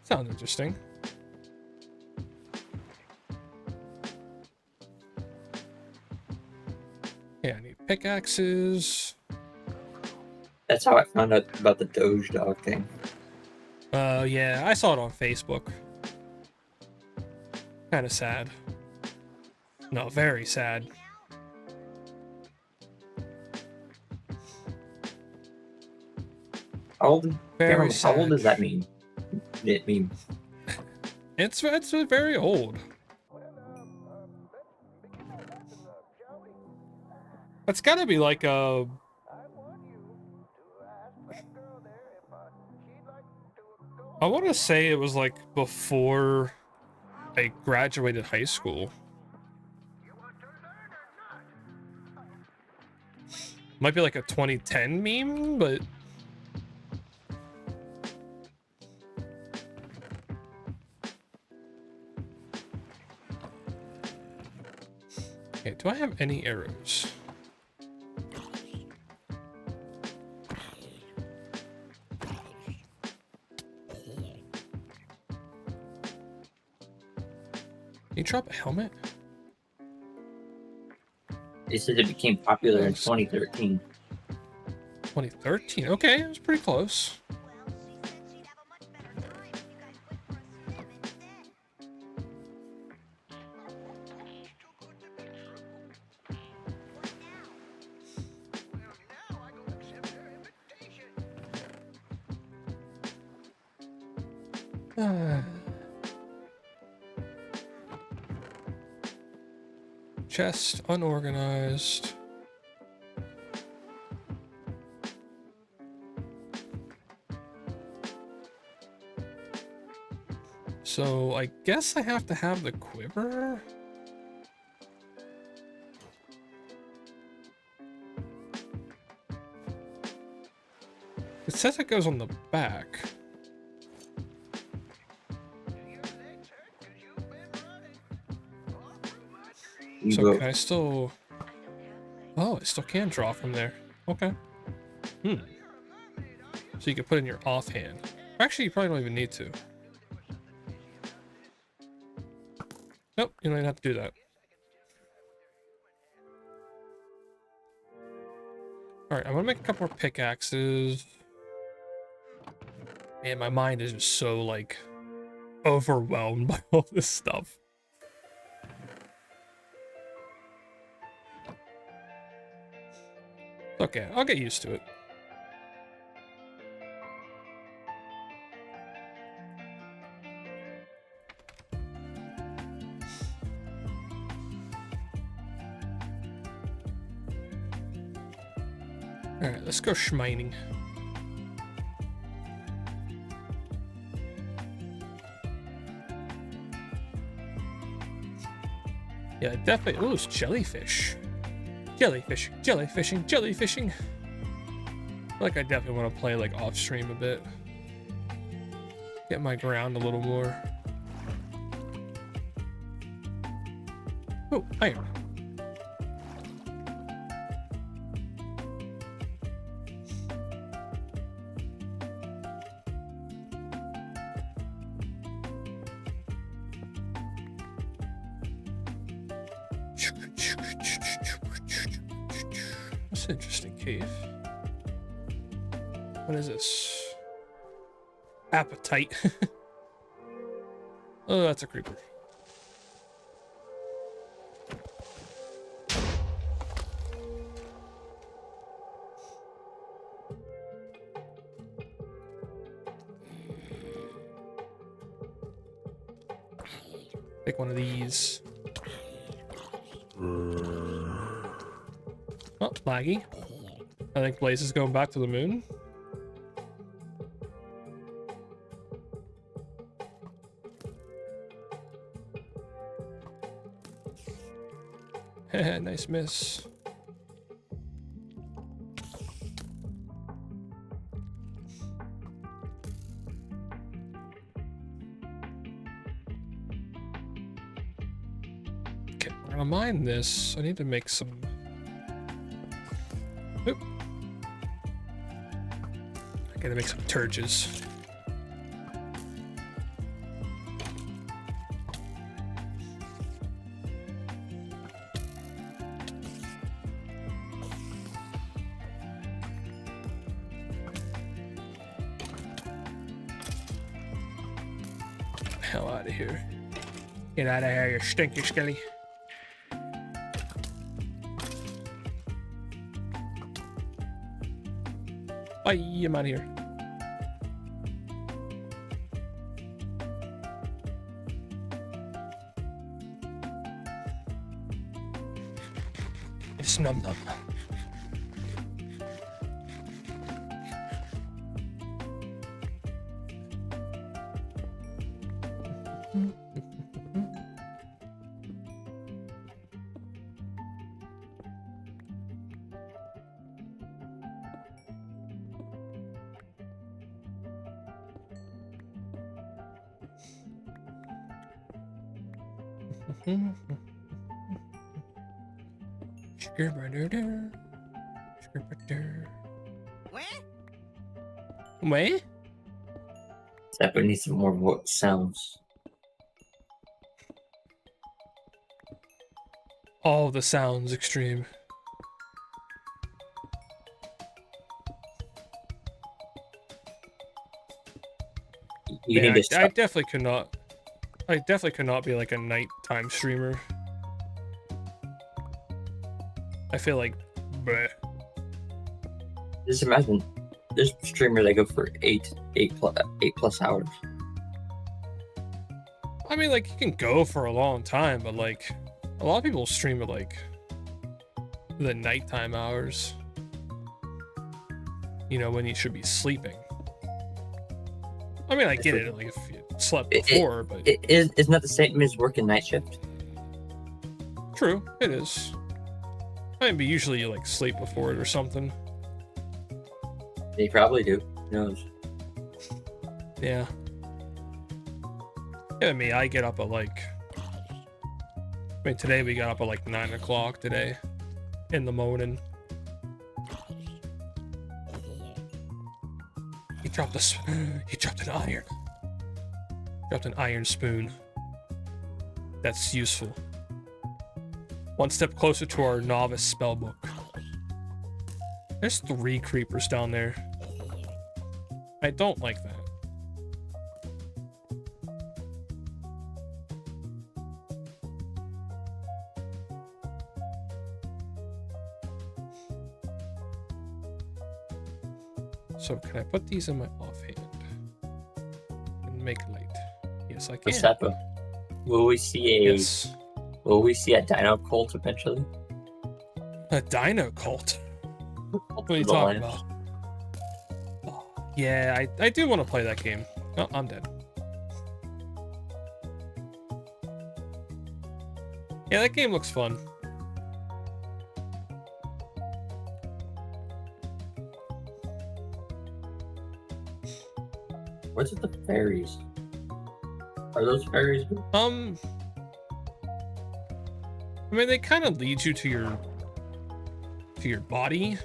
Sounds interesting. Yeah, I need pickaxes. That's how I found out about the Doge dog thing. Yeah, I saw it on Facebook. Kind of sad. No, very sad. How old? Very How old sad. does that mean? It mean It's very old. That's gotta be like a. I want to say it was like before I graduated high school. Might be like a 2010 meme, but okay, do I have any arrows? Can you drop a helmet? they said it became popular in 2013. 2013. Okay, it was pretty close. Chest unorganized. So I guess I have to have the quiver. It says it goes on the back. So can I still... Oh, it still can draw from there. Okay. So you can put in your offhand. Actually, you probably don't even need to. Nope, you don't even have to do that. Alright, I'm gonna make a couple more pickaxes. Man, my mind is just so, like, overwhelmed by all this stuff. Okay, I'll get used to it. Alright, let's go schmining. Yeah, definitely. Oh, it's jellyfish. Jellyfish, jellyfishing, jellyfishing. I feel like I definitely want to play like off stream a bit. Get my ground a little more. Oh, iron. That's an interesting cave. What is this? Appetite. Oh, that's a creeper. Take one of these. Oh, laggy. I think Blaze is going back to the moon. Nice miss. Okay, we're gonna mine this. I need to make some. Oop. I gotta make some turges. hell out of here. Get out of here, you stinky skelly. Bye, I'm out of here. It's num num. Wait? Sapo needs some more sounds. All the sounds extreme. You Yeah, need to I definitely could not. I definitely could not be like a nighttime streamer. I feel like, bleh. just imagine. There's streamers that go for 8 plus hours. I mean, like, you can go for a long time, but like, a lot of people stream at like the nighttime hours. You know, when you should be sleeping. I mean, I get it, like if you slept before, but Isn't that the same as working night shift? true, it is. I mean, but usually you like sleep before it or something. They probably do. Who knows? Yeah. Yeah, me, I get up at like. I mean, today we got up at like 9 o'clock today, in the morning. He dropped he dropped an iron. Dropped an iron spoon. That's useful. One step closer to our novice spellbook. There's 3 creepers down there. I don't like that. So can I put these in my offhand and make light? Yes, I can. Sapo, will we see a Yes. will we see a dino cult eventually? A dino cult. What are you The talking lamps. about? Oh, yeah, I do want to play that game. Oh, I'm dead. Yeah, that game looks fun. What's with the fairies? Are those fairies? I mean, they kind of lead you to your body.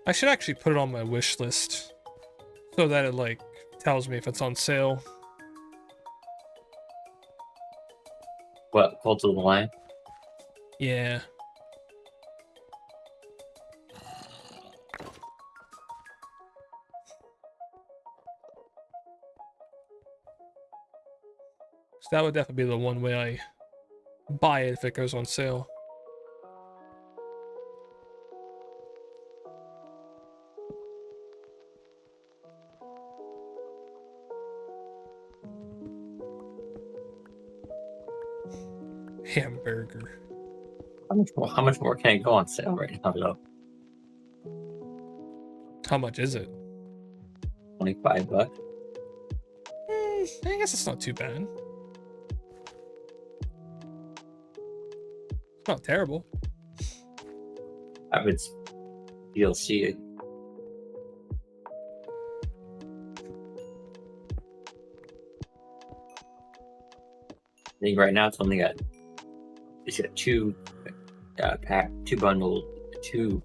I should actually put it on my wish list so that it like tells me if it's on sale. What, Cult of the Lion? Yeah. So that would definitely be the one way I buy it if it goes on sale. Hamburger. How much more can it go on sale right now though? How much is it? $25. I guess it's not too bad. It's not terrible. I would DLC it. I think right now it's got 2 2 bundled 2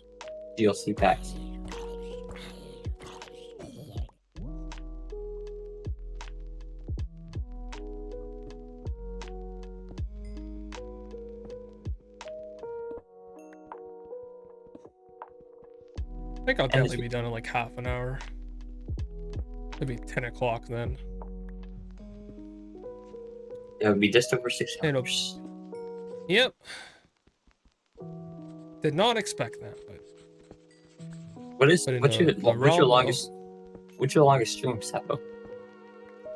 DLC packs. I think I'll And definitely be done in like half an hour. It'll be 10 o'clock then. It would be just over 6 It'll- hours. Yep. Did not expect that, but What's in your the realm of- longest stream, Sapo?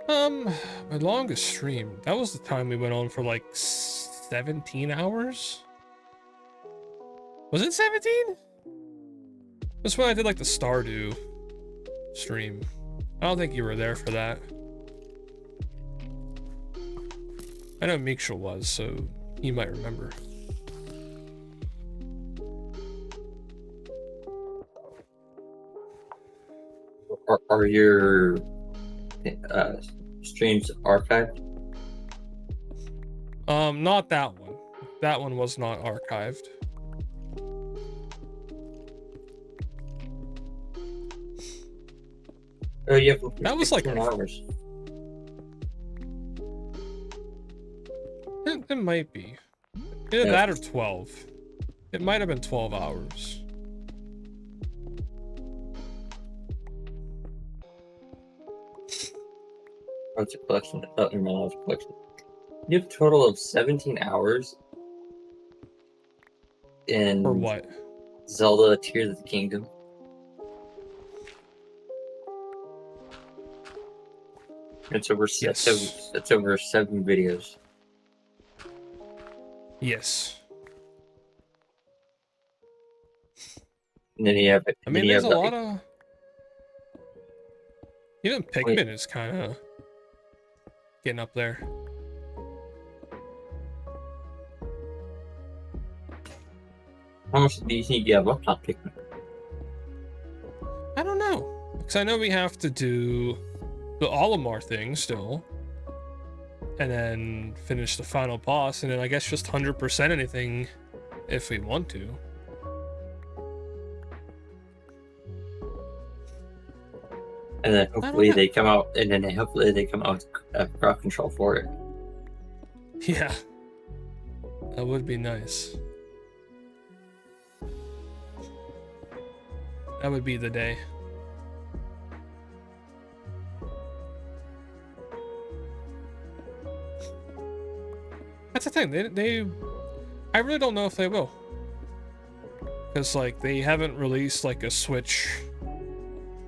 my longest stream. That was the time we went on for like 17 hours. Was it 17? That's when I did like the Stardew stream. I don't think you were there for that. I know Meekshul was, so you might remember. Are your streams archived? Not that one. That one was not archived. Oh, yeah, for That was like 16 hours. It might be. Either Yeah. that or 12. It might have been 12 hours. Oh, it's a collection. Oh, never mind, it's a collection. You have a total of 17 hours in For what? Zelda Tears of the Kingdom. It's over Yes. that's over 7 videos. Yes. And then you have I mean, there's a lot of... Even Pikmin is kind of getting up there. How much do you think you have left on Pikmin? I don't know. Because I know we have to do the Olimar thing still. And then finish the final boss. And then I guess just 100% anything if we want to. And then hopefully they come out, with crowd control for it. Yeah. That would be nice. That would be the day. That's the thing. They I really don't know if they will. Because like they haven't released like a Switch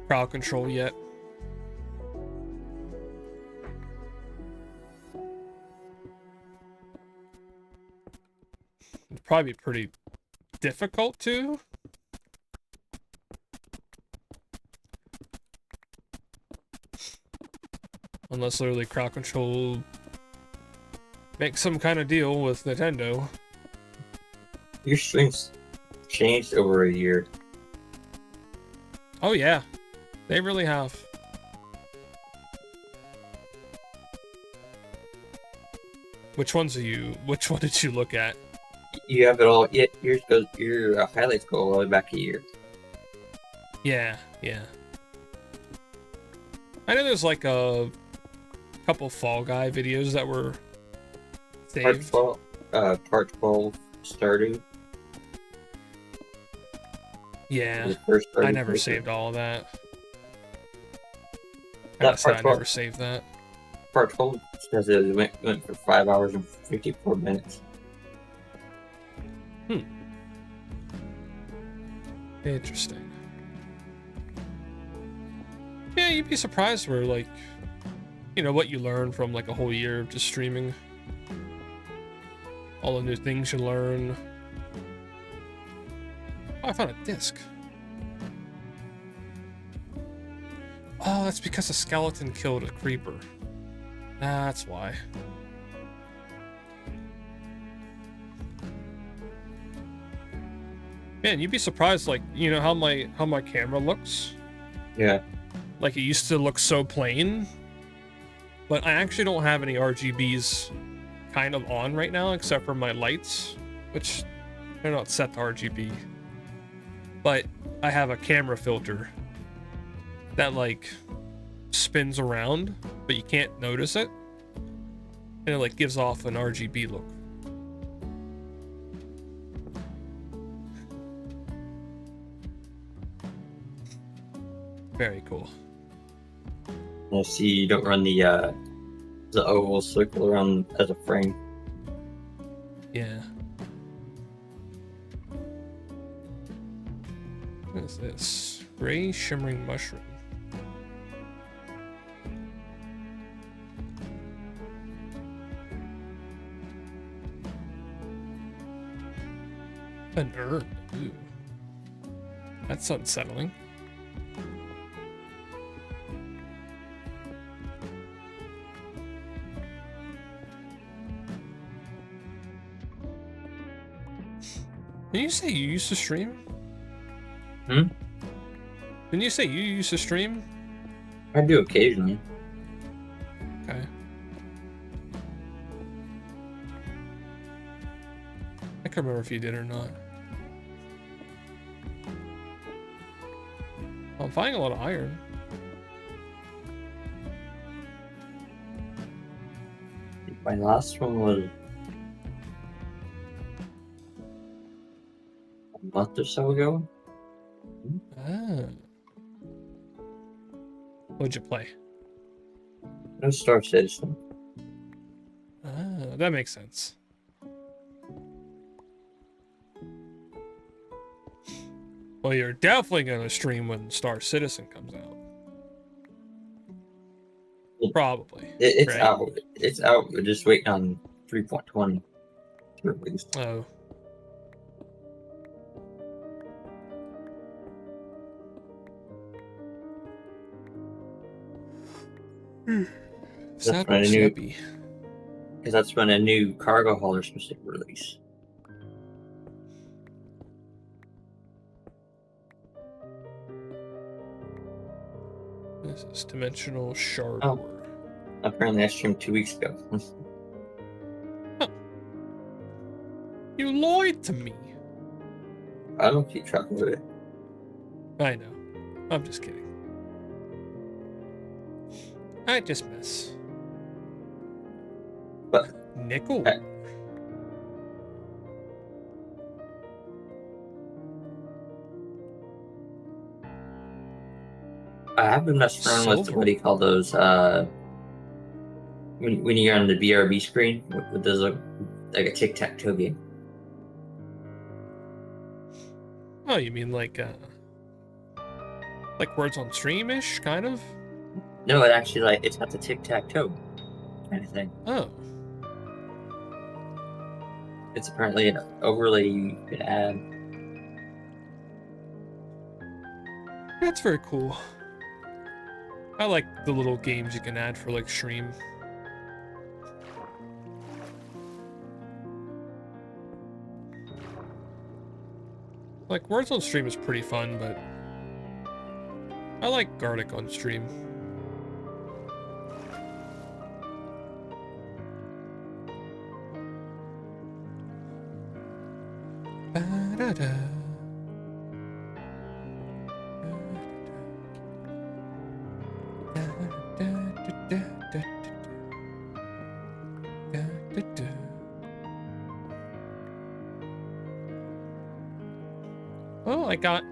crowd control yet. It'd probably be pretty difficult to. Unless literally crowd control makes some kind of deal with Nintendo. Your streams changed over a year. Oh yeah, they really have. Which one did you look at? You have it all. Yeah, your highlights go all the way back a year. Yeah. I know there's like a couple Fall Guy videos that were saved. Part 12 Stardew. Yeah, The first I Stardew never playthrough. saved all of that. That I part 12 never saved that. Part 12 says it went for 5 hours and 54 minutes. Interesting. Yeah, you'd be surprised where like, you know, what you learn from like a whole year of just streaming. All the new things you learn. Oh, I found a disc. Oh, that's because a skeleton killed a creeper. That's why. Man, you'd be surprised, like, you know how my camera looks? Yeah. Like, it used to look so plain, but I actually don't have any RGBs kind of on right now, except for my lights, which they're not set to RGB. But I have a camera filter that, like, spins around, but you can't notice it. And it, like, gives off an RGB look. Very cool. I see you don't run the oval circle around as a frame. Yeah. What is this? Gray shimmering mushroom. An herb. Ooh. That's unsettling. Did you say you used to stream? Hmm? Didn't you say you used to stream? I do occasionally. Okay. I can't remember if you did or not. I'm finding a lot of iron. My last one was a month or so ago. Ah. What'd you play? No Star Citizen. Ah, that makes sense. Well, you're definitely gonna stream when Star Citizen comes out. Probably. It's right? out. It's out. We're just waiting on 3.20 to release. Oh. That's Sapo when a new, Snappy. because that's when a new cargo hauler is supposed to release. This is dimensional shard Oh. ore. Apparently, I streamed 2 weeks ago. You lied to me. I don't keep track of it. I know. I'm just kidding. I just miss. But Nickel. I have been messing around with Silver. what do you call those? When you're on the BRB screen with those like a tic-tac-toe game. Oh, you mean like words on stream-ish, kind of? No, it actually it's got the tic-tac-toe kind of thing. Oh. It's apparently an overlay you can add. That's very cool. I like the little games you can add for like stream. Like words on stream is pretty fun, but I like Garlic on stream. Ba-da-da. Well, I got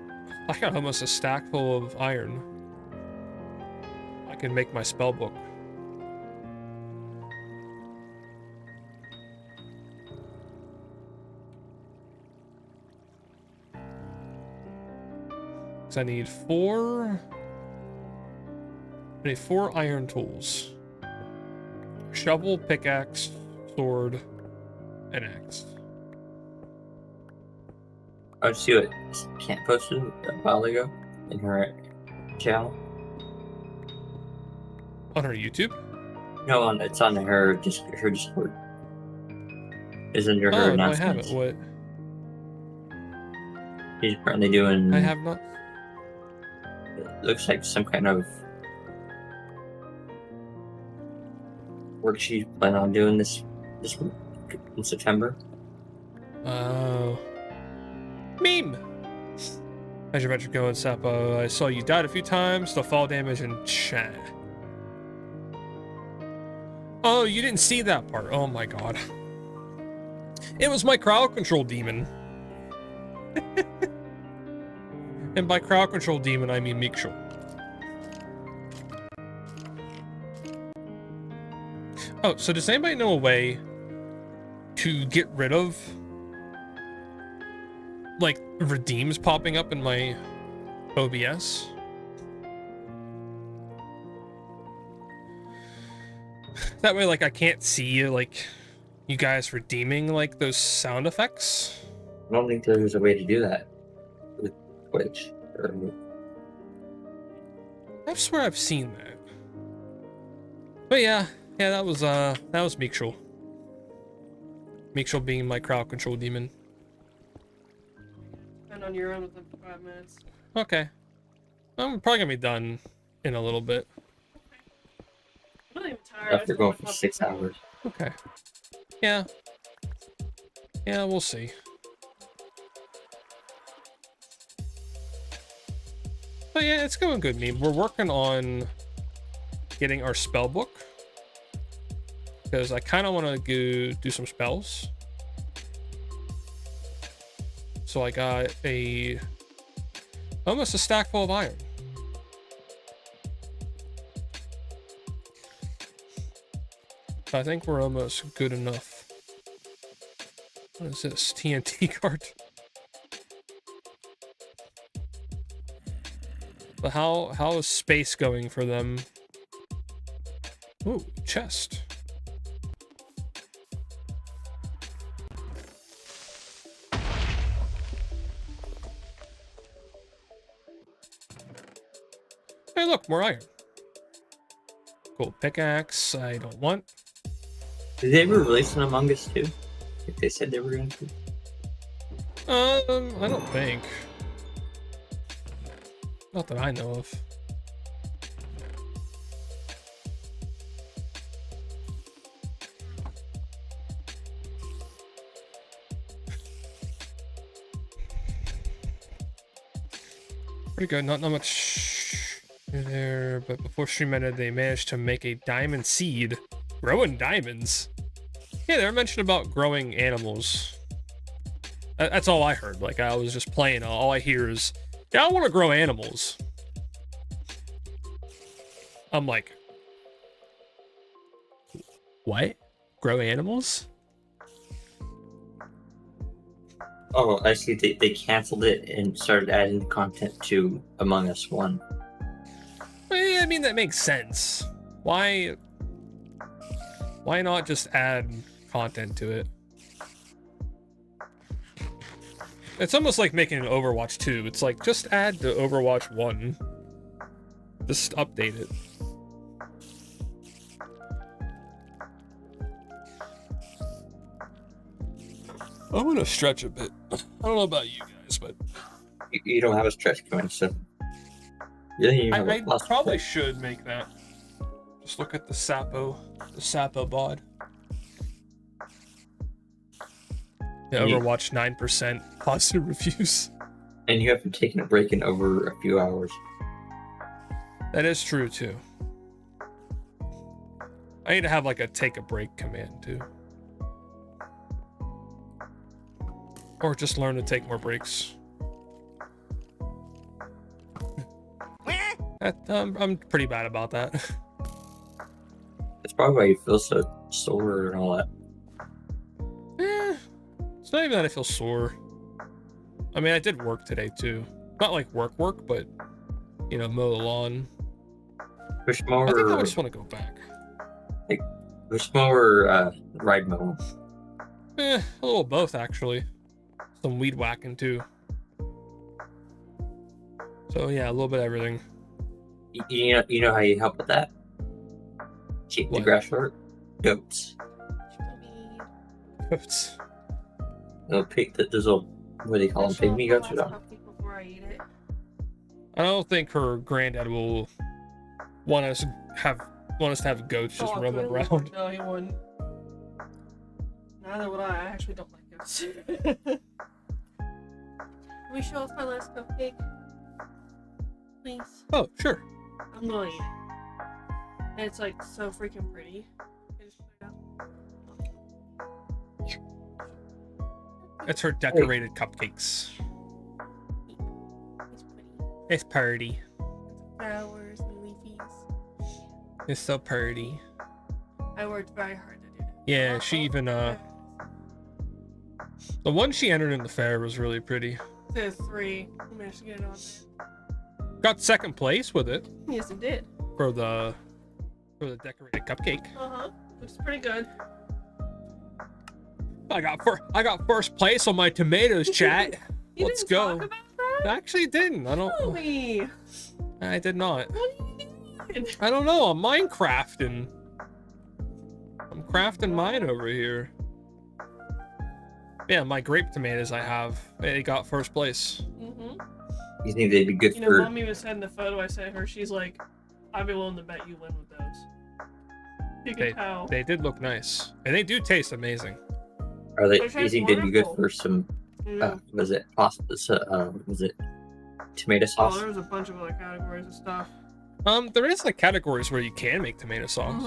almost a stack full of iron. I can make my spell book. So I need four iron tools. Shovel, pickaxe, sword, and axe. I see what Kent posted a while ago in her channel. On her YouTube? No, it's on her Discord. Is under her Oh, no, I announcements. haven't. What? She's apparently doing. I have not. It looks like some kind of work she's planning on doing this week in September. Oh. Meme! How's your adventure going, Sapo? I saw you died a few times, the fall damage and chat. Oh, you didn't see that part. Oh my god. It was my crowd control demon. And by crowd control demon, I mean Meekshul. Oh, so does anybody know a way to get rid of like redeems popping up in my OBS? That way, like, I can't see like you guys redeeming like those sound effects. I don't think there's a way to do that with Twitch. I swear I've seen that. But yeah, that was Meekshul. Meekshul being my crowd control demon. And on your own within 5 minutes. Okay. I'm probably gonna be done in a little bit. I'm not even tired. After going for 6 hours. Okay. Yeah. Yeah, we'll see. But yeah, it's going good, meme. We're working on getting our spell book. Because I kind of want to go do some spells. So I got almost a stack full of iron. I think we're almost good enough. What is this? TNT card? But how is space going for them? Ooh, chest. Hey, look, more iron. Cool pickaxe. I don't want. Did they ever release an Among Us 2? Like they said they were going to. I don't think. Not that I know of. Pretty good. Not much there, but before stream ended, they managed to make a diamond seed. Growing diamonds. Yeah, they were mentioning about growing animals. That's all I heard. Like, I was just playing. All I hear is, yeah, I want to grow animals. I'm like, what? Grow animals? Oh, I see. They canceled it and started adding content to Among Us 1. I mean, that makes sense. Why not just add content to it? It's almost like making an Overwatch 2. It's like, just add to Overwatch 1. Just update it. I'm gonna stretch a bit. I don't know about you guys, but You don't have a stretch going, so you don't even have I a plus probably play. should make that. Just look at the Sapo bod. Yeah, You- Overwatch 9% positive reviews. And you haven't taken a break in over a few hours. That is true too. I need to have like a take a break command too. Or just learn to take more breaks. I'm pretty bad about that. That's probably why you feel so sore and all that. It's not even that I feel sore. I mean, I did work today too. Not like work, but you know, mow the lawn. Push I think I mower, just want to go back. push mower, ride mower. A little of both actually. Some weed whacking too. So yeah, a little bit of everything. You know how you help with that? Keep the What? grass short. Goats. Goats. They'll pick those little, what do they call them? Pygmy goats or not? Before I eat it. I don't think her granddad will want us to have goats just roaming clearly around. No, he wouldn't. Neither would I. I actually don't like goats. Can we show off my last cupcake? Please. Oh, sure. I'm going to eat it. And it's like so freaking pretty. I just put it up. It's her decorated cupcakes. It's pretty. It's pretty. Flowers and leafies. It's so pretty. I worked very hard to do that. Yeah, she even the one she entered in the fair was really pretty. There's 3. I managed to get it on. Got second place with it Yes, it did. for the decorated cupcake. Which is pretty good. I got first place on my tomatoes, chat. You Let's didn't go. talk about that? I actually didn't. I Tell don't. me. I did not. What are you doing? I don't know. I'm Minecrafting. I'm crafting mine over here. Yeah, my grape tomatoes I have. They got first place. You think they'd be good You know, for? Mommy was sending the photo I sent her. She's like, I'd be willing to bet you win with those. You can tell. They did look nice, and they do taste amazing. Are they? They You taste think they'd be good wonderful. for some? Yeah. Was it pasta? Was it tomato Oh, sauce? there's a bunch of other categories of stuff. There is like categories where you can make tomato sauce.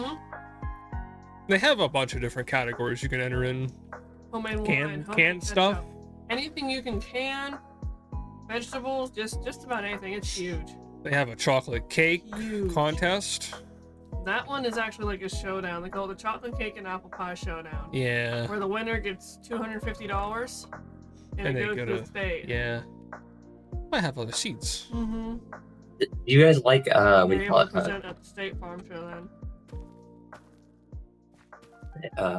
They have a bunch of different categories you can enter in. Homemade Canned- wine, homemade canned ketchup. stuff? Anything you can can. Vegetables, just about anything. It's huge. They have a chocolate cake Huge. contest. That one is actually like a showdown. They call it the chocolate cake and apple pie showdown. Yeah, Where the winner gets $250 and And they it goes go to to- the state. yeah. I have other seeds. Mm-hmm. Do you guys like what do You're you call able to it? present at the state farm show then.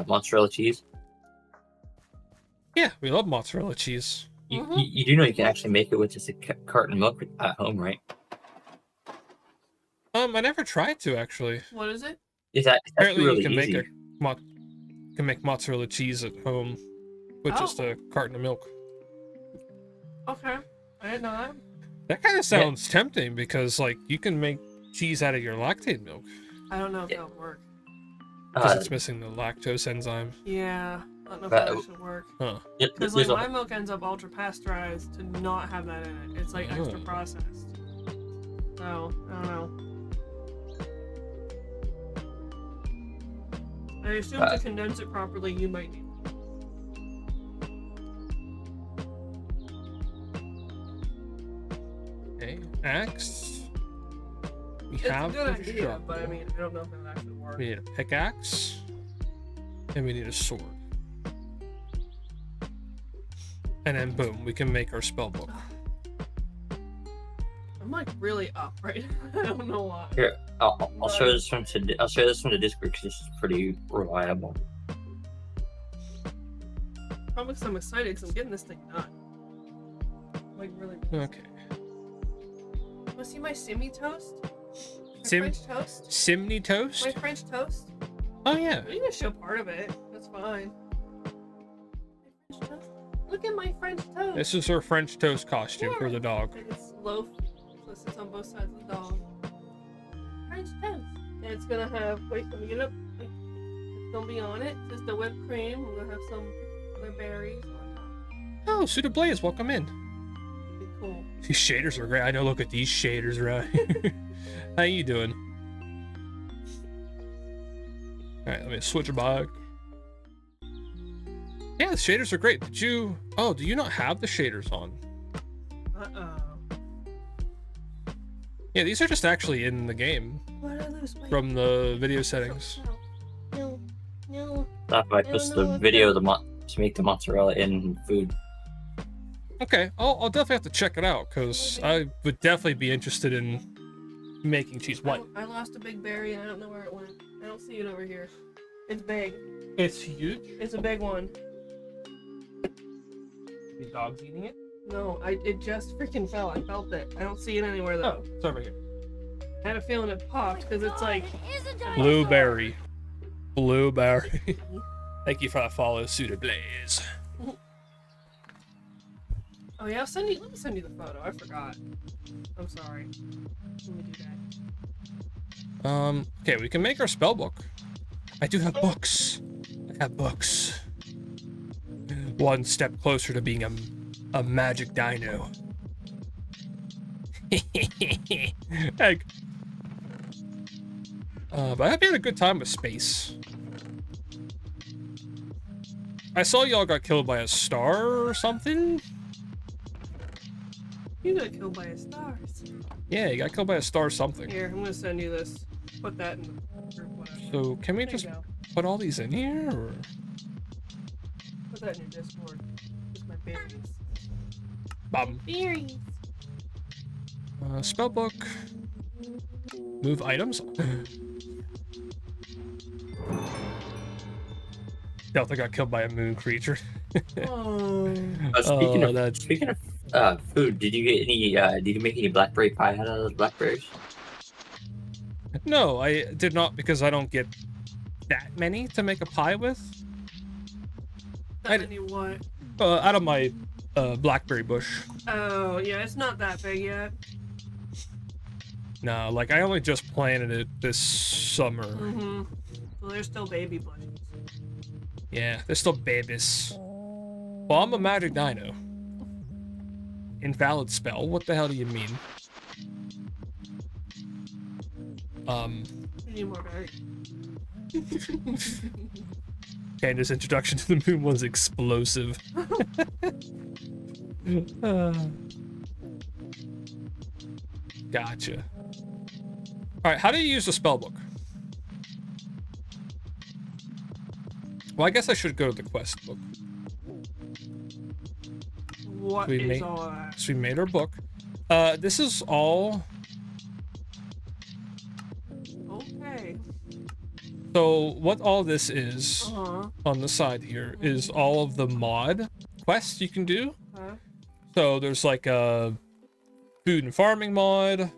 Mozzarella cheese. Yeah, we love mozzarella cheese. You do know you can actually make it with just a carton of milk at home, right? I never tried to actually. What is it? It's actually Apparently, really you can easy. make mozzarella cheese at home with just a carton of milk. Okay. I didn't know that. That kind of sounds tempting because like you can make cheese out of your lactate milk I don't know if that'll work. because it's missing the lactose enzyme. Yeah. I don't know if But- that should work. Huh. Because like my milk ends up ultra pasteurized to not have that in it. It's like extra Oh. processed. So I don't know. I assume to condense it properly, you might need. Okay, axe. We It's a have good the idea, shovel. but I mean, I don't know if it'll actually work. We need a pickaxe, and we need a sword. And then boom, we can make our spell book. I'm like really up right now. I don't know why. Here, I'll show this one to I'll show this one to Discord because this is pretty reliable. Probably because I'm excited because I'm getting this thing done. Like really. Okay. Want to see my simmy toast? My Sim- French toast? Simney toast? My French toast? Oh yeah. You can show part of it. That's fine. My French toast? Look at my French toast. This is her French toast costume for the dog. And it's loaf, so it sits on both sides of the dog. French toast. And it's gonna have, wait, let me get it up. It's gonna be on it. Just the whipped cream. We're gonna have some other berries on top. Oh, Suda Blaze, welcome in. Be cool. These shaders are great. I know, look at these shaders right here. How you doing? Alright, let me switch it back. Yeah, the shaders are great. Did you... Oh, do you not have the shaders on? Uh-oh. Yeah, these are just actually in the game What are those? Wait. from the video settings. No. No. Not if I post the video of to make the mozzarella in food. Okay, I'll definitely have to check it out because I would definitely be interested in making cheese white. I lost a big berry and I don't know where it went. I don't see it over here. It's big. It's huge. It's a big one. The dog's eating it. No, it just freaking fell. I felt it. I don't see it anywhere though. Oh, it's over here. I had a feeling it popped because it's like Blueberry. Blueberry. Thank you for that follow, Suda Blaze. oh yeah, let me send you the photo. I forgot. I'm sorry. Let me do that. Okay, we can make our spell book. I do have books. I have books. One step closer to being a magic dino. Egg. But I hope you had a good time with space. I saw y'all got killed by a star or something. You got killed by a star. Yeah, you got killed by a star something. Here, I'm gonna send you this. Put that in the group, whatever. So can we There you just go. put all these in here, or? Put that in your Discord. Just my berries. Bum. Berries. Spell book. Move items. Delta got killed by a moon creature. Oh. That's Speaking of food, did you get any? Did you make any blackberry pie out of those blackberries? no, I did not because I don't get that many to make a pie with. That many what? Out of my blackberry bush. Oh, yeah, it's not that big yet. No, like I only just planted it this summer. Mm-hmm. So there's still baby bushes. Yeah, they're still babies. Well, I'm a magic dino. Invalid spell. What the hell do you mean? You need more berries. Candace's introduction to the moon was explosive. Gotcha. Alright, how do you use the spell book? Well, I guess I should go to the quest book. What We is made- all that? So we made our book. This is all... Okay. So what all this is Uh-huh. on the side here is all of the mod quests you can do. Okay. So there's like a food and farming mod.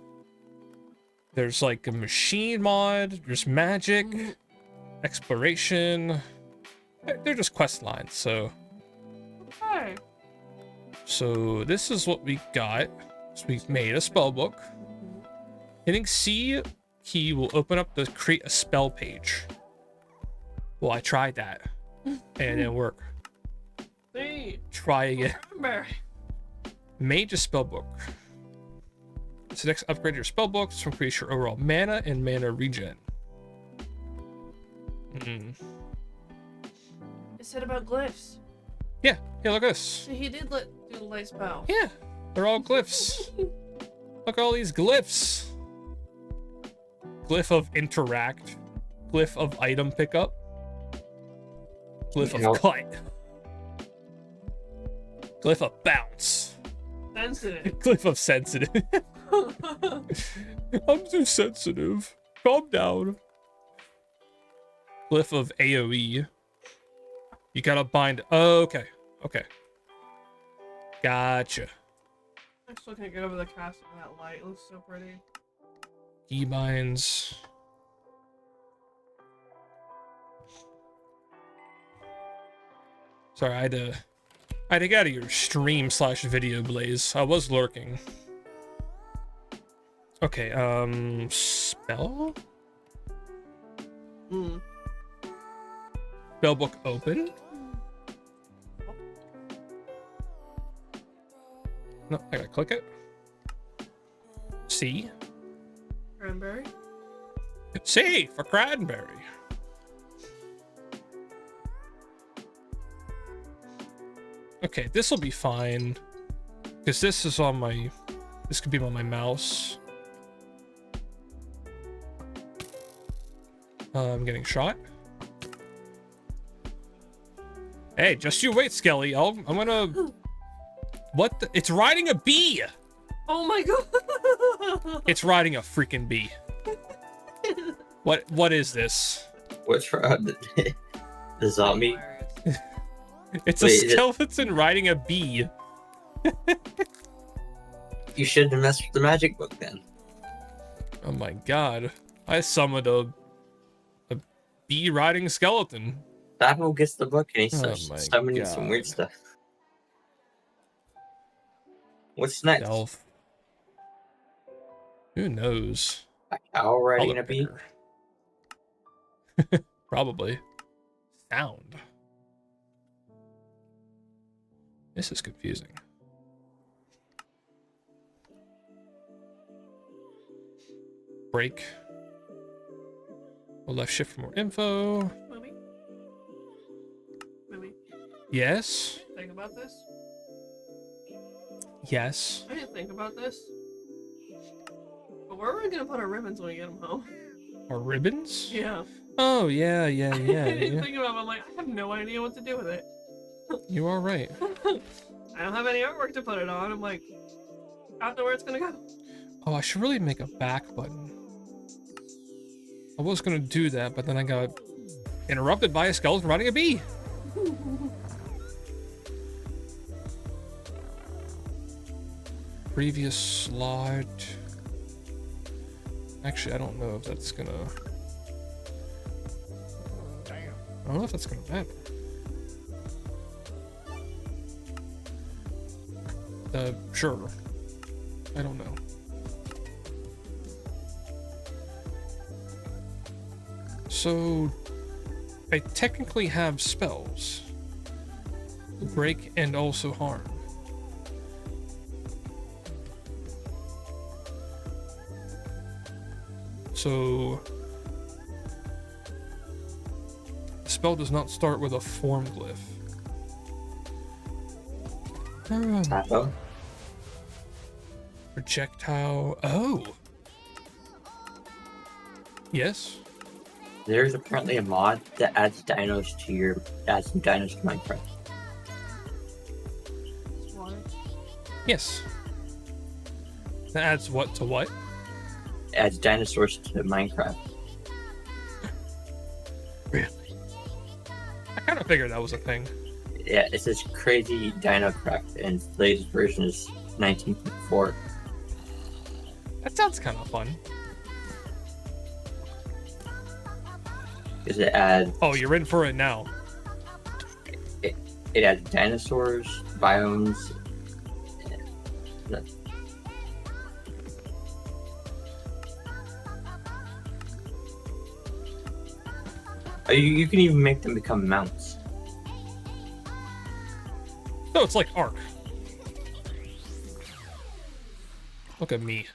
There's like a machine mod. There's magic, exploration. They're just quest lines. Okay. So this is what we got. So we made a spell book. Hitting C key will open up the create a spell page. Well, I tried that and it didn't work. See. Try again. Berry. Mage a spell book. So next, upgrade your spell books to increase your overall mana and mana regen. It said about glyphs. Yeah, look at this. See, he did do the light spell. Yeah, they're all glyphs. Look at all these glyphs. Glyph of interact. Glyph of item pickup. Glyph Yeah. of cut. Glyph of bounce. Sensitive. Glyph of sensitive. I'm too sensitive. Calm down. Glyph of AoE. You gotta bind. Oh, okay. Gotcha. I still can't get over the casting of that light. It looks so pretty. Key binds. Sorry, I had to get out of your stream/video, Blaze. I was lurking. Okay, spell? Spell book open. No, I gotta click it. C. Cranberry. C for cranberry. Okay, this will be fine. Because this is on my... This could be on my mouse. I'm getting shot. Hey, just you wait, Skelly. I'm gonna... What the... It's riding a bee! Oh my god! It's riding a freaking bee. What is this? What's wrong? The zombie? It's Wait, a is it- skeleton riding a bee. You shouldn't have messed with the magic book then. Oh my god. I summoned a bee riding skeleton. Sapo gets the book and he Oh starts my summoning some weird God. stuff. What's next? Elf. Who knows? A cow riding Color a bee? picker. Probably. Sound. This is confusing. Break. We'll left shift for more info. Movie? Movie. Yes. Think about this? Yes. I didn't think about this. But where are we gonna put our ribbons when we get them home? Or ribbons? Yeah. Oh, yeah. I didn't think about it. I'm like, I have no idea what to do with it. You are right. I don't have any artwork to put it on. I'm like, I don't know where it's gonna go. Oh, I should really make a back button. I was gonna do that, but then I got interrupted by a skeleton riding a bee. Previous slot. Actually, I don't know if that's gonna... I don't know if that's gonna matter. Sure. I don't know. So, I technically have spells. Break and also harm. So, the spell does not start with a form glyph. Sapo. Projectile. Oh. Yes. There's apparently a mod that adds some dinos to Minecraft. Why? Yes. That adds what to what? It adds dinosaurs to Minecraft. Really? I kind of figured that was a thing. Yeah, it's this crazy dino craft, and the latest version is 19.4. That sounds kind of fun. Because it adds Oh, you're in for it now. it adds dinosaurs, biomes. You can even make them become mounts. No, it's like Ark. Look at me.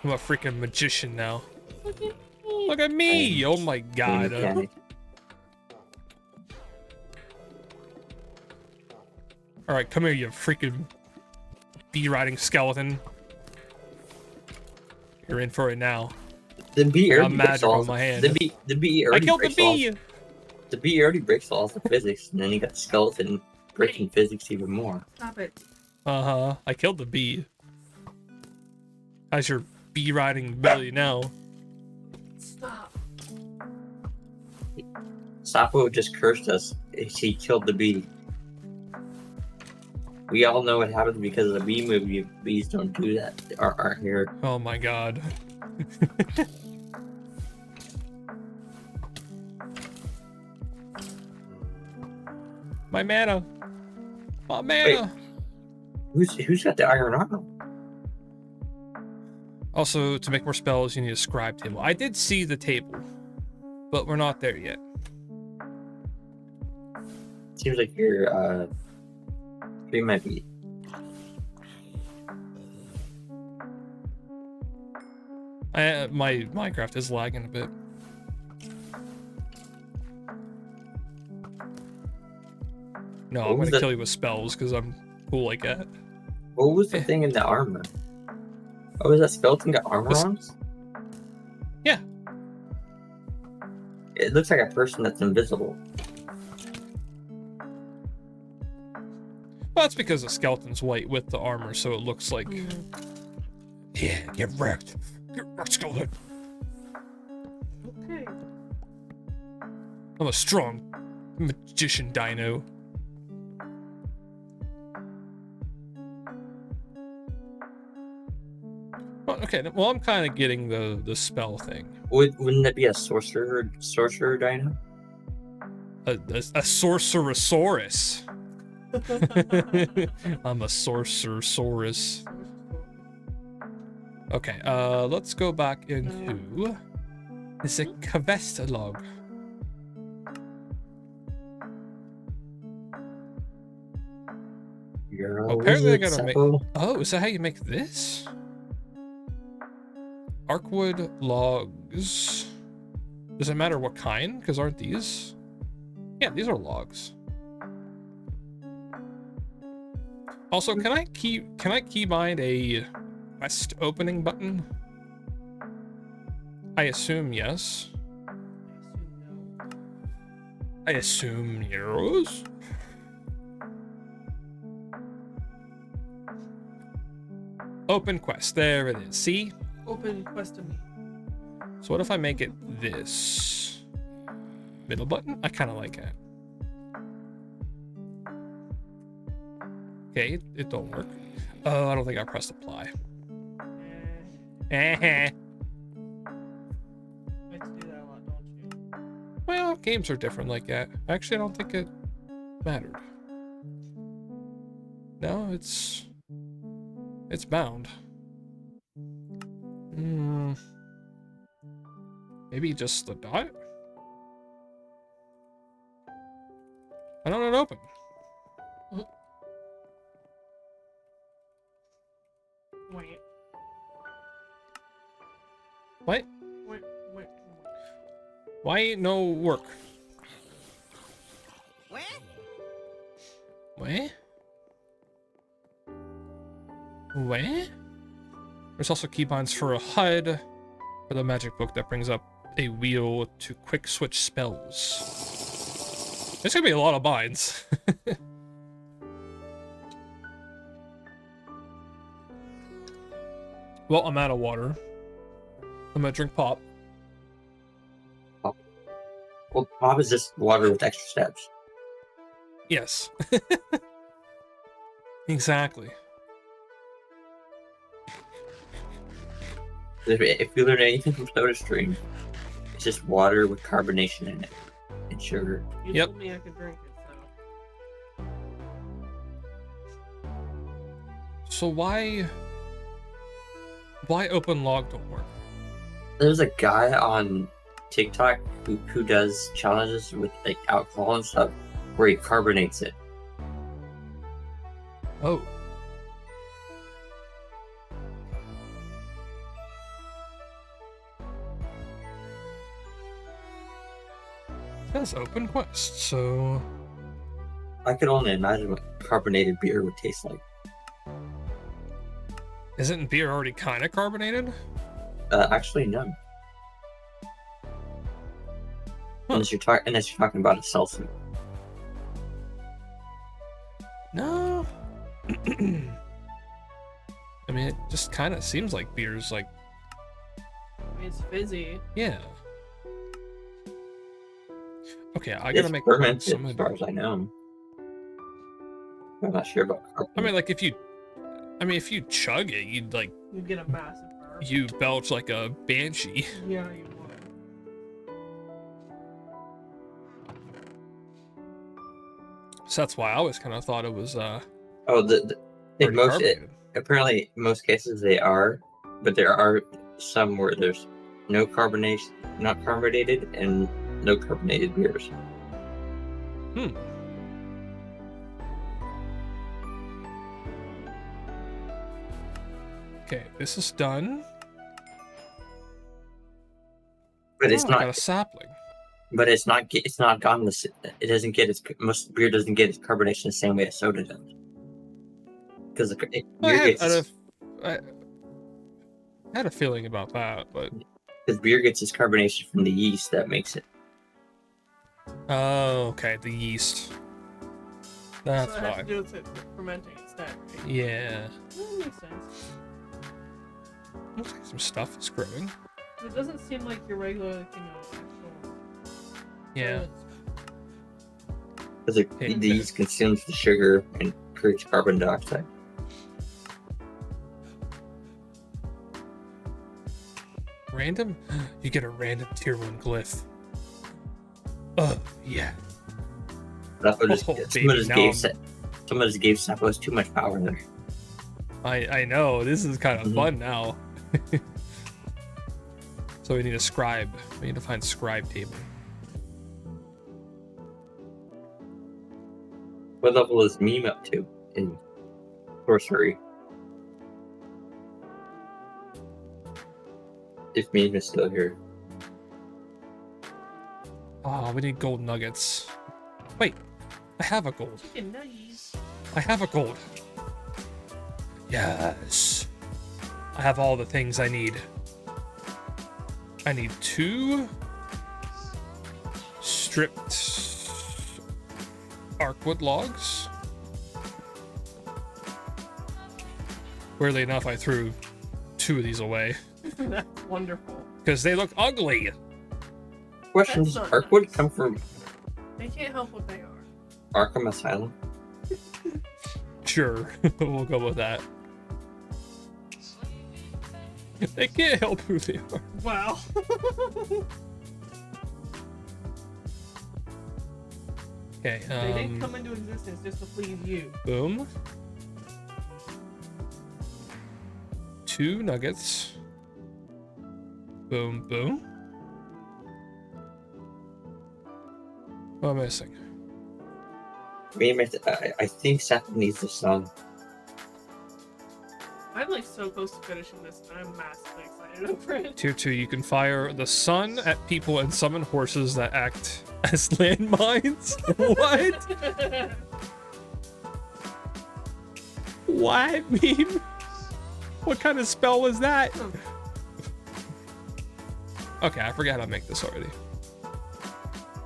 I'm a freaking magician now. Look at me! Oh my god. Mechanic. Alright, come here, you freaking bee riding skeleton. You're in for it now. The bee I got already breaks magic all on my hand. The bee I already killed the breaks all- bee! The bee already breaks all the physics, and then you got the skeleton breaking physics even more. Stop it. Uh-huh. I killed the bee. How's your bee riding belly now? Stop. Sapo just cursed us. He killed the bee. We all know what happens because of the bee movie. Bees don't do that. Aren't here. Oh my god. My mana. My mana. Who's got the iron armor? Also, to make more spells, you need a scribe table. I did see the table, but we're not there yet. Seems like you're you might be. My Minecraft is lagging a bit. No, I'm was gonna that? kill you with spells because I'm cool like that. What was the thing in the armor? Oh, is that skeleton got armor This- on? Yeah. It looks like a person that's invisible. Well, that's because the skeleton's white with the armor, so it looks like... Yeah, get wrecked. Get wrecked, skeleton. Okay. I'm a strong magician dino. Well, okay, well, I'm kind of getting the spell thing. Wouldn't that be a sorcerer dino? A sorcerosaurus. I'm a sorcerosaurus. Okay, let's go back into the quest log. You're Oh, apparently I wizard, gotta make- Sapo. Oh, is that how you make this? Arkwood logs. Does it matter what kind? Because aren't these? Yeah, these are logs. Also, can I keybind a quest opening button? I assume yes. I assume yes. Open quest. There it is. See? Open quest to me. So what if I make it this? Middle button? I kind of like it. Okay, it don't work. Oh, I don't think I pressed apply. Like to do that a lot, don't you? Well, games are different like that. Actually, I don't think it mattered. No, it's bound. Maybe just the dot? I don't know it open. Wait. What? Wait. Why ain't no work? What? What? There's also keybinds for a HUD for the magic book that brings up a wheel to quick switch spells. There's gonna be a lot of binds. Well, I'm out of water. I'm gonna drink pop. Well, pop is just water with extra steps. Yes. Exactly. If you learn anything from SodaStream, it's just water with carbonation in it and sugar. You Yep. told me I could drink it, so. So why open log don't work? There's a guy on TikTok who does challenges with like alcohol and stuff where he carbonates it. Oh. It says open quest, so I could only imagine what carbonated beer would taste like. isn't beer already kind of carbonated? Actually, no. Huh. Unless you're talking about a seltzer. No. I mean, it just kind of seems like beer's like, I mean, it's fizzy. yeah. Okay, I It's gotta make fermented, some. as far as I know. I'm not sure about I carbonate. mean, like if you chug it, you'd like You get a massive burp. you belch like a banshee. Yeah, you would. So that's why I always kind of thought it was in already carbonated. apparently most cases they are, but there are some where there's no carbonation, not carbonated, and no carbonated beers. Okay, this is done. But it's Oh, I got a not. sapling. But it's not. It's not gotten this. It doesn't get its. Most beer doesn't get its carbonation the same way as soda does. Because I had a feeling about that, but beer gets its carbonation from the yeast that makes it. oh, okay, the yeast. That's So it has why. to do with it fermenting instead, right? Yeah. That makes sense. Looks like some stuff is growing. It doesn't seem like your regular, actual. Yeah. Because Okay. the yeast consumes the sugar and creates carbon dioxide. Random? You get a random tier 1 glyph. Oh, yeah. Someone just, Oh, someone baby, just now gave I'm- someone just gave Sapos too much power there. I know, this is kind of Mhm. fun now. So we need a scribe. We need to find scribe table. What level is Meme up to in sorcery? If Meme is still here. Oh, we need gold nuggets. Wait, I have a gold. Chicken nuggies. I have a gold. Yes. I have all the things I need. I need 2 stripped arcwood logs. Weirdly enough, I threw 2 of these away That's wonderful. because they look ugly. Question: That's Does not Arcwood nice. come from They can't help what they are. Arkham Asylum? Sure, we'll go with that. They can't help who they are. Wow. Okay, They didn't come into existence just to please you. boom. 2 nuggets. Boom, boom. What am I missing? I think Sapo needs the sun. I'm like so close to finishing this, and I'm massively excited over it. Tier 2, you can fire the sun at people and summon horses that act as landmines. What? What meme? What kind of spell was that? Okay, I forgot how to make this already.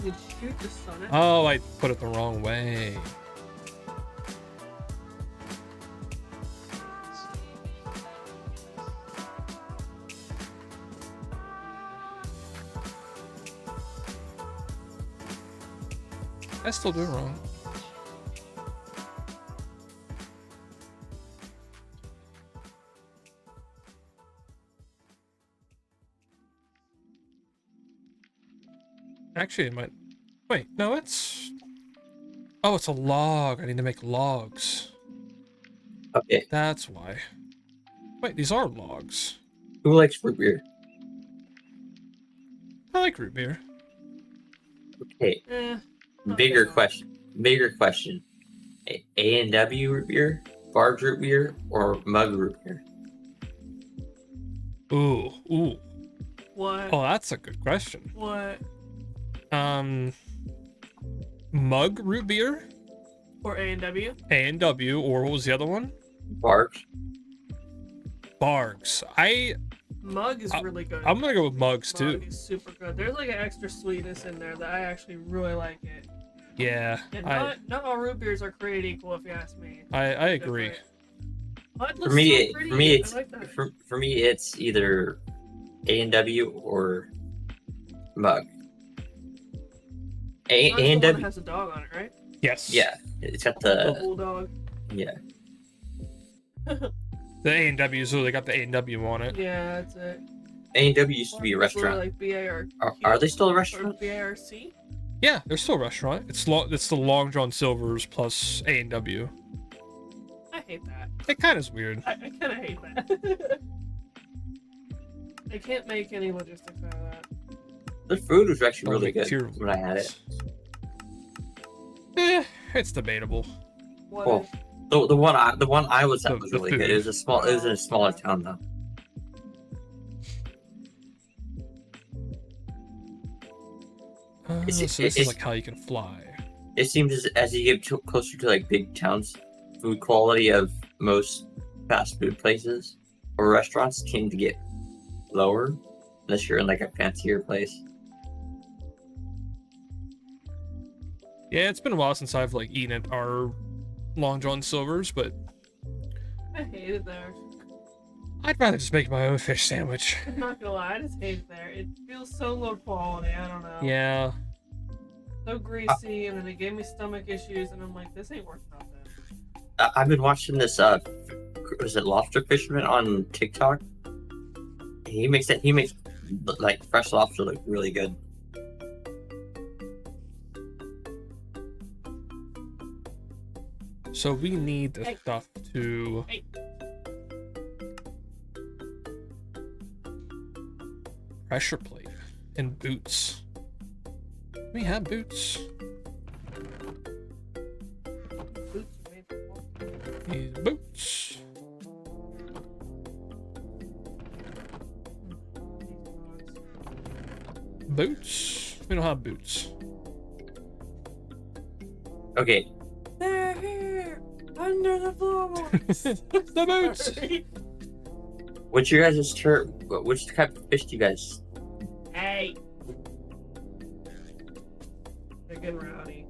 You shoot the sun at Oh, I put it the wrong way. I still do it wrong. Actually, it might. Wait, no, it's. Oh, it's a log. I need to make logs. Okay, That's why. Wait, these are logs. who likes root beer? I like root beer. Okay, not bigger big on it. question. Bigger question. A&W root beer, Barb's root beer, or Mug root beer? Ooh, ooh. What? Oh, that's a good question. What? Mug root beer, Or A&W? A&W, or what was the other one? Barb's? Bargs. Mug is really good. I'm gonna go with mugs too. Mug is super good. There's like an extra sweetness in there that I actually really like it. Yeah, And I not all root beers are created equal, if you ask me. I agree. Mud For looks me, so pretty. for me, it's I like that. for me, it's either A&W or Mug. Mug's the one that A&W, has a dog on it, right? Yes. yeah, it's got The the bulldog. yeah. The A&W, so they got the A&W on it. Yeah, that's it. A&W used to be a Or restaurant. like BARQ. Are they still a Or restaurant? BARC? Yeah, they're still a restaurant. It's the Long John Silver's plus A&W. I hate that. It kind of is weird. I kind of hate that. They can't make any logistics out of that. The food was actually Don't really make good tier when I had it. It's debatable. What Well, is- the one I was at was The really good. It was food. it was in a smaller town though. So this is like how you can fly. It seems as you get closer to like big towns, food quality of most fast food places or restaurants tend to get lower unless you're in like a fancier place. Yeah, it's been a while since I've like eaten at our Long John Silver's, but I hate it there. I'd rather just make my own fish sandwich. I'm not gonna lie, I just hate it there. It feels so low quality. I don't know. Yeah. So greasy, and then it gave me stomach issues, and I'm like, this ain't worth nothing. I've been watching this was it lobster fisherman on TikTok? He makes like fresh lobster look really good. So we need the Hey. stuff to Hey. pressure plate and boots. We have boots. Boots are made for walking. These boots. Boots. We don't have boots. Okay, They're here! Under the floorboards! The boots. Sorry. what's your guys' term? Which type of fish do you guys friggin' rowdy.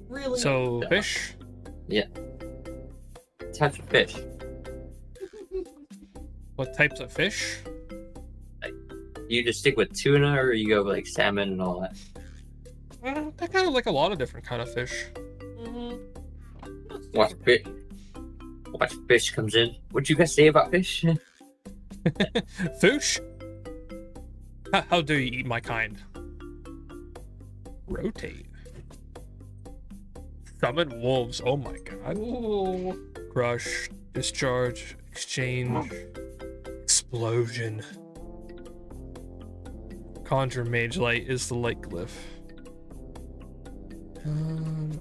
Really? So, Yeah. fish? Types of fish. What types of fish? You just stick with tuna, or you go with, like salmon and all that. I kind of like a lot of different kind of fish. Watch fish comes in. What you guys say about fish? Fish? How dare you eat my kind? Rotate. Summon wolves. Oh my god. Ooh. Crush. Discharge. Exchange. Explosion. Conjure Mage Light is the light glyph.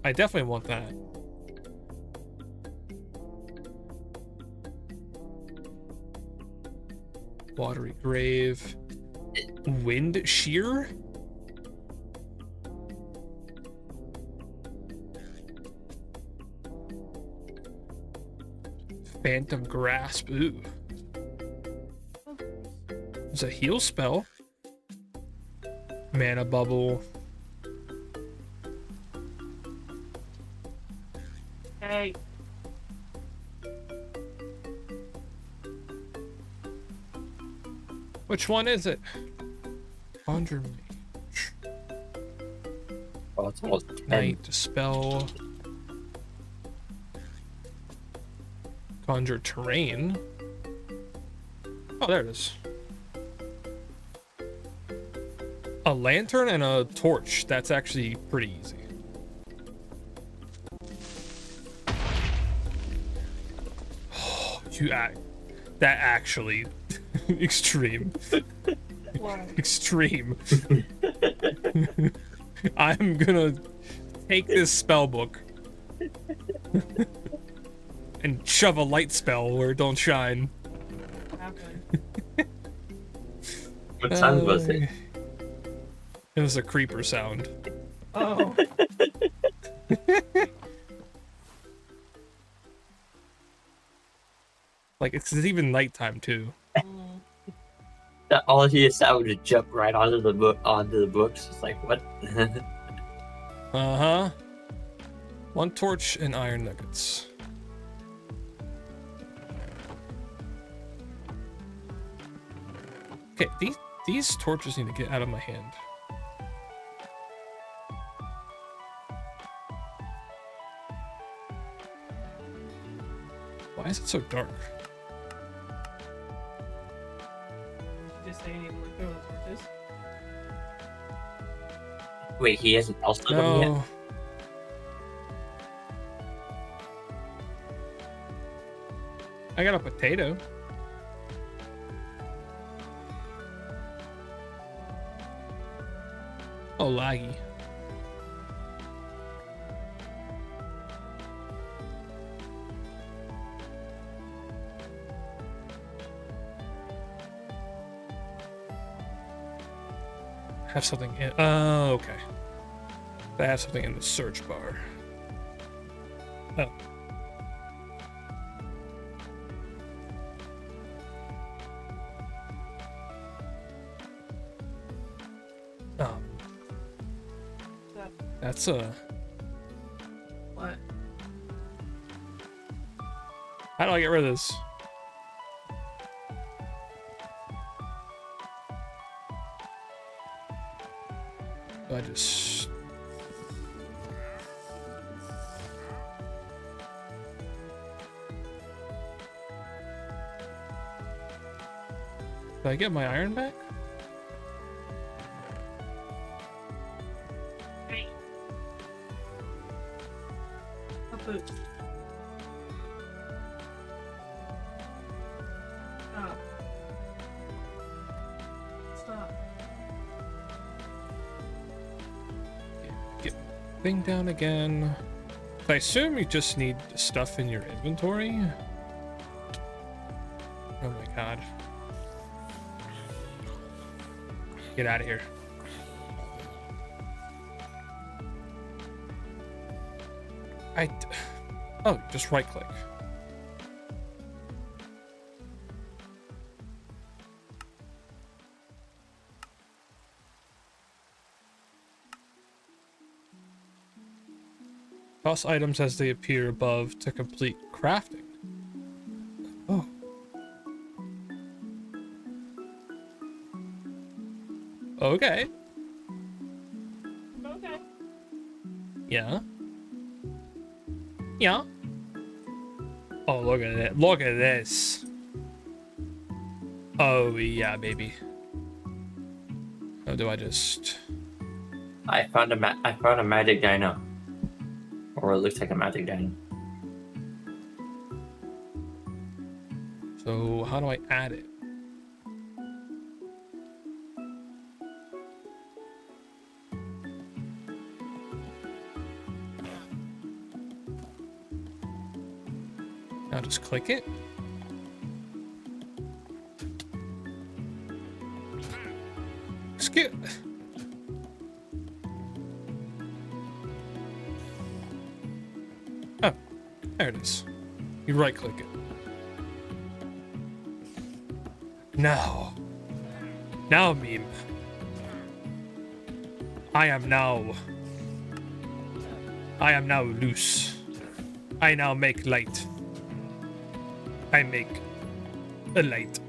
I definitely want that. Watery Grave. Wind Shear? Phantom Grasp. Ooh. There's a heal spell. Mana Bubble. Hey. Which one is it? Conjure Mage. Oh, it's almost 10. Night Dispel. Conjure Terrain. Oh, there it is. A lantern and a torch. That's actually pretty easy. That actually extreme. Wow. Extreme. I'm gonna take this spell book and shove a light spell where it don't shine. What happened? What sound was it? It was a creeper sound. Oh. Like, it's even nighttime too. All he decided was to jump right onto the books. It's like, what? Uh-huh. One torch and iron nuggets. Okay, these torches need to get out of my hand. Why is it so dark? Just saying he would throw the torches. Wait, he hasn't also them yet? No. I got a potato. Oh, laggy. Have something in. Oh, okay. I have something in the search bar. Oh. Oh. That- That's a. What? How do I get rid of this? I just. Did I get my iron back? Hey. A boot. Stop. Stop. Get thing down again. I assume you just need stuff in your inventory. Oh my god. Get out of here. Oh, just right click. Toss items as they appear above to complete crafting. Oh. Okay. Okay. Yeah. Yeah. Oh, look at it. Look at this. Oh, yeah, baby. Oh, do I just... I found a magic dino. Or it looks like a magic dino. So, how do I add it? I'll just click it. Excuse... Oh, there it is. You right-click it. Now. Now, meme. I am now loose. I now make light. I make a light.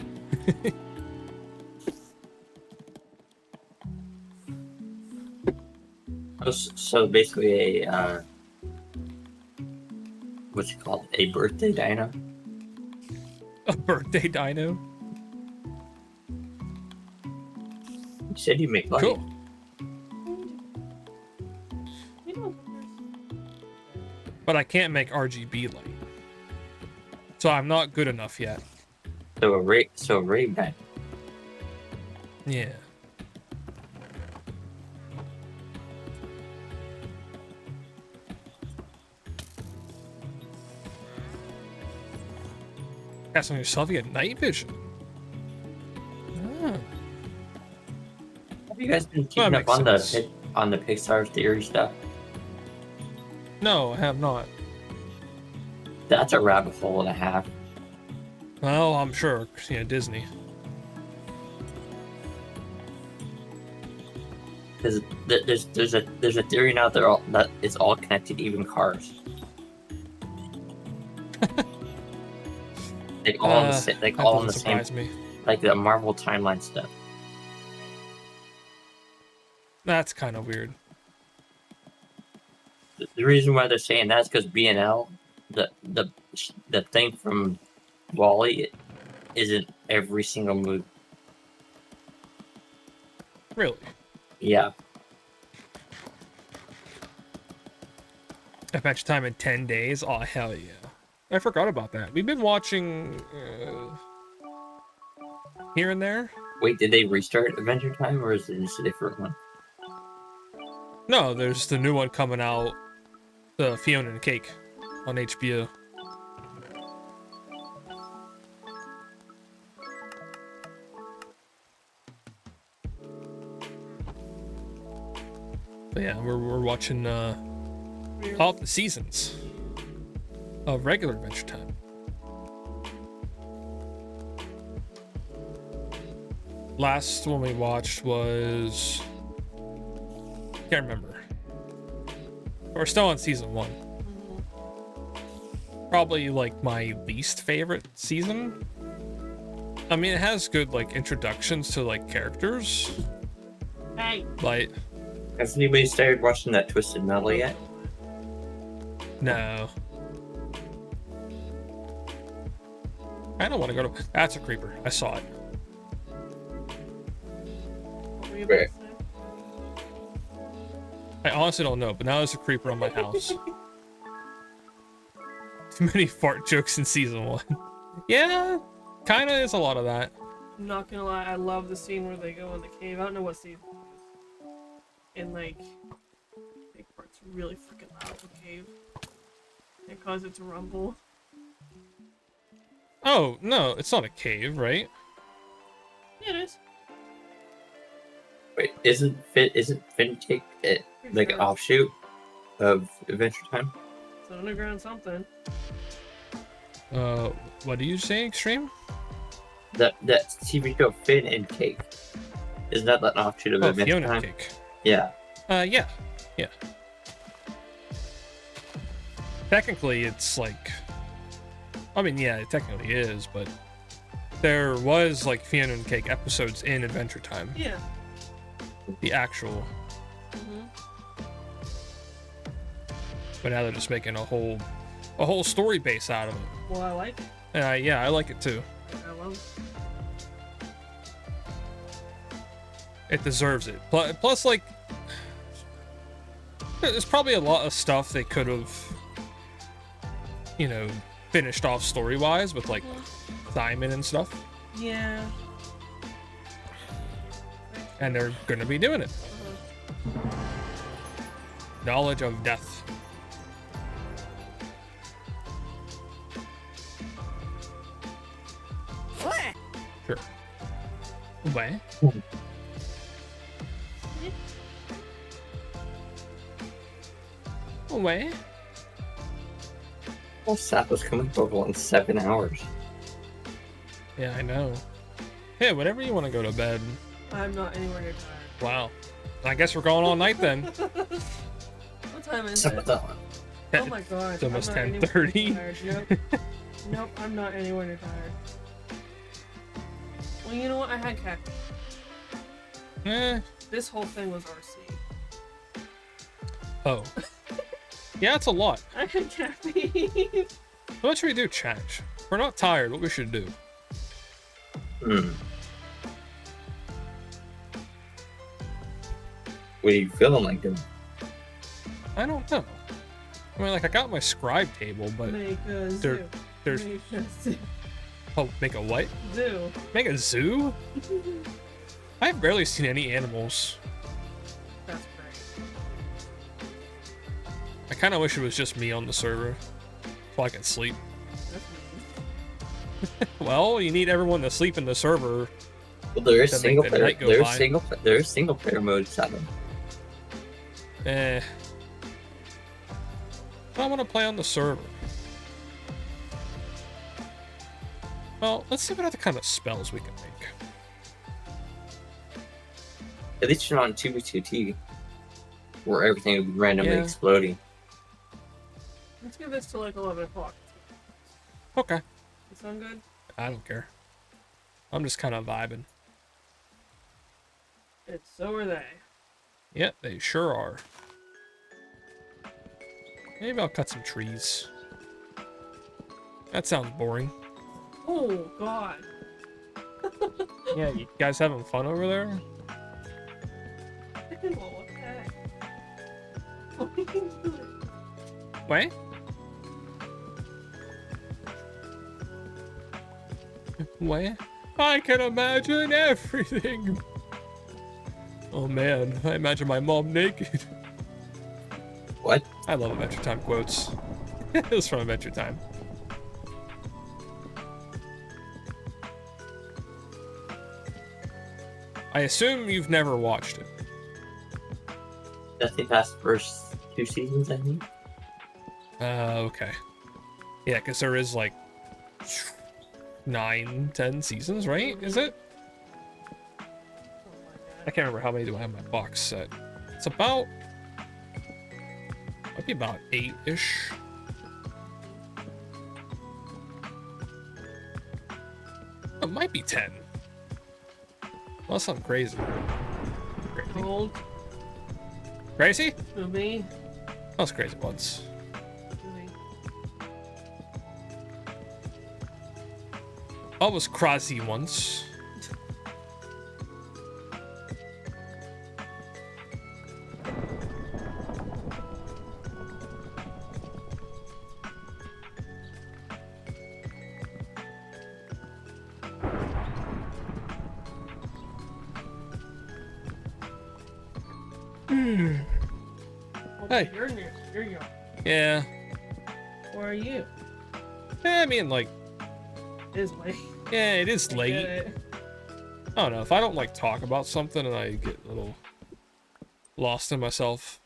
So basically what's it called? A birthday dino? A birthday dino? You said you make light. Cool. You know, But I can't make RGB light. So I'm not good enough yet. So a rave dino. Yeah. Cast on yourself, you get night vision. Ah. Have you guys been That keeping up makes on sense. the Pixar theory stuff? No, I have not. That's a rabbit hole and a half. Well, I'm sure. Yeah, Disney. Because there's a theory now that it's all connected, even cars. Like all in the same, like That all in the doesn't same, surprise me. like the Marvel timeline stuff. That's kind of weird. The reason why they're saying that is because BNL, the thing from Wall-E, isn't every single movie. Really? Yeah, Adventure Time in 10 days? Oh, hell yeah. I forgot about that. We've been watching here and there. wait, did they restart Adventure Time or is it just a different one? No, there's the new one coming out, the Fiona and Cake on HBO. But yeah, we're watching all the seasons of regular Adventure Time. Last one we watched was... Can't remember. We're still on season 1. Probably like my least favorite season. I mean, it has good like introductions to like characters. hey, Like, Has anybody started watching that Twisted Metal yet? no. I don't want to go to... That's a creeper. I saw it. what were you about Where? to say? I honestly don't know, but now there's a creeper on my house. Too many fart jokes in season 1. Yeah, kind of is a lot of that. I'm not gonna lie, I love the scene where they go in the cave. I don't know what season it is. And like, big parts really freaking loud in the cave. It causes it to rumble. Oh, no, it's not a cave, right? Yeah, it is. Wait, isn't FinTech like an sure. offshoot of Adventure Time? It's an underground something. What do you say, Extreme? That TV show Finn and Cake. Isn't that an offshoot of Oh, Adventure Fiona Time? Cake. Yeah. Yeah. technically it's like, I mean, yeah, it technically is, but there was like Fiona and Cake episodes in Adventure Time, Yeah. the actual, but now they're just making a whole story base out of it. Well, I like it. And yeah, I like it too. I love it. It deserves it. Plus, like, there's probably a lot of stuff they could have, you know, finished off story-wise with, like, Simon and stuff. Yeah. And they're gonna be doing it. Knowledge of death. Sure. What? What? Well, Sapo's coming over in 7 hours. Yeah, I know. Hey, whenever you want to go to bed. I'm not anywhere near tired. Wow. I guess we're going all night then. What time is it? Oh my god. It's almost I'm not anywhere 10:30. near tired. Nope, I'm not anywhere near tired. Well, you know what? I had caffeine. This whole thing was RC. Oh. Yeah, it's a lot. I had caffeine. What should we do, chat? We're not tired. What we should do? What are you feeling like doing? I don't know. I mean, like, I got my scribe table, but Make a zoo. there's... Make a zoo. Oh, make a what? Zoo. Make a zoo? I've barely seen any animals. That's great. I kind of wish it was just me on the server, so I can sleep. That's mean. Well, you need everyone to sleep in the server. Well, there is To make single the player. night go by. There's single player mode, Sapo. Eh. I want to play on the server. Well, let's see what other kind of spells we can make. At least you're not on 2v2T, where everything would be randomly Yeah. exploding. Let's give this to like 11 o'clock. Okay. That sound good? I don't care. I'm just kind of vibing. It's so are they. Yeah, they sure are. Maybe I'll cut some trees. That sounds boring. Oh god. Yeah, you guys having fun over there? What the heck? What are you doing? Wait? Wait? I can imagine everything. Oh man, I imagine my mom naked. What? I love Adventure Time quotes. It was from Adventure Time. I assume you've never watched it. Definitely past the first 2 seasons, I think. Okay. Yeah, because there is like 9, 10 seasons, right? Is it? I can't remember how many do I have in my box set. It's about... might be about 8-ish. It might be 10. Unless I'm crazy. Crazy? Old Crazy? to me. I was crazy once. To me. I was crazy once. Hey. You're near. You're young. Yeah. Where are you? I mean, like, It is late. yeah, it is I late. get it. I don't know, if I don't like talk about something and I get a little lost in myself.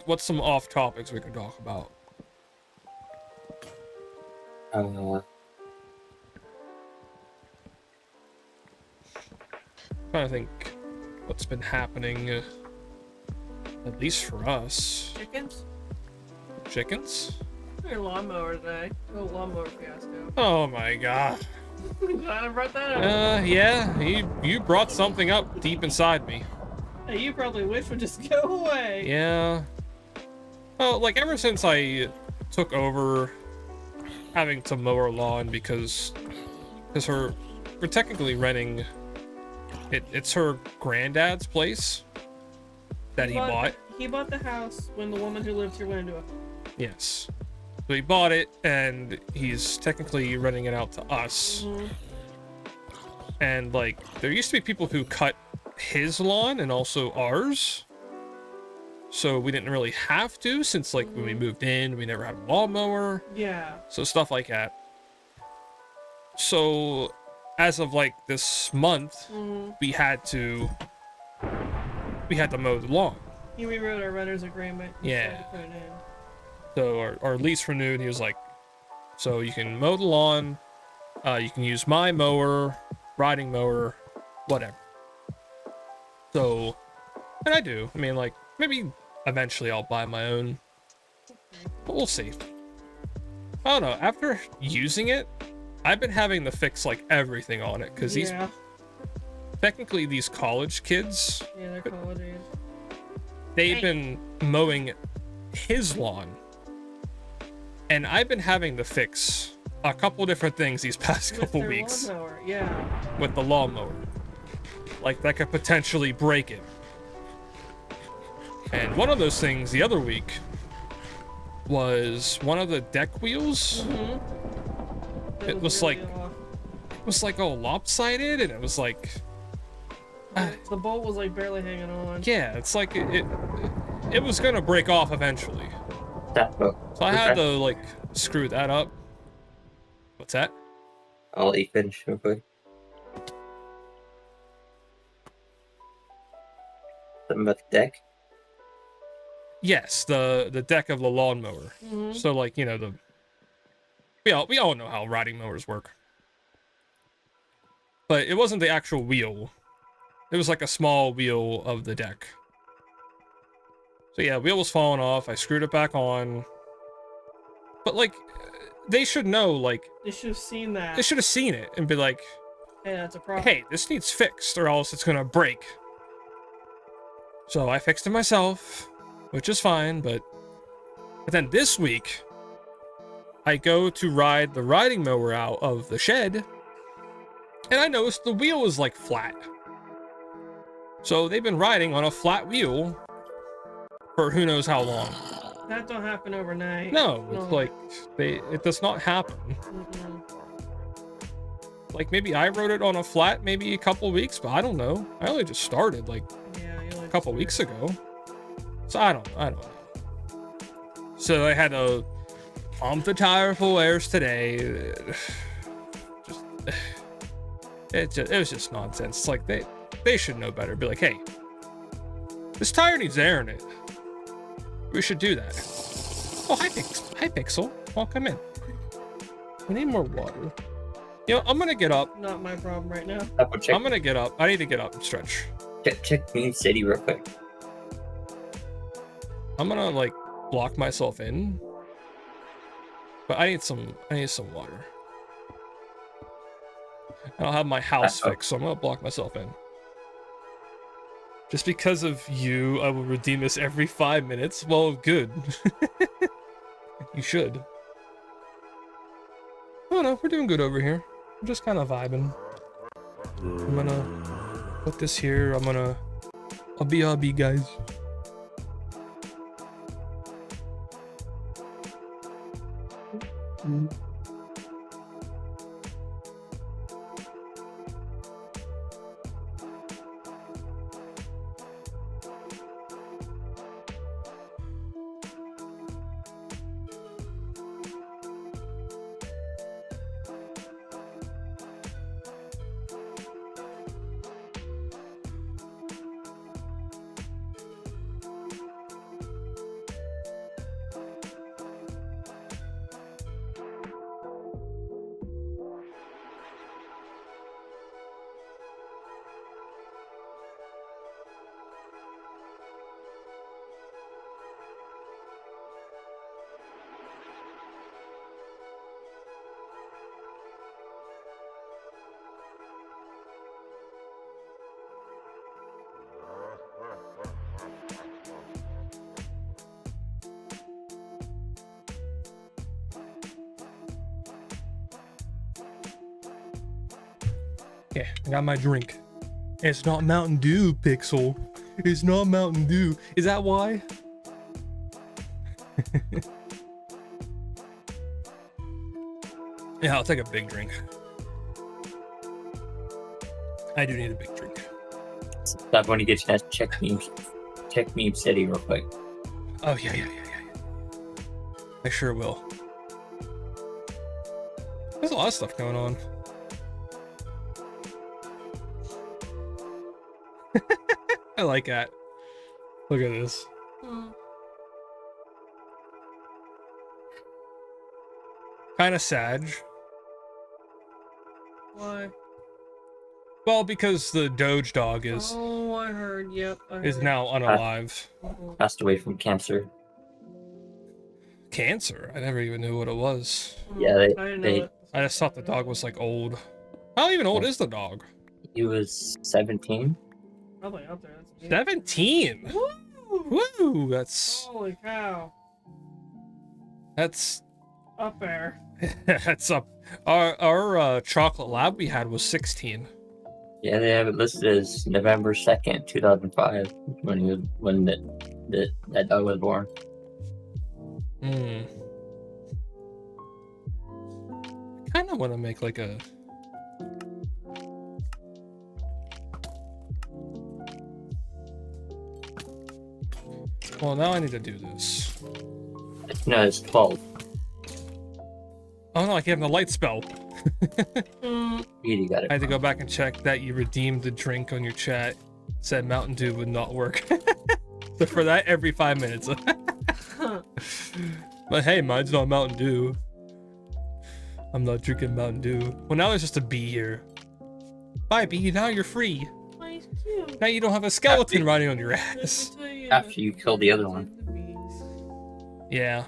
What's some off topics we can talk about? Trying to think what's been happening. At least for us. Chickens? Chickens? Your lawnmower today. Oh, lawnmower fiasco. Oh my god. I'm glad I brought that up. Yeah, you brought something up deep inside me. Hey, you probably wish would just go away. Yeah. Well, like ever since I took over having to mow our lawn because we're technically renting it's her granddad's place that he bought. He bought the house when the woman who lived here went into it. Yes. So he bought it and he's technically renting it out to us. Mm-hmm. And like there used to be people who cut his lawn and also ours. So we didn't really have to since like when we moved in, we never had a lawnmower. Yeah. So stuff like that. So as of like this month, we had to mow the lawn. He rewrote our renter's agreement. Yeah. To put it in. So our lease renewed. He was like, so you can mow the lawn, you can use my mower, riding mower, whatever. So, and I do. I mean, like, maybe eventually I'll buy my own, but we'll see. I don't know. After using it, I've been having to fix like everything on it because Yeah. technically these college kids, Yeah, they're college age. they've been mowing his lawn, and I've been having to fix a couple different things these past With couple their weeks lawnmower, yeah. with the lawnmower. Like that could potentially break it. And one of those things the other week was one of the deck wheels. That It was really like- off. It was like all lopsided, and it was like, The bolt was like barely hanging on. yeah, it's like it was gonna break off eventually. Sapo. So I had to like screw that up. What's that? I'll let you finish real quick. Something about the deck? Yes, the deck of the lawnmower. So like, you know, we all know how riding mowers work. But it wasn't the actual wheel. It was like a small wheel of the deck. So yeah, wheel was falling off. I screwed it back on. But like, they should know, like, They should have seen that. they should have seen it and be like, Hey, that's a problem. hey, this needs fixed or else it's gonna break. So I fixed it myself, which is fine, but then this week, I go to ride the riding mower out of the shed, and I noticed the wheel is like flat. So they've been riding on a flat wheel for who knows how long. That don't happen overnight. No, it's like it does not happen. Mm-mm. Like maybe I rode it on a flat maybe a couple weeks, but I don't know. I only just started like Yeah, you only a couple just weeks ago. So I don't know. So I had to pump the tire full airs today. It was just nonsense. It's like they should know better. Be like, hey, this tire needs air in it. We should do that. Oh, hi Pixel. Welcome in. We need more water. You know, I'm gonna get up. Not my problem right now. Sapo, check, I'm gonna get up. I need to get up and stretch. check Mean City real quick. I'm gonna like block myself in. But I need some water. And I'll have my house fixed, so I'm gonna block myself in. Just because of you, I will redeem this every 5 minutes. Well, good. You should. Oh no, we're doing good over here. I'm just kind of vibing. I'm gonna put this here. I'll be guys. Yeah, I got my drink. It's not Mountain Dew, Pixel. It's not Mountain Dew. Is that why? Yeah, I'll take a big drink. I do need a big drink. Stop when you get a chance. Check Meme City real quick. Oh, yeah. I sure will. There's a lot of stuff going on. I like that. Look at this. Kind of sad. Why? Well, because the Doge dog is Oh, I heard. Yep. I heard. is now unalive. Passed away from cancer. Cancer? I never even knew what it was. Yeah, I didn't know it. I just thought the dog was like old. How even old is the dog? He was 17. Probably out there. That's 17. Woo! Woo! That's Holy cow. that's Up there. that's up. Our chocolate lab we had was 16. Yeah, they have it listed as November 2nd, 2005, when that dog was born. Kind of want to make like a. Well, now I need to do this. No, it's 12. Oh no, I gave him the light spell. You got it. I had to go back and check that you redeemed the drink on your chat. Said Mountain Dew would not work. So for that, every 5 minutes. But hey, mine's not Mountain Dew. I'm not drinking Mountain Dew. Well, now there's just a bee here. Bye, bee. Now you're free. Oh, he's cute. Now you don't have a skeleton riding on your ass. After you kill the other one. Yeah.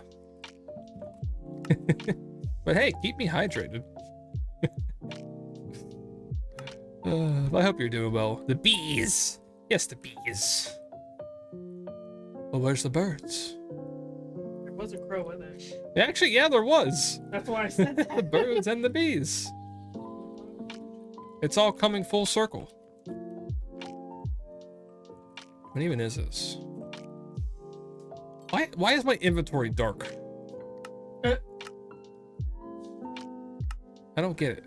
But hey, keep me hydrated. I hope you're doing well. The bees. Yes, the bees. Well, where's the birds? There was a crow with it. Actually, yeah, there was. That's why I said that. The birds and the bees. It's all coming full circle. What even is this? Why is my inventory dark? I don't get it.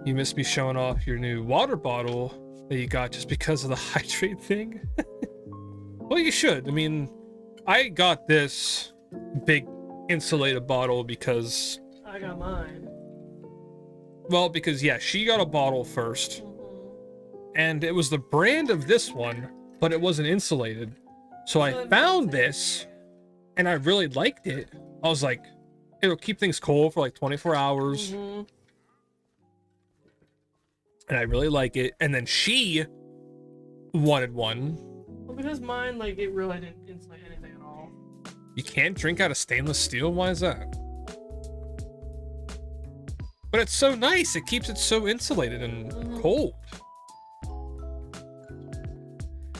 You missed me showing off your new water bottle that you got just because of the hydrate thing? Well, you should. I mean, I got this big insulated bottle because... I got mine. Well, because, yeah, she got a bottle first. And it was the brand of this one, but it wasn't insulated. So I found this, and I really liked it. I was like, it'll keep things cold for like 24 hours. And I really like it. And then she wanted one. Well, because mine, like, it really didn't insulate anything at all. You can't drink out of stainless steel? Why is that? But it's so nice. It keeps it so insulated and cold.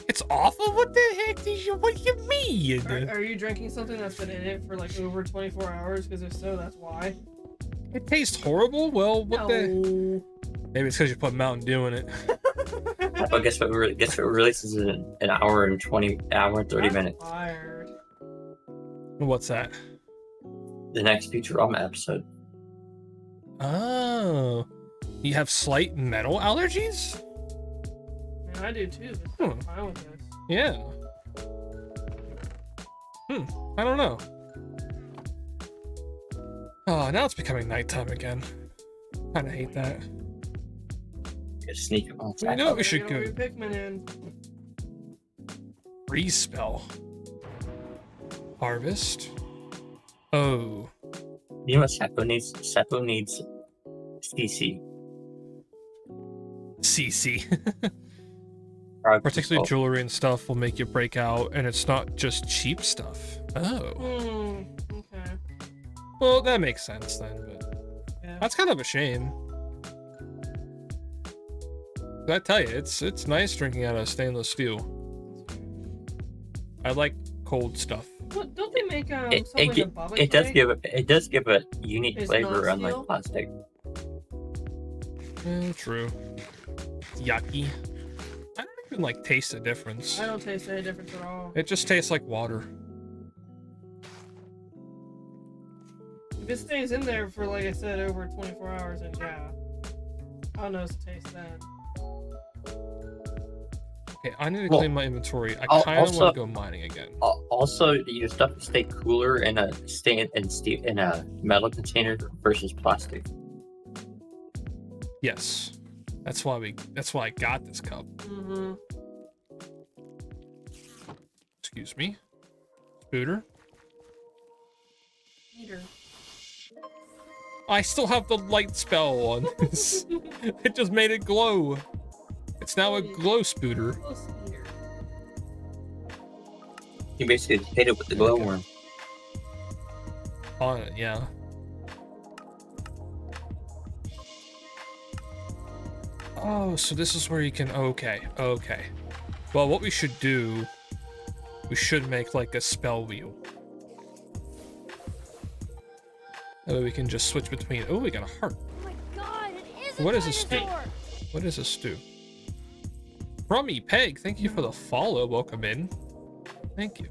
It's awful? What the heck do you, what do you mean? Are you drinking something that's been in it for like over 24 hours? Because if so, that's why. It tastes horrible? Well, what the? No. Maybe it's because you put Mountain Dew in it. Well, guess what releases in an hour and 30 minutes. Tired. What's that? The next Futurama episode. Oh. You have slight metal allergies? Man, I do too. But I'm fine with this. Yeah. I don't know. Oh, now it's becoming nighttime again. Kinda hate that. Just sneak on. I know we should Get go. all your Pikmin in. Respell. Harvest. Oh. You know what Sapo needs? Sapo needs CC. CC. Product Particularly control. jewelry and stuff will make you break out, and it's not just cheap stuff. Oh. Okay. Well, that makes sense then, but Yeah. that's kind of a shame. I tell you, it's nice drinking out of stainless steel. I like cold stuff. What, don't they make It, something it, like gi- a baba it does cake? give a unique It's flavor not on like steel? plastic. True. Yucky. I don't even like taste the difference. I don't taste any difference at all. It just tastes like water. If it stays in there for, like I said, over 24 hours, then yeah. I'll notice the taste then. Okay, I need to Well, clean my inventory. I al- kind of also- want to go mining again. Also, your stuff will stay cooler in a metal container versus plastic. Yes. That's why I got this cup. Mm-hmm. Excuse me. Spooter. Eater. I still have the light spell on this. It just made it glow. It's now a glow spooter. Close eater. You basically hit it with the glowworm. On it, yeah. Oh, so this is where you can, okay. Well, what we should do, we should make like a spell wheel. That way we can just switch between, oh, we got a heart. Oh my god, it is a What is this do? dinosaur! What is this do? Crummy Peg, thank you for the follow, welcome in. Thank you.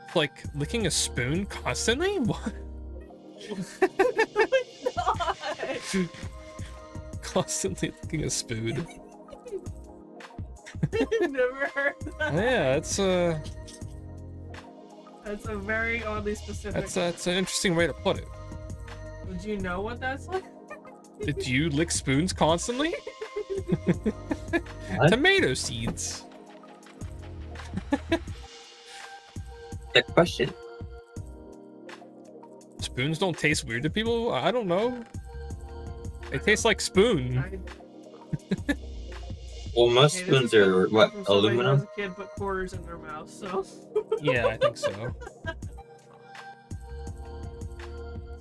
It's like licking a spoon constantly? What? God! Constantly licking a spoon. I've never heard that. Yeah, it's That's a very oddly specific. that's an interesting way to put it. Would you know what that's like? Did you lick spoons constantly? What? Tomato seeds. The question. Spoons don't taste weird to people? I don't know. They taste like spoon. Well, most Okay, this spoons is are from what, somebody who as aluminum. a kid put quarters in their mouth, so. Yeah, I think so.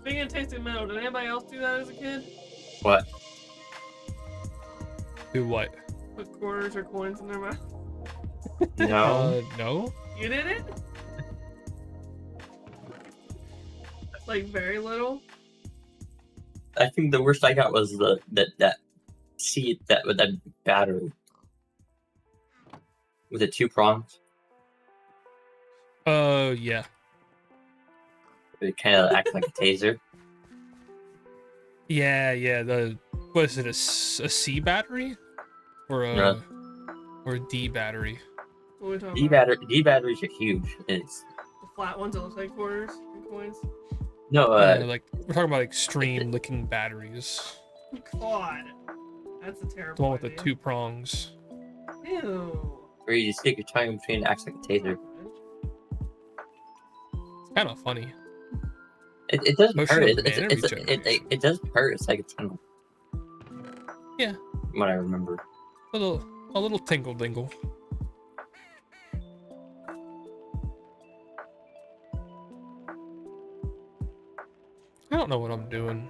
Speaking of tasting metal, did anybody else do that as a kid? What? Do what? Put quarters or coins in their mouth? No. No? You did it? Like very little? I think the worst I got was that seed with that battery with the 2 prongs. Oh, yeah. It kind of acts like a taser. Yeah, what is it, a C battery? Or a, No. or a D battery? What are we talking about? D batteries are huge. It's The flat ones that look like quarters and coins? no Like, we're talking about extreme licking batteries. God. That's a The terrible one with the idea. 2 prongs. Ew. where you stick your tongue in between, it acts like a taser. It's kind of funny. It doesn't Motion hurt. of mana regeneration. It doesn't hurt. It's like a tingle. Yeah. From what I remember. A little tingle dingle. I don't know what I'm doing.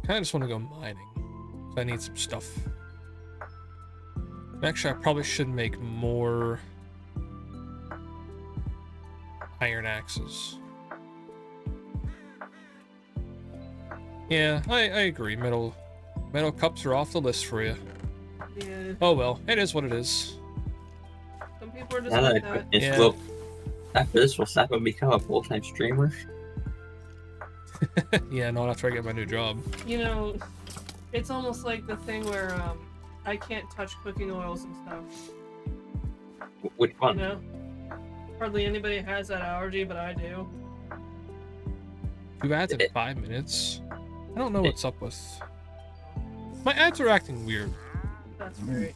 I just want to go mining. I need some stuff. Actually, I probably should make more iron axes. Yeah, I agree. Metal cups are off the list for you. Yeah. Oh well, it is what it is. Some people are just Now that like I that. quit this, Yeah. will after this, will Sapo become a full-time streamer? Yeah, not after I get my new job. You know, it's almost like the thing where I can't touch cooking oils and stuff. Which You one? know? Hardly anybody has that allergy, but I do. 2 ads in 5 minutes. I don't know what's up with. My ads are acting weird. That's great.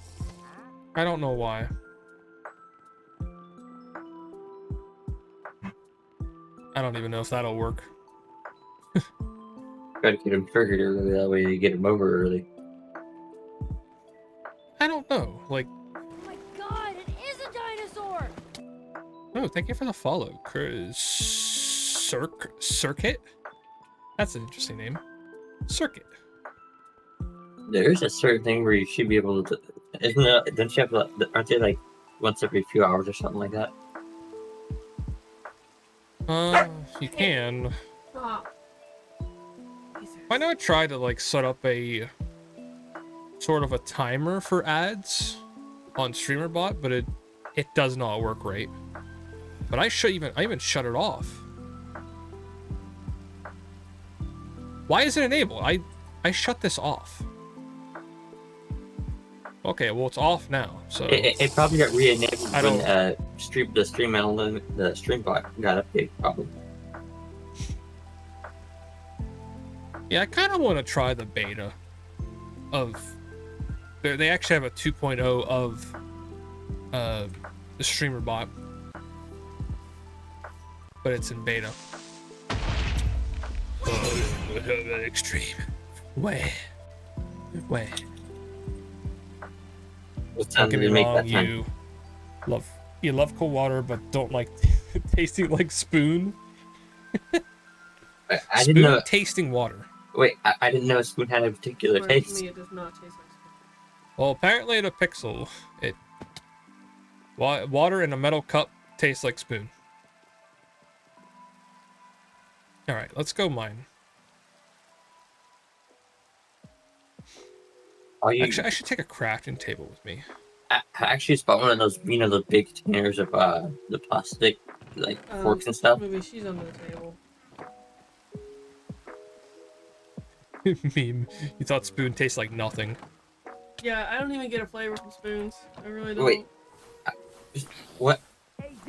I don't know why. I don't even know if that'll work. Gotta get him triggered early, that way you get him over early. I don't know. Like, Oh my god, it is a dinosaur! oh, thank you for the follow. Circuit? That's an interesting name. Circuit. There's a certain thing where you should be able to. Isn't it? Don't you have? Aren't they like once every few hours or something like that? You can. Ah. I know I tried to like set up a sort of a timer for ads on StreamerBot, but it does not work right. But I even shut it off. Why is it enabled? I shut this off. Okay, well it's off now. So It probably got re-enabled I when don't- the stream bot got updated. Probably. yeah, I kind of want to try the beta of. They actually have a 2.0 of the streamer bot, but it's in beta. Extreme. Way. What Don't time get did me they make wrong, that time? you love cold water, but don't like tasting like Spoon. I Spoon didn't know. tasting water. Wait, I didn't know Spoon had a particular For taste. me, it does not taste like spoon. Well, apparently at a Pixel, water in a metal cup tastes like Spoon. All right, let's go mine. Actually, I should take a crafting table with me. I actually just bought one of those, the big containers of the plastic, like forks and stuff. Maybe she's under the table. Meme. You thought Spoon tastes like nothing. Yeah, I don't even get a flavor from spoons. I really don't. Wait. What?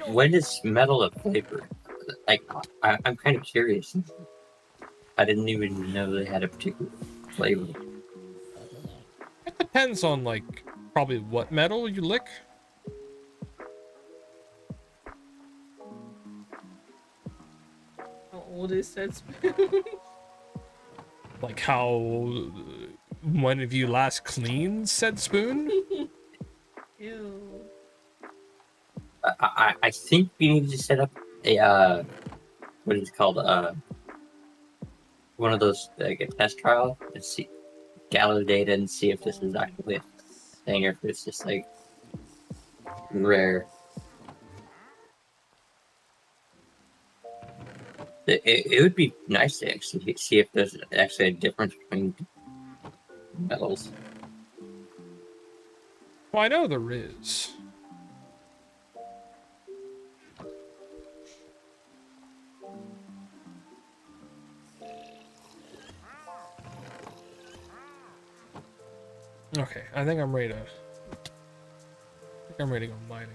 When is metal a flavor? Like, I'm kind of curious. I didn't even know they had a particular flavor. It depends on, like, probably what metal you lick. How old is said spoon? Like how, when have you last cleaned said Spoon? Ew. I think we need to set up a what is it called, one of those, like a test trial and see, gather data and see if this is actually a thing or if it's just like rare. It would be nice to actually see if there's actually a difference between metals. Well, I know there is. Okay, I think I'm ready to go mining.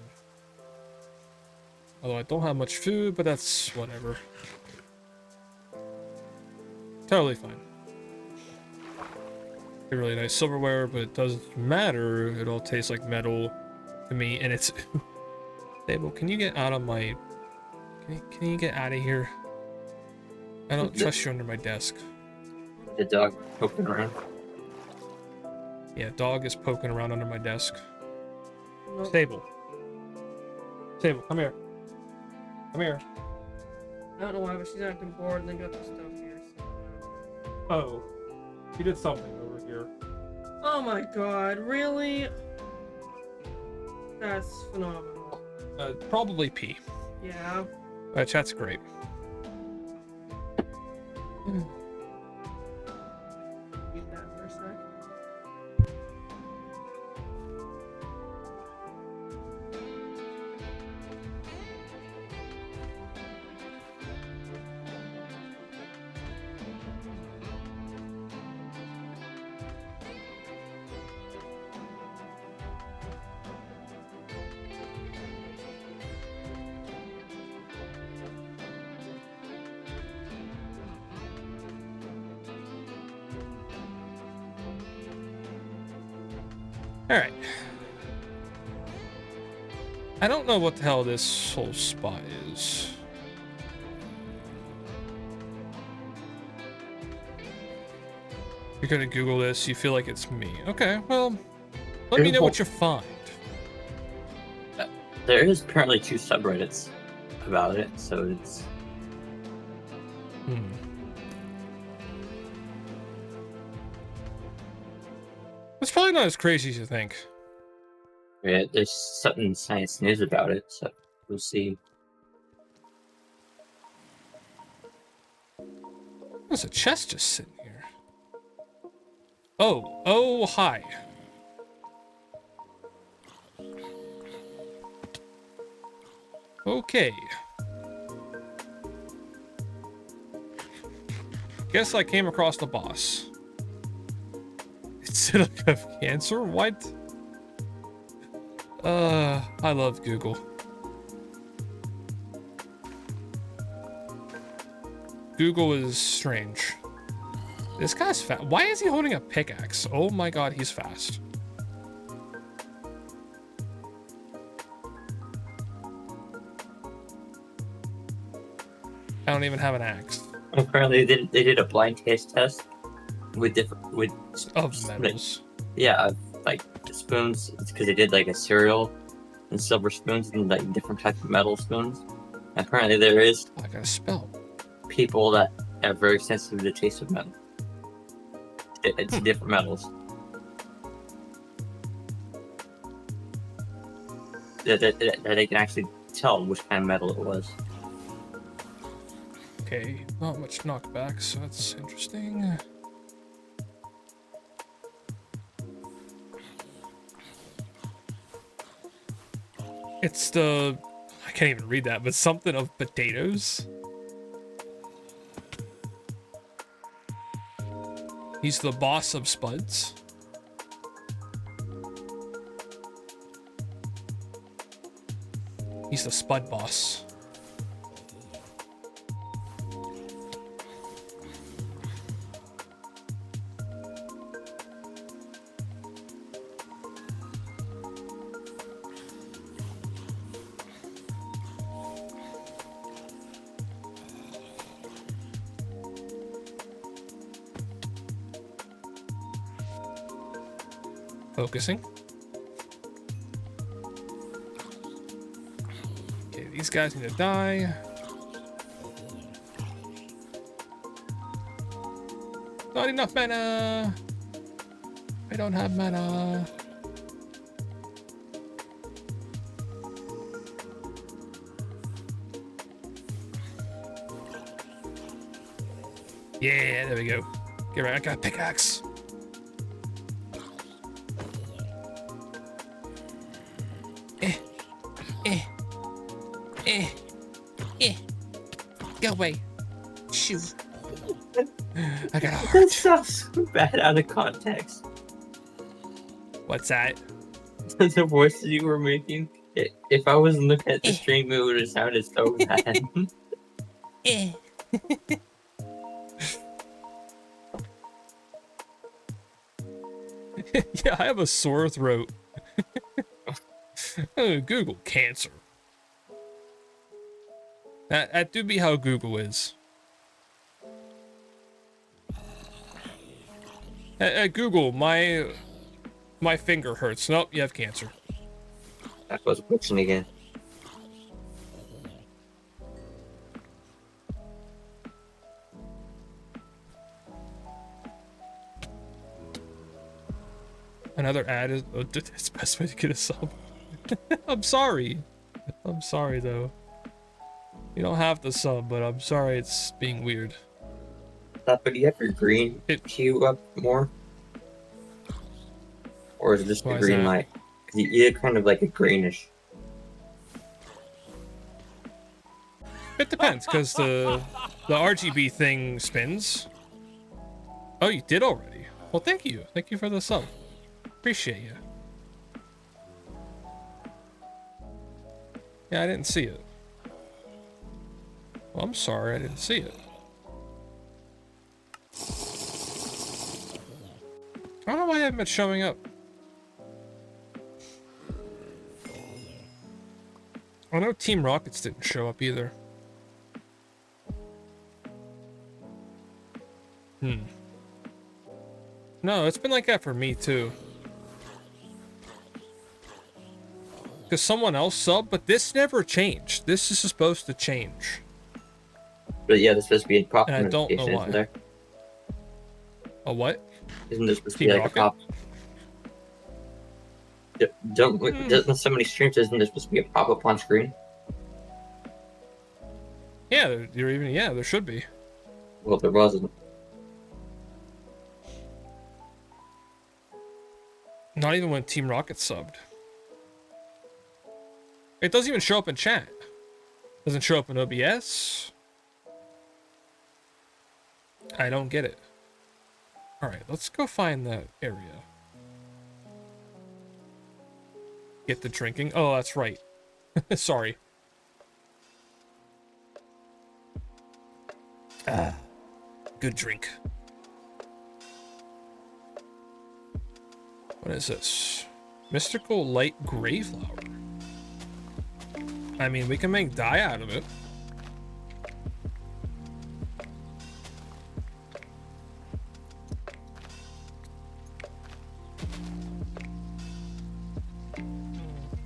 Although I don't have much food, but that's whatever. Totally fine. A really nice silverware, but it doesn't matter. It all tastes like metal to me, and it's stable. Can you get out of my? Can you get out of here? I don't trust you under my desk. The dog poking around. Yeah, dog is poking around under my desk. Nope. Stable. Stable, come here. Come here. I don't know why, but she's acting bored and they got this stuff here. So. Oh, she did something over here. Oh my god, really? That's phenomenal. Probably pee. Yeah. Chat's great. Read that for a sec. Alright. I don't know what the hell this whole spot is. You're gonna Google this, you feel like it's me. Okay, well, let me know what you find. There is apparently 2 subreddits about it, so it's. It's probably not as crazy as you think. Yeah, there's something science news about it, so we'll see. There's a chest just sitting here. Oh, hi. Okay. Guess I came across the boss. It's like I have cancer? What? I love Google. Google is strange. This guy's fast. Why is he holding a pickaxe? Oh my god, he's fast. I don't even have an axe. Apparently, they did a blind taste test with different Of metals. Yeah, like spoons. It's because they did like a cereal and silver spoons and like different types of metal spoons. Apparently, there is I got a spell. people that are very sensitive to the taste of metal. It's different metals. That they can actually tell which kind of metal it was. Okay, not much knockback, so that's interesting. It's the... I can't even read that, but something of potatoes. He's the boss of Spuds. He's the Spud boss. Focusing. Okay, these guys need to die. Not enough mana. I don't have mana. Yeah, there we go. Get right, I got a pickaxe. Go away. Shoot. I got a That heart. sounds so bad out of context. What's that? The voices you were making. If I was looking at the stream, it would have sounded so bad. Yeah, I have a sore throat. Oh, Google cancer. That do be how Google is. At Google, my finger hurts. Nope, you have cancer. That was glitching again. Another ad is it's the best way to get a sub. I'm sorry. I'm sorry though. You don't have to sub, but I'm sorry it's being weird. But do you have your green hue up more? Or is it just the Why is green that? light? Because you get kind of like a greenish. It depends, because the RGB thing spins. Oh, you did already. Well, thank you. Thank you for the sub. Appreciate you. Yeah, I didn't see it. Well, I'm sorry, I didn't see it. I don't know why I haven't been showing up. I know Team Rockets didn't show up either. No, it's been like that for me too. Because someone else subbed, but this never changed. This is supposed to change. But yeah, there's supposed to be a pop And I don't know notification, why. isn't there? A what? Isn't there supposed to Team be like Rocket? a pop? Doesn't so many streams, isn't there supposed to be a pop-up on screen? Yeah, there should be. Well, there wasn't. Not even when Team Rocket subbed. It doesn't even show up in chat. Doesn't show up in OBS. I don't get it. Alright, let's go find that area. Get the drinking. Oh, that's right. Sorry. Good drink. What is this? Mystical light gray flower. I mean, we can make dye out of it.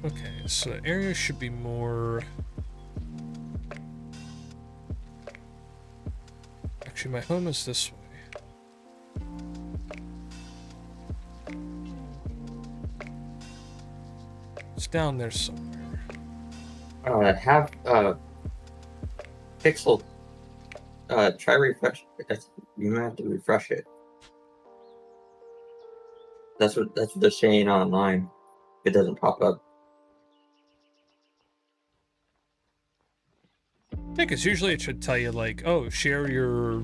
Okay, so the area should be more... Actually, my home is this way. It's down there somewhere. Have Pixel try refresh. You might have to refresh it. That's what they're saying online. It doesn't pop up. Yeah, because usually it should tell you, like, oh, share your...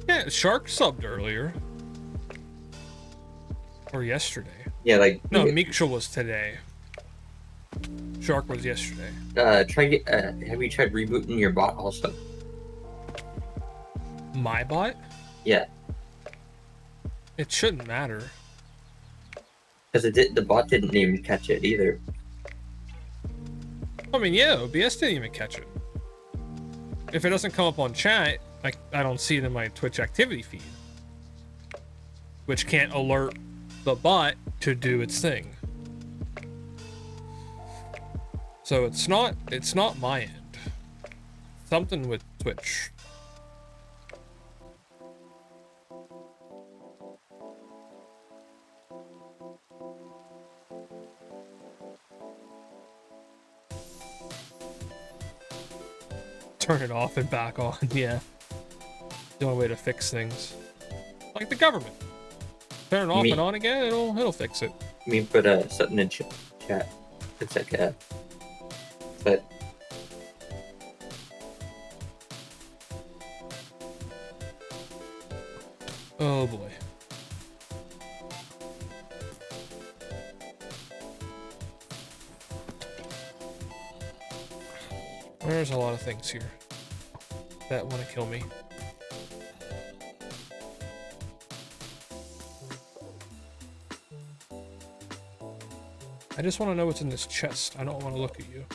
Yeah, Shark subbed earlier. Or yesterday. Yeah, like... No, Miksha was today. Shark was yesterday. Have you tried rebooting your bot also? My bot? Yeah. It shouldn't matter. Because the bot didn't even catch it either. I mean, yeah, OBS didn't even catch it. If it doesn't come up on chat, like, I don't see it in my Twitch activity feed. Which can't alert the bot to do its thing. So it's not my end. Something with Twitch. Turn it off and back on, yeah. The only way to fix things. Like the government. Turn it off and on again, it'll fix it. Me put something in chat. It's like but oh boy. There's a lot of things here that want to kill me. I just want to know what's in this chest. I don't want to look at you.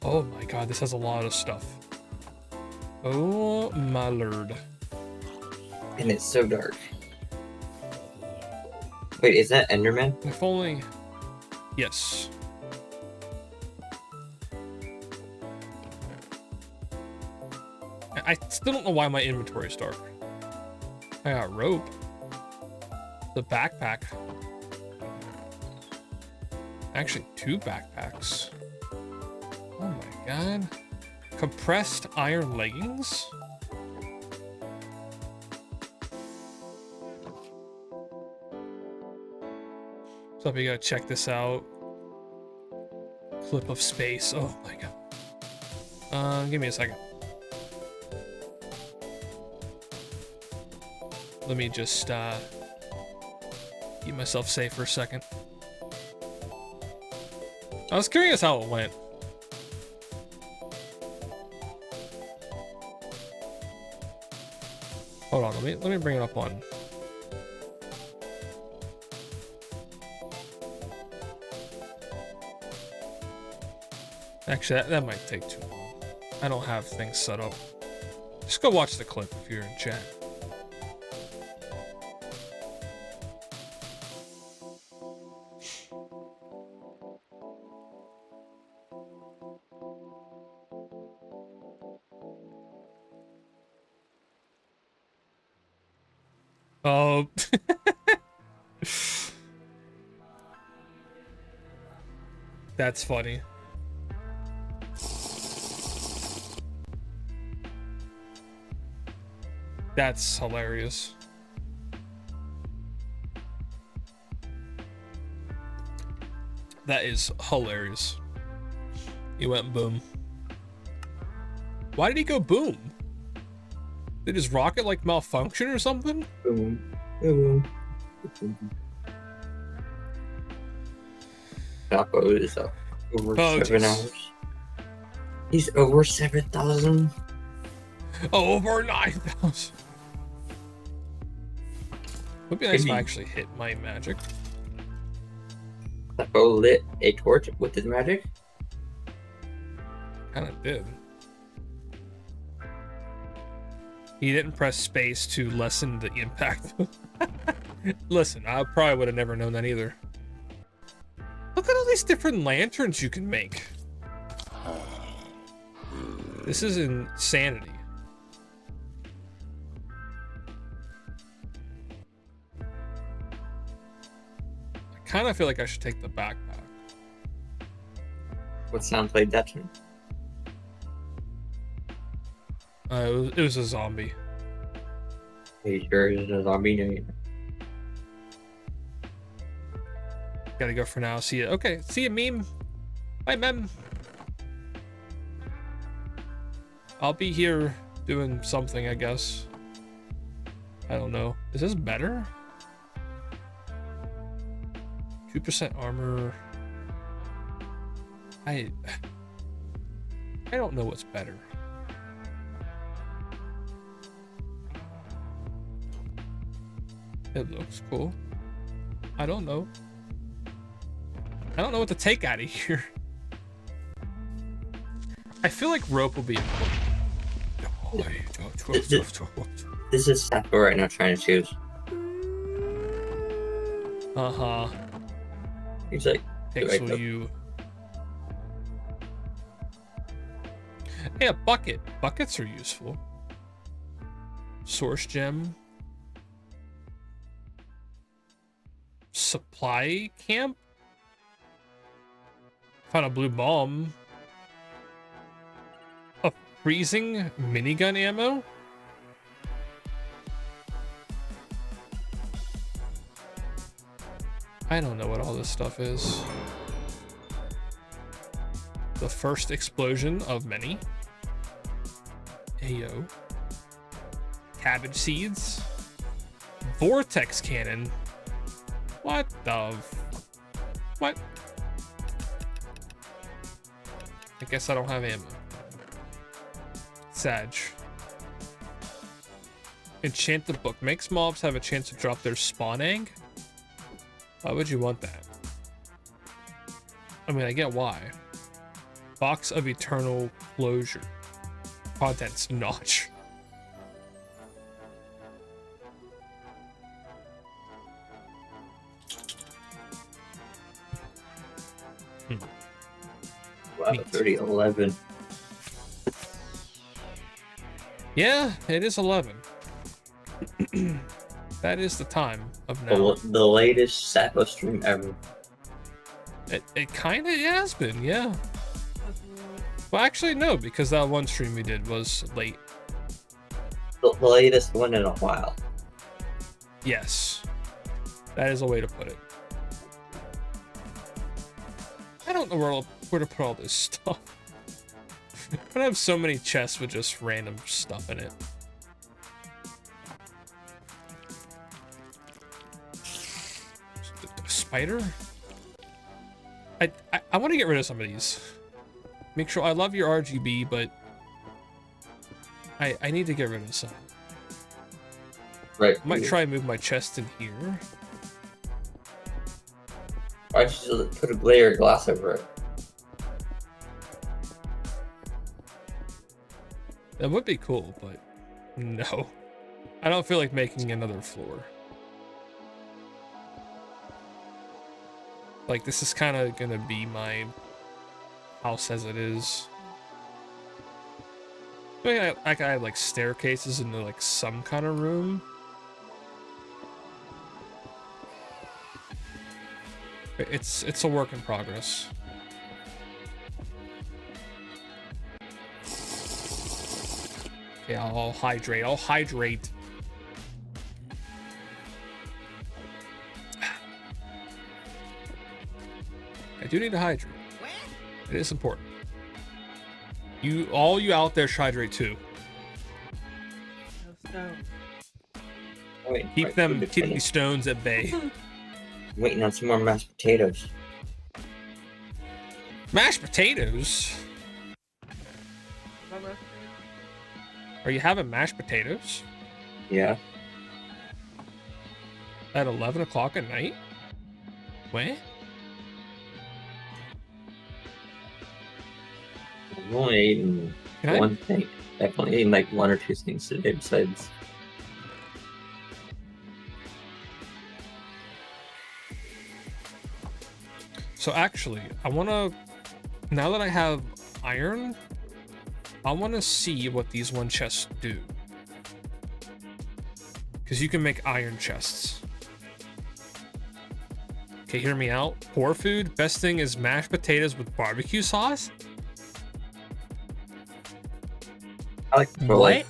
Oh my god, this has a lot of stuff. Oh my lord. And it's so dark. Wait, is that Enderman? If only... Yes. I still don't know why my inventory is dark. I got rope. The backpack. Actually, 2 backpacks. Oh my god. Compressed iron leggings? So you gotta check this out. Clip of space. Oh my god. Give me a second. Let me just keep myself safe for a second. I was curious how it went. Hold on, let me bring it up on. Actually, that might take too long. I don't have things set up. Just go watch the clip if you're in chat. Oh. That's funny. That's hilarious. That is hilarious. He went boom. Why did he go boom? Did his rocket like malfunction or something? Boom. Boom. Sapo is up over Oh, 7 jeez. hours. He's over 7,000. Over 9,000. Would be nice if I Maybe. actually hit my magic. Sapo lit a torch with his magic. Kinda did. He didn't press space to lessen the impact. Listen, I probably would have never known that either. Look at all these different lanterns you can make. This is insanity. I kind of feel like I should take the backpack. What sounds like that to me? It was a zombie. Are you sure it's a zombie? No, Gotta go for now. See ya. Okay, see ya, meme. Bye, mem. I'll be here doing something, I guess. I don't know. Is this better? 2% armor. I don't know what's better. It looks cool. I don't know. I don't know what to take out of here. I feel like rope will be important. This is Sapo right now trying to choose. Uh-huh. He's like, Pixel you. Hey, a bucket. Buckets are useful. Source gem. Supply camp. Found a blue bomb. A freezing minigun ammo. I don't know what all this stuff is. The first explosion of many. Ayo. Cabbage seeds. Vortex cannon. What the what? I guess I don't have ammo. Sag. Enchant the book. Makes mobs have a chance to drop their spawn egg. Why would you want that? I mean, I get why. Box of eternal closure. Contents notch. wow, 3011. Yeah, it is 11. That is the time of now. The latest Sapo stream ever. It kind of has been, yeah. Well, actually, no, because that one stream we did was late. The latest one in a while. Yes. That is a way to put it. I don't know where to put all this stuff. I have so many chests with just random stuff in it. Spider? I want to get rid of some of these. Make sure I love your RGB, but I need to get rid of some. Right. I might try and move my chest in here. Why'd you just put a layer of glass over it? That would be cool, but no. I don't feel like making another floor. Like, this is kind of gonna be my house as it is. I could add like staircases into like some kind of room. It's a work in progress. Okay, I'll hydrate. I'll hydrate. I do need to hydrate. It is important. All you out there should hydrate too. No stone. Wait, Keep them kidney stones at bay. Waiting on some more mashed potatoes. Mashed potatoes? Bummer. Are you having mashed potatoes Yeah. at 11 o'clock at night? What? I've only eaten Can I- one thing. I've only eaten like one or two things today besides. So actually, I want to, now that I have iron, I want to see what these one chests do. Because you can make iron chests. Okay, hear me out. Poor food, best thing is mashed potatoes with barbecue sauce. I like for What? like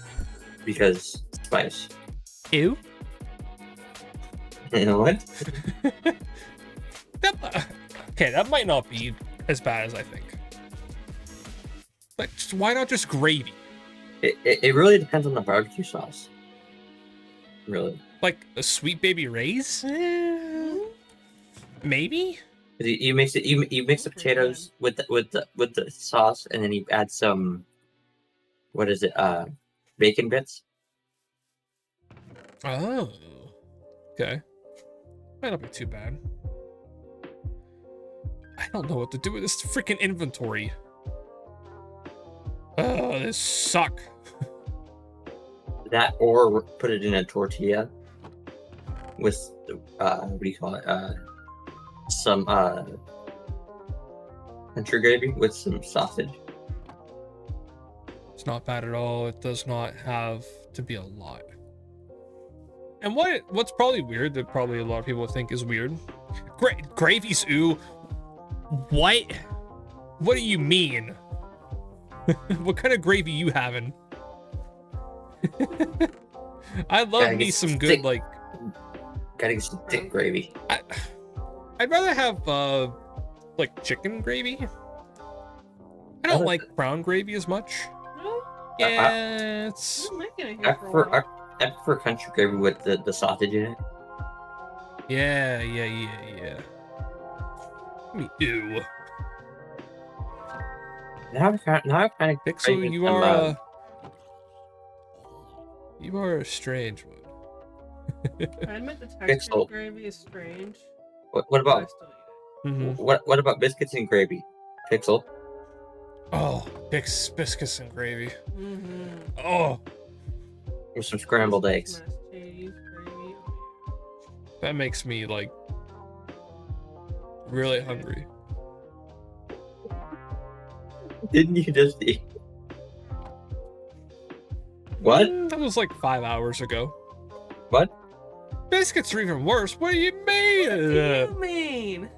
because spice. Ew. You know what? Okay, that might not be as bad as I think. But why not just gravy? It really depends on the barbecue sauce. Really. Like a Sweet Baby Ray's? Maybe? You mix it. You mix the potatoes with the sauce, and then you add some. What is it? Bacon bits. Oh. Okay. Might not be too bad. I don't know what to do with this freaking inventory. Oh, this suck. That or put it in a tortilla with what do you call it? Some country gravy with some sausage. It's not bad at all. It does not have to be a lot. And what's probably weird that probably a lot of people think is weird. Gravy's ooh. What? What do you mean? What kind of gravy you having? I love Gotta me get some good thick- like. Gotta get some thick gravy. I'd rather have like chicken gravy. I don't like brown gravy as much. Really? Yeah, it's I'm making it I here for a while. prefer country gravy with the sausage in it. yeah. I mean, ew. Now I kind of Pixel, you are a strange one. I admit the texture Pixel. of gravy is strange. What but I about still eat Mhm. what about biscuits and gravy? Pixel. Oh, biscuits and gravy. it. Mm-hmm. Oh, With some scrambled eggs. Mashed cheese, gravy. that makes me like really hungry. Didn't you just eat? What? That was like 5 hours ago. What? Biscuits are even worse. What do you What mean? do you mean?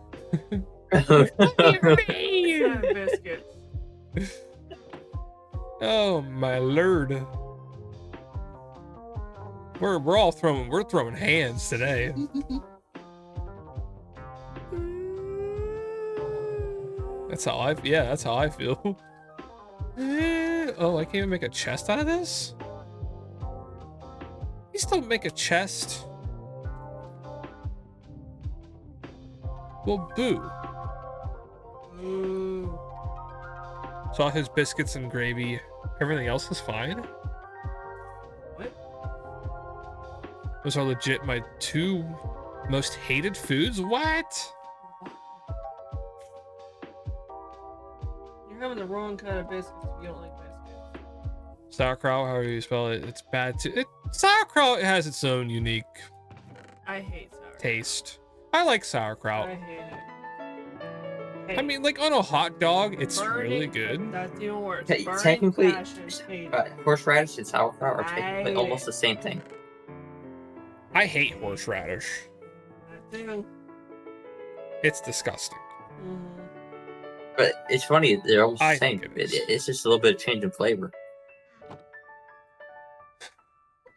What do you Have mean? biscuits. Oh my lord. We're throwing hands today. That's how I feel. Oh, I can't even make a chest out of this? You still make a chest? Well, boo. Ooh. Sausage, biscuits, and gravy. Everything else is fine. What? Those are legit my 2 most hated foods? What? You're having the wrong kind of biscuits if you don't like biscuits. Sauerkraut, however you spell it, it's bad too. Sauerkraut has its own unique I hate sauerkraut. taste. I like sauerkraut. I hate it. I mean, like on a hot dog, it's Burning- really good. That's even worse. Te- Burning technically, passion, hate it. Horseradish and sauerkraut are I technically hate almost it. the same thing. I hate horseradish. That's even It's disgusting. Mhm. But it's funny, they're almost I the same. think it is. It's just a little bit of change in flavor.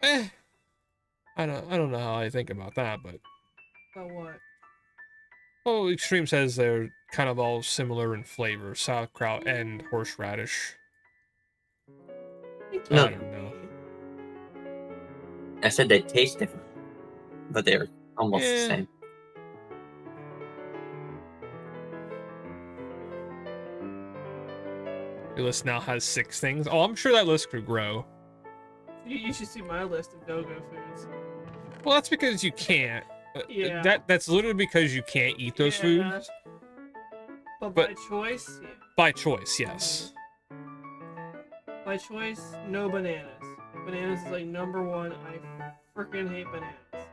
I don't know how I think about that, but But what? well, Extreme says they're kind of all similar in flavor, sauerkraut and horseradish. No. I don't know. I said they taste different, but they're almost the Yeah. same. Your list now has 6 things. Oh, I'm sure that list could grow. You should see my list of no-go foods. Well, that's because you can't. Yeah. That's literally because you can't eat those Yeah. foods But But- by choice, yeah. by choice. Yes. By choice, no bananas. Bananas is like #1. I freaking hate bananas.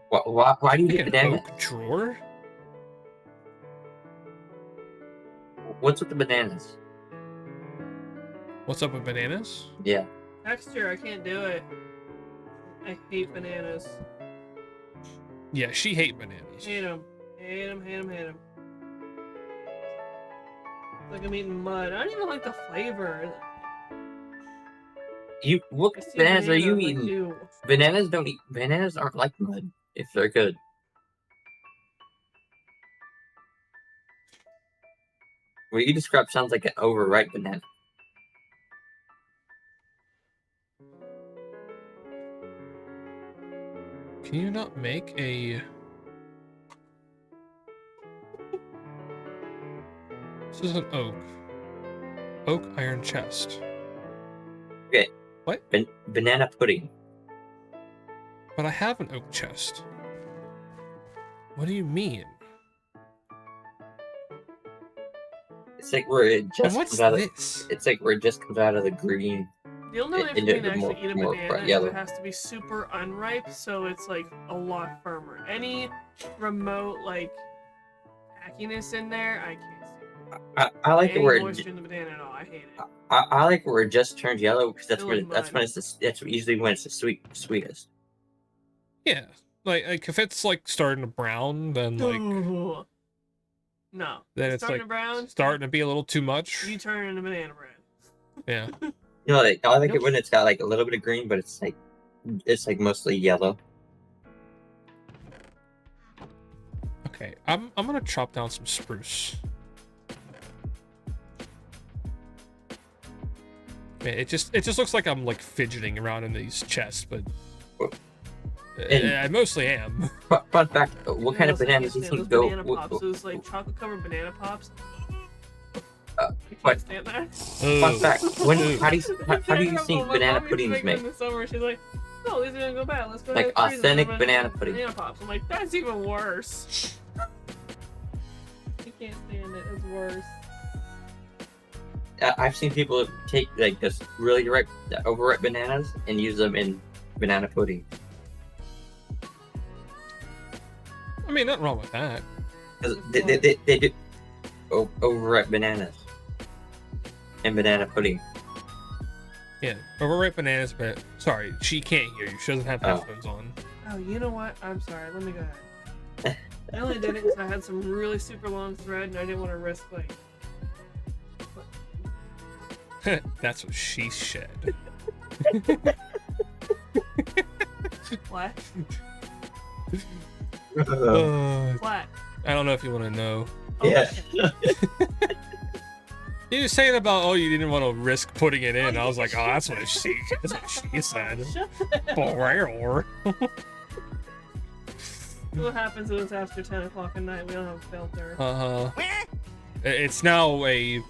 Why do you Like hate an bananas? oak drawer. What's with the bananas? What's up with bananas? Yeah. Texture, I can't do it. I hate bananas. Yeah, she hate bananas. Hate them. Hate them, hate them, hate them. It's like I'm eating mud. I don't even like the flavor. What I see bananas are you I'm like, eating? ew. Bananas aren't like mud if they're good. What you described sounds like an overripe banana. Can you not make a... This is an oak. Oak iron chest. Okay. What? Banana pudding. But I have an oak chest. What do you mean? It's like where it And just what's comes out of. this? It's like where it just comes out of the green. The only way for Into me to the actually more- eat a more banana bright is yellow. it has to be super unripe, so it's like a lot firmer. Any remote like tackiness in there, I can't see. I like it Any where moisture in the banana at all, I hate it. I like it where it just turns yellow because that's Filled when with when that's usually when it's the sweetest. Yeah. Like if it's like starting to brown, then like Ugh. No. then it's starting like to brown, starting to be a little too much. you turn into banana bread. Yeah. You know, like, I like Nope. it when it's got like a little bit of green, but it's like mostly yellow. Okay. I'm gonna chop down some spruce. Man, it just looks like I'm like fidgeting around in these chests, but I mostly am. Fun fact: what kind of bananas do you think go? Banana pops, those like chocolate covered banana pops. Uh, I can't what? stand that. Fun fact: how do you think banana puddings make? In the summer, she's like, "No, these are gonna go bad. Let's go Like to the freezer and authentic have banana pudding. Banana pops." I'm like, that's even worse. I can't stand it. It's worse. I've seen people take like just really ripe, overripe bananas and use them in banana pudding. I mean, nothing wrong with that. 'Cause they do overripe bananas and banana pudding. Yeah, overripe bananas, but sorry, she can't hear you. She doesn't have Oh. headphones on. Oh, you know what? I'm sorry. Let me go ahead. I only did it because I had some really super long thread and I didn't want to risk like. That's what she said. What? I What? don't know if you want to know. Oh, Yeah. shit. You were saying about, oh, you didn't want to risk putting it in. I was like, oh, that's what she said. Shut What? What happens when it's after 10 o'clock at night? We don't have a filter. Uh-huh. It's now a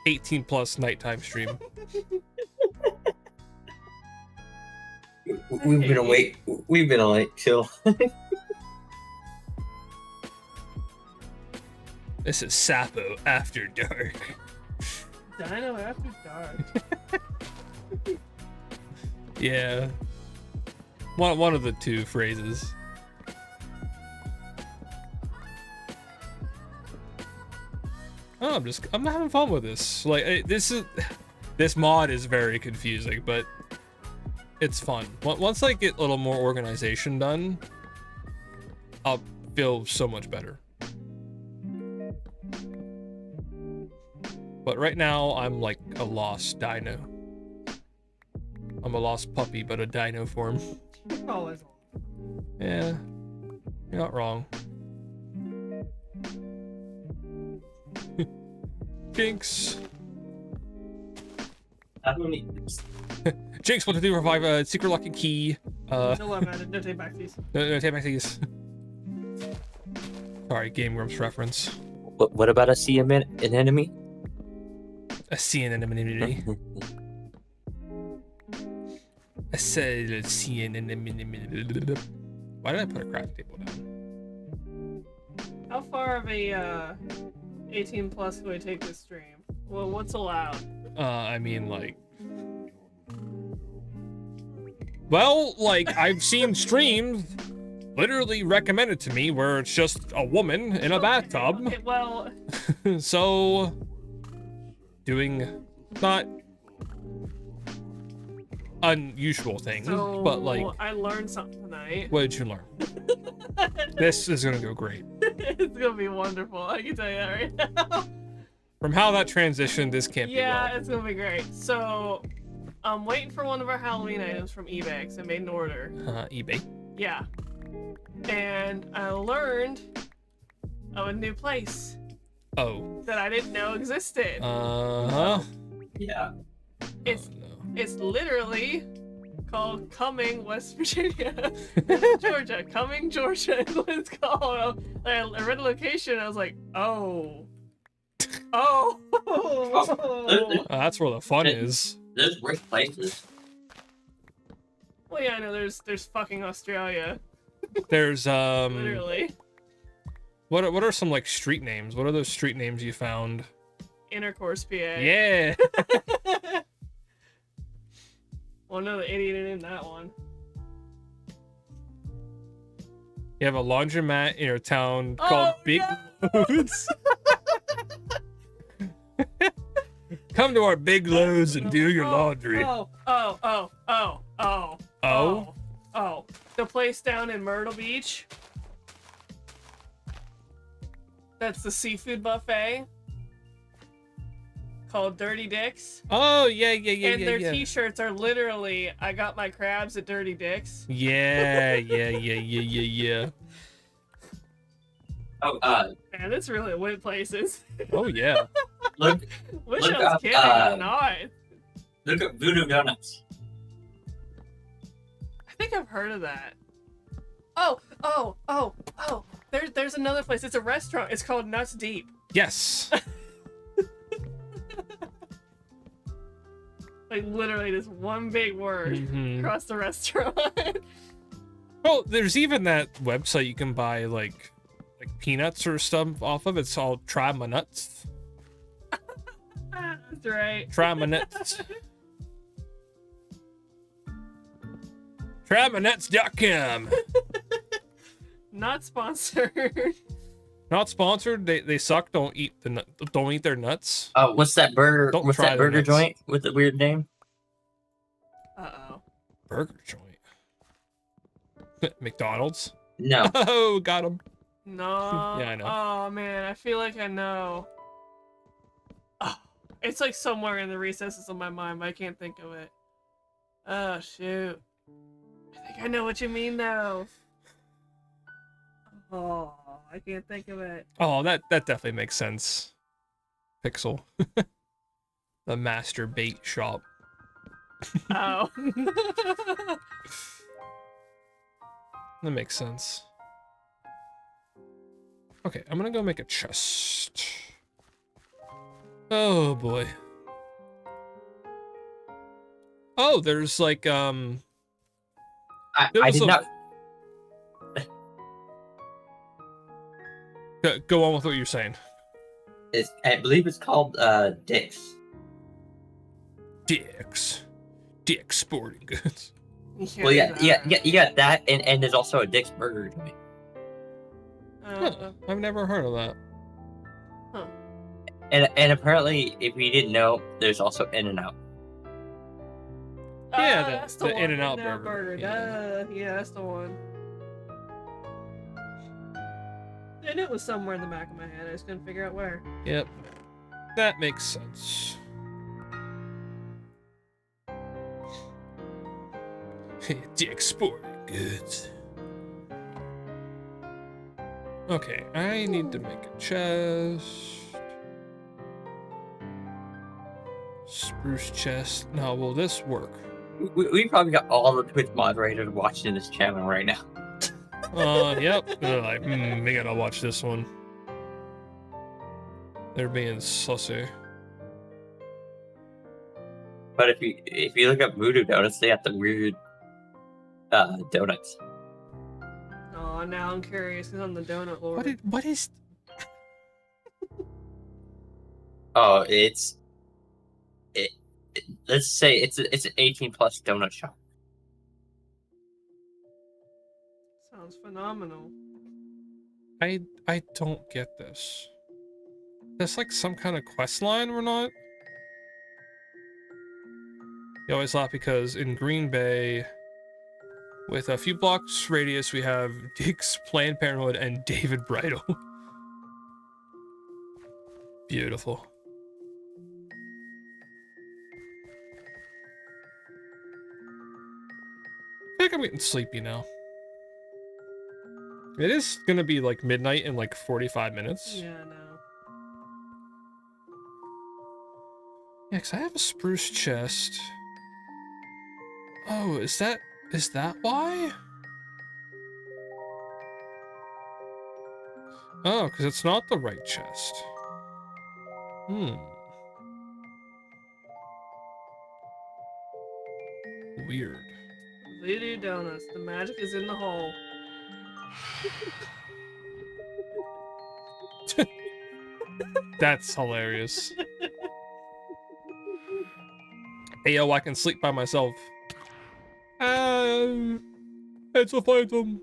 18 plus nighttime stream. We've been awake. We've been awake till. This is Sapo After Dark. Dino after dark. Yeah. One of the two phrases. Oh, I'm having fun with this. Like this mod is very confusing, but it's fun. Once I get a little more organization done, I'll feel so much better. But right now, I'm like a lost dino. I'm a lost puppy, but a dino form. You're always Yeah, you're not wrong. Jinx. Jinx, what to do? Revive a secret lock and key. no love added. No take back these. No, take back these. Sorry, Game Grumps reference. What about a an enemy? A CNN. I said a CNN. Why did I put a craft table down? How far of a 18 plus can we take this stream? Well, what's allowed? I mean, like... Well, like, I've seen streams literally recommended to me where it's just a woman in a bathtub. Okay, well... So... Doing not unusual things, So, but like... I learned something tonight. What did you learn? This is gonna go great. It's gonna be wonderful, I can tell you that right now. From how that transitioned, this can't be Yeah, well. it's gonna be great. So, I'm waiting for one of our Halloween items from eBay because I made an order. eBay. Yeah. And I learned of a new place Oh. that I didn't know existed. Uh-huh. Yeah. It's Oh, it's literally called Cumming, West Virginia. Georgia. Cumming, Georgia is what it's called. I read the location and I was like, oh. Oh. that's where the fun is. There's worse places. Well, yeah, I know there's fucking Australia. There's Literally. what are some like street names? What are those street names you found? Intercourse, PA. Yeah. Well, no, the idiot in that one. You have a laundromat in your town called Big Loads. Come to our Big Loads and do your laundry. Oh. The place down in Myrtle Beach. That's the seafood buffet. Called Dirty Dicks. Oh, yeah. And their t-shirts are literally, I got my crabs at Dirty Dicks. Yeah. Oh, Man, that's really what places. Oh, yeah. look Wish Look I was up, kidding or not. look at Voodoo Donuts. I think I've heard of that. Oh. There's another place. It's a restaurant. It's called Nuts Deep. Yes. Like literally just one big word Mhm. across the restaurant. Well, there's even that website you can buy like peanuts or stuff off of. It's called Try My Nuts. That's right. Try My Nuts. TryMyNuts.com. Not sponsored. Not sponsored. They suck. Don't eat their nuts. Oh, what's that burger? Don't What's try that their burger nuts. joint with the weird name? Uh-oh. Burger joint. McDonald's. No. Oh, got him. No. Yeah, I know. Oh man, I feel like I know. Oh, it's like somewhere in the recesses of my mind, but I can't think of it. Oh shoot. I think I know what you mean though. Oh, I can't think of it. Oh, that definitely makes sense. Pixel. The master bait shop. Oh. That makes sense. Okay, I'm gonna go make a chest. Oh boy. Oh, there's like I There's did a- not. go on with what you're saying. I believe it's called Dick's. Dick's Sporting Goods. Well, yeah, you got that, and there's also a Dick's Burger joint. Huh, I've never heard of that. And apparently, if you didn't know, there's also In-N-Out. Yeah, that's the one, In-N-Out In-N-Out burger, Duh. Yeah, that's the one. And it was somewhere in the back of my head. I just couldn't figure out where. Yep. That makes sense. The exporting goods. Okay, I need to make a chest. Spruce chest. Now, will this work? We probably got all the Twitch moderators watching this channel right now. Yep. They're like, we gotta watch this one. They're being sussy. But if you look up Voodoo Donuts, they have the weird donuts. Oh, now I'm curious because I'm the donut lord. What is? Oh, let's say it's an 18+ donut shop. Sounds phenomenal. I don't get this. There's like some kind of quest line we're not. You always laugh because in Green Bay, with a few blocks radius, we have Dick's Planned Parenthood and David Bridle. Beautiful. I think I'm getting sleepy now. It is gonna be like midnight in like 45 minutes. Yeah, no. Yeah, because I have a spruce chest. Oh, is that why? Oh, because it's not the right chest. Weird. Voodoo Donuts. The magic is in the hole. That's hilarious. Hey, yo, I can sleep by myself. It's a phantom.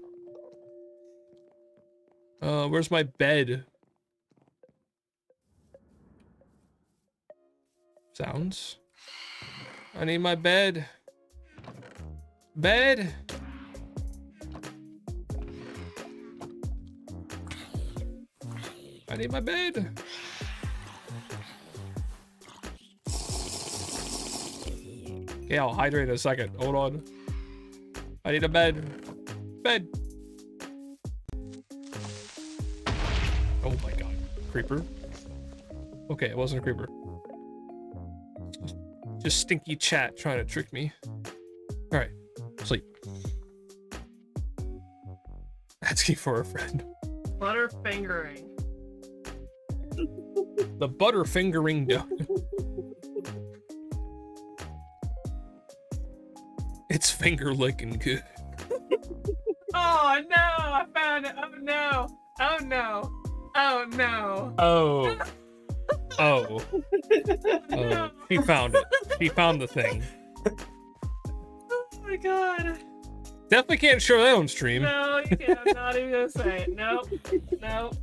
Where's my bed? Sounds. I need my bed. Bed. I need my bed. Okay, I'll hydrate in a second. Hold on. I need a bed. Bed. Oh my god. Creeper. Okay, it wasn't a creeper. Just stinky chat trying to trick me. Alright. Sleep. Asking for a friend. Butterfingering. The butterfingering donut. It's finger licking good. Oh no! I found it! Oh no! Oh no! Oh no! Oh. Oh. No. She found it. She found the thing. Oh my god! Definitely can't show that on stream. No, you can't. I'm not even gonna say it. Nope. Nope.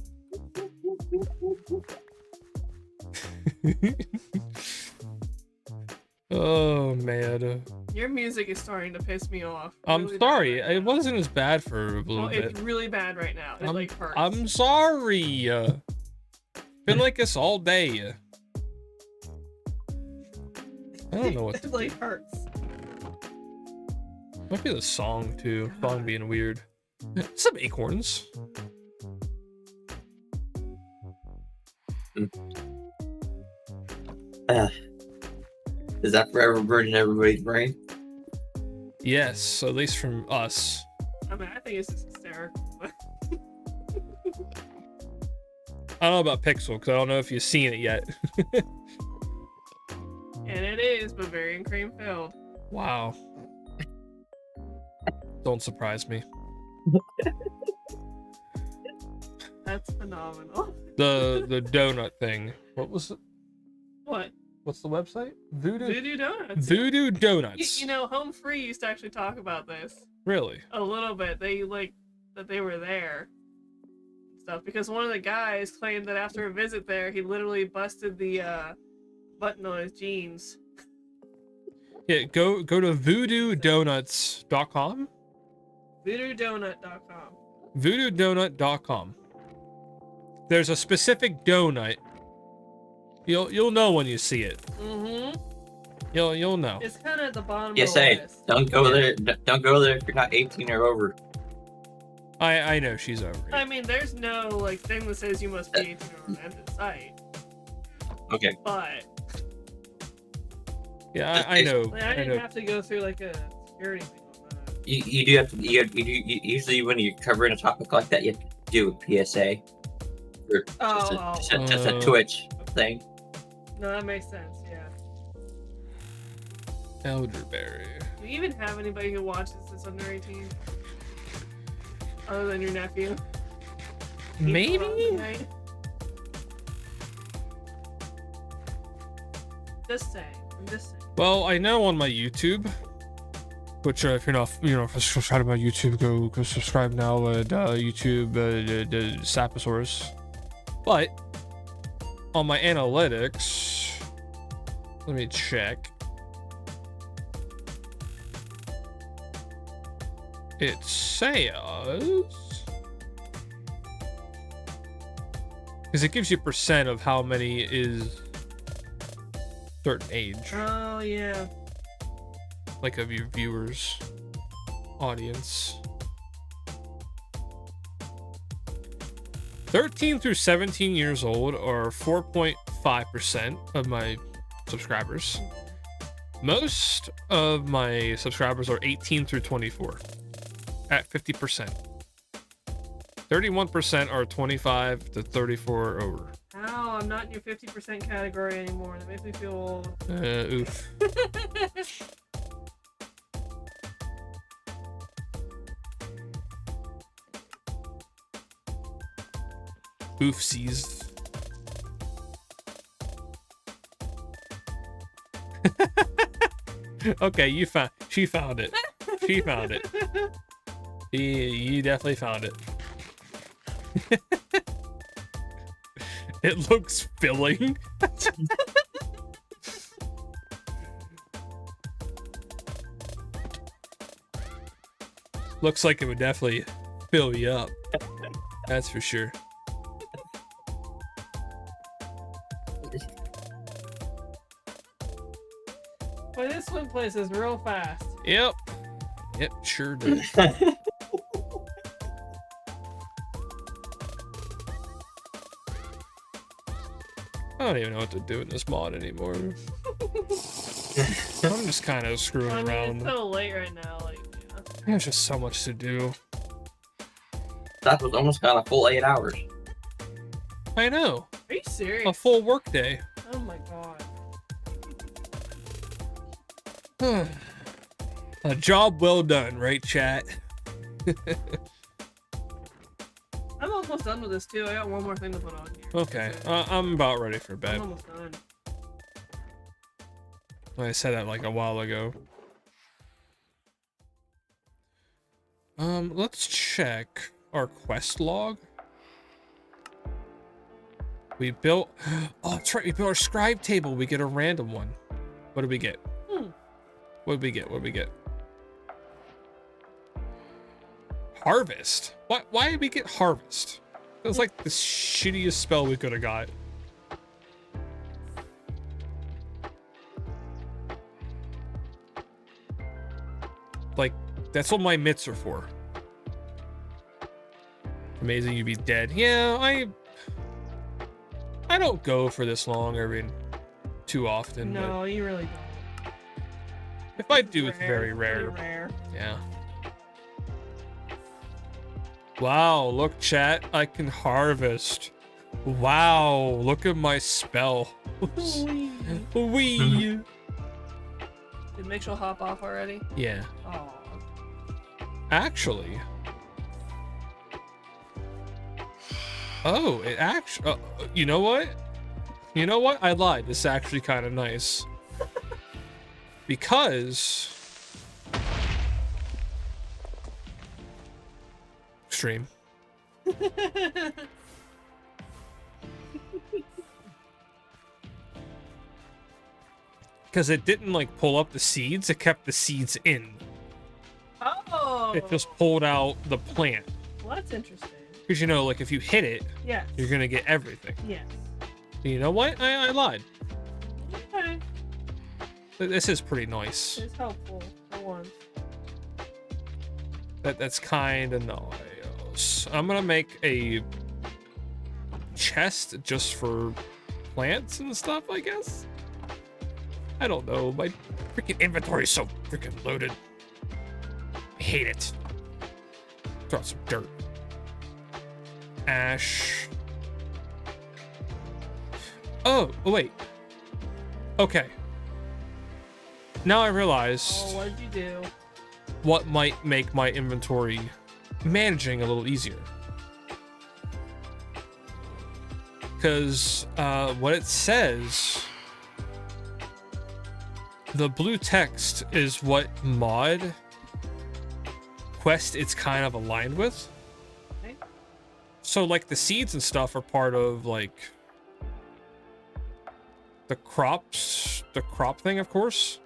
Oh man. Your music is starting to piss me off. I'm really sorry. bad right It now. wasn't as bad for a little Well, bit. it's really bad right now. It like hurts. I'm sorry. Been like this all day. I don't know what to It like hurts. Might be the song too. Song being weird. Some acorns. Is that forever burning everybody's brain? Yes, at least from us. I mean, I think it's just hysterical. But I don't know about Pixel because I don't know if you've seen it yet. and it is Bavarian cream filled. Wow. Don't surprise me. That's phenomenal. The donut thing. What was it? What? What's the website? Voodoo. Voodoo Donuts. Voodoo Donuts. You know, Home Free used to actually talk about this Really? a little bit. They like that they were there and stuff because one of the guys claimed that after a visit there, he literally busted the button on his jeans. Yeah, go to voodoodonuts.com. VoodooDonut.com. Voodooodonut.com. There's a specific donut You'll know when you see it. Mm-hmm. You'll know. It's kind of at the bottom PSA, of the list. don't go there. Don't go there if you're not 18 or over. I know she's over. I mean, there's no like thing that says you must be 18 or over the site. Okay. But Yeah, I know. like, I I didn't know. have to go through like a security thing on that. You do have to. Usually when you're covering a topic like that, you have to do a PSA. Or just a Twitch thing. No, that makes sense. Yeah. Elderberry. Do you even have anybody who watches this under 18? Other than your nephew? Maybe. Right? Just saying. I'm just saying. Well, I know on my YouTube, which if you're not, subscribed to my YouTube, go subscribe now at YouTube, Saposaurus. But on my analytics, let me check. It says, because it gives you percent of how many is certain age, Oh, yeah. like of your viewers, audience. 13 through 17 years old are 4.5% of my subscribers. Most of my subscribers are 18 through 24 at 50%. 31% are 25 to 34 or over. Ow, I'm not in your 50% category anymore. That makes me feel old. Oof. Oofsies. Okay, she found it. She found it. You definitely found it. It looks filling. Looks like it would definitely fill you up. That's for sure. Boy, this swim place is real fast. Yep. Yep, sure did. I don't even know what to do in this mod anymore. I'm just kind of screwing I mean, around. it's so late right now. Like, yeah. There's just so much to do. That was almost got a full 8 hours. I know. Are you serious? A full work day. Oh my god. A job well done, right, chat? I'm almost done with this too. I got one more thing to put on here. Okay, That's it. I'm about ready for I'm bed. almost done. I said that like a while ago. Let's check our quest log. We built. Oh, that's right. We built our scribe table. We get a random one. What did we get? What did we get? What did we get? Harvest. Why did we get harvest? It was like the shittiest spell we could have got. Like, that's what my mitts are for. Amazing you'd be dead. Yeah, I don't go for this long every too often. No, you really don't. But if I do, it's very Very rare. rare. Yeah. Wow, look, chat. I can harvest. Wow, look at my spell. Wee. Did Mitchell hop off already? Yeah. Oh. Actually. Oh, it actually. You know what? You know what? I lied. This is actually kind of nice. Because. Stream. Because it didn't like pull up the seeds, it kept the seeds in. Oh. It just pulled out the plant. Well, that's interesting. Because you know, like if you hit it, Yes. you're gonna get everything. Yes. You know what? I lied. Okay. This is pretty nice. It's helpful for once. That's kind of nice. I'm gonna make a chest just for plants and stuff, I guess. I don't know. My freaking inventory is so freaking loaded. I hate it. Throw out some dirt. Ash. Oh, wait. Okay. Now I realize Oh, what did you do? what might make my inventory managing a little easier. Because what it says, the blue text is what mod quest it's kind of aligned with. Okay. So like the seeds and stuff are part of like the crop thing, of course.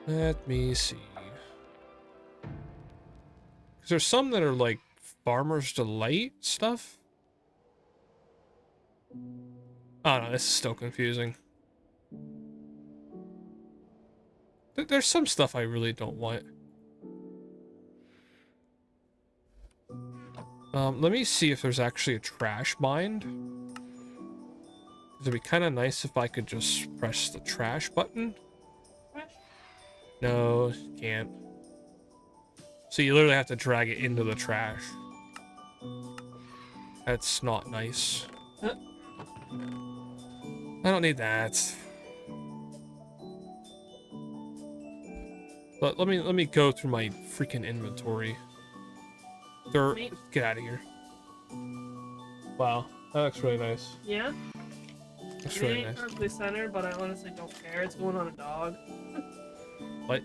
Let me see. Because there's some that are like Farmer's Delight stuff. Oh no, this is still confusing. There's some stuff I really don't want. Let me see if there's actually a trash bind. It'd be kind of nice if I could just press the trash button. Trash? No, can't. So you literally have to drag it into the trash. That's not nice. Huh? I don't need that. But let me go through my freaking inventory. Me? Get out of here. Wow, that looks really nice. Yeah? That's It really ain't nice. perfectly centered, but I honestly don't care. It's going on a dog. What?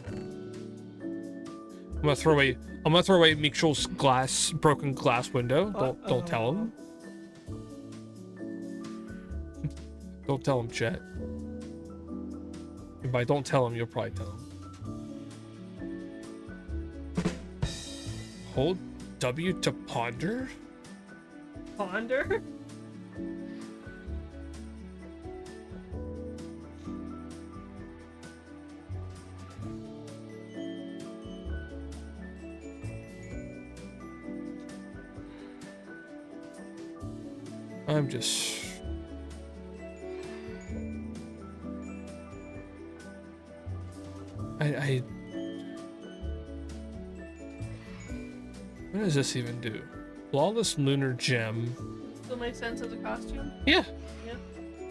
I'm gonna throw away Mitchell's broken glass window. Don't tell him. Don't tell him, Chet. And by don't tell him, you'll probably tell him. Hold W to ponder? Ponder? I'm just... What does this even do? Flawless lunar gem. Still makes sense as a costume? Yeah. Yeah.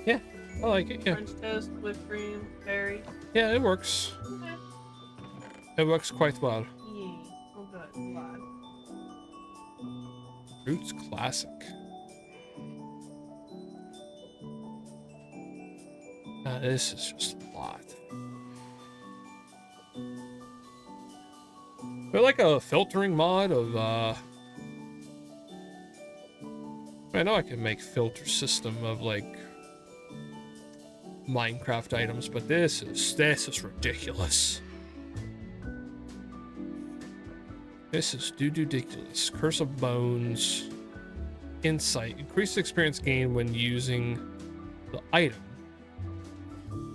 Yeah. I like it. Yeah. French toast, whipped cream, berry. Yeah, it works. Okay. It works quite well. Yeah. Oh, good. Glad. Roots Classic. This is just a lot. They're like a filtering mod of I know I can make filter system of like Minecraft items, but this is ridiculous. This is ridiculous. Curse of Bones. Insight. Increased experience gain when using the item.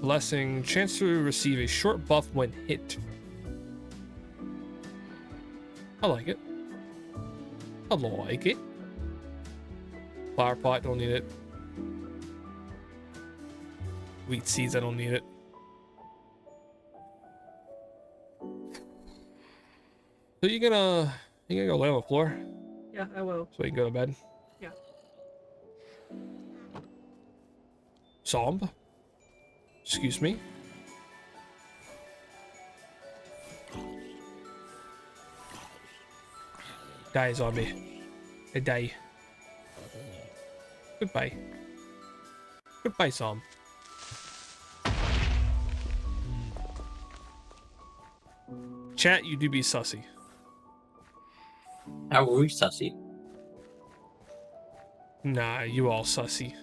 Blessing. Chance to receive a short buff when hit. I like it. I like it. Flower pot, don't need it. Wheat seeds, I don't need it. So you gonna go lay on the floor Yeah, I will. so you can go to bed? Yeah. Somb? Excuse me? Die, zombie. I die. Goodbye. Goodbye, Som. Chat, you do be sussy. How were we sussy? Nah, you all sussy.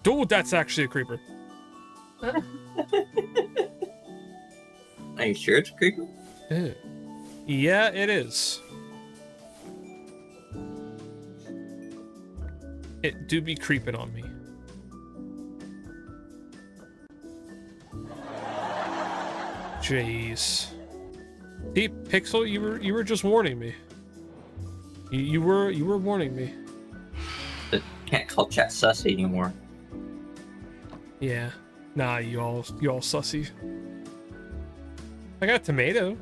Dude, that's actually a creeper. Are you sure it's a creeper? Ew. Yeah, it is. It do be creeping on me. Jeez. See, Pixel, you were just warning me. You were warning me. It can't call chat sussy anymore. Yeah. Nah, you all sussy. I got a tomato.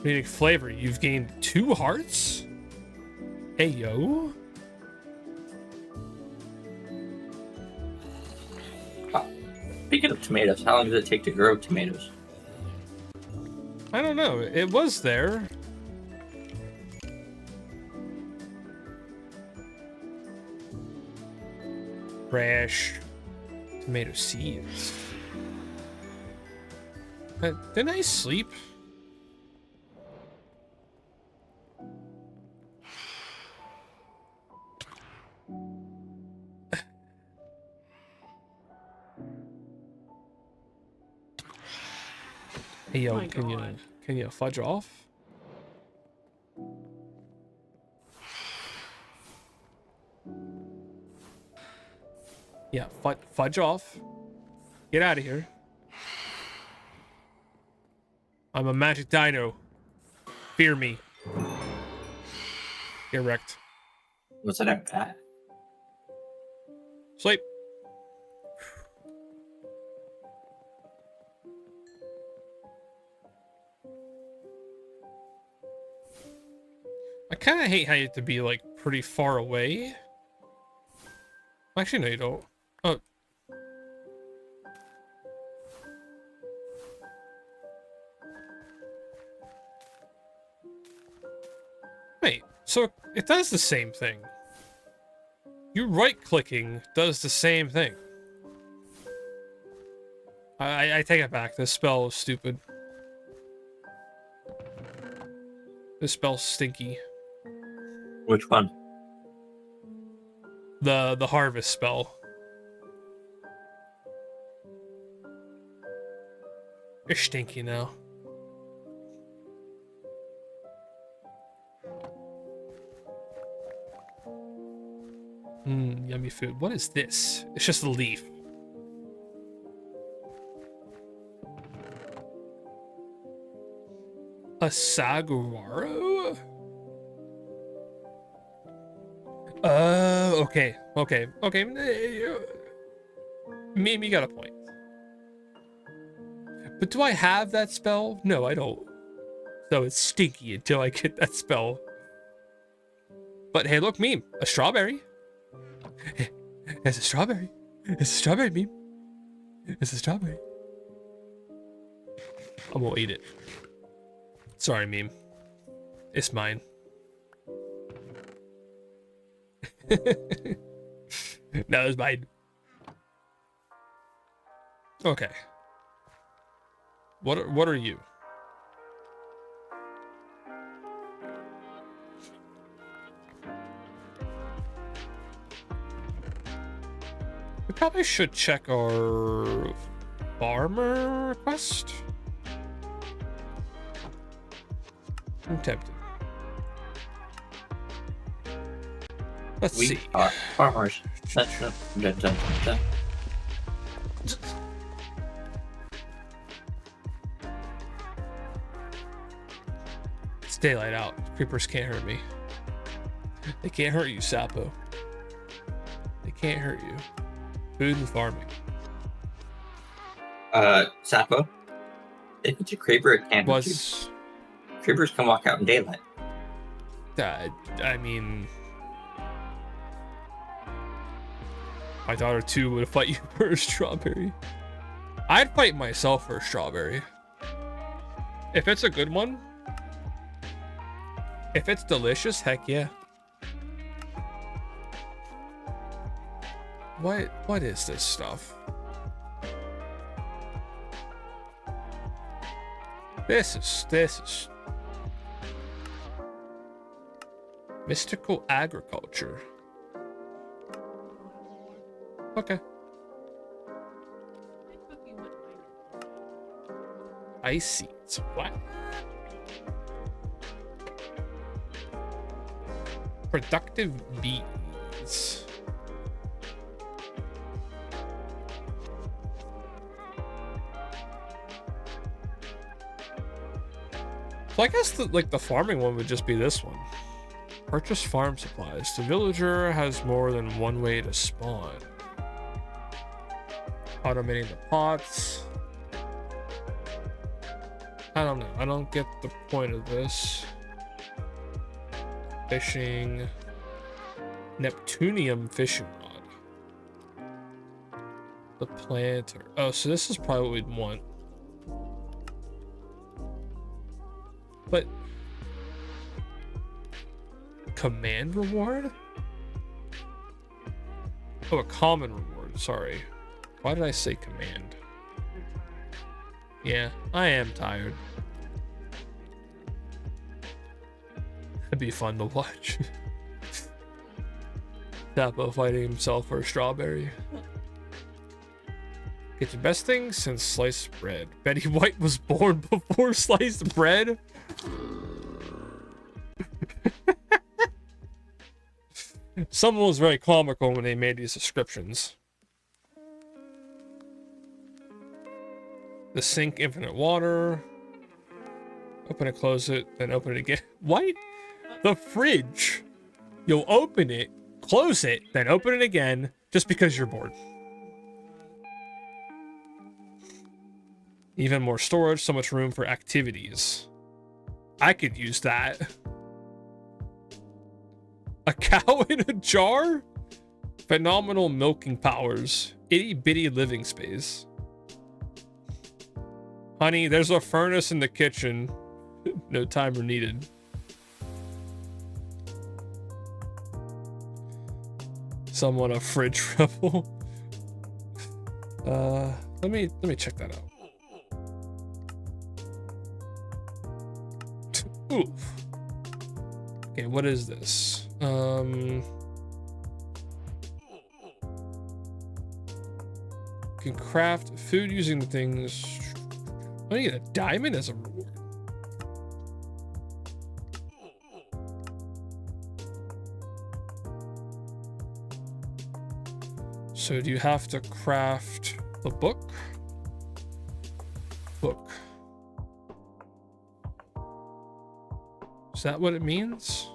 Meaning flavor. You've gained 2 hearts? Hey yo. Speaking of tomatoes, how long does it take to grow tomatoes? I don't know. It was there. Fresh tomato seeds. Didn't I sleep? Hey yo, My can God. you fudge off? Yeah, fudge off. Get out of here. I'm a magic dino. Fear me. Get wrecked. What's it at that? Sleep. I kind of hate how you have to be like pretty far away. Actually, no, you don't. Oh. Wait, so it does the same thing. You right-clicking does the same thing. I take it back. This spell is stupid. This spell's stinky. Which one? The harvest spell. You're stinky now. Yummy food. What is this? It's just a leaf. A saguaro? Okay. Maybe you got a point. But do I have that spell? No, I don't. So it's stinky until I get that spell. But hey, look, meme. A strawberry. It's a strawberry. It's a strawberry, meme. It's a strawberry. I'm gonna eat it. Sorry, meme. It's mine. No, it's mine. Okay. What are you? We probably should check our farmer request. I'm tempted. Let's We see. are farmers. It's daylight out. Creepers can't hurt me. They can't hurt you, Sapo. They can't hurt you. Food and farming. Sapo. If it's a creeper, it can't hurt you. Was Creepers can walk out in daylight. I mean, my daughter too would fight you for a strawberry. I'd fight myself for a strawberry. If it's a good one, if it's delicious, heck yeah. What is this stuff? This is Mystical agriculture. Okay. Cooking with Ice seeds. What? Productive bees. So I guess the farming one would just be this one. Purchase farm supplies. The villager has more than one way to spawn. Automating the pots. I don't know. I don't get the point of this. Fishing. Neptunium fishing rod. The planter. Oh, so this is probably what we'd want. But command reward? Oh, a common reward. Sorry. Why did I say command? Yeah, I am tired. That'd be fun to watch. Sapo fighting himself for a strawberry. Get the best thing since sliced bread. Betty White was born before sliced bread? Someone was very comical when they made these descriptions. The sink, infinite water. Open it, close it, then open it again. What? The fridge. You'll open it, close it, then open it again, just because you're bored. Even more storage, so much room for activities. I could use that. A cow in a jar? Phenomenal milking powers. Itty bitty living space. Honey, there's a furnace in the kitchen. No timer needed. Someone a fridge rebel. Let me check that out. Oof. Okay, what is this? Can craft food using the things. I need a diamond as a reward. So do you have to craft the book? Book. Is that what it means?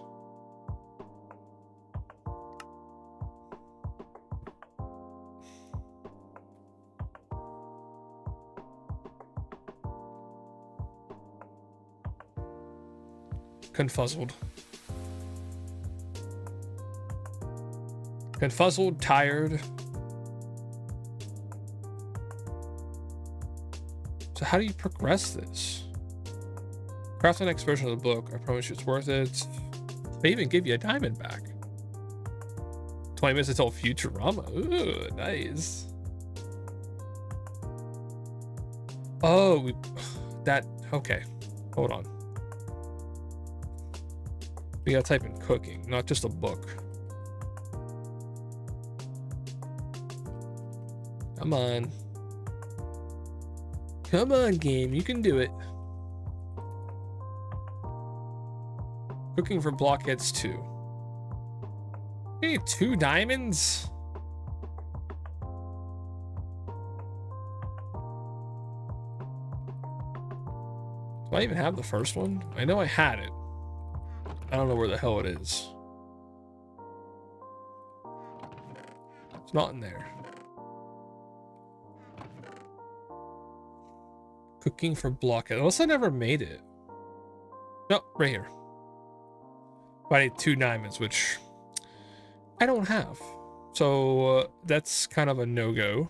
Confuzzled. Confuzzled, tired. So how do you progress this? Craft the next version of the book. I promise you it's worth it. They even give you a diamond back. 20 minutes until Futurama. Ooh, nice. Oh, okay. Hold on. We gotta type in cooking, not just a book. Come on. Come on, game. You can do it. Cooking for blockheads 2. You need 2 diamonds? Do I even have the first one? I know I had it. I don't know where the hell it is. It's not in there. Cooking for blockhead. Unless I never made it. No, right here. But I need 2 diamonds, which I don't have. So that's kind of a no-go.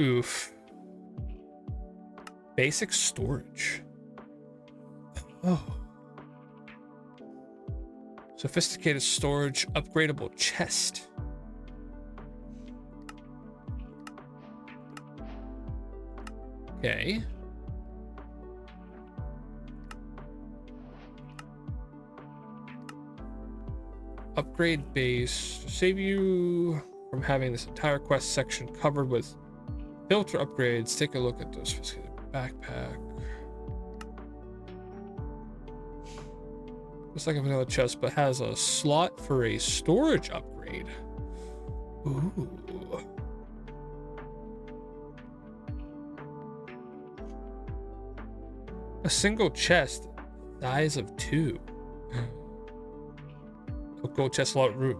Oof. Basic storage. Oh. Sophisticated storage, upgradable chest. Okay. Upgrade base. To save you from having this entire quest section covered with filter upgrades, take a look at those. Backpack. Looks like another chest, but has a slot for a storage upgrade. Ooh. A single chest, size of 2. A gold chest, a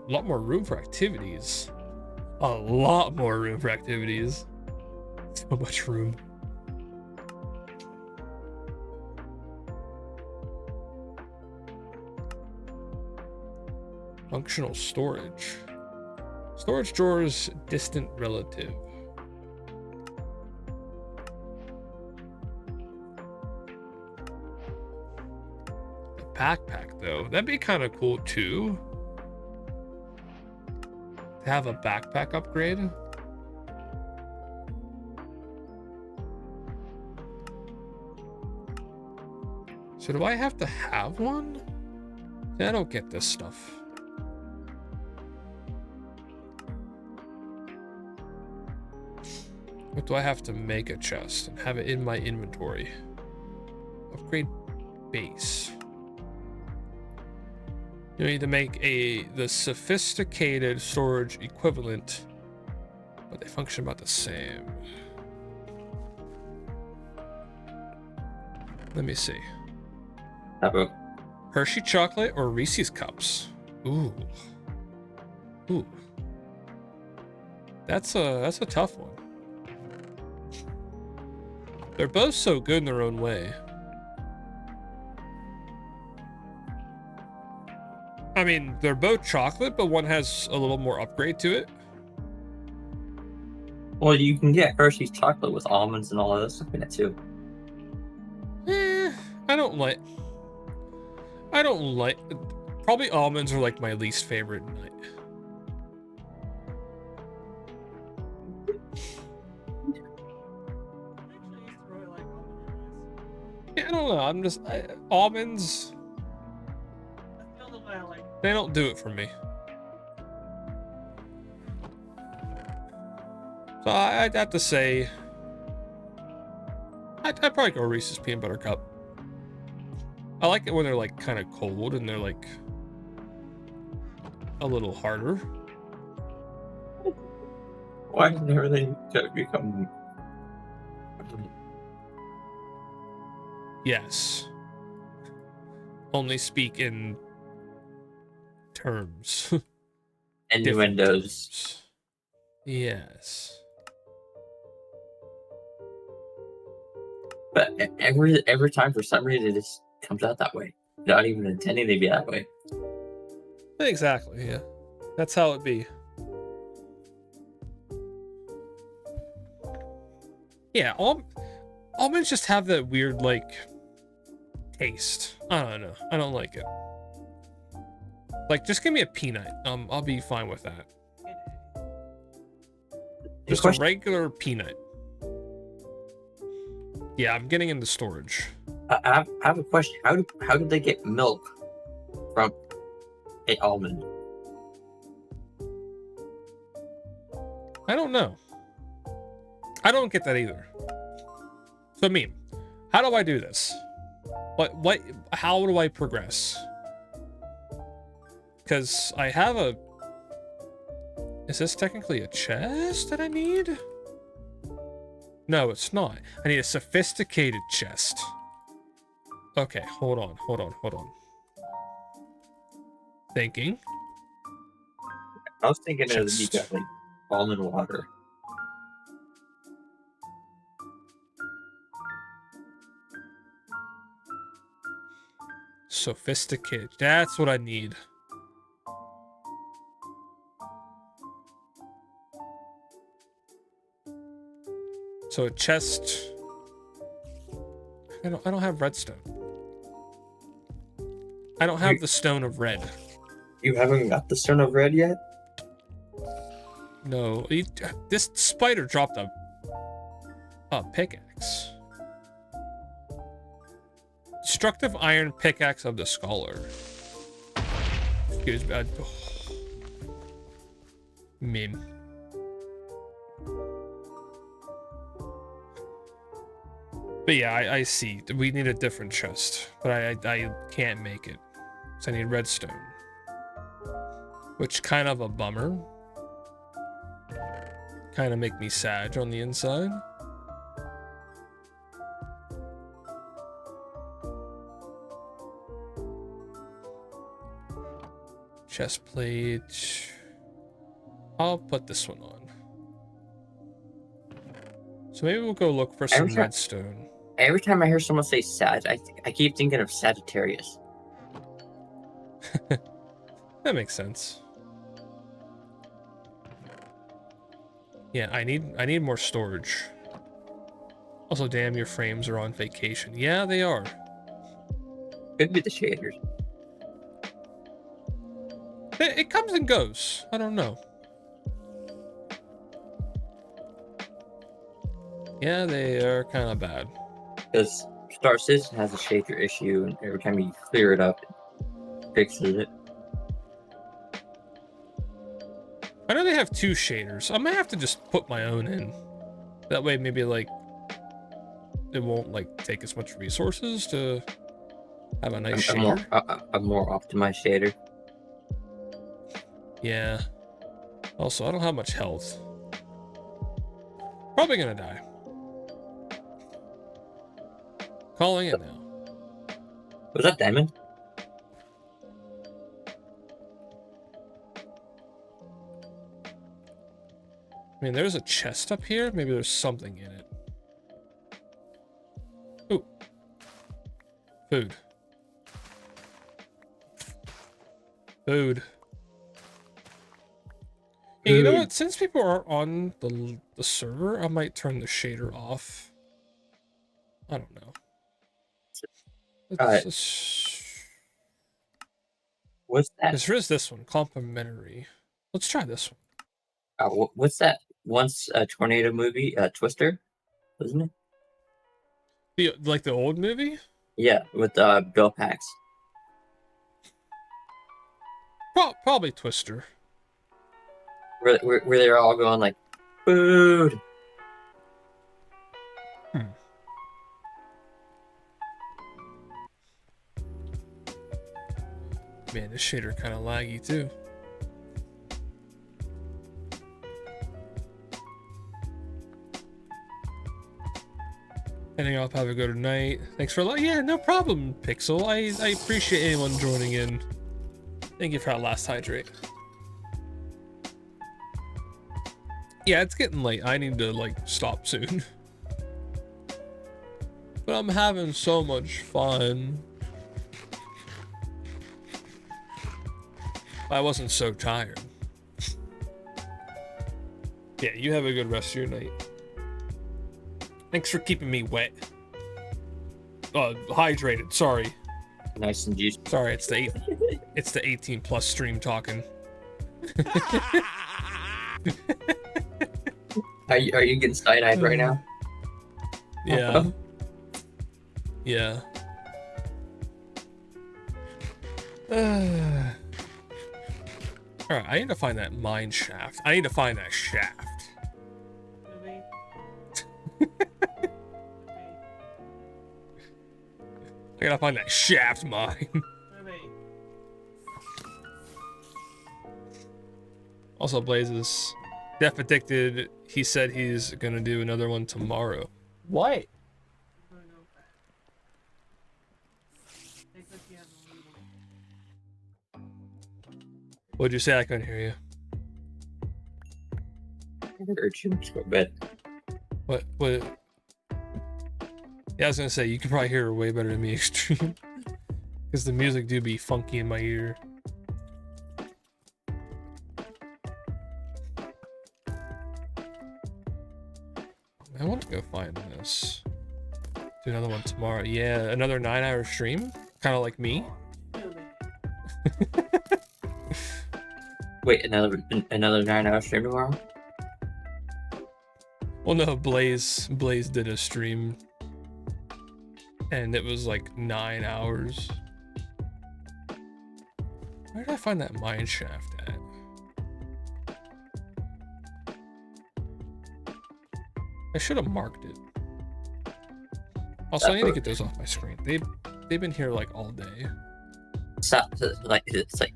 lot more room for activities. A lot more room for activities. So much room. Functional storage. Storage drawers, distant relative. A backpack though, that'd be kind of cool too. To have a backpack upgrade. So do I have to have one? I don't get this stuff. What do I have to make a chest and have it in my inventory? Upgrade base. You need to make the sophisticated storage equivalent, but they function about the same. Let me see. Sapo. Hershey chocolate or Reese's cups? Ooh. Ooh. That's a tough one. They're both so good in their own way. I mean, they're both chocolate, but one has a little more upgrade to it. Well, you can get Hershey's chocolate with almonds and all of that stuff in it too. I don't like. Probably almonds are like my least favorite nut. Yeah, I don't know. Almonds. They don't do it for me. So I'd have to say, I'd probably go Reese's Peanut Butter Cup. I like it when they're like kind of cold and they're like a little harder. Why doesn't everything become? Yes. Only speak in terms. Innuendos. Yes. But every time, for some reason, it just comes out that way. Not even intending to be that way. Exactly, yeah. That's how it be. Yeah, almonds just have that weird, like, taste. I don't know. I don't like it. Like, just give me a peanut. I'll be fine with that. Just a regular peanut. Yeah, I'm getting into storage. I have a question. How did they get milk from an almond? I don't know. I don't get that either. So, me, how do I do this? How do I progress? Because I have a... Is this technically a chest that I need? No, it's not. I need a sophisticated chest. Okay, hold on. Thinking. I was thinking it would be Chest. like almond water. Sophisticated. That's what I need. So a chest. I don't have redstone. I don't have the stone of red. You haven't got the stone of red yet? No, this spider dropped a pickaxe. Destructive iron pickaxe of the scholar. Excuse me. Meme. But yeah, I see. We need a different chest, but I can't make it. So I need redstone, which kind of a bummer. Kind of make me sad on the inside. Chest plate. I'll put this one on. So maybe we'll go look for some redstone. Every time I hear someone say Sag, I keep thinking of Sagittarius. That makes sense. Yeah, I need more storage. Also, damn, your frames are on vacation. Yeah, they are. Could be the shaders. It comes and goes. I don't know. Yeah, they are kind of bad. Because Star Citizen has a shader issue, and every time you clear it up, it fixes it. I know they have 2 shaders. I might have to just put my own in. That way, maybe like it won't like take as much resources to have a nice shader. A more optimized shader. Yeah. Also, I don't have much health. Probably gonna die. Calling it now. Was that Diamond? I mean, there's a chest up here. Maybe there's something in it. Ooh. Food. Food. Hey, you know what? Since people are on the server, I might turn the shader off. I don't know. What's that? There is this one, complimentary. Let's try this one. What's that? Once a tornado movie, Twister, wasn't it? Like the old movie? Yeah, with Bill Pax. Probably Twister. Where they're all going like, food. Man, this shader kind of laggy too. Ending off, have a good night. Thanks for yeah, no problem, Pixel. I appreciate anyone joining in. Thank you for that last hydrate. Yeah, it's getting late. I need to like stop soon. But I'm having so much fun. I wasn't so tired. Yeah, you have a good rest of your night. Thanks for keeping me wet. Hydrated, sorry. Nice and juicy. Sorry, it's the 18 plus stream talking. Are you getting side-eyed right now? Yeah. Yeah. Alright, I need to find that mine shaft. I need to find that shaft. I gotta find that shaft mine. Also, Blaze is Def Addicted. He said he's gonna do another one tomorrow. What? What'd you say? I couldn't hear you. I heard you. Just go to bed. What? Yeah, I was gonna say, you can probably hear her way better than me, Extreme. Because the music do be funky in my ear. I want to go find this. Do another one tomorrow. Yeah, another 9-hour stream? Kind of like me. Wait, another 9-hour stream tomorrow? Well, no, Blaze did a stream. And it was like 9 hours. Where did I find that mine shaft at? I should have marked it. Also, I need to get those off my screen. They've been here like all day. It's like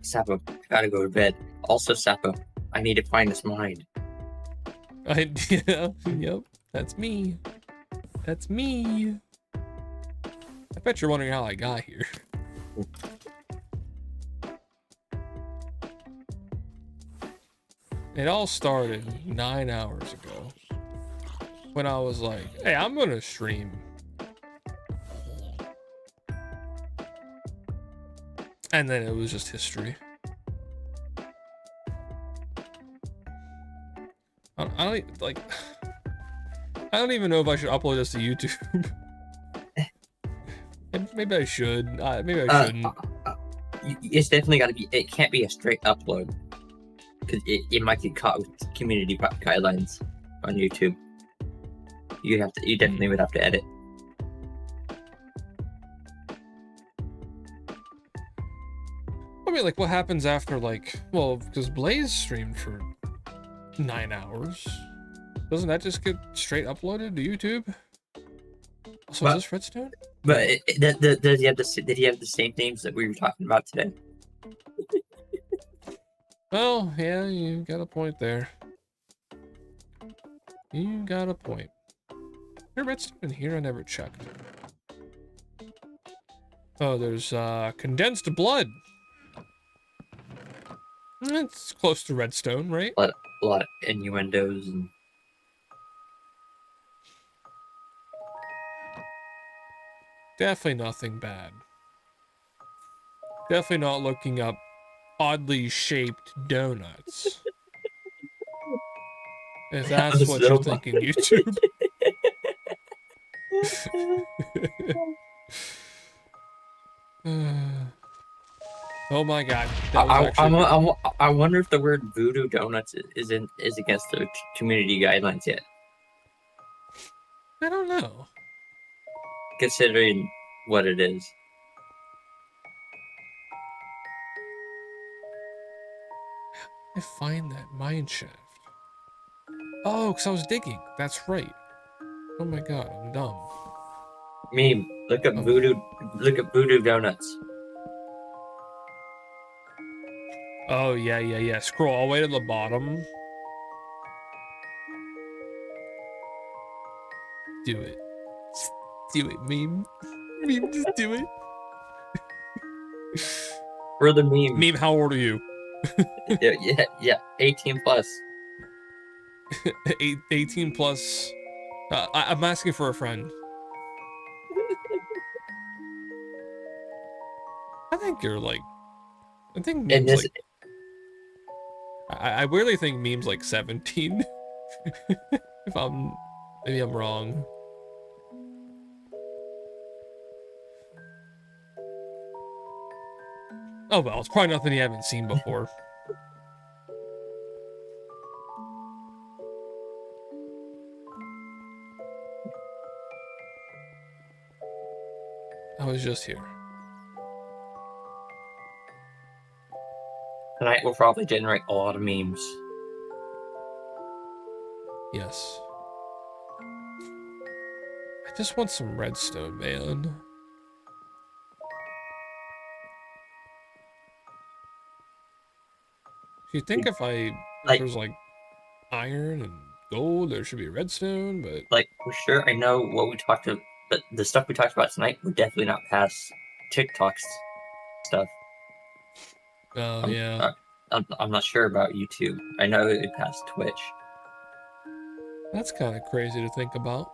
Sapo, gotta go to bed. Also, Sapo, I need to find this mine. Yeah, yep, that's me. That's me. I bet you're wondering how I got here. It all started 9 hours ago when I was like, hey, I'm gonna stream. And then it was just history. I don't like. I don't even know if I should upload this to YouTube. Maybe I should. Maybe I shouldn't. It's definitely got to be. It can't be a straight upload because it might get caught with community guidelines on YouTube. You definitely would have to edit. I mean, like, what happens after, like, well, because Blaze streamed for 9 hours. Doesn't that just get straight uploaded to YouTube? So is this Redstone? But does he have did he have the same themes that we were talking about today? Well, yeah, you got a point there. You got a point. Is Redstone in here? I never checked. Oh, there's condensed blood. It's close to Redstone, right? A lot of innuendos and. Definitely nothing bad. Definitely not looking up oddly shaped donuts. If that's what you're thinking, YouTube. Oh my god. I wonder if the word voodoo donuts is against the community guidelines yet. I don't know. Considering what it is. I find that mine shaft. Oh, because I was digging. That's right. Oh my god, I'm dumb. Meme, look up voodoo donuts. Oh, yeah. Scroll all the way to the bottom. Do it. Do it, meme. Meme, just do it. For the meme. Meme, how old are you? yeah, 18 plus. 18 plus. I'm asking for a friend. I think you're like. I think memes like. I weirdly think memes like 17. If maybe I'm wrong. Oh well, it's probably nothing you haven't seen before. I was just here. Tonight we'll probably generate a lot of memes. Yes. I just want some redstone, man. Do you think if there's like iron and gold, there should be redstone, but like for sure I know what we talked about, but the stuff we talked about tonight would definitely not pass TikTok's stuff. Oh yeah. I'm not sure about YouTube. I know it would pass Twitch. That's kind of crazy to think about.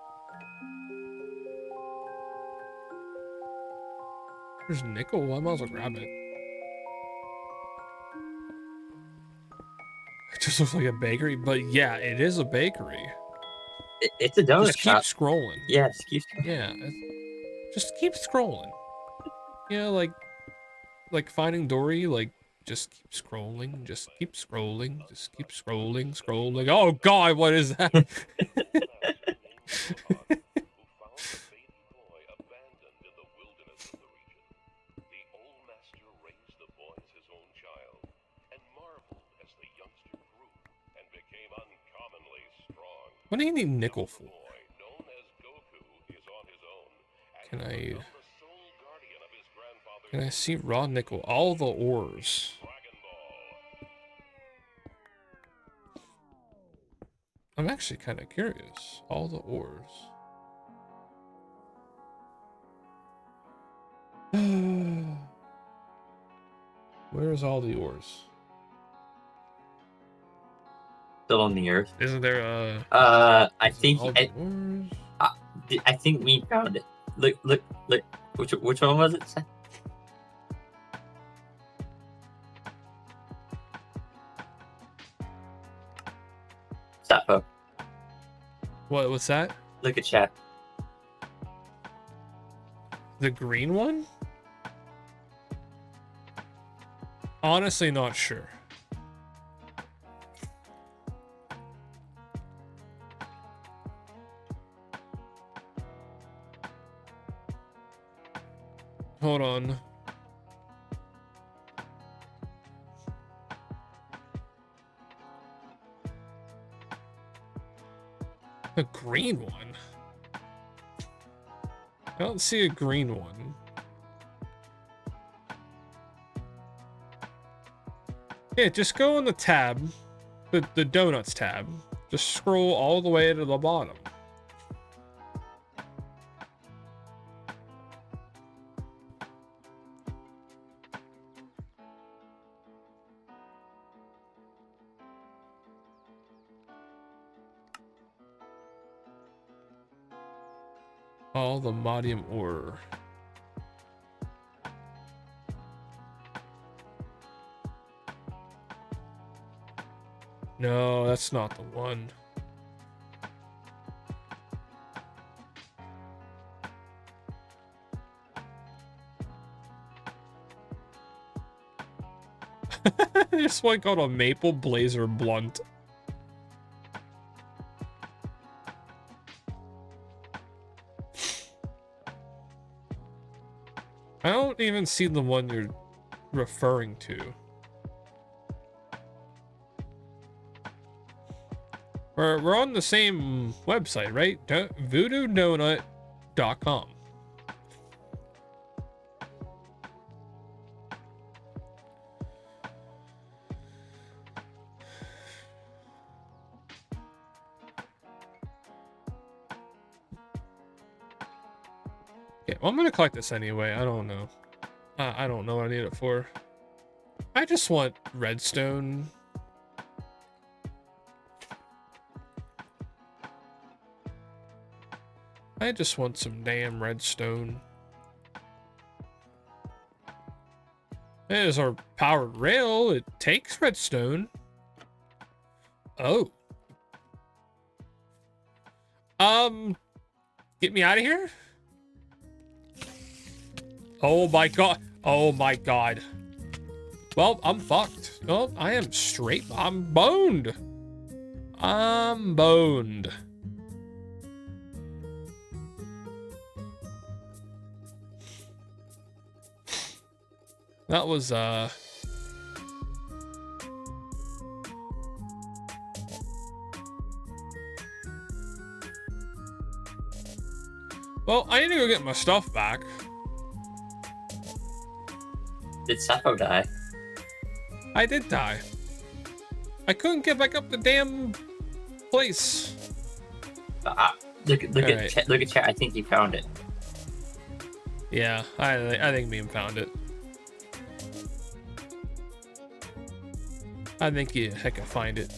There's nickel. I might as well grab it. It just looks like a bakery, but yeah, it is a bakery. It's a donut just shop. Keep scrolling. Yeah, just keep scrolling. You know, like Finding Dory. Like, just keep scrolling. Just keep scrolling. Just keep scrolling. Oh God, what is that? What do you need nickel for? Can I see raw nickel? All the ores. I'm actually kind of curious. All the ores. Where's all the ores? Still on the earth. Isn't there a? I think all the ores? I think we found it. Look. Which one was it? Sapo. What's that? Look at chat. The green one? Honestly, not sure. Hold on. A green one? I don't see a green one. Yeah, just go on the tab, the donuts tab. Just scroll all the way to the bottom. All the modium ore. No, that's not the one. There's one called a Maple Blazer Blunt. I don't even see the one you're referring to. We're on the same website, right? VoodooDonut.com. Yeah, well, I'm gonna collect this anyway. I don't know. I don't know what I need it for. I just want redstone. I just want some damn redstone. There's our powered rail. It takes redstone. Oh. Get me out of here? Oh my god. Oh my god. Well, I'm fucked. Oh, I am straight. I'm boned. I'm boned. That was, well, I need to go get my stuff back. Did Sapo die? I did die. I couldn't get back up the damn place. Look Alright. at chat. Look at chat. I think he found it. Yeah, I think Meme found it. I think you heck I find it.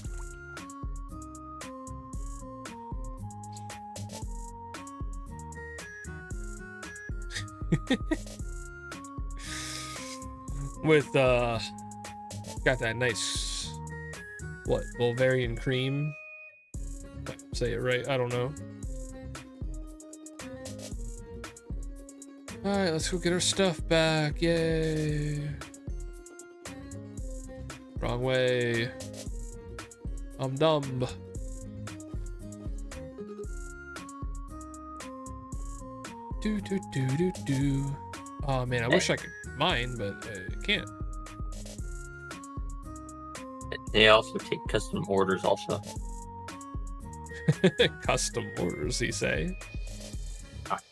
With got that nice Bulgarian cream. If I say it right, I don't know. All right, let's go get our stuff back. Yay. Wrong way. I'm dumb. Do. Oh man, I wish I could mine, but I can't. They also take custom orders also. Custom orders, you say?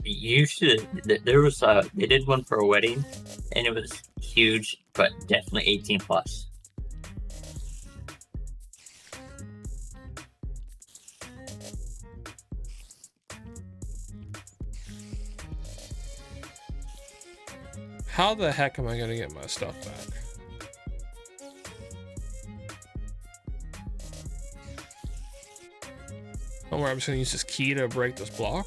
You should. There was they did one for a wedding, and it was huge, but definitely 18 plus. How the heck am I gonna get my stuff back? Don't worry, I'm just gonna use this key to break this block.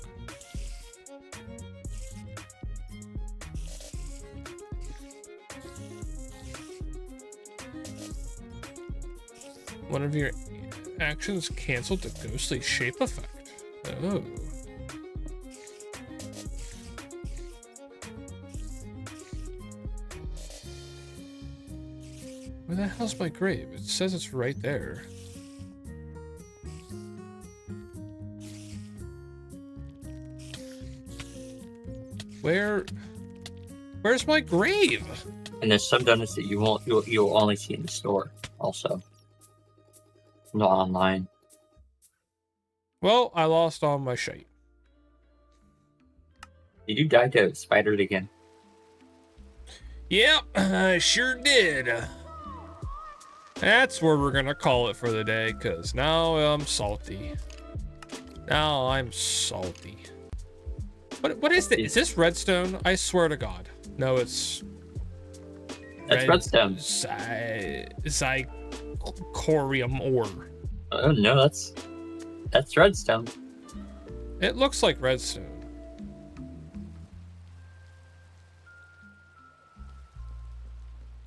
One of your actions canceled the ghostly shape effect. Oh. Where the hell's my grave? It says it's right there. Where's my grave? And there's some donuts that you'll only see in the store, also. Not online. Well, I lost all my shite. Did you die to spiders again? Yep, I sure did. That's where we're gonna call it for the day, cause now I'm salty. Now I'm salty. What is this? Is this redstone? I swear to God. No, it's... That's redstone. Corium ore. Oh no, that's redstone. It looks like redstone.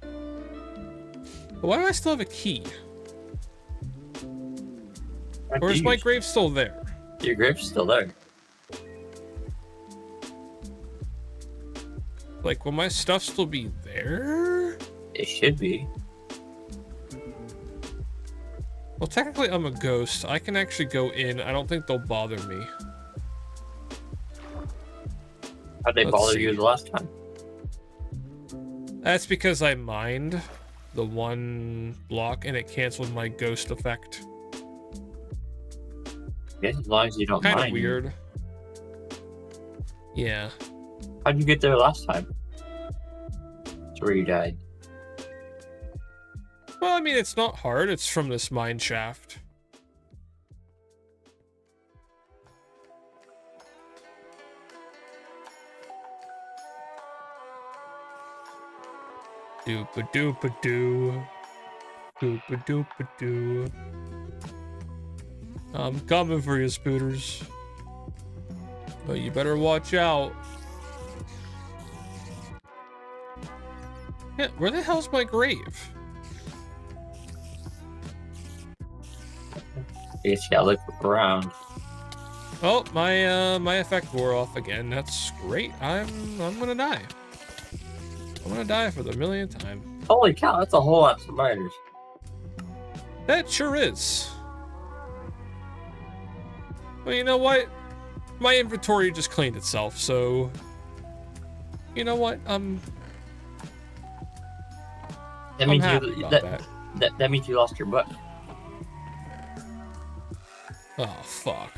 But why do I still have a key? Or is my grave still there? Your grave's still there. Like, will my stuff still be there? It should be. Well, technically, I'm a ghost. I can actually go in. I don't think they'll bother me. How'd they bother you the last time? That's because I mined the one block and it canceled my ghost effect. Yeah, as long as you don't Kind of mind. weird. Yeah. How'd you get there last time? That's where you died. Well, I mean, it's not hard. It's from this mine shaft. Doopa-doopa-doo. Doopa-doopa-doo. I'm coming for you, Spooters. But you better watch out. Yeah, where the hell's my grave? You just gotta look around. Oh, my effect wore off again. That's great. I'm gonna die. I'm gonna die for the millionth time. Holy cow, that's a whole lot of spiders. That sure is. Well, you know what? My inventory just cleaned itself, so... You know what? That I'm means happy you, about that means you lost your butt. Oh, fuck.